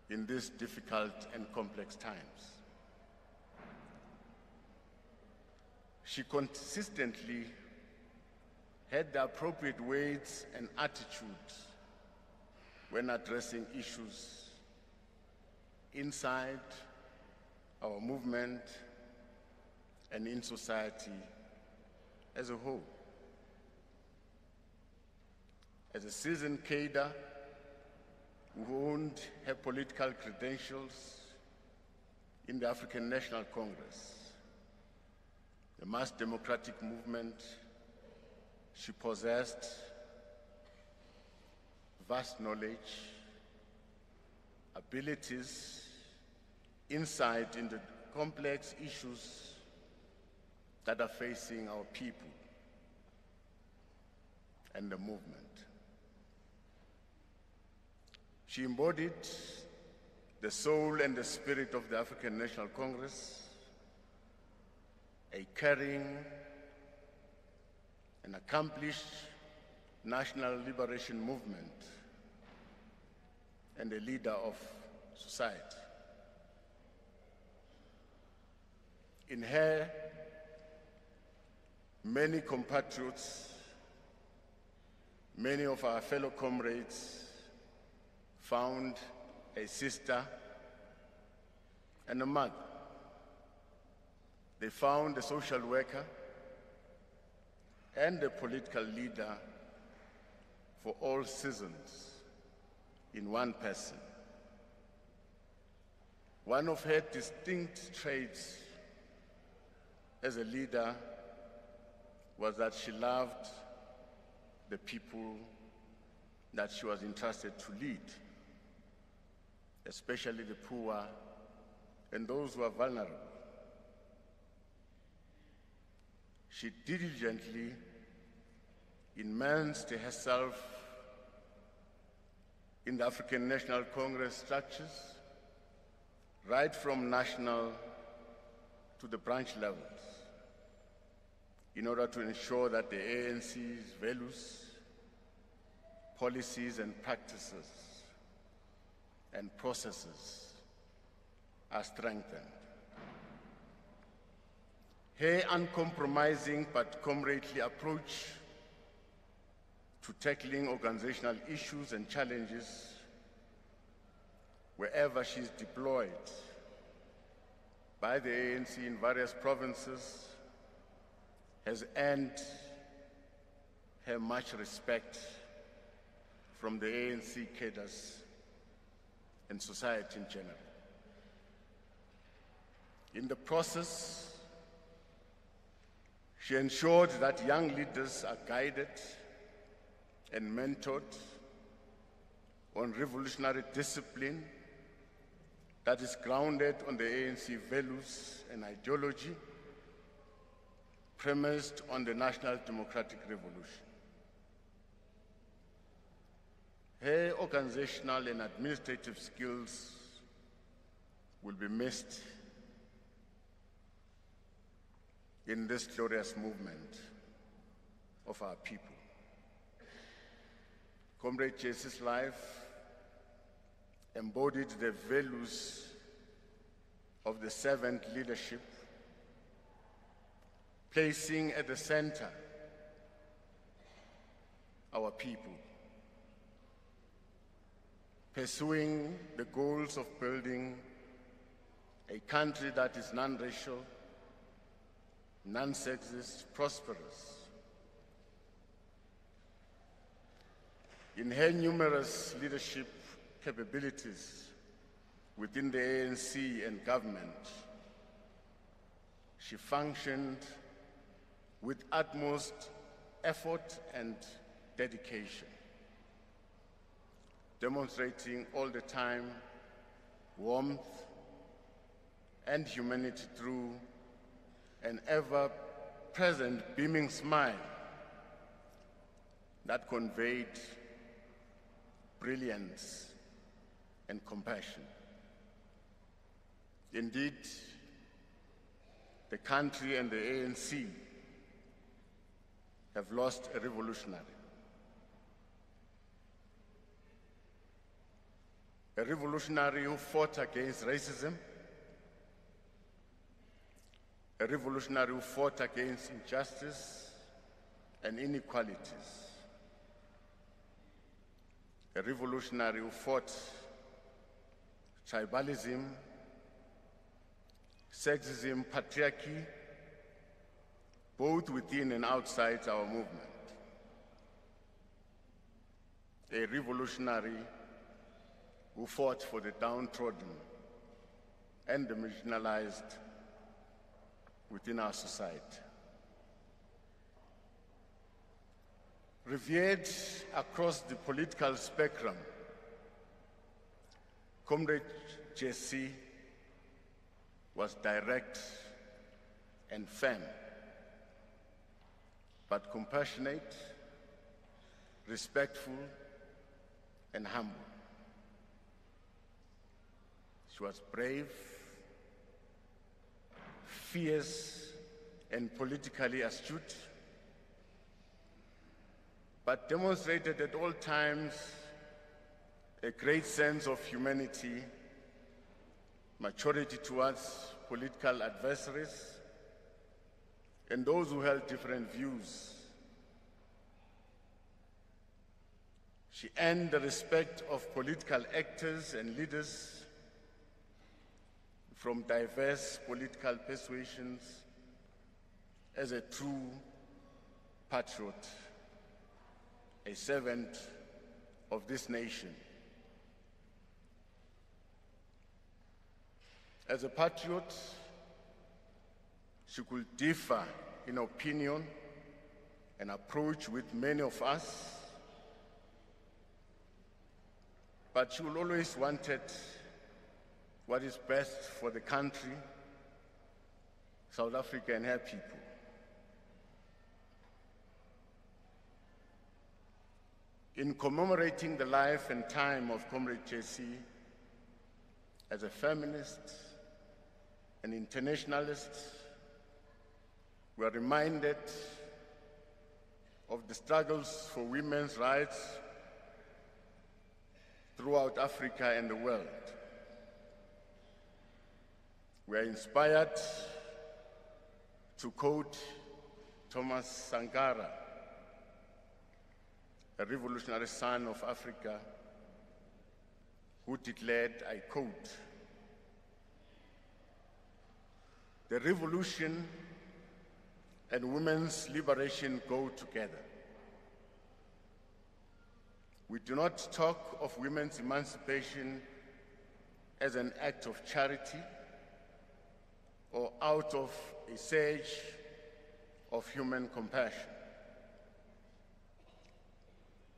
in these difficult and complex times. She consistently had the appropriate weights and attitudes when addressing issues inside our movement and in society as a whole. As a seasoned cadre who owned her political credentials in the African National Congress, the mass democratic movement, she possessed vast knowledge, abilities, insight into complex issues that are facing our people and the movement. She embodied the soul and the spirit of the African National Congress, a caring and accomplished national liberation movement, and a leader of society. In her, many compatriots, many of our fellow comrades found a sister and a mother. They found a social worker and a political leader for all seasons in one person. One of her distinct traits as a leader was that she loved the people that she was entrusted to lead, especially the poor and those who are vulnerable. She diligently immersed herself in the African National Congress structures, right from national to the branch levels, in order to ensure that the ANC's values, policies and practices and processes are strengthened. Her uncompromising but comradely approach to tackling organizational issues and challenges wherever she is deployed by the ANC in various provinces has earned her much respect from the ANC cadres and society in general. In the process, she ensured that young leaders are guided and mentored on revolutionary discipline that is grounded on the ANC values and ideology, premised on the National Democratic Revolution. Her organizational and administrative skills will be missed in this glorious movement of our people. Comrade Jessie's life embodied the values of the servant leadership, placing at the center our people, pursuing the goals of building a country that is non-racial, non-sexist, prosperous. In her numerous leadership capabilities within the ANC and government, she functioned with utmost effort and dedication, demonstrating all the time warmth and humanity through an ever-present beaming smile that conveyed brilliance and compassion. Indeed, the country and the ANC have lost a revolutionary. A revolutionary who fought against racism, a revolutionary who fought against injustice and inequalities, a revolutionary who fought tribalism, sexism, patriarchy, both within and outside our movement. A revolutionary who fought for the downtrodden and the marginalized within our society. Revered across the political spectrum, Comrade Jessie was direct and firm, but compassionate, respectful, and humble. She was brave, fierce, and politically astute, but demonstrated at all times a great sense of humanity, maturity towards political adversaries, and those who held different views. She earned the respect of political actors and leaders from diverse political persuasions as a true patriot, a servant of this nation. As a patriot, she could differ in opinion and approach with many of us, but she will always wanted what is best for the country, South Africa, and her people. In commemorating the life and time of Comrade Jessie as a feminist, an internationalist, we are reminded of the struggles for women's rights throughout Africa and the world. We are inspired to quote Thomas Sankara, a revolutionary son of Africa, who declared, I quote, "The revolution and women's liberation go together. We do not talk of women's emancipation as an act of charity or out of a surge of human compassion.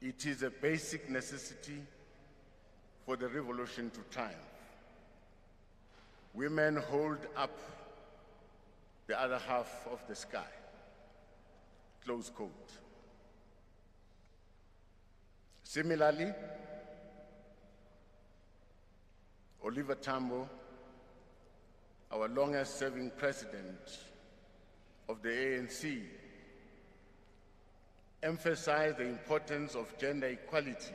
It is a basic necessity for the revolution to triumph. Women hold up the other half of the sky." Close quote. Similarly, Oliver Tambo, our longest-serving president of the ANC, emphasized the importance of gender equality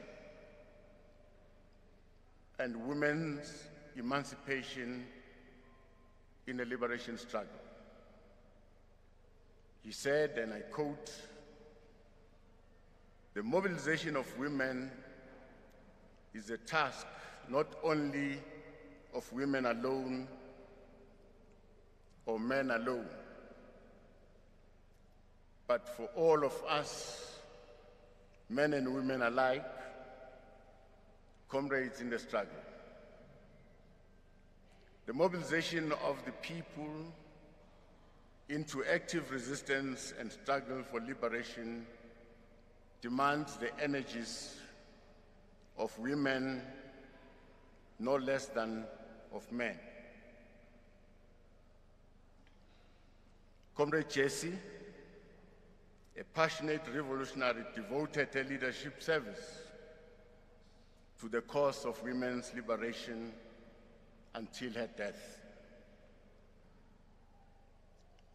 and women's emancipation in the liberation struggle. He said, and I quote, "The mobilization of women is a task not only of women alone or men alone, but for all of us, men and women alike, comrades in the struggle. The mobilization of the people into active resistance and struggle for liberation demands the energies of women no less than of men." Comrade Jessie, a passionate revolutionary, devoted her leadership service to the cause of women's liberation until her death.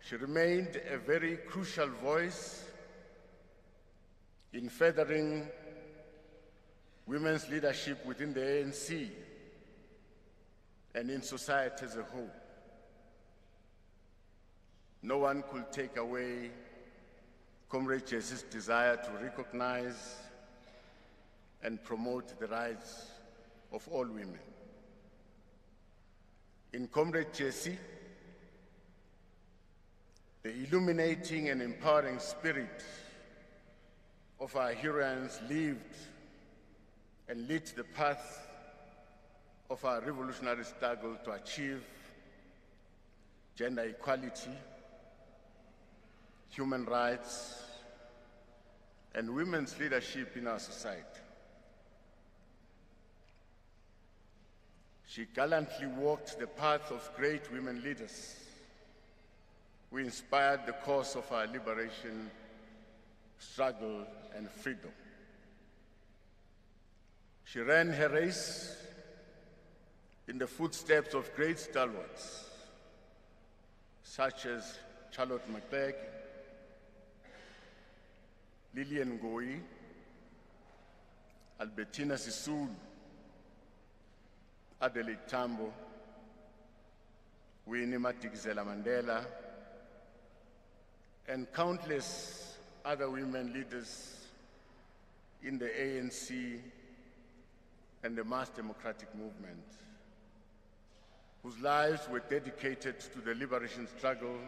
She remained a very crucial voice in furthering women's leadership within the ANC and in society as a whole. No one could take away Comrade Jessie's desire to recognize and promote the rights of all women. In Comrade Jessie, the illuminating and empowering spirit of our heroines lived and lit the path of our revolutionary struggle to achieve gender equality, human rights, and women's leadership in our society. She gallantly walked the path of great women leaders who inspired the cause of our liberation, struggle, and freedom. She ran her race in the footsteps of great stalwarts such as Charlotte McBaig, Lillian Ngoyi, Albertina Sisulu, Adelaide Tambo, Winnie Madikizela Mandela, and countless other women leaders in the ANC and the mass democratic movement, whose lives were dedicated to the liberation struggle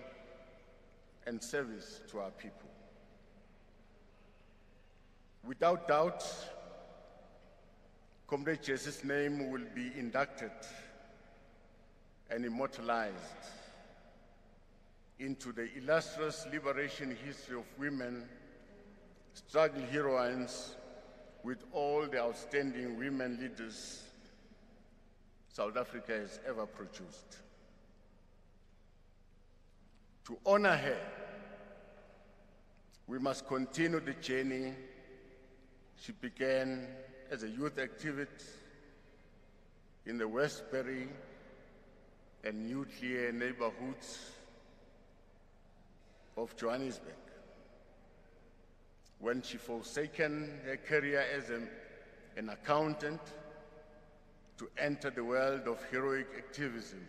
and service to our people. Without doubt, Comrade Jessie's name will be inducted and immortalized into the illustrious liberation history of women, struggle heroines, with all the outstanding women leaders South Africa has ever produced. To honor her, we must continue the journey she began as a youth activist in the Westbury and nuclear neighborhoods of Johannesburg, when she forsaken her career as an accountant to enter the world of heroic activism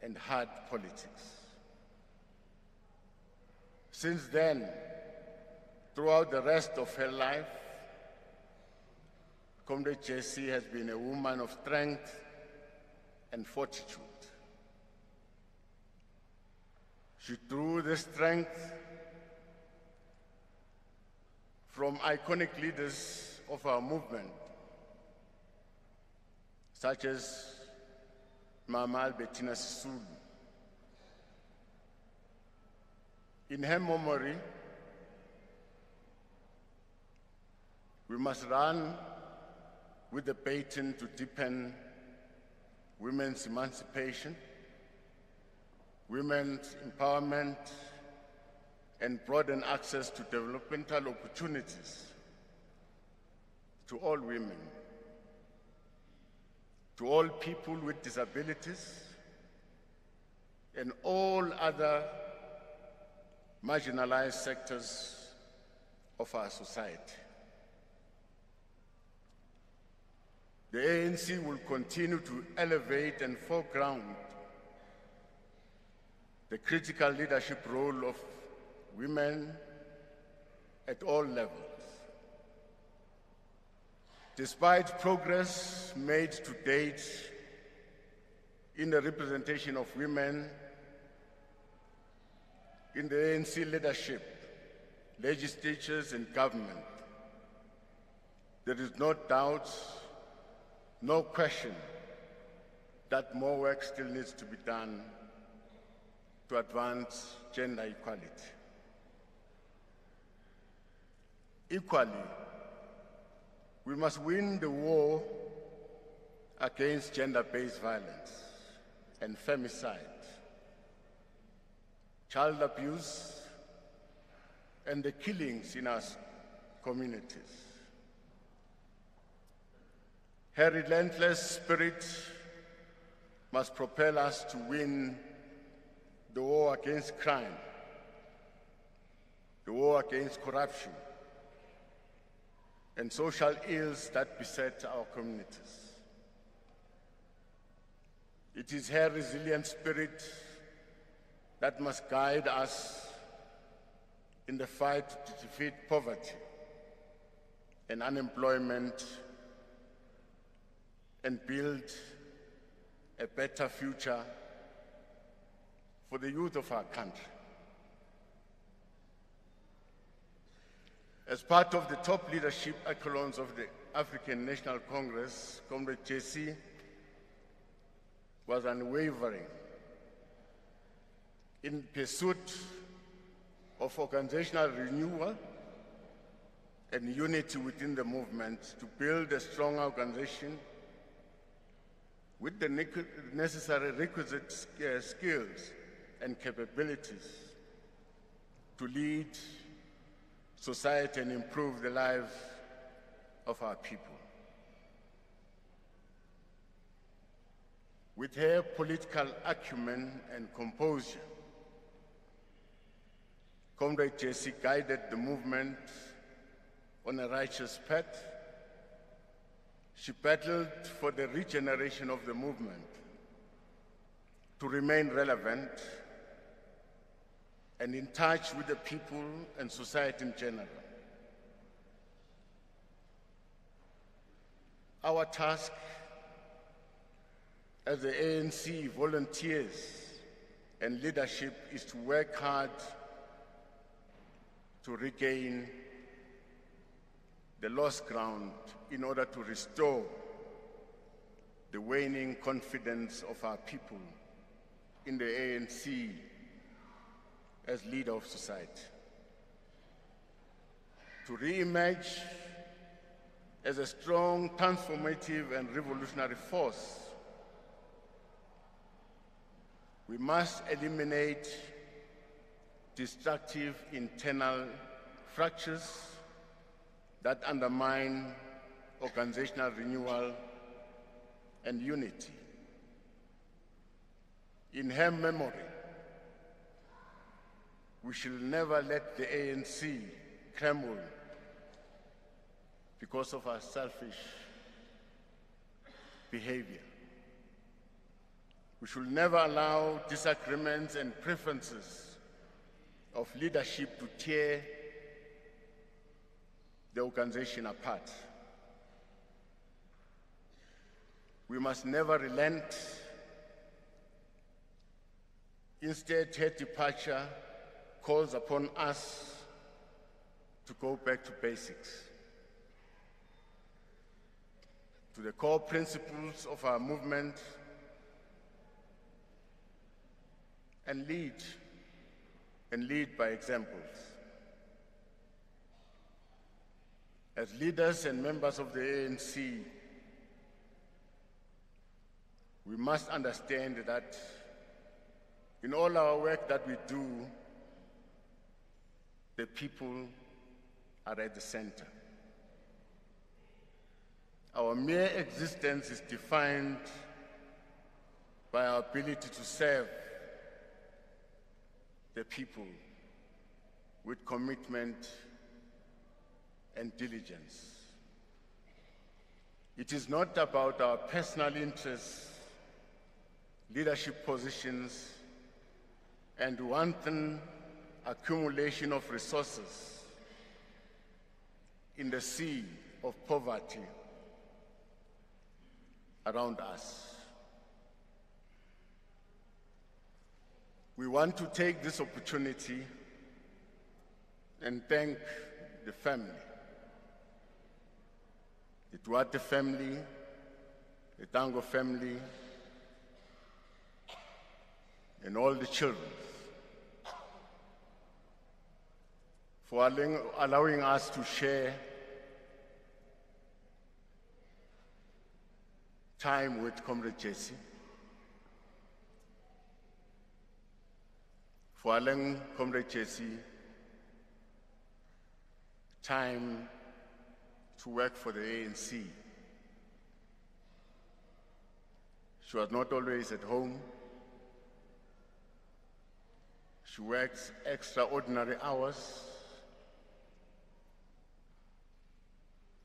and hard politics. Since then, throughout the rest of her life, Cde Jessie has been a woman of strength and fortitude. She drew the strength from iconic leaders of our movement, such as Mama Albertina Sisulu. In her memory, we must run with the baton to deepen women's emancipation, women's empowerment, and broaden access to developmental opportunities to all women, to all people with disabilities, and all other marginalized sectors of our society. The ANC will continue to elevate and foreground the critical leadership role of women at all levels. Despite progress made to date in the representation of women in the ANC leadership, legislatures, and government, there is no doubt, no question that more work still needs to be done to advance gender equality. Equally, we must win the war against gender-based violence and femicide, child abuse, and the killings in our communities. Her relentless spirit must propel us to win the war against crime, the war against corruption, and social ills that beset our communities. It is her resilient spirit that must guide us in the fight to defeat poverty and unemployment and build a better future for the youth of our country. As part of the top leadership echelons of the African National Congress, Cde Jessie was unwavering in pursuit of organizational renewal and unity within the movement to build a strong organization with the necessary requisite skills and capabilities to lead society and improve the lives of our people. With her political acumen and composure, Cde Jessie guided the movement on a righteous path. She battled for the regeneration of the movement to remain relevant and in touch with the people and society in general. Our task as the ANC volunteers and leadership is to work hard to regain the lost ground in order to restore the waning confidence of our people in the ANC as leader of society. To re-emerge as a strong, transformative, and revolutionary force. We must eliminate destructive internal fractures that undermine organizational renewal and unity. In her memory, we shall never let the ANC crumble because of our selfish behavior. We should never allow disagreements and preferences of leadership to tear the organization apart. We must never relent. Instead, her departure calls upon us to go back to basics, to the core principles of our movement, and lead by examples. As leaders and members of the ANC, we must understand that in all our work that we do, the people are at the center. Our mere existence is defined by our ability to serve the people with commitment and diligence. It is not about our personal interests, leadership positions, and wanton accumulation of resources in the sea of poverty around us. We want to take this opportunity and thank the family, the Duarte family, the Tango family, and all the children for allowing us to share time with Comrade Jessie, for allowing Comrade Jessie time to work for the ANC. She was not always at home. She works extraordinary hours,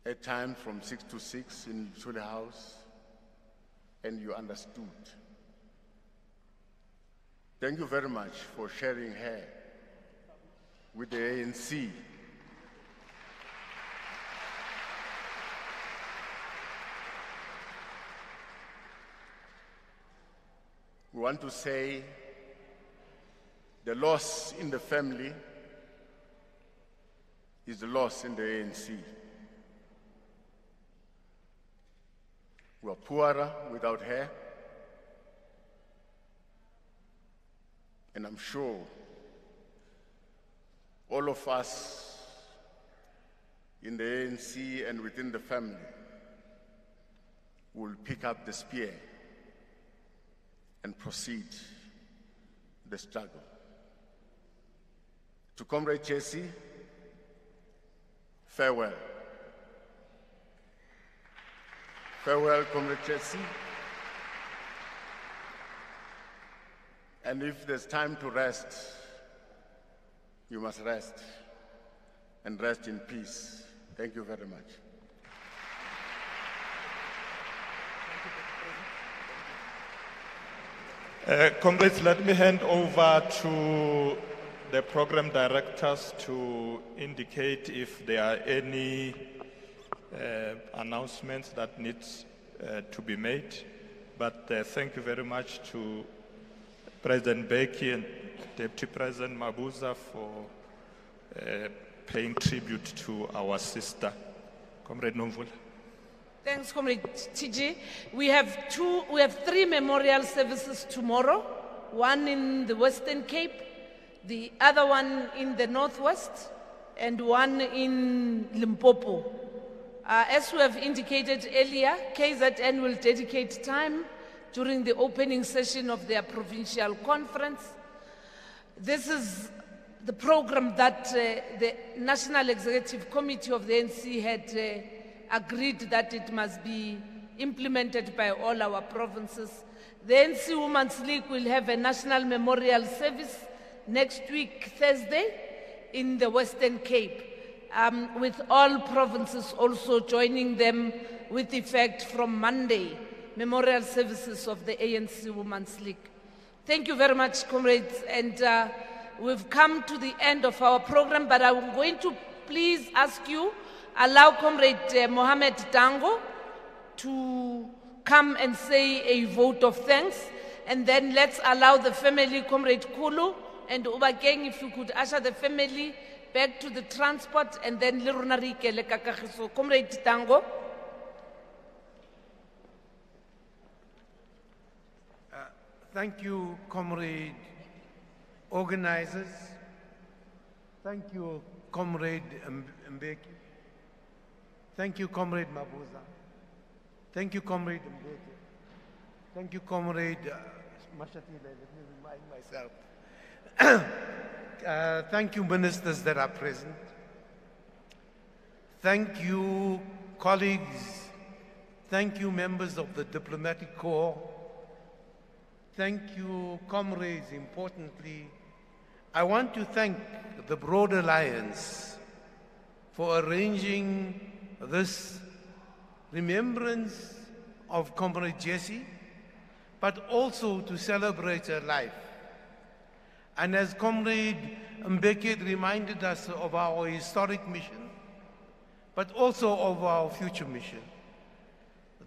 at times from 6 to 6 in Chule House, and you understood. Thank you very much for sharing her with the ANC. We want to say the loss in the family is the loss in the ANC. We are poorer without her, and I'm sure all of us in the ANC and within the family will pick up the spear and proceed the struggle. To Comrade Jessie, farewell. Farewell, Comrade Jessie. And if there's time to rest, you must rest, and rest in peace. Thank you very much. Comrades, let me hand over to the program directors to indicate if there are any announcements that need to be made. But thank you very much to President Becky and Deputy President Mabuza for paying tribute to our sister. Comrade Nomvula. Thanks, Comrade TG. We have 3 memorial services tomorrow, one in the Western Cape, the other one in the Northwest, and one in Limpopo. As we have indicated earlier, KZN will dedicate time during the opening session of their provincial conference. This is the program that the National Executive Committee of the ANC had agreed that it must be implemented by all our provinces. The ANC Women's League will have a national memorial service next week, Thursday, in the Western Cape, with all provinces also joining them with effect from Monday, memorial services of the ANC Women's League. Thank you very much, comrades, and we've come to the end of our program, but I'm going to please ask you, allow Comrade Mohamed Dango to come and say a vote of thanks, and then let's allow the family, Comrade Kulu and Ubakeng, if you could usher the family back to the transport, and then Lirunari Kele Kakahiso. Comrade Dango. Thank you, comrade organizers. Thank you, comrade Mbeki. Thank you, comrade Mabuza. Thank you, comrade Mbeki. Thank you, comrade Mashatile. Let me remind myself. Thank you, ministers that are present. Thank you, colleagues. Thank you, members of the diplomatic corps. Thank you, comrades, importantly. I want to thank the Broad Alliance for arranging this remembrance of Comrade Jessie, but also to celebrate her life. And as Comrade Mbeki reminded us of our historic mission, but also of our future mission,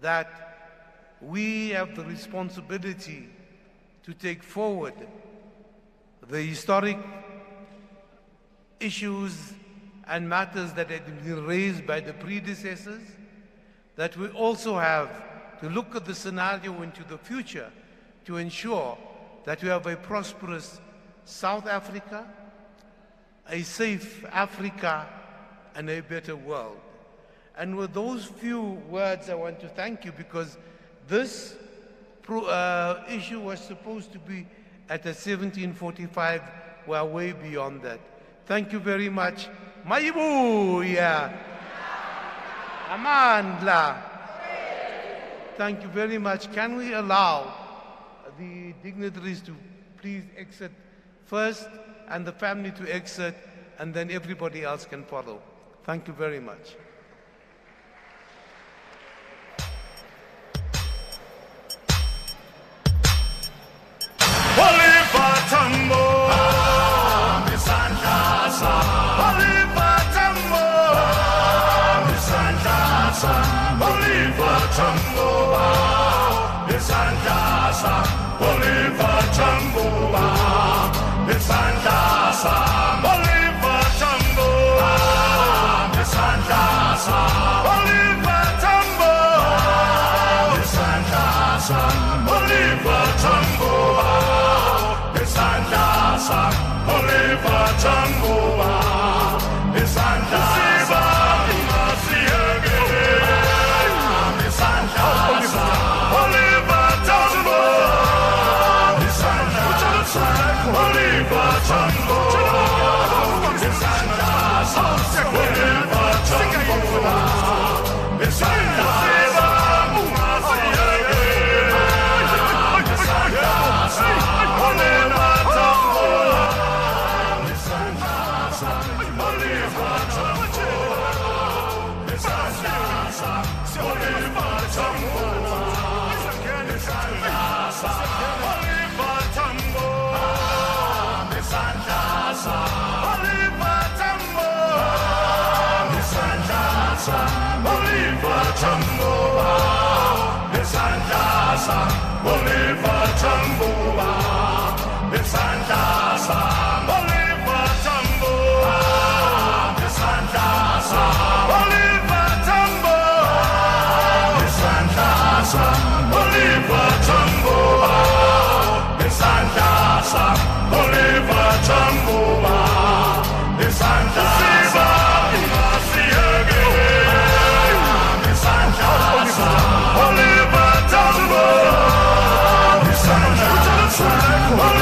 that we have the responsibility to take forward the historic issues and matters that had been raised by the predecessors, that we also have to look at the scenario into the future to ensure that we have a prosperous South Africa, a safe Africa, and a better world. And with those few words, I want to thank you, because this issue was supposed to be at 1745. We're way beyond that. Thank you very much. Maibuya. Amandla. Thank you very much. Can we allow the dignitaries to please exit first, and the family to exit, and then everybody else can follow. Thank you very much. Santa Holy